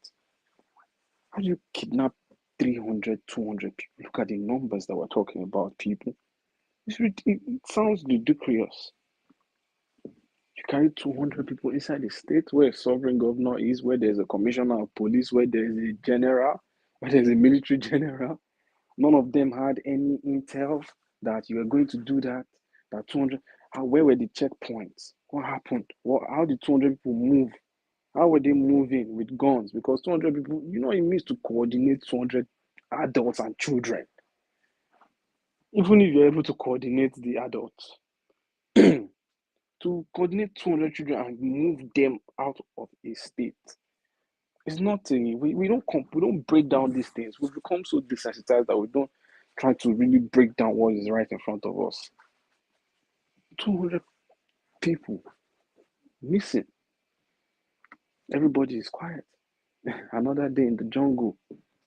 How do you kidnap 300, 200 people? Look at the numbers that we're talking about, people. It sounds ridiculous. You carry 200 people inside a state where a sovereign governor is, where there's a commissioner of police, where there's a general, where there's a military general. None of them had any intel that you were going to do that. That 200, where were the checkpoints? What happened? How did 200 people move? How were they moving with guns? Because 200 people, it means to coordinate 200 adults and children. Even if you're able to coordinate the adults, to coordinate 200 children and move them out of a state, it's not we don't break down these things. We've become so desensitized that we don't try to really break down what is right in front of us. 200 people missing. Everybody is quiet. Another day in the jungle,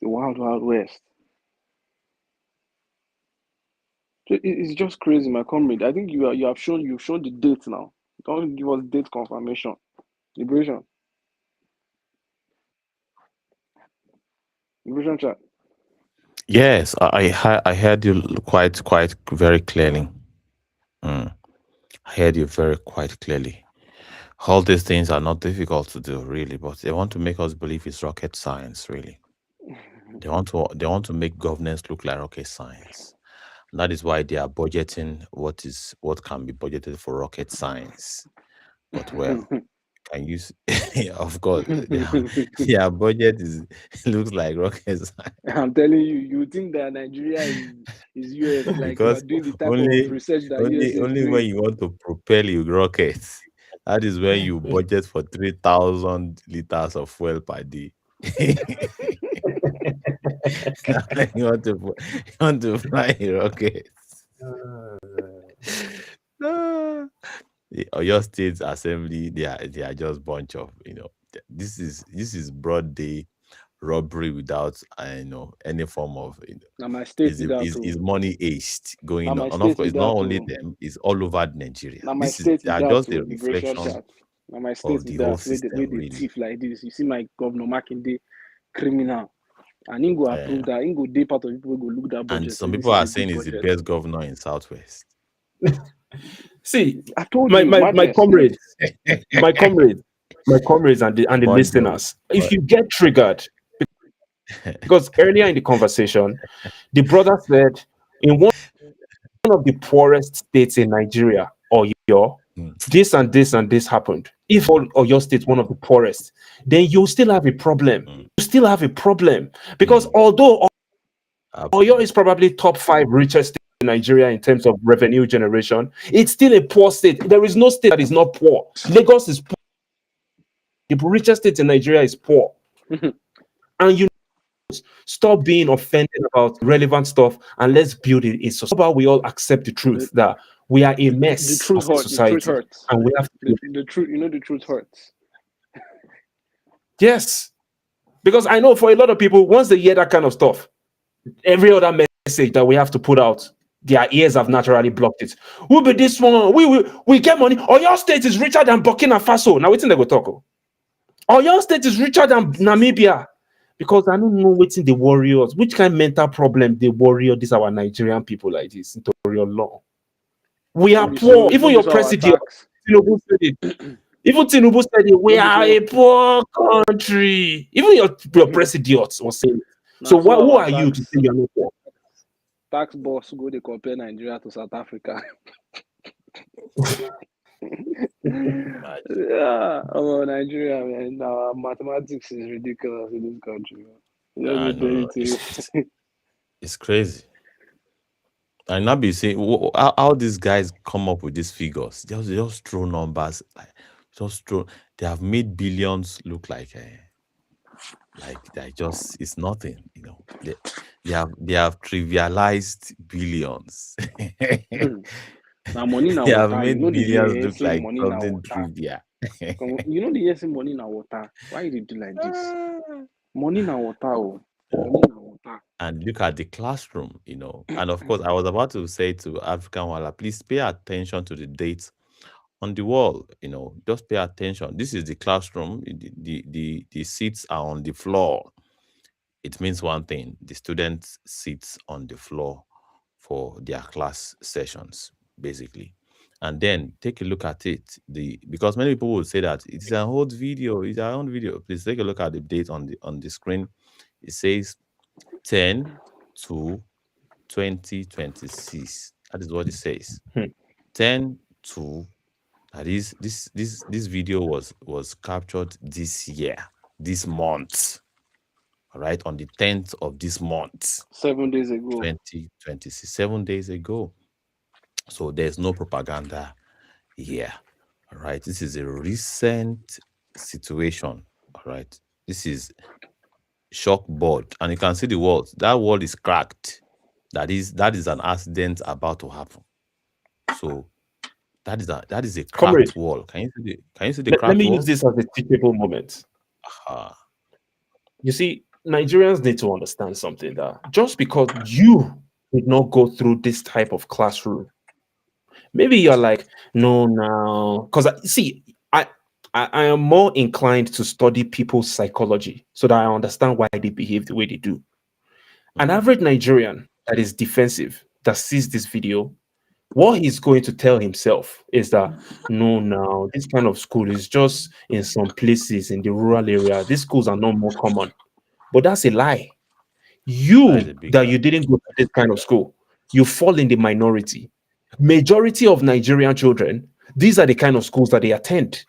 the wild, wild west. It's just crazy, my comrade. I think you've shown the date now. Don't give us date confirmation. Liberation. Liberation chat. Yes, I heard you quite very clearly. Mm, I heard you very quite clearly. All these things are not difficult to do, really, but they want to make us believe it's rocket science, really. They want to make governance look like rocket science. And that is why they are budgeting what can be budgeted for rocket science. But well, can you? Yeah, of course, their budget looks like rocket science I'm telling you, you think that Nigeria is US, like you are because doing the type of only research that only USA is only when doing. you want to propel your rockets, that is when you budget for 3,000 liters of fuel per day. You want to fly a rocket. Ah, your state assembly, they are just bunch of this is broad day robbery without any form of Now my state is did that is too. money aced Now going on. my And of state course did it's not that only too. them, it's all over Nigeria. Now my This is state they did are that just a too. Liberation reflection chat. Now my state of did the whole that. Where system, they really. thief like this. You see my governor Makinde criminal. And he go approve uh, that. He go day part of people go look that and budget. Say some this people is are a good saying he's the budget. best governor in Southwest. See, I told my you, my my madness. comrades, my comrades, my comrades, and the Small joke. listeners. If you get triggered, because earlier in the conversation, the brother said in one of the poorest states in Nigeria, or Mm, this and this and this happened. If all or your state one of the poorest, then you still have a problem. mm, You still have a problem because mm, although Oyo is absolutely. probably top five richest state in Nigeria in terms of revenue generation, it's still a poor state. There is no state that is not poor. Lagos is poor. The richest state in Nigeria is poor, and Stop being offended about relevant stuff and let's build it in society. How about we all accept the The, truth that we are a the mess truth as a hurt. The truth society hurts. and we have to. The truth. You know, the truth hurts. Yes. Because I know for a lot of people, once they hear that kind of stuff, every other message that we have to put out, their ears have naturally blocked it. We'll be this one. We get money. Or your state is richer than Burkina Faso. Now, waiting they go talk. Or your state is richer than Namibia. Because I don't know waiting the warriors, which kind of mental problem the warrior, these our Nigerian people like this, into your law. We are No be poor. so. Even No be your so our president, tax. Tinubu said it. Even Tinubu said it. We No be are so. a poor country. Even your president was saying it. So Now so who our are you to say tax you're not poor? boss go they compare Nigeria to South Africa. Yeah, Nigeria, man. Our mathematics is ridiculous in this country. Man. I Just be know plenty. it's crazy. And not be saying how these guys come up with these figures. Just throw numbers, like just throw. They have made billions look like they just it's nothing. They have trivialized billions. Now money na They have water. You made know the billions year look say like money na something water. trivia. You know the year say money na water. Why you dey do like this? Money na water. Oh. Money na water. And look at the classroom, And of course, I was about to say to African Wala, please pay attention to the dates on the wall. Just pay attention. This is the classroom. The seats are on the floor. It means one thing: the students sit on the floor for their class sessions, basically. And then take a look at it. Because many people will say that it's an old video, it's our own video. Please take a look at the date on the screen. It says 10 to 2026. That is what it says. 10 to that is this video was captured this year, this month. All right, on the 10th of this month, 7 days ago. 2026, 7 days ago. So there's no propaganda here. All right, this is a recent situation. All right, this is shock board, and you can see the walls. That wall is cracked. That is an accident about to happen. So that is a Comrade, cracked wall. Can you see the let cracked me wall? use this as a teachable moment. You see, Nigerians need to understand something that just because you did not go through this type of classroom, maybe you're like, no, because see, I am more inclined to study people's psychology so that I understand why they behave the way they do. An average Nigerian that is defensive, that sees this video, what he's going to tell himself is that no, this kind of school is just in some places in the rural area. These schools are not more common. But that's a lie. That is a You big that lie. you didn't go to this kind of school, you fall in the minority. Majority of Nigerian children, these are the kind of schools that they attend.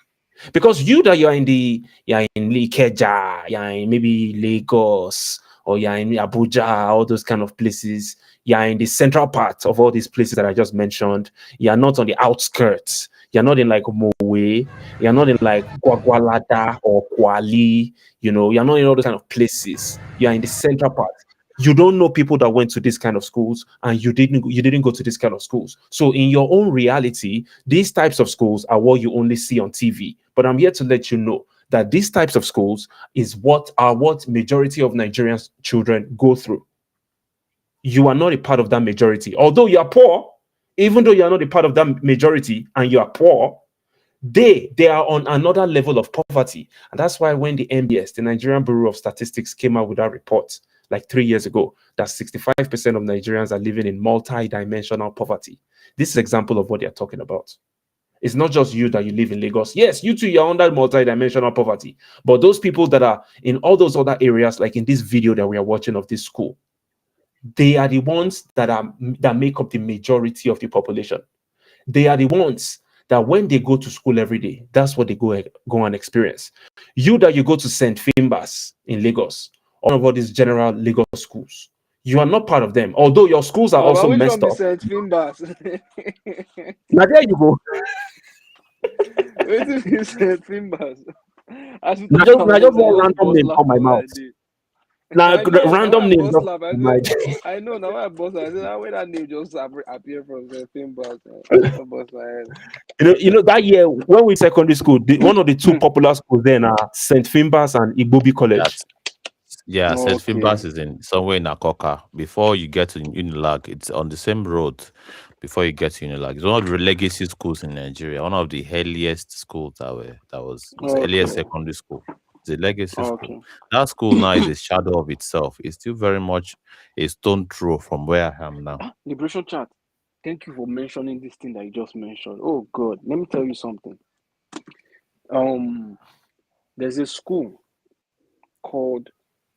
Because you that you're in Ikeja, you're in maybe Lagos, or you're in Abuja, all those kind of places, you're in the central part of all these places that I just mentioned. You're not on the outskirts. You're not in like Mowe. You're not in like Gwagwalada or Kwali. You're not in all those kind of places. You're in the central part. You don't know people that went to this kind of schools, and you didn't go to this kind of schools. So in your own reality, these types of schools are what you only see on TV. But I'm here to let you know that these types of schools is what majority of Nigerian children go through. You are not a part of that majority. Although you are poor, even though you are not a part of that majority and you are poor, they are on another level of poverty. And that's why when the NBS, the Nigerian Bureau of Statistics, came out with that report like 3 years ago, that 65% of Nigerians are living in multi-dimensional poverty. This is an example of what they're talking about. It's not just you that you live in Lagos. Yes, you too, you're under multi-dimensional poverty. But those people that are in all those other areas, like in this video that we are watching of this school, they are the ones that make up the majority of the population. They are the ones that when they go to school every day, that's what they go and experience. You that you go to St. Fimbas in Lagos, or one of all these general Lagos schools, you are not part of them. Although your schools are also Which one messed be up. St. Fimbas? Now there you go. Wetin be St. Fimbas? As you Now talk just about one this, I just random bust name laugh come my for where I mouth. dey. Now I know. Now random I names bust just laugh. I come to said, mind. I know. Now I bust laugh. I said, how will that name just appear from the thing? But I bust my head. That year when we secondary school, one of the two popular schools then are St. Finbar's and Igbobi College. Yes. Yeah, St. Okay. Finbar's is in somewhere in Akoka. Before you get to Unilag, it's on the same road. Before you get to Unilag, it's one of the legacy schools in Nigeria. One of the earliest schools that was the earliest Okay. secondary school. It's a legacy school. Okay. That school now is a shadow of itself. It's still very much a stone throw from where I am now. Liberation chat. Thank you for mentioning this thing that you just mentioned. Oh God, let me tell you something. There's a school called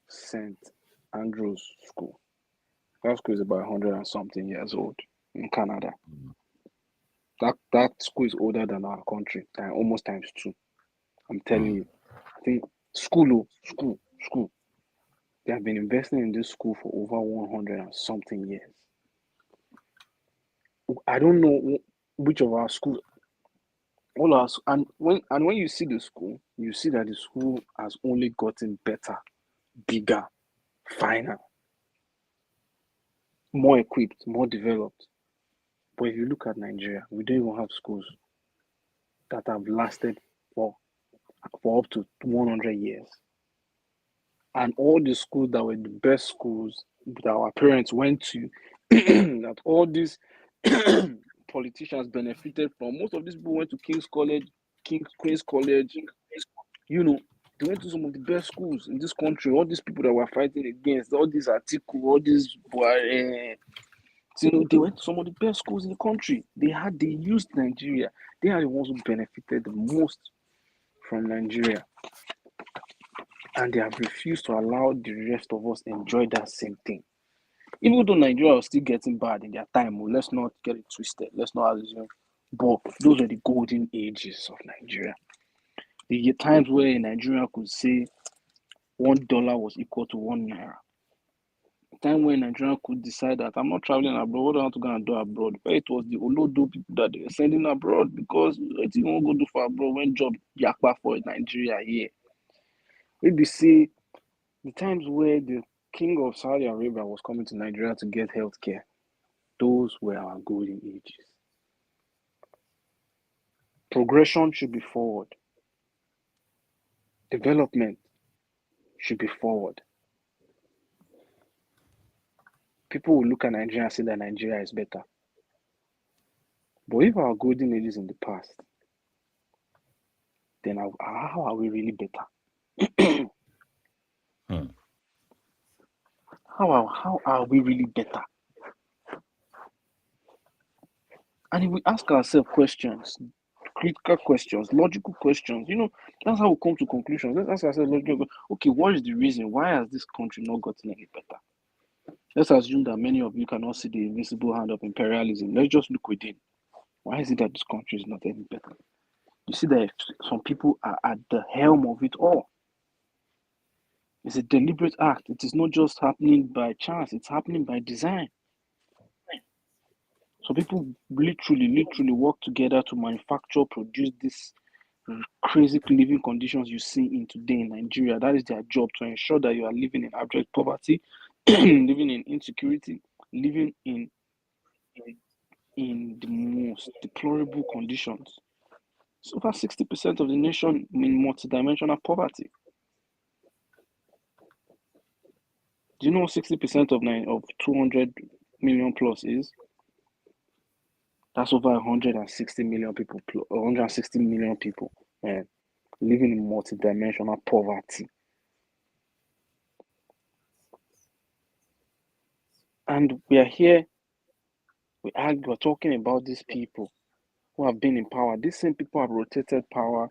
St. Andrew's School. That school is about 100 and something years old in Canada. That school is older than our country, almost times two. I'm telling you. I think school. They have been investing in this school for over 100 and something years. I don't know which of our schools. All our and when you see the school, you see that the school has only gotten better, bigger, finer, more equipped, more developed. But if you look at Nigeria, we don't even have schools that have lasted for up to 100 years. And all the schools that were the best schools that our parents went to, that all these politicians benefited from. Most of these people went to King's College, Queen's College. They went to some of the best schools in this country. All these people that were fighting against, all these articles, all these, they went to some of the best schools in the country. They used Nigeria. They are the ones who benefited the most from Nigeria. And they have refused to allow the rest of us enjoy that same thing. Even though Nigeria was still getting bad in their time, let's not get it twisted. Let's not assume. But those were the golden ages of Nigeria. The times where Nigeria could say $1 was equal to 1 naira. The time when Nigeria could decide that I'm not traveling abroad, what do I want to go and do abroad? But it was the Olodo people that they were sending abroad because what you want to go do for abroad when job yakpa for Nigeria here. Maybe see the times where the king of Saudi Arabia was coming to Nigeria to get health care, those were our golden ages. Progression should be forward. Development should be forward. People will look at Nigeria and say that Nigeria is better. But if our golden age is in the past, then how are we really better? How are we really better? And if we ask ourselves questions, critical questions, logical questions, that's how we come to conclusions. Let's ask ourselves logical. Okay, what is the reason? Why has this country not gotten any better? Let's assume that many of you cannot see the invisible hand of imperialism. Let's just look within. Why is it that this country is not any better? You see that some people are at the helm of it all. It's a deliberate act. It is not just happening by chance. It's happening by design. So people literally work together to manufacture, produce this crazy living conditions you see in today in Nigeria. That is their job, to ensure that you are living in abject poverty, living in insecurity, living in the most deplorable conditions. So far, 60% of the nation in multidimensional poverty. Do you know what 60% of 200 million plus is? That's over 160 million people. 160 million people living in multidimensional poverty. And we are here. We're talking about these people who have been in power. These same people have rotated power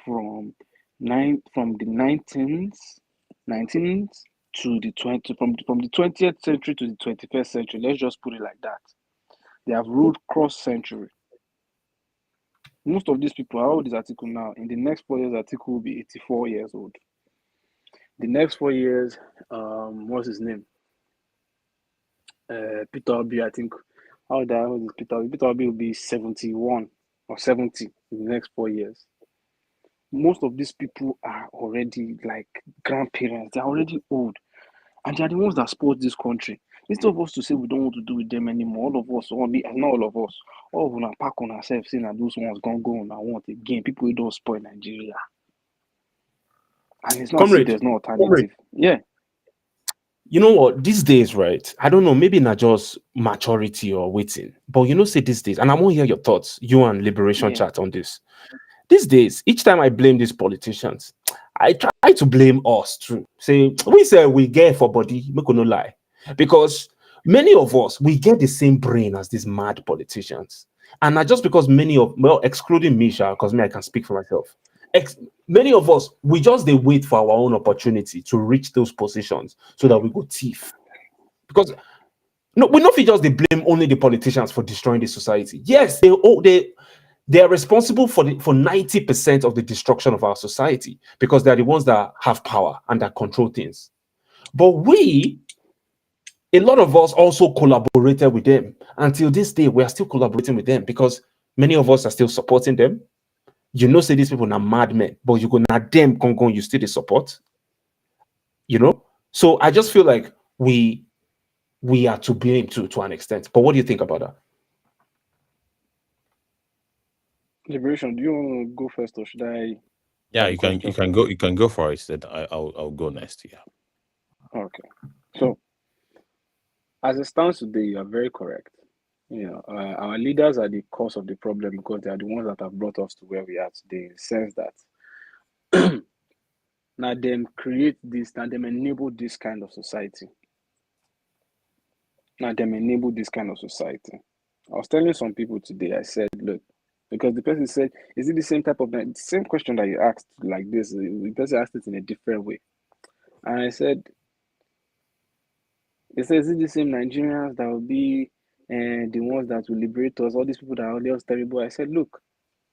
from the 19th to the 20th, from the 20th century to the 21st century. Let's just put it like that. They have ruled cross century. Most of these people, how old is Atiku now? In the next 4 years, Atiku will be 84 years old. The next 4 years, what's his name? Peter Obi, I think. How old is Peter Obi? Peter Obi will be 71 or 70 in the next 4 years. Most of these people are already like grandparents. They're already old. And they are the ones that support this country. Instead of us to say we don't want to do with them anymore, all of us, not all of us, all of us pack on ourselves saying that those ones gonna go on and want again. People who don't spoil Nigeria. And it's not as if Comrade, there's no comrade, alternative. Yeah. you know what? These days, right? I don't know, maybe not just maturity or waiting, but say these days, and I want to hear your thoughts, you and Liberation Yeah. Chat on this. These days, each time I blame these politicians, I try to blame us too. Say we say we get for body, make we no lie, because many of us we get the same brain as these mad politicians, and not just because excluding Misha, because me I can speak for myself. Many of us we just they wait for our own opportunity to reach those positions so that we go thief. Because no, we not fit just they blame only the politicians for destroying the society. Yes, they are responsible for 90% of the destruction of our society because they are the ones that have power and that control things. But a lot of us also collaborated with them. Until this day, we are still collaborating with them because many of us are still supporting them. Say these people are madmen, but you go not them Congo, you still the support. So I just feel like we are to blame to an extent. But what do you think about that? Liberation, do you want to go first or should I Yeah, have a question? you can go for it. Then I'll go next. Yeah. Okay. So, as it stands today, you are very correct. Our leaders are the cause of the problem because they are the ones that have brought us to where we are today. In the sense that now them create this, now them enable this kind of society. Now them enable this kind of society. I was telling some people today. I said, look, because the person said, "Is it the same type of the same question that you asked like this?" The person asked it in a different way, and I said, "It says, is it the same Nigerians that will be the ones that will liberate us? All these people that are all else terrible." I said, look,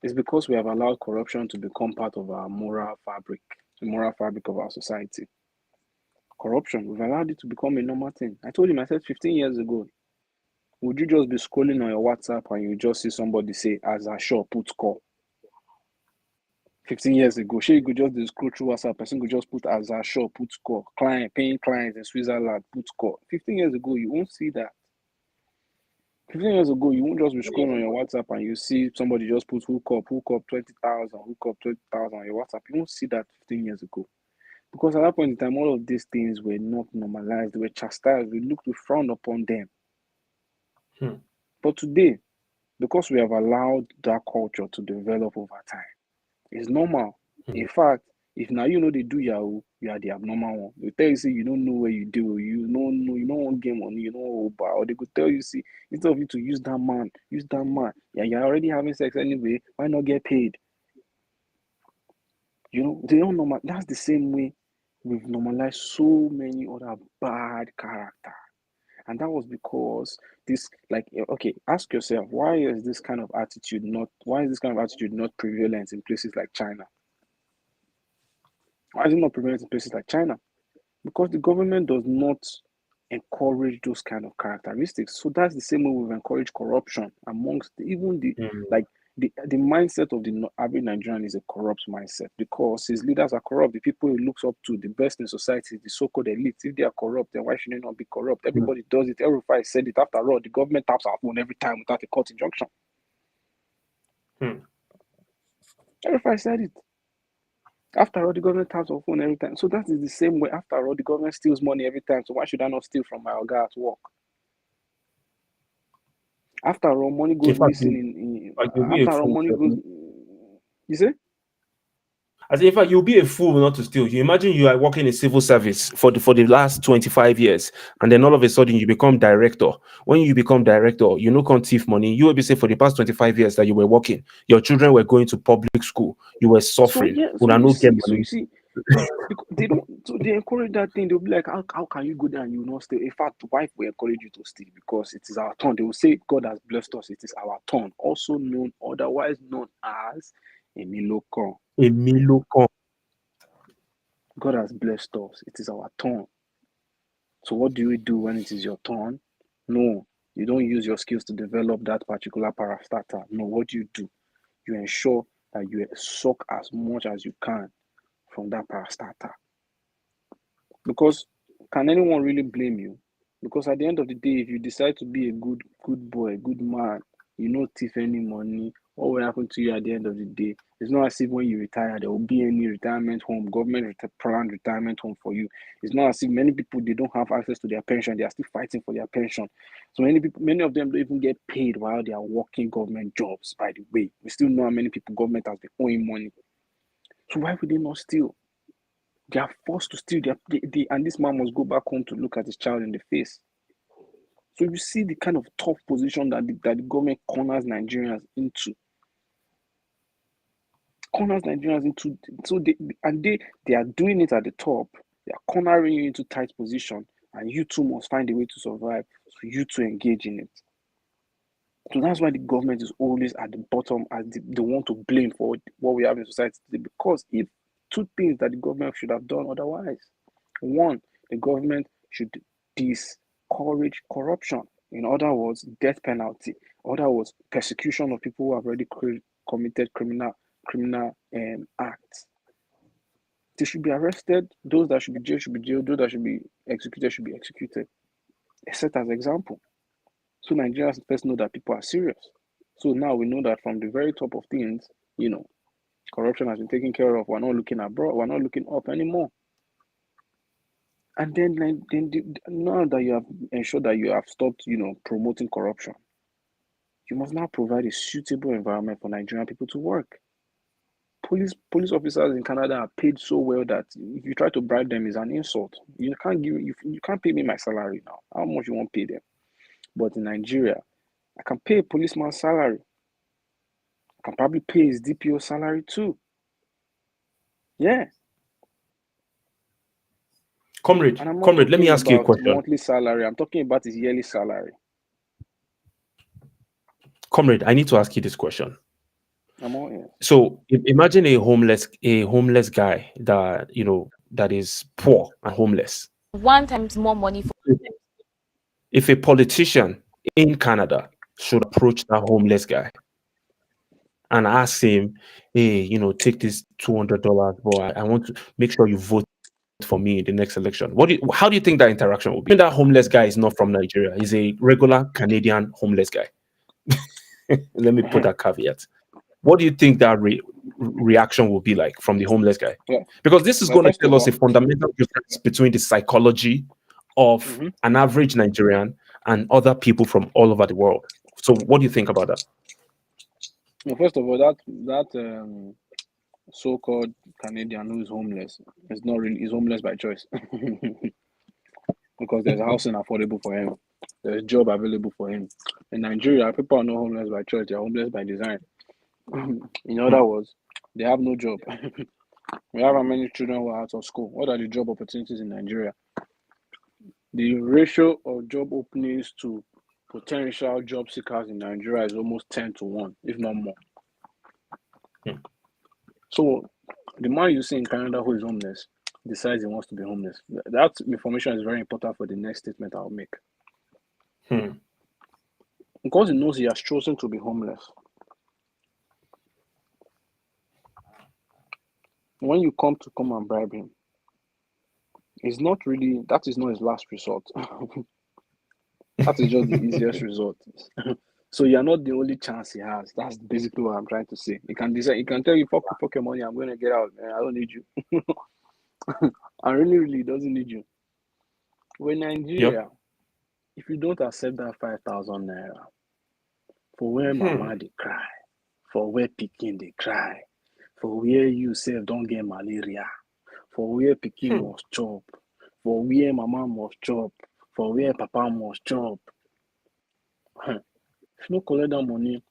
it's because we have allowed corruption to become part of our moral fabric, the moral fabric of our society. Corruption, we've allowed it to become a normal thing. I told him, I said 15 years ago, would you just be scrolling on your WhatsApp and you just see somebody say, "As a sure put call"? 15 years ago, sure, you could just scroll through WhatsApp, person could just put "As a sure put call," client, paying clients in Switzerland, put call. 15 years ago, you won't see that. 15 years ago, you won't just be scrolling on your WhatsApp and you see somebody just put hook up 20,000, hook up 20,000 on your WhatsApp. You won't see that 15 years ago. Because at that point in time, all of these things were not normalized, they were chastised, we looked to frown upon them. But today, because we have allowed that culture to develop over time, it's normal. In fact, if now they do Yahoo, you are the abnormal one. They tell you, say, you don't know where you do, you don't know, you don't want game money, you don't want Uber, or they could tell you, see, instead of you to use that man. Yeah, you're already having sex anyway, why not get paid? They don't normal. That's the same way we've normalized so many other bad character. And that was because okay, ask yourself, why is this kind of attitude not prevalent in places like China? Why is it not prevalent in places like China? Because the government does not encourage those kind of characteristics. So that's the same way we've encouraged corruption amongst even the mindset of the average Nigerian is a corrupt mindset because his leaders are corrupt. The people he looks up to, the best in society, the so-called elite, if they are corrupt, then why should they not be corrupt? Everybody does it. Everybody said it. After all, the government taps our phone every time without a court injunction. Everybody said it. After all, the government taps our phone every time. So that is the same way. After all, the government steals money every time. So why should I not steal from my guy at work? After all, money In goes fact, missing you'll be a after all, fool. money goes. You say? I say, in fact, you'll be a fool not to steal. You imagine you are working in civil service for the last 25 years, and then all of a sudden you become director. When you become director, can't thief money. You will be say for the past 25 years that you were working, your children were going to public school, you were So suffering. yeah, Would I not get money? because they don't. So they encourage that thing. They'll be like, how can you go there and you not steal? In fact, wife will encourage you to steal because it is our turn. They will say, God has blessed us. It is our turn. Also known, otherwise known as Emilokon. Emilio Con. God has blessed us. It is our turn. So what do we do when it is your turn? No, you don't use your skills to develop that particular parastatal. No, what do? You ensure that you suck as much as you can from that parastatal. Because can anyone really blame you? Because at the end of the day, if you decide to be a good boy, good man, you no thief any money, what will happen to you at the end of the day? It's not as if when you retire, there will be any retirement home, government planned retirement home for you. It's not as if many people, they don't have access to their pension. They are still fighting for their pension. So many of them don't even get paid while they are working government jobs, by the way. We still know how many people government has been owing money. So why would they not steal? They are forced to steal. And this man must go back home to look at his child in the face. So you see the kind of tough position that the government corners Nigerians into. So they are doing it at the top. They are cornering you into tight position, and you too must find a way to survive. So you to engage in it. So that's why the government is always at the bottom as the one to blame for what we have in society today. Because if two things that the government should have done otherwise. One, the government should discourage corruption. In other words, death penalty. In other words, persecution of people who have already committed criminal acts. They should be arrested. Those that should be jailed should be jailed. Those that should be executed should be executed. Set as example. So Nigerians first know that people are serious. So now we know that from the very top of things, corruption has been taken care of. We're not looking abroad. We're not looking up anymore. And then now that you have ensured that you have stopped, promoting corruption, you must now provide a suitable environment for Nigerian people to work. Police officers in Canada are paid so well that if you try to bribe them, is an insult. You can't pay me my salary now. How much you want to pay them? But in Nigeria, I can pay a policeman's salary. I can probably pay his DPO salary too. Yeah. Comrade, And I'm not let me talking ask you a about question. monthly salary. I'm talking about his yearly salary. Comrade, I need to ask you this question. I'm all in. So imagine a homeless guy that that is poor and homeless. 1 times more money for If a politician in Canada should approach that homeless guy and ask him, hey, take this $200, boy, I want to make sure you vote for me in the next election. How do you think that interaction will be? That homeless guy is not from Nigeria. He's a regular Canadian homeless guy. Let me put that caveat. What do you think that reaction will be like from the homeless guy? Yeah. Because this is going to tell us a fundamental difference between the psychology of an average Nigerian and other people from all over the world. So what do you think about that? Well, first of all, that so-called Canadian who is homeless is not really, he's homeless by choice. Because there's housing affordable for him. There's job available for him. In Nigeria, people are not homeless by choice, they're homeless by design. In other words, they have no job. We have how many children who are out of school? What are the job opportunities in Nigeria? The ratio of job openings to potential job seekers in Nigeria is almost 10-1, if not more. So the man you see in Canada who is homeless decides he wants to be homeless. That information is very important for the next statement I'll make. Because he knows he has chosen to be homeless. When you come and bribe him, that is not his last resort. That is just the easiest resort. So you're not the only chance he has. That's basically what I'm trying to say. He can decide, he can tell you, fuck your money, I'm going to get out, man. I don't need you. I really doesn't need you. When Nigeria, if you don't accept that 5,000 naira, for where mama they cry, for where pikin they cry, for where you self don't get malaria, for where pikin must chop, for where mama must chop, for where papa must chop. If you no collect that money,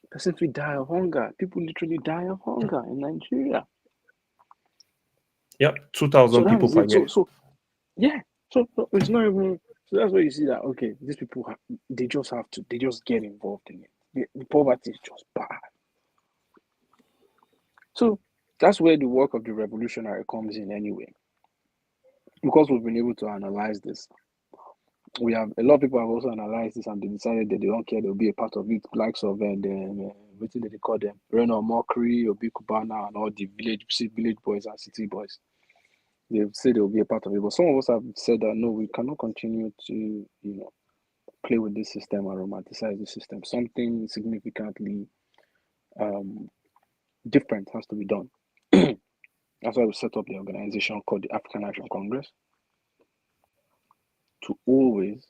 person will die of hunger. People literally die of hunger in Nigeria. Yep, 2,000 people per year. So it's not even. So that's where you see that, okay, these people they just get involved in it. The poverty is just bad. So that's where the work of the revolutionary comes in anyway. Because we've been able to analyze this. We have a lot of people have also analyzed this and they decided that they don't care, they'll be a part of it, likes of what do they call them? Reno Mockery, Obi Kubana, and all the village boys and city boys. They've said they'll be a part of it, but some of us have said that no, we cannot continue to, play with this system and romanticize the system. Something significantly um, different has to be done. That's why we set up the organization called the African Action Congress to always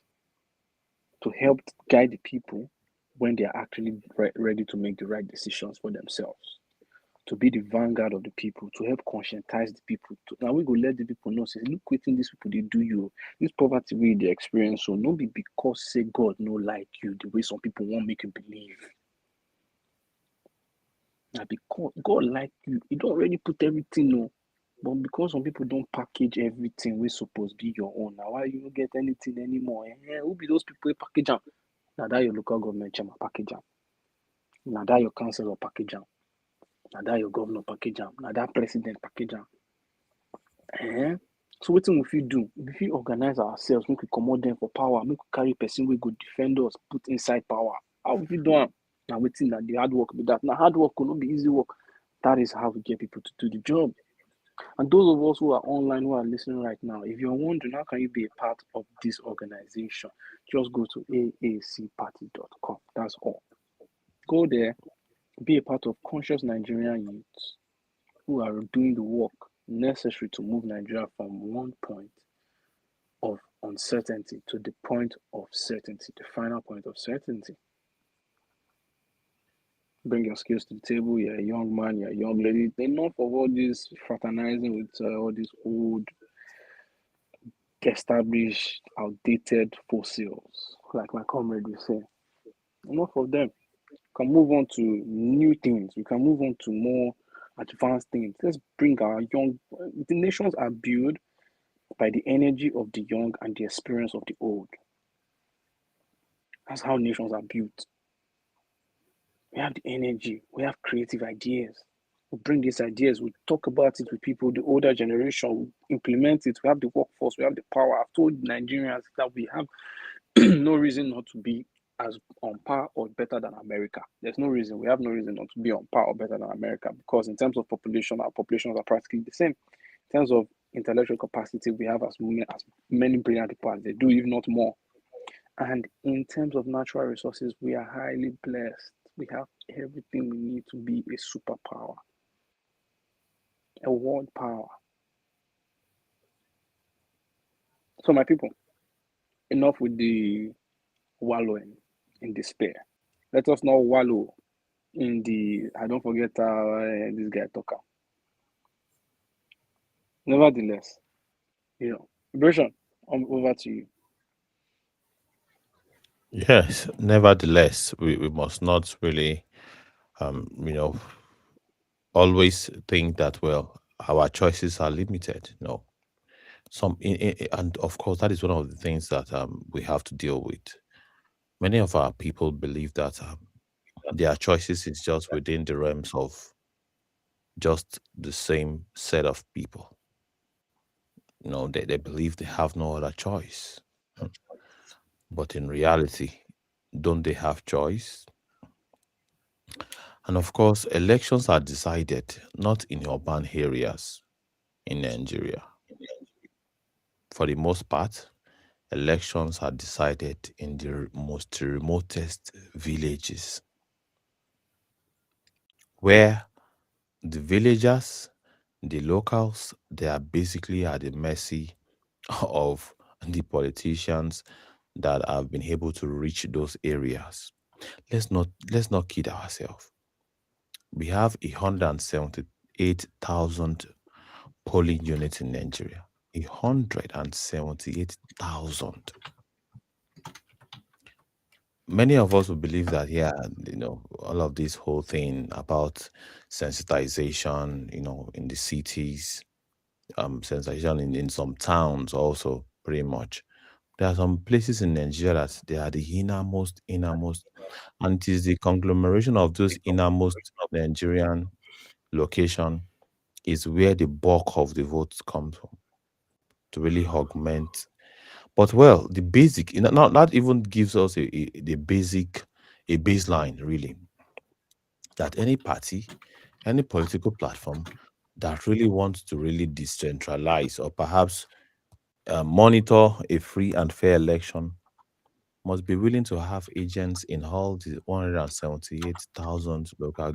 to help guide the people when they are actually ready to make the right decisions for themselves. To be the vanguard of the people, to help conscientize the people. Now we go let the people know, say, look, wetin these people they do you. This poverty wey they experience, so no be because say God no like you the way some people want make you believe. Now because God like you, He don't already put everything no. But because some people don't package everything we supposed be your own. Now why you don't get anything anymore? Who be those people wey package them? Now that your local government chairman package them. Now that your council package them. Now that your governor package them. Now that president package them. So wetin we fit do? We fit organize ourselves, make we comot them for power, make we carry person wey go defend us, put inside power. How we fit do am? Na wetin na the hard work be that. Na hard work go no be easy work. That is how we get people to do the job. And those of us who are online, who are listening right now, if you're wondering how can you be a part of this organization, just go to aacparty.com. That's all. Go there, be a part of conscious Nigerian youths who are doing the work necessary to move Nigeria from one point of uncertainty to the point of certainty, the final point of certainty. Bring your skills to the table. You're a young man, you're a young lady. Enough of all this fraternizing with all these old, established, outdated fossils, like my comrade will say. Enough of them. We can move on to new things. We can move on to more advanced things. Let's bring our young. The nations are built by the energy of the young and the experience of the old. That's how nations are built. We have the energy, we have creative ideas. We bring these ideas, we talk about it with people, the older generation, we implement it. We have the workforce, we have the power. I've told Nigerians that we have no reason not to be as on par or better than America. There's no reason. We have no reason not to be on par or better than America because in terms of population, our populations are practically the same. In terms of intellectual capacity, we have as many brilliant people as they do, if not more. And in terms of natural resources, we are highly blessed. We have everything we need to be a superpower, a world power. So, my people, enough with the wallowing in despair. Let us not wallow in the I don't forget this guy talker. Nevertheless, Breshan, over to you. Yes, nevertheless, we must not really, you know, always think that, well, our choices are limited. No. And of course, that is one of the things that we have to deal with. Many of our people believe that their choices is just within the realms of just the same set of people. They believe they have no other choice. But in reality, don't they have choice? And of course, elections are decided not in urban areas in Nigeria. For the most part, elections are decided in the most remotest villages where the villagers, the locals, they are basically at the mercy of the politicians that have been able to reach those areas. Let's not kid ourselves. We have 178,000 polling units in Nigeria. 178,000. Many of us will believe that, yeah, all of this whole thing about sensitization, in the cities, sensitization in some towns also, pretty much. There are some places in Nigeria that they are the innermost, and it is the conglomeration of those innermost Nigerian location is where the bulk of the votes come from to really augment. But well, the basic, not that even gives us the basic, a baseline really, that any party, any political platform that really wants to really decentralize or perhaps monitor a free and fair election must be willing to have agents in all the 178,000 local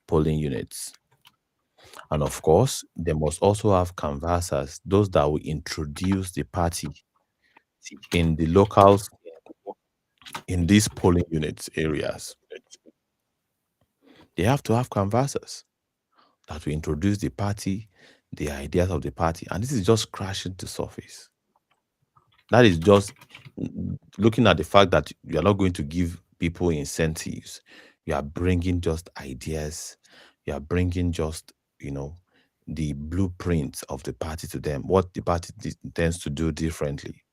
polling units. And of course, they must also have canvassers, those that will introduce the party in the locals in these polling units areas. They have to have canvassers that will introduce the party, the ideas of the party. And this is just crashing the surface. That is just looking at the fact that you are not going to give people incentives. You are bringing just ideas. You are bringing just, the blueprint of the party to them, what the party intends to do differently.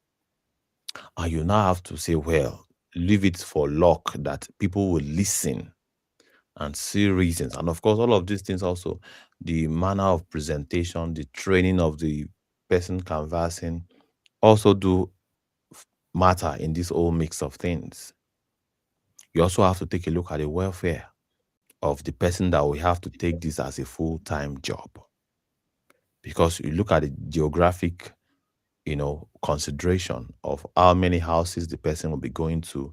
And you now have to say, well, leave it for luck that people will listen and see reasons. And of course, all of these things also, the manner of presentation, the training of the person canvassing, also do matter in this whole mix of things. You also have to take a look at the welfare of the person that will have to take this as a full-time job. Because you look at the geographic, consideration of how many houses the person will be going to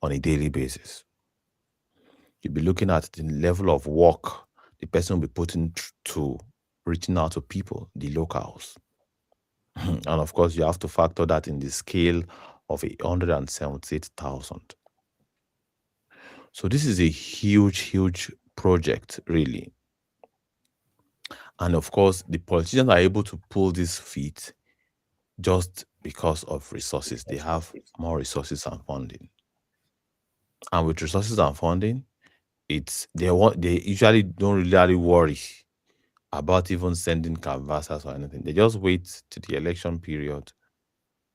on a daily basis. You'll be looking at the level of work the person will be putting to reaching out to people, the locals. And of course, you have to factor that in the scale of 178,000. So this is a huge, huge project, really. And of course, the politicians are able to pull this feat just because of resources. They have more resources and funding. And with resources and funding, they usually don't really worry about even sending canvassers or anything. They just wait to the election period,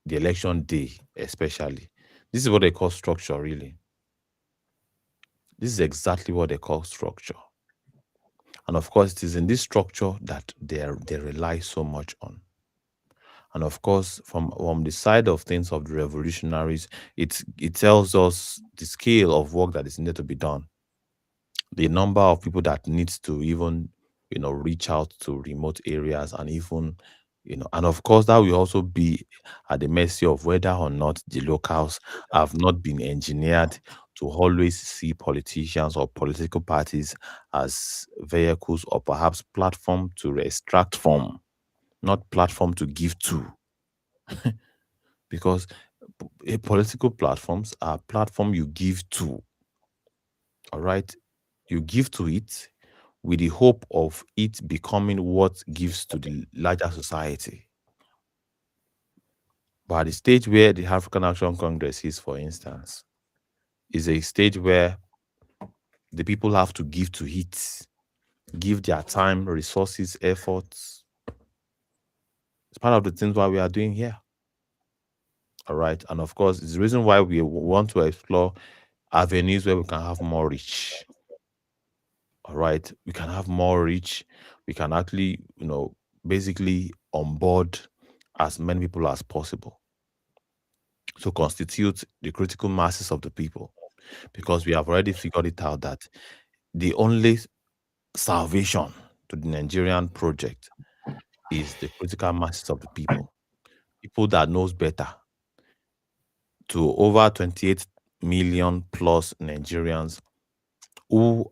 the election day, especially. This is what they call structure, really. This is exactly what they call structure. And of course, it is in this structure that they rely so much on. And of course, from the side of things of the revolutionaries, it tells us the scale of work that is needed to be done, the number of people that needs to even reach out to remote areas, and even and of course that will also be at the mercy of whether or not the locals have not been engineered to always see politicians or political parties as vehicles or perhaps platform to extract from, not platform to give to. Because political platforms are platform you give to. All right, you give to it with the hope of it becoming what gives to the larger society. But at the stage where the African Action Congress is, for instance, is a stage where the people have to give to it, give their time, resources, efforts. It's part of the things why we are doing here. All right. And of course, it's the reason why we want to explore avenues where we can have more reach. All right. We can have more reach. We can actually, basically onboard as many people as possible to constitute the critical masses of the people. Because we have already figured it out that the only salvation to the Nigerian project is the critical masses of the people that knows better, to over 28 million plus Nigerians who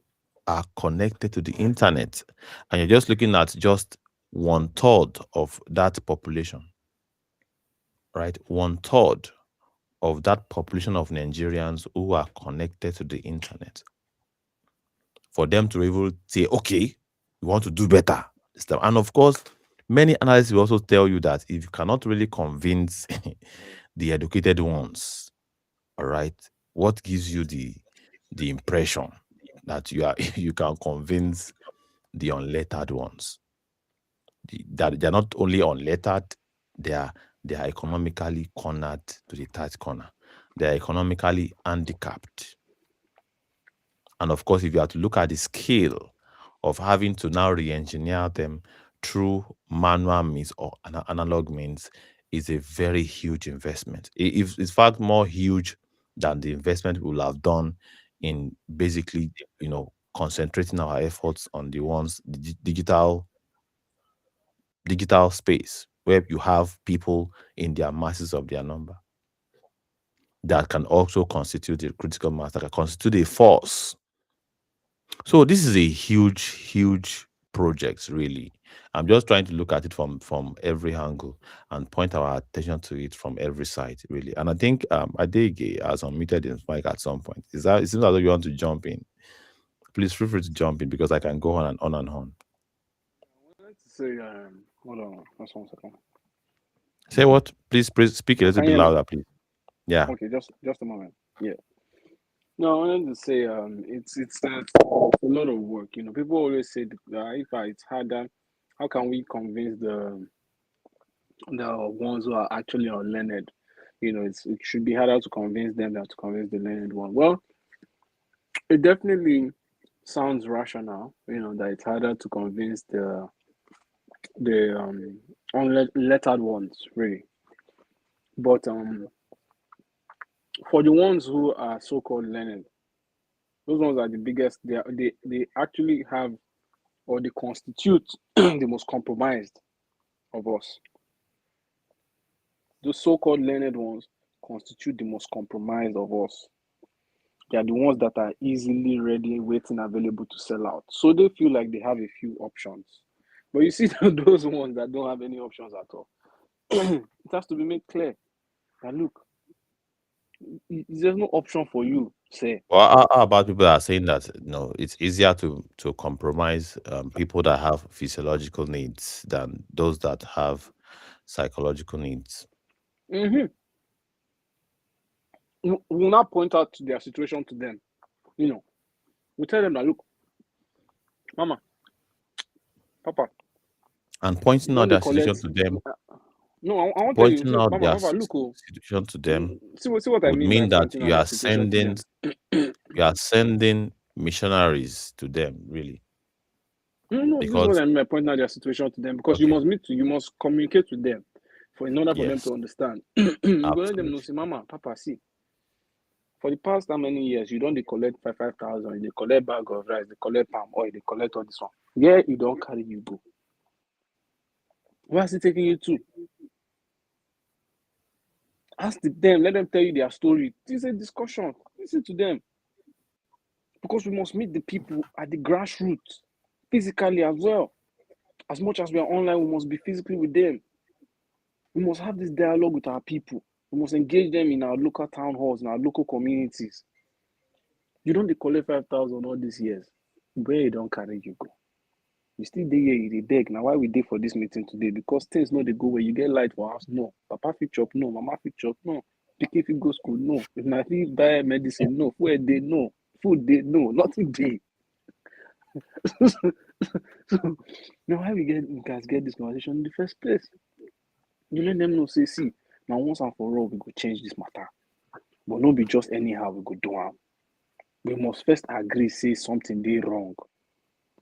are connected to the internet. And you're just looking at just one third of that population, right? One third of that population of Nigerians who are connected to the internet. For them to even say, okay, we want to do better this time. And of course, many analysts will also tell you that if you cannot really convince the educated ones, all right, what gives you the impression that you can convince the unlettered ones? That they're not only unlettered, they are economically cornered to the tight corner. They are economically handicapped. And of course, if you have to look at the scale of having to now re-engineer them through manual means or analog means, is a very huge investment. It's in fact more huge than the investment we'll have done in basically, concentrating our efforts on the digital digital space where you have people in their masses of their number that can also constitute a critical mass, that can constitute a force. So this is a huge project, really. I'm just trying to look at it from every angle and point our attention to it from every side, really. And I think Adege has unmuted his mic at some point. It seems as though you want to jump in. Please feel free to jump in because I can go on and on and on. I wanted to say, hold on, just 1 second. Say what? Please speak a little Can bit you hear me? louder, please. Yeah. Okay, just a moment. Yeah. No, I wanted to say, it's a lot of work. You know, people always say that if it's harder, how can we convince the ones who are actually unlearned? You know, it should be harder to convince them than to convince the learned one. Well, it definitely sounds rational. You know, that it's harder to convince the unlettered ones, really. But for the ones who are so-called learned, those ones are the biggest. They actually have, or they constitute the most compromised of us. Those so-called learned ones constitute the most compromised of us. They are the ones that are easily ready, waiting, available to sell out. So they feel like they have a few options. But you see those ones that don't have any options at all. It has to be made clear that look, there's no option for you, say. Well, how about people that are saying that it's easier to compromise people that have physiological needs than those that have psychological needs? Mm-hmm. We will not point out to their situation to them. You know, we tell them that look, mama, papa, And you pointing out don't they their situation collect. to them, No, I want to tell you, pointing say, out mama, their papa, look, oh, situation to them see what I would mean by mean that pointing out their situation to them. you are sending missionaries to them, really, No, this is what because I mean by pointing out their situation to them because okay, you must communicate with them in order for them yes, to understand. You go let them know, absolutely. say, mama, papa, see, for the past how many years you don't they collect 5,000, they collect bag of rice, they collect palm oil, they collect all this one. Yeah, you don't carry you go. Where is it taking you to? Ask them, let them tell you their story. This is a discussion. Listen to them. Because we must meet the people at the grassroots, physically as well. As much as we are online, we must be physically with them. We must have this dialogue with our people. We must engage them in our local town halls, in our local communities. You don't collect 5,000 all these years. Where you don't carry you go. You still dey here, you dey beg. Now why we dey for this meeting today? Because things no dey go where you get light for house. No. Papa fit chop, no. Mama fit chop, no. Pikin fit go school, no. If na fit buy medicine, no. Food dey, no. Food dey, no. Nothing dey. So now why we guys get this conversation in the first place? You let them know, say, see, now once and for all, we go change this matter. But no be just anyhow we go do am. We must first agree, say something dey wrong.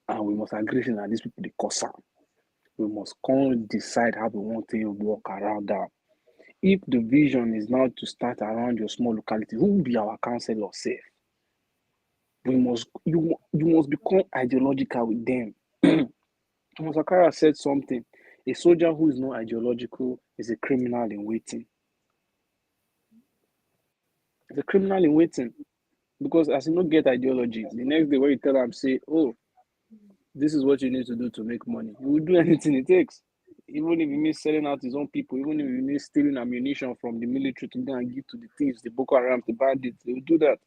And we must agree say na these people dey cause am. We must come decide how we want to work around that. If the vision is now to start around your small locality, who will be our counselor safe? You must become ideological with them. Sakara said something. A soldier who is not ideological is a criminal in waiting. It's a criminal in waiting. Because as you don't get ideology, the next day when you tell them, say, oh, this is what you need to do to make money, he will do anything it takes. Even if he means selling out his own people, even if he means stealing ammunition from the military to go and give to the thieves, the Boko Haram, the bandits, they will do that.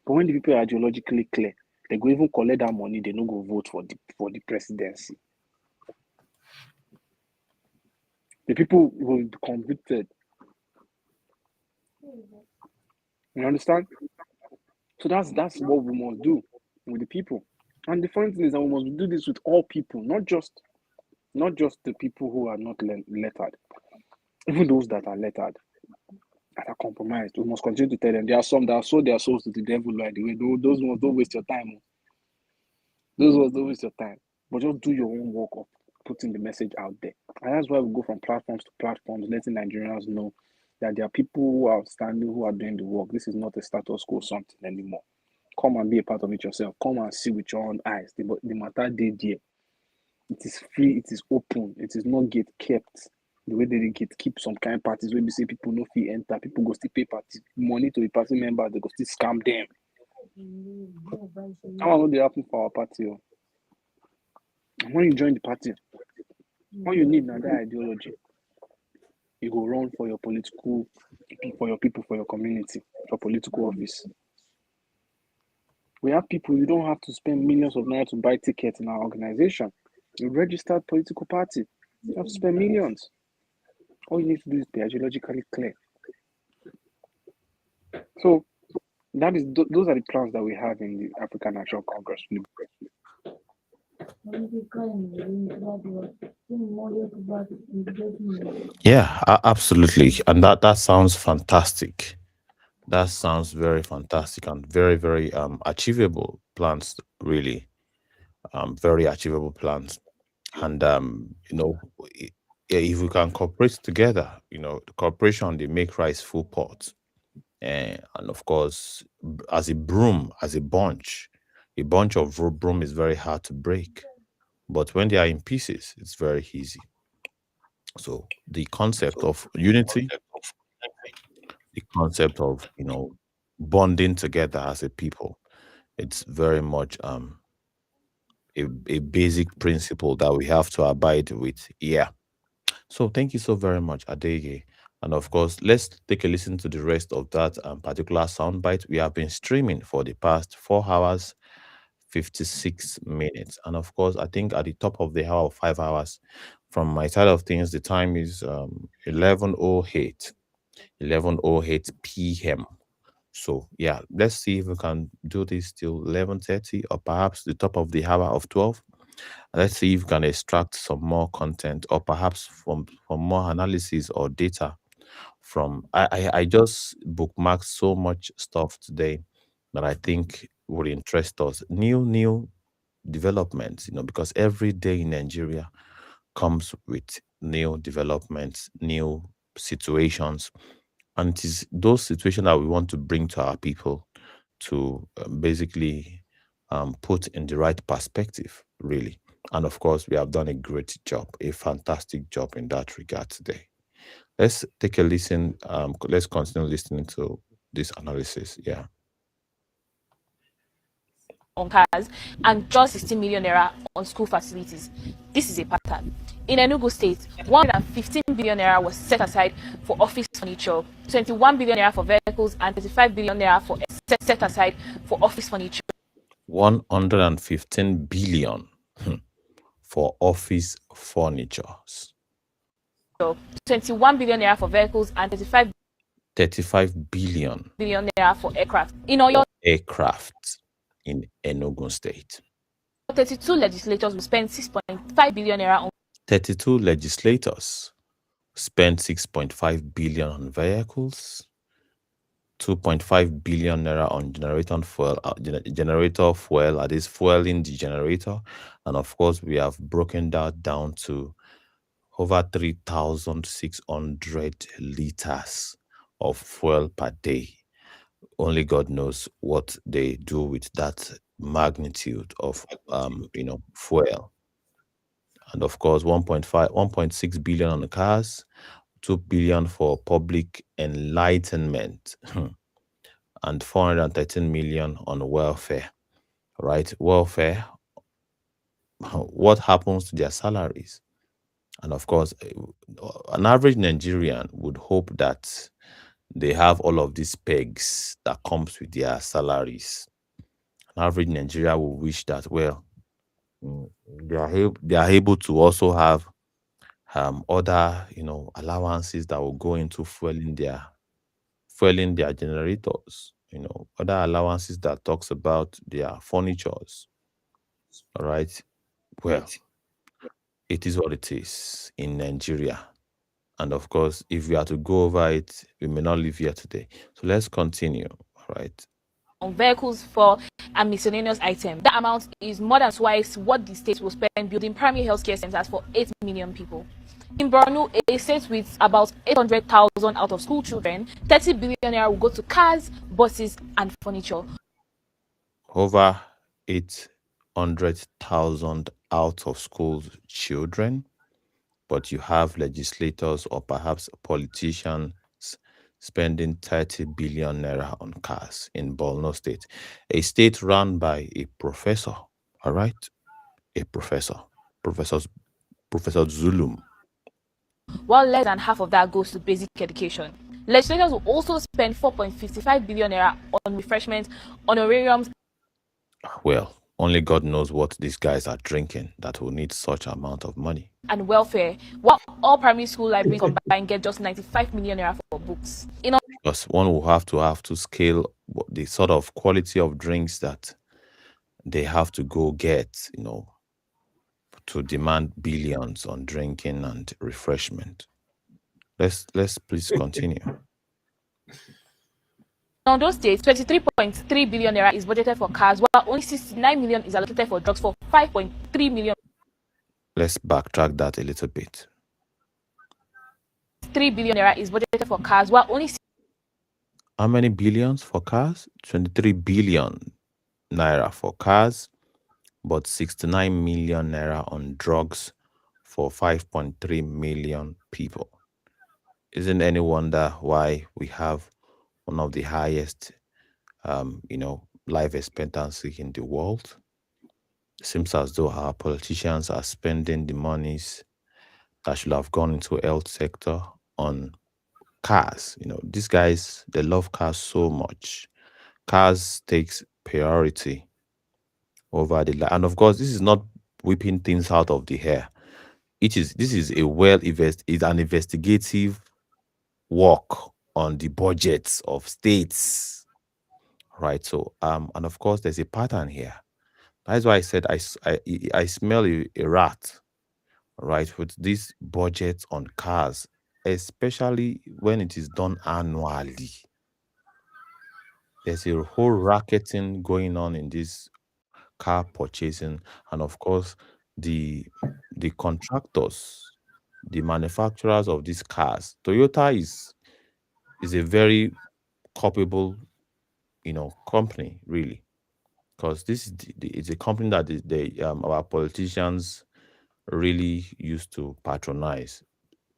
But when the people are ideologically clear, they go even collect that money, they don't go vote for the presidency. The people will be convicted. You understand? So that's what we must do with the people. And the funny thing is that we must do this with all people, not just the people who are not lettered, even those that are lettered, that are compromised. We must continue to tell them there are some that have sold their souls to the devil right away. Those ones don't waste your time. Those ones don't waste your time. But just do your own work of putting the message out there. And that's why we go from platforms to platforms, letting Nigerians know that there are people who are standing, who are doing the work. This is not a status quo something anymore. Come and be a part of it yourself. Come and see with your own eyes. The matter they there. It is free, it is open, it is not gate kept. The way they get keep some kind of parties where we say people no fee enter, people go still pay party money to the party member, they go still scam them. How will they happen for our party? And when you join the party, all you need now that ideology. You go run for your political, for your people, for your community, for political office. We have people, you don't have to spend millions of naira to buy tickets in our organization. You registered political party, you have to spend millions. All you need to do is be ideologically clear. So those are the plans that we have in the African National Congress. Yeah, absolutely. And that sounds fantastic. That sounds very fantastic and very, very achievable plans, really. Very achievable plans. And if we can cooperate together, the cooperation they make rice full pot. And of course, as a bunch of broom is very hard to break. But when they are in pieces, it's very easy. So the concept of unity, the concept of bonding together as a people, it's very much a basic principle that we have to abide with. Yeah. So thank you so very much, Adege. And of course, let's take a listen to the rest of that particular soundbite. We have been streaming for the past 4 hours, 56 minutes. And of course, I think at the top of the hour of 5 hours, from my side of things, the time is 11:08, 11:08 p.m. So yeah, let's see if we can do this till 11:30 or perhaps the top of the hour of 12. Let's see if we can extract some more content or perhaps from more analysis or data from I just bookmarked so much stuff today that I think would interest us. New developments, because every day in Nigeria comes with new developments, new situations, and it is those situations that we want to bring to our people to basically put in the right perspective, really. And of course, we have done a great job, a fantastic job in that regard today. Let's take a listen. Let's continue listening to this analysis. Yeah. On cars and just 16 million naira on school facilities. This is a pattern. In Enugu State, 115 billion naira was set aside for office furniture, 21 billion naira for vehicles, and 35 billion naira for set aside for office furniture. 115 billion for office furniture. 21 billion naira for vehicles and 35 billion naira for aircraft. In Oyo, aircraft in Enugu State. 32 legislators will spend 6.5 billion naira on 32 legislators spent 6.5 billion on vehicles, 2.5 billion naira on generator fuel, that is fueling the generator. And of course, we have broken that down to over 3,600 liters of fuel per day. Only God knows what they do with that magnitude of fuel. And of course 1.6 billion on the cars, 2 billion for public enlightenment and 413 million on welfare. Right? Welfare, what happens to their salaries? And of course, an average Nigerian would hope that they have all of these pegs that comes with their salaries. An average Nigerian will wish that, well, they are able to also have other allowances that will go into fueling their generators, other allowances that talks about their furnitures. All right. Well, it is what it is in Nigeria. And of course, if we are to go over it, we may not live here today. So let's continue. All right. on vehicles for and miscellaneous items. That amount is more than twice what the state will spend building primary healthcare centers for 8 million people. In Borno, a state with about 800,000 out of school children, 30 billion naira will go to cars, buses, and furniture. Over 800,000 out of school children, but you have legislators or perhaps politicians spending 30 billion naira on cars in Borno State, a state run by a professor, all right? A professor, Professor, Professor Zulum. while less than half of that goes to basic education. Legislators will also spend 4.55 billion naira on refreshment, honorariums, Well, only God knows what these guys are drinking that will need such amount of money. and welfare, while all primary school libraries combined get just 95 million naira for books. In Because one will have to scale the sort of quality of drinks that they have to go get, to demand billions on drinking and refreshment. Let's please continue. Ondo State, 23.3 billion naira is budgeted for cars, while only 69 million is allocated for drugs for 5.3 million. Let's backtrack that a little bit. 3 billion naira is budgeted for cars, while only How many billions for cars? 23 billion naira for cars, but 69 million naira on drugs for 5.3 million people. Isn't any wonder why we have one of the highest, life expectancy in the world? Seems as though our politicians are spending the monies that should have gone into health sector on cars. These guys, they love cars so much. Cars takes priority over and of course, this is not whipping things out of the air. This is is an investigative work on the budgets of states, right? So and of course there's a pattern here. That's why I said I smell a rat, right, with this budget on cars, especially when it is done annually. There's a whole racketing going on in this car purchasing, and of course the the contractors, the manufacturers of these cars. Toyota is a very culpable, company, really, because this is it's a company that our politicians really used to patronize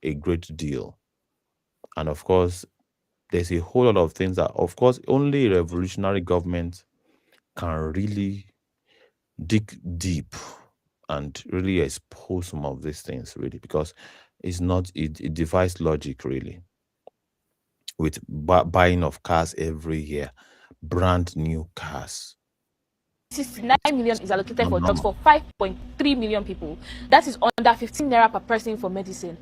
a great deal. And of course, there's a whole lot of things that, of course, only a revolutionary government can really dig deep and really expose some of these things, really, because it defies logic, really, with buying of cars every year, brand new cars. 69 million is allocated Not for drugs normal. for 5.3 million people. That is under 15 naira per person for medicine.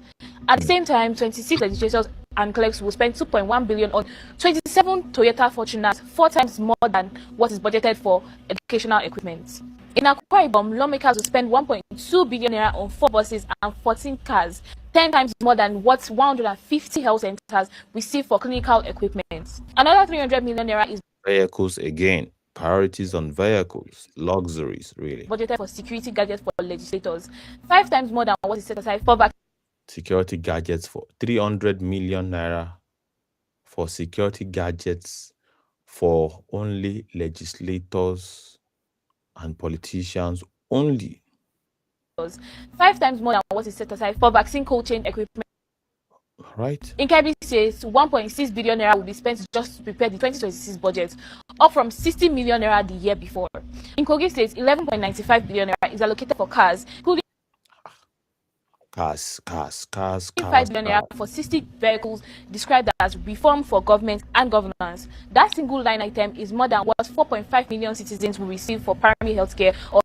At the same time, 26 legislators and clerks will spend 2.1 billion on 27 Toyota Fortuners, 4 times more than what is budgeted for educational equipment. In Akwa Ibom, lawmakers will spend 1.2 billion naira on 4 buses and 14 cars, 10 times more than what 150 health centers receive for clinical equipment. Another 300 million naira is Vehicles again, priorities on vehicles, luxuries, really. budgeted for security gadgets for legislators, 5 times more than what is set aside for vaccines. Security gadgets for 300 million naira for security gadgets for only legislators and politicians only. 5 times more than what is set aside for vaccine cold chain equipment. Right? In Kebbi says 1.6 billion naira will be spent just to prepare the 2026 budget, up from 60 million naira the year before. In Kogi State, 11.95 billion naira is allocated for cars, including Cars, 5 billion naira for 60 vehicles described as reform for government and governance. That single line item is more than what 4.5 million citizens will receive for primary health care or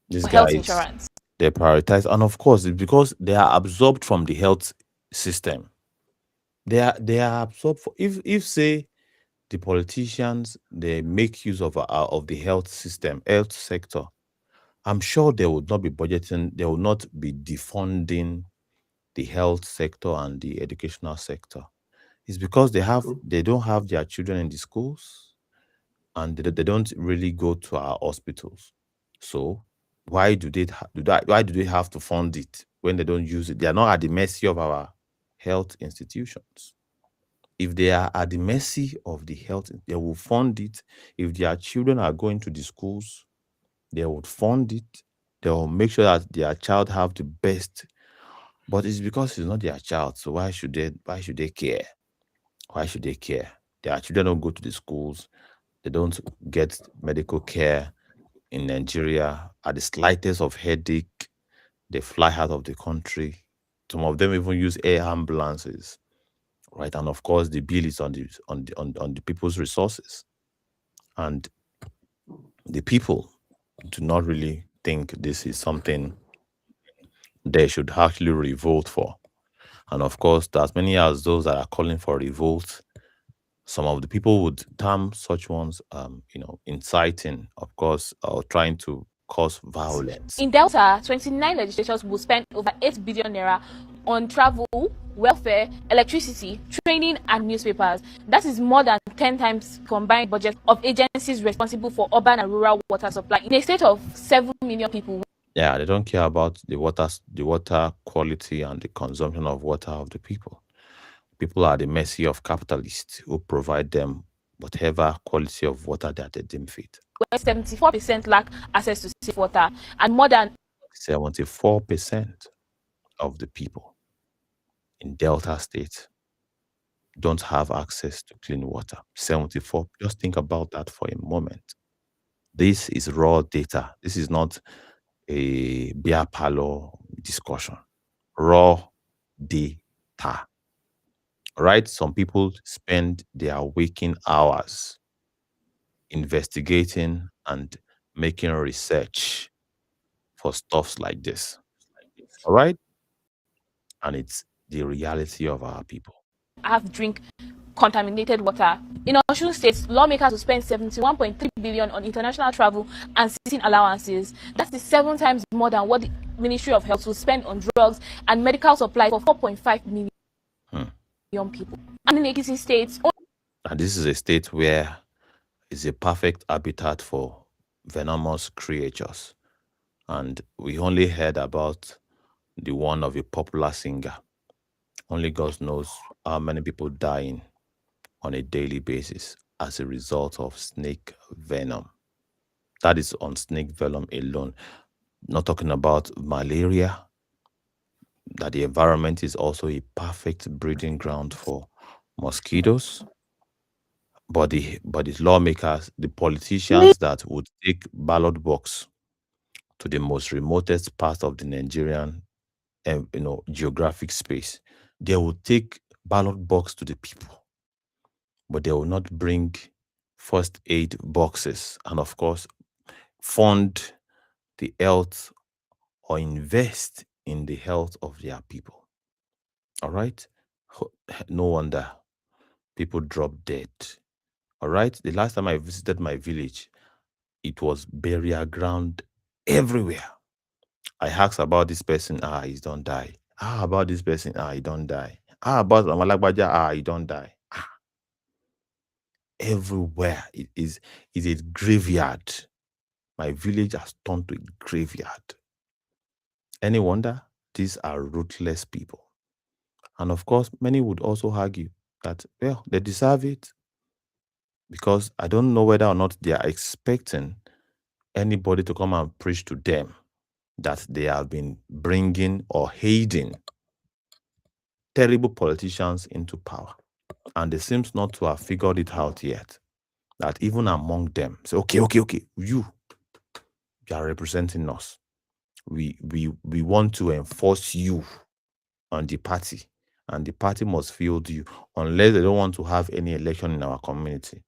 These health guys, insurance. they prioritize, and of course, it's because they are absorbed from the health system. They are absorbed for, if say the politicians, they make use of the health system, health sector, I'm sure they would not be budgeting, they will not be defunding the health sector and the educational sector. It's because they don't have their children in the schools, and they don't really go to our hospitals. So why why do they have to fund it when they don't use it? They are not at the mercy of our health institutions. If they are at the mercy of the health, they will fund it. If their children are going to the schools, they would fund it. They'll make sure that their child have the best, but it's because it's not their child. So why should they care? Why should they care? Their children don't go to the schools. They don't get medical care in Nigeria. At the slightest of headache, they fly out of the country. Some of them even use air ambulances, right? And of course, the bill is on the people's resources, and the people do not really think this is something they should actually revolt for. And of course, as many as those that are calling for revolt, some of the people would term such ones, inciting, of course, or trying to cause violence. In Delta, 29 legislatures will spend over 8 billion naira on travel, welfare, electricity, training, and newspapers. That is more than 10 times combined budget of agencies responsible for urban and rural water supply in a state of 7 million people. Yeah, they don't care about the water quality and the consumption of water of the people. People are at the mercy of capitalists who provide them whatever quality of water that they deem fit. Where 74% lack access to safe water, and more than 74% of the people in Delta State don't have access to clean water. 74. Just think about that for a moment. This is raw data. This is not a beer parlor discussion. Raw data. Right? Some people spend their waking hours investigating and making research for stuffs like this. All right? And it's the reality of our people. have drink contaminated water. In Osun State, lawmakers will spend 71.3 billion on international travel and sitting allowances. That's the 7 times more than what the Ministry of Health will spend on drugs and medical supplies for 4.5 million people. And in Ekiti State, And this is a state where it's a perfect habitat for venomous creatures. And we only heard about the one of a popular singer. Only God knows how many people dying on a daily basis as a result of snake venom. That is on snake venom alone. Not talking about malaria, that the environment is also a perfect breeding ground for mosquitoes. But the lawmakers, the politicians that would take ballot box to the most remotest part of the Nigerian, geographic space, they will take ballot box to the people, but they will not bring first aid boxes and, of course, fund the health or invest in the health of their people. All right? No wonder people drop dead. All right? The last time I visited my village, it was burial ground everywhere. I asked about this person, he's don't die. About this person, he don't die. About Amalagbaja, he don't die. Everywhere it is a graveyard. My village has turned to a graveyard. Any wonder? These are ruthless people. And of course, many would also argue that, well, they deserve it because I don't know whether or not they are expecting anybody to come and preach to them that they have been bringing or aiding terrible politicians into power. And they seems not to have figured it out yet. That even among them, say, okay, you are representing us. We want to enforce you on the party, and the party must field you unless they don't want to have any election in our community.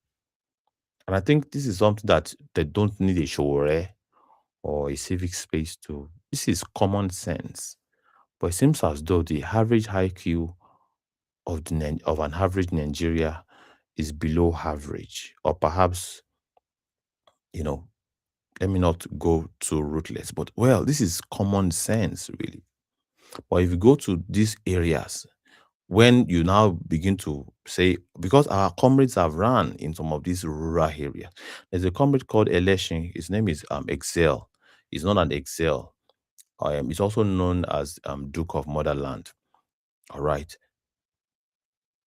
And I think this is something that they don't need a show or a civic space to. This is common sense. But it seems as though the average IQ of an average Nigeria is below average, or perhaps, you know, let me not go too ruthless, but well, this is common sense, really. But if you go to these areas, when you now begin to say, because our comrades have run in some of these rural areas, there's a comrade called Election. His name is Excel. He's not an Excel. He's also known as Duke of Motherland. All right.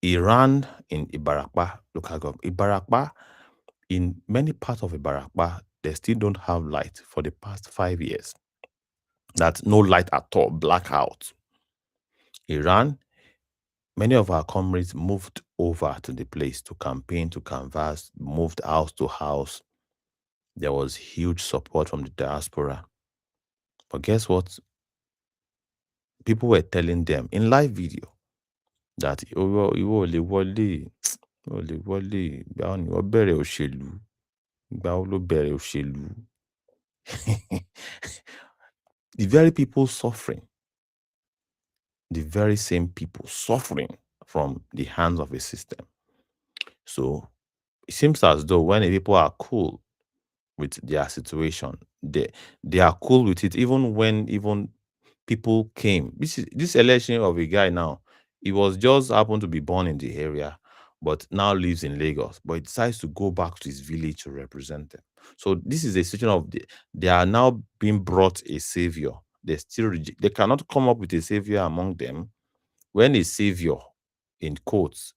He ran in Ibarakba local government. Ibarakba, in many parts of Ibarakba, they still don't have light for the past 5 years. that no light at all, blackout. Iran, many of our comrades moved over to the place to campaign, to canvass, moved house to house. There was huge support from the diaspora. But guess what? People were telling them in live video that ìwọ ò lè wọlé, ò lè wọlé, ìgbà wo ni wọ́n bẹ̀rẹ̀ òṣèlú, ìgbà wo ló bẹ̀rẹ̀ òṣèlú. The very people suffering, the very same people suffering from the hands of a system. So it seems as though when the people are cool with their situation, they are cool with it even when even people came. This election of a guy now, he was just happened to be born in the area, but now lives in Lagos. But he decides to go back to his village to represent them. So this is a situation of they are now being brought a savior. They still they cannot come up with a savior among them. When a savior, in quotes,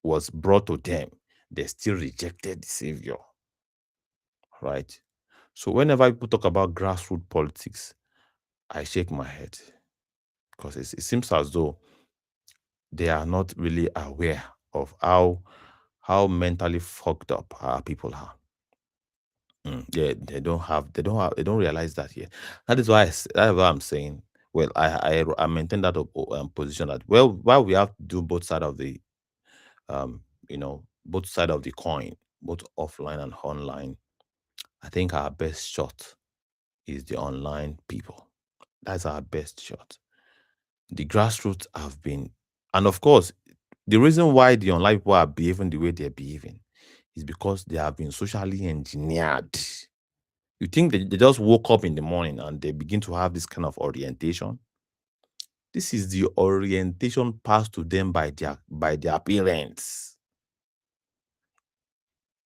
was brought to them, they still rejected the savior. Right? So whenever people talk about grassroots politics, I shake my head because it seems as though they are not really aware of how mentally fucked up our people are. They don't realize that yet. That is that is why I'm saying. Well, I maintain that position that well, while we have to do both side of the um both side of the coin, both offline and online. I think our best shot is the online people. That's our best shot. The grassroots have been, and of course, the reason why the online people are behaving the way they're behaving is because they have been socially engineered. You think they just woke up in the morning and they begin to have this kind of orientation? This is the orientation passed to them by their parents.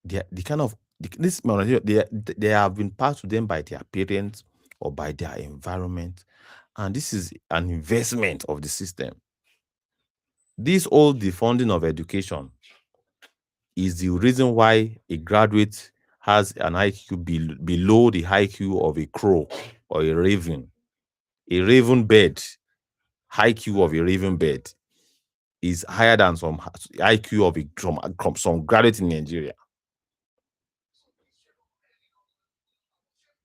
The kind of this they have been passed to them by their parents or by their environment, and this is an investment of the system. This whole defunding of education is the reason why a graduate has an IQ below the IQ of a crow or a raven. A raven bird, IQ of a raven bird is higher than some IQ of some graduate in Nigeria.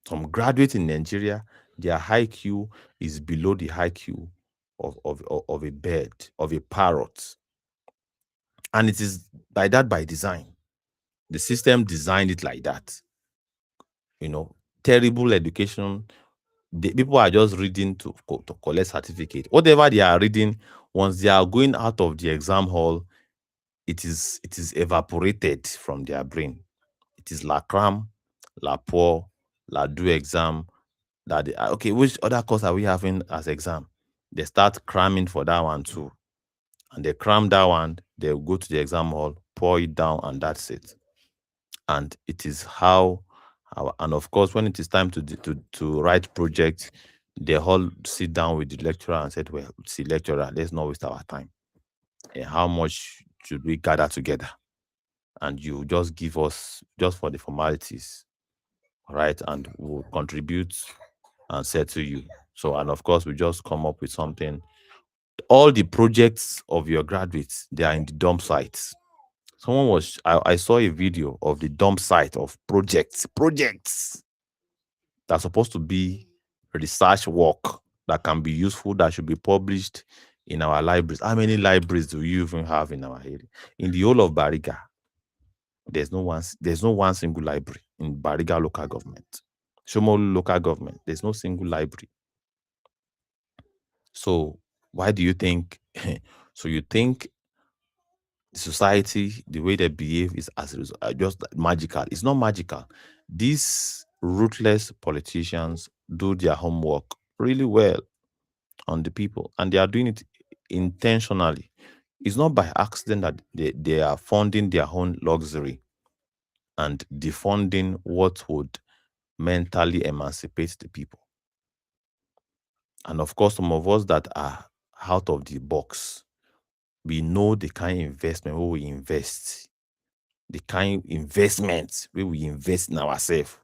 Some graduates in Nigeria, their IQ is below the IQ of a bird, of a parrot. And it is by design. The system designed it like that. Terrible education. The people are just reading to collect certificate. Whatever they are reading, once they are going out of the exam hall, it is evaporated from their brain. It is la cram, la pour, la do exam. Okay, which other course are we having as exam? They start cramming for that one too. And they cram that one, they'll go to the exam hall, pour it down, and that's it. And it is and of course, when it is time to write projects, they all sit down with the lecturer and said, well, see, lecturer, let's not waste our time. And how much should we gather together? And you just give us just for the formalities, right? And we'll contribute and say to you. So, and of course, we just come up with something. All the projects of your graduates, they are in the dump sites. I saw a video of the dump site of projects that's supposed to be research work that can be useful, that should be published in our libraries. How many libraries do you even have in our area? In the whole of Bariga, there's no one single library in Bariga local government. Shomolu local government, there's no single library. So why do you think? So you think society, the way they behave is just magical? It's not magical. These ruthless politicians do their homework really well on the people, and they are doing it intentionally. It's not by accident that they are funding their own luxury and defunding what would mentally emancipate the people. And of course, some of us that are out of the box, we know the kind of investment where we invest, the kind of investment where we invest in ourselves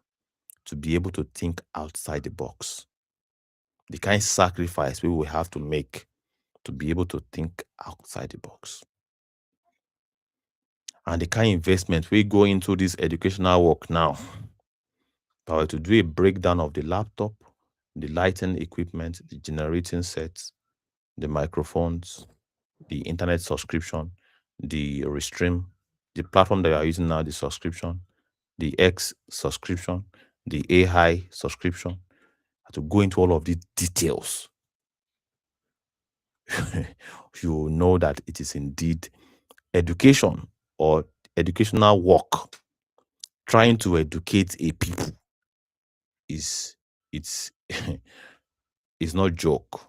to be able to think outside the box. the kind sacrifice we will have to make to be able to think outside the box, and the kind investment we go into this educational work now. If I were to do a breakdown of the laptop, the lighting equipment, the generating sets, the microphones, the internet subscription, the Restream, the platform that you are using now, the subscription, the X subscription, the AI subscription, to go into all of these details, you will know that it is indeed education or educational work. Trying to educate a people is it's it's not joke.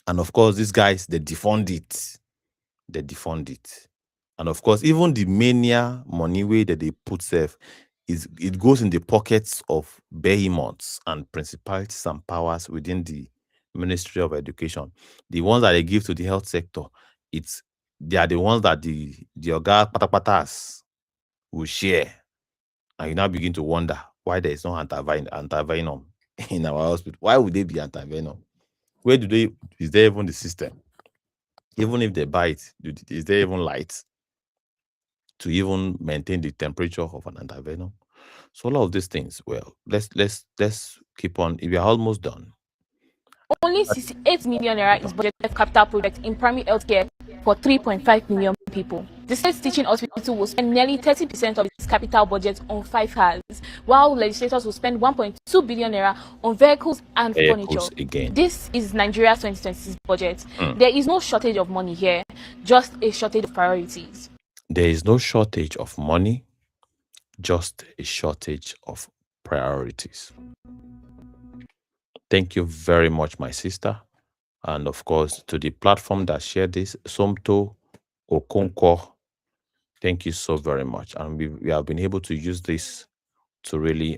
And of course, these guys they defund it. They defund it. And of course, even the mania money way that they put safe is it goes in the pockets of behemoths and principalities and powers within the Ministry of Education. The ones that they give to the health sector, it's they are the ones that the Oga Patapatas will share. And you now begin to wonder why there is no antivenom in our hospital. Why would they be antivenom? Where do they is there even the system? Even if they buy it, is there even light to even maintain the temperature of an antivenom? So all of these things, well, let's keep on. We are almost done. Only 68 million naira is budgeted capital project in primary healthcare for 3.5 million people. The state teaching hospital will spend nearly 30% of its capital budget on 5 cars, while legislators will spend 1.2 billion naira on vehicles and furniture. Vehicles again. This is Nigeria's 2026 budget. Mm. There is no shortage of money here, just a shortage of priorities. There is no shortage of money, just a shortage of priorities. Thank you very much, my sister. And of course, to the platform that shared this, Somto Okonkwo, thank you so very much. And we have been able to use this to really,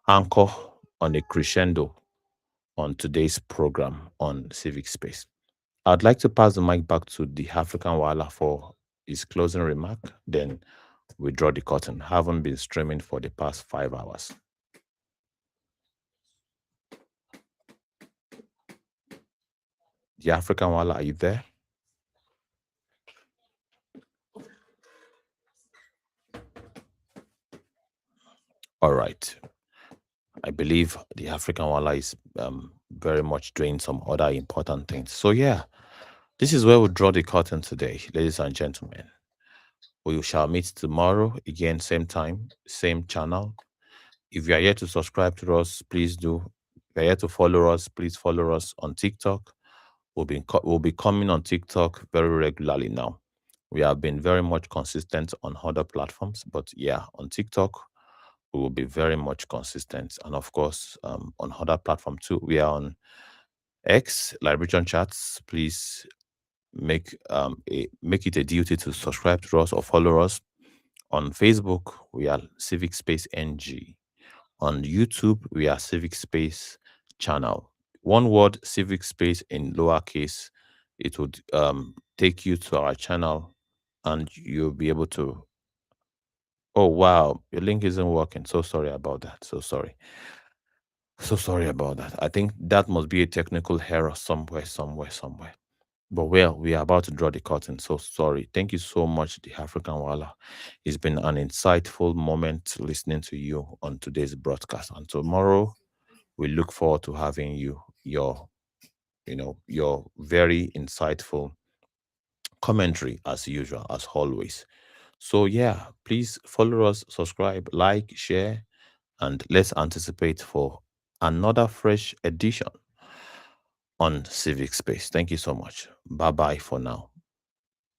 anchor on a crescendo on today's program on Civic Space. I'd like to pass the mic back to the African Wala for his closing remark. Then we draw the curtain. Haven't been streaming for the past 5 hours. The African Wala, are you there? All right. I believe the African Wala is very much doing some other important things. So yeah, this is where we draw the curtain today, ladies and gentlemen. We shall meet tomorrow again, same time, same channel. If you are yet to subscribe to us, please do. If you are yet to follow us, please follow us on TikTok. We'll be coming on TikTok very regularly now. We have been very much consistent on other platforms, but yeah, on TikTok we will be very much consistent, and of course on other platform too. We are on X, Liberation Chats. Please make it a duty to subscribe to us or follow us. On Facebook, we are Civic Space NG. On YouTube, we are Civic Space Channel. One word, Civic Space in lowercase. It would take you to our channel, and you'll be able to. Oh wow, your link isn't working. So sorry about that. So sorry. So sorry about that. I think that must be a technical error somewhere. But well, we are about to draw the curtain. So sorry. Thank you so much, the African Wala. It's been an insightful moment listening to you on today's broadcast. And tomorrow, we look forward to having you, your very insightful commentary as usual, as always. So yeah, please follow us, subscribe, like, share, and let's anticipate for another fresh edition on Civic Space. Thank you so much. Bye bye for now.